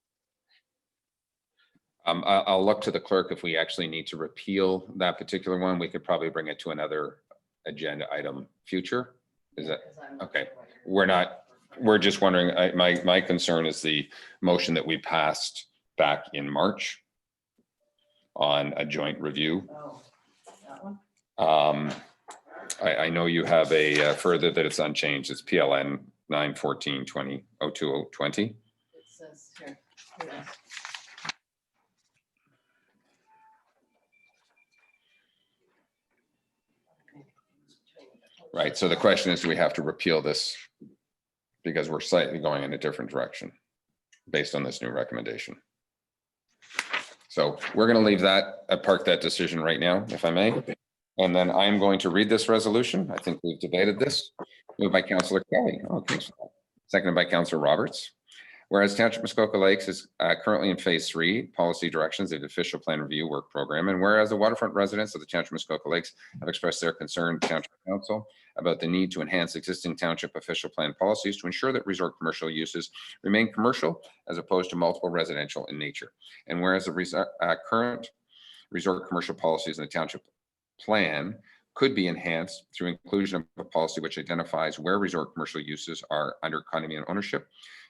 I'll look to the clerk if we actually need to repeal that particular one. We could probably bring it to another agenda item future. Is that okay? We're just wondering, my concern is the motion that we passed back in March on a joint review. Oh, that one? I know you have a further that it's unchanged. It's PLN 9/14/20/02020. It says here. Here it is. Right. So the question is, do we have to repeal this because we're slightly going in a different direction based on this new recommendation? So we're going to leave that, park that decision right now, if I may. And then I'm going to read this resolution. I think we've debated this. Moved by Councillor Kelly. Okay. Seconded by Councillor Roberts. Whereas Township Muskoka Lakes is currently in phase 3, policy directions of the official plan review work program. And whereas the waterfront residents of the Township Muskoka Lakes have expressed their concern to Township Council about the need to enhance existing township official plan policies to ensure that resort commercial uses remain commercial as opposed to multiple residential in nature. And whereas the current resort commercial policies in the township plan could be enhanced through inclusion of a policy which identifies where resort commercial uses are under condominium ownership,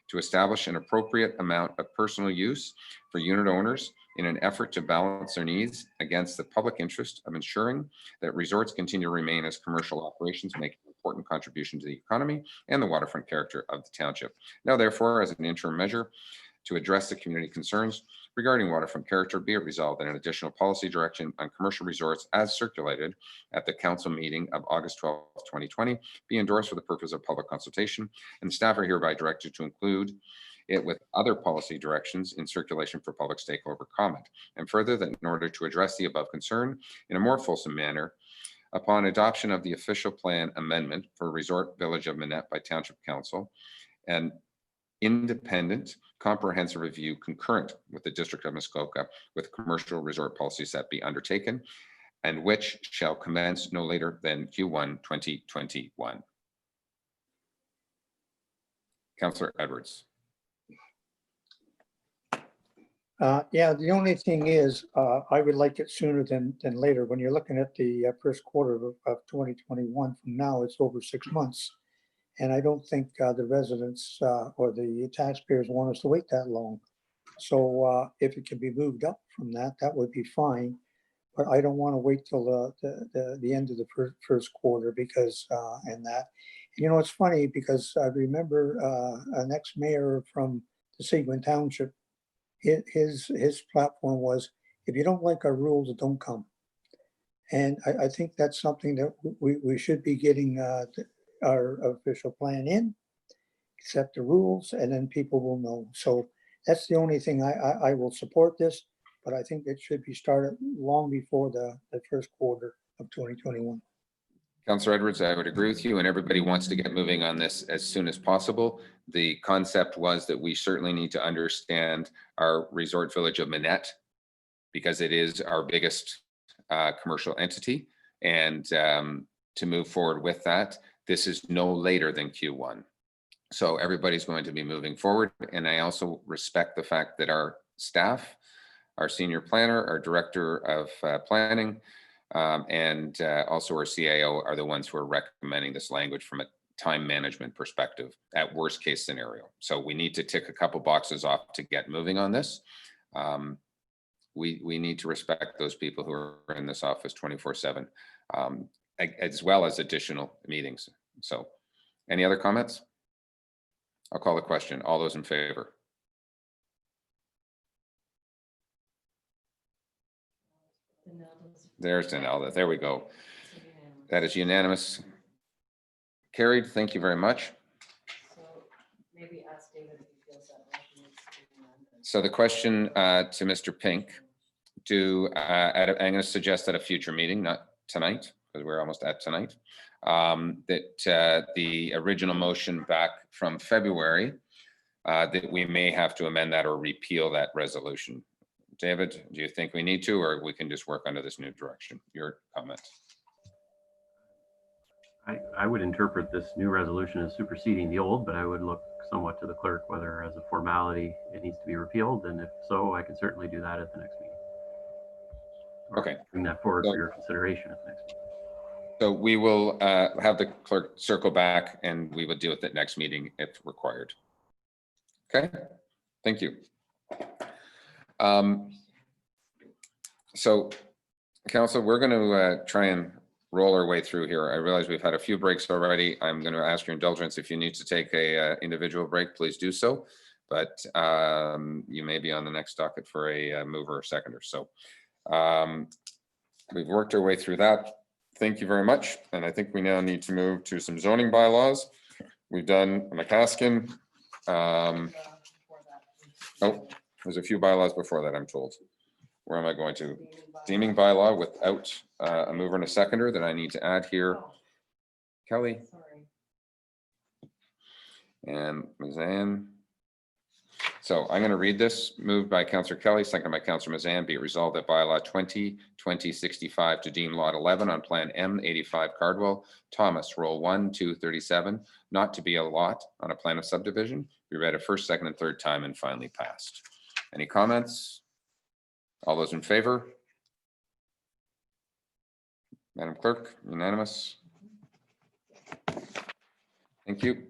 to establish an appropriate amount of personal use for unit owners in an effort to balance their needs against the public interest of ensuring that resorts continue to remain as commercial operations, making an important contribution to the economy and the waterfront character of the township. Now, therefore, as an interim measure to address the community concerns regarding waterfront character, be it resolved that an additional policy direction on commercial resorts as circulated at the council meeting of August 12, 2020, be endorsed for the purpose of public consultation, and staff are hereby directed to include it with other policy directions in circulation for public stakeholder comment. And further, that in order to address the above concern in a more fulsome manner, upon adoption of the official plan amendment for Resort Village of Manette by Township Council, and independent comprehensive review concurrent with the District of Muskoka with commercial resort policies that be undertaken, and which shall commence no later than Q1 2021. Councillor Edwards. Yeah, the only thing is, I would like it sooner than later. When you're looking at the first quarter of 2021, from now, it's over 6 months. And I don't think the residents or the taxpayers want us to wait that long. So if it can be moved up from that, that would be fine. But I don't want to wait till the end of the first quarter because, and that. You know, it's funny because I remember an ex-mayor from the Seguin Township, his platform was, if you don't like our rules, don't come. And I think that's something that we should be getting our official plan in, accept the rules, and then people will know. So that's the only thing I will support this, but I think it should be started long before the first quarter of 2021. Councillor Edwards, I would agree with you, and everybody wants to get moving on this as soon as possible. The concept was that we certainly need to understand our resort village of Manette because it is our biggest commercial entity, and to move forward with that, this is no later than Q1. So everybody's going to be moving forward. And I also respect the fact that our staff, our senior planner, our director of planning, and also our CAO are the ones who are recommending this language from a time management perspective at worst case scenario. So we need to tick a couple boxes off to get moving on this. We need to respect those people who are in this office 24/7. As well as additional meetings. So any other comments? I'll call the question. All those in favor? There's Danelda. There we go. That is unanimous. Carried. Thank you very much. So maybe ask David if he feels that motion needs to be amended. So the question to Mr. Pink, I'm going to suggest at a future meeting, not tonight, because we're almost at tonight, that the original motion back from February, that we may have to amend that or repeal that resolution. David, do you think we need to, or we can just work under this new direction? Your comment. I would interpret this new resolution as superseding the old, but I would look somewhat to the clerk whether as a formality it needs to be repealed, and if so, I can certainly do that at the next meeting. Or okay. Bring that forward for your consideration at the next meeting. So we will have the clerk circle back and we will deal with it next meeting if required. Okay, thank you. So council, we're going to try and roll our way through here. I realize we've had a few breaks already. I'm going to ask your indulgence. If you need to take a individual break, please do so. But you may be on the next docket for a mover or seconder. So we've worked our way through that. Thank you very much. And I think we now need to move to some zoning bylaws. We've done McAskin. Oh, there's a few bylaws before that, I'm told. Where am I going to? Deeming bylaw without a mover and a seconder that I need to add here. Kelly. And Mazan. So I'm going to read this. Moved by Councillor Kelly, seconded by Councillor Mazan. Be it resolved that bylaw 20-2065 to deem lot 11 on Plan M 85 Cardwell, Thomas, roll 1, 2, 37, not to be a lot on a plan of subdivision. Be read a first, second, and third time and finally passed. Any comments? All those in favor? Madam Clerk, unanimous. Thank you.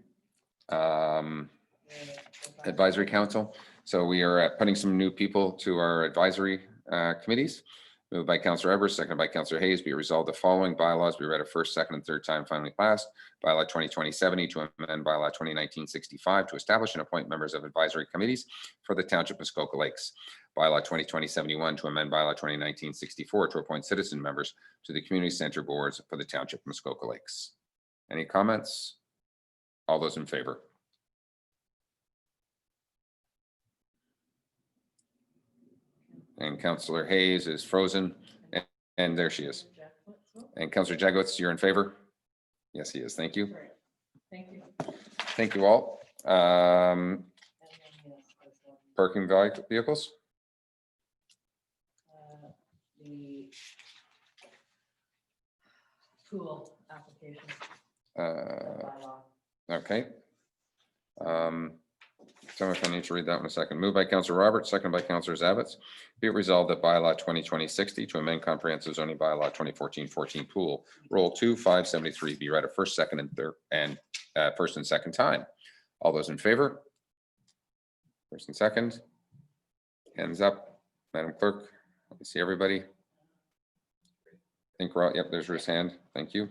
Advisory Council. So we are putting some new people to our advisory committees. Moved by Councillor Evers, seconded by Councillor Hayes. Be resolved the following bylaws be read a first, second, and third time finally passed. Bylaw 2020-70 to amend bylaw 2019-65 to establish and appoint members of advisory committees for the Township of Muskoka Lakes. Bylaw 2020-71 to amend bylaw 2019-64 to appoint citizen members to the community center boards for the Township of Muskoka Lakes. Any comments? All those in favor? And Councillor Hayes is frozen, and there she is. And Councillor Jagowitz, you're in favor? Yes, he is. Thank you. Thank you. Thank you all. Parking vehicles? The pool application. Okay. Tell me if I need to read that one a second. Moved by Councillor Roberts, second by Councillor Zavitz. Be it resolved that bylaw 2020-60 to amend comprehensive zoning bylaw 2014-14 pool roll 2 573 be read a first, second, and third and first and second time. All those in favor? First and second. Hands up, Madam Clerk. Let me see everybody. I think we're all, yep, there's Ruth's hand. Thank you.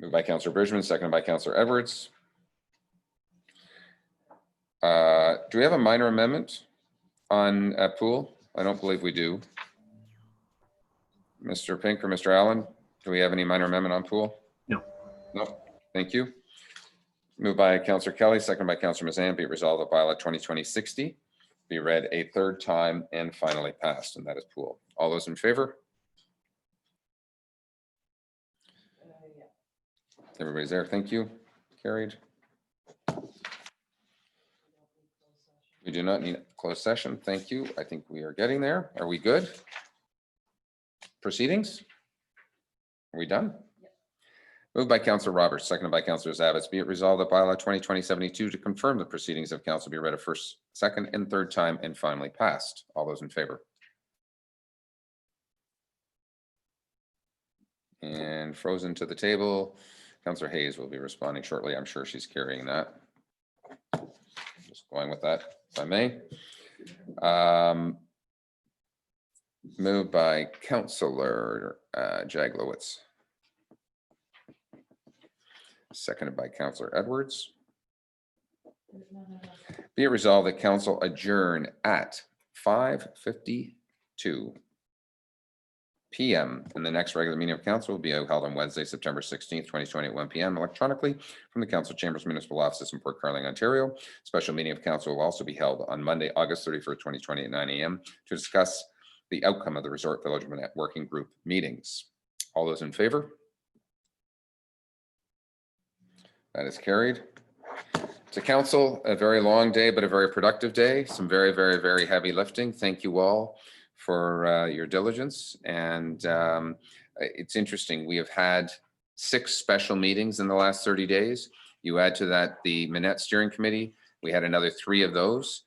Moved by Councillor Bridgman, seconded by Councillor Edwards. Do we have a minor amendment on a pool? I don't believe we do. Mr. Pink or Mr. Allen, do we have any minor amendment on pool? No. No, thank you. Moved by Councillor Kelly, seconded by Councillor Mazan. Be it resolved that bylaw 2020-60 be read a third time and finally passed, and that is pool. All those in favor? Everybody's there. Thank you. Carried. We do not need closed session. Thank you. I think we are getting there. Are we good? Proceedings? Are we done? Moved by Councillor Roberts, seconded by Councillor Zavitz. Be it resolved that bylaw 2020-72 to confirm the proceedings of council be read a first, second, and third time and finally passed. All those in favor? And frozen to the table. Councillor Hayes will be responding shortly. I'm sure she's carrying that. Just going with that, if I may. Moved by Councillor Jaglowitz. Seconded by Councillor Edwards. Be it resolved that council adjourn at 5:52 p.m. and the next regular meeting of council will be held on Wednesday, September 16th, 2020 at 1 p.m. electronically from the council chambers, municipal offices in Port Carling, Ontario. Special meeting of council will also be held on Monday, August 31st, 2020 at 9 a.m. to discuss the outcome of the Resort Village Working Group meetings. All those in favor? That is carried. To council, a very long day, but a very productive day. Some very, very, very heavy lifting. Thank you all for your diligence. And it's interesting. We have had 6 special meetings in the last 30 days. You add to that the Minette Steering Committee. We had another 3 of those.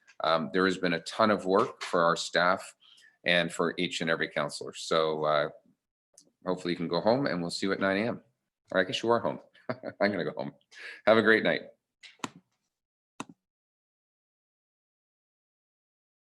There has been a ton of work for our staff and for each and every councillor. So hopefully you can go home and we'll see you at 9 a.m. Or I guess you are home. I'm going to go home. Have a great night.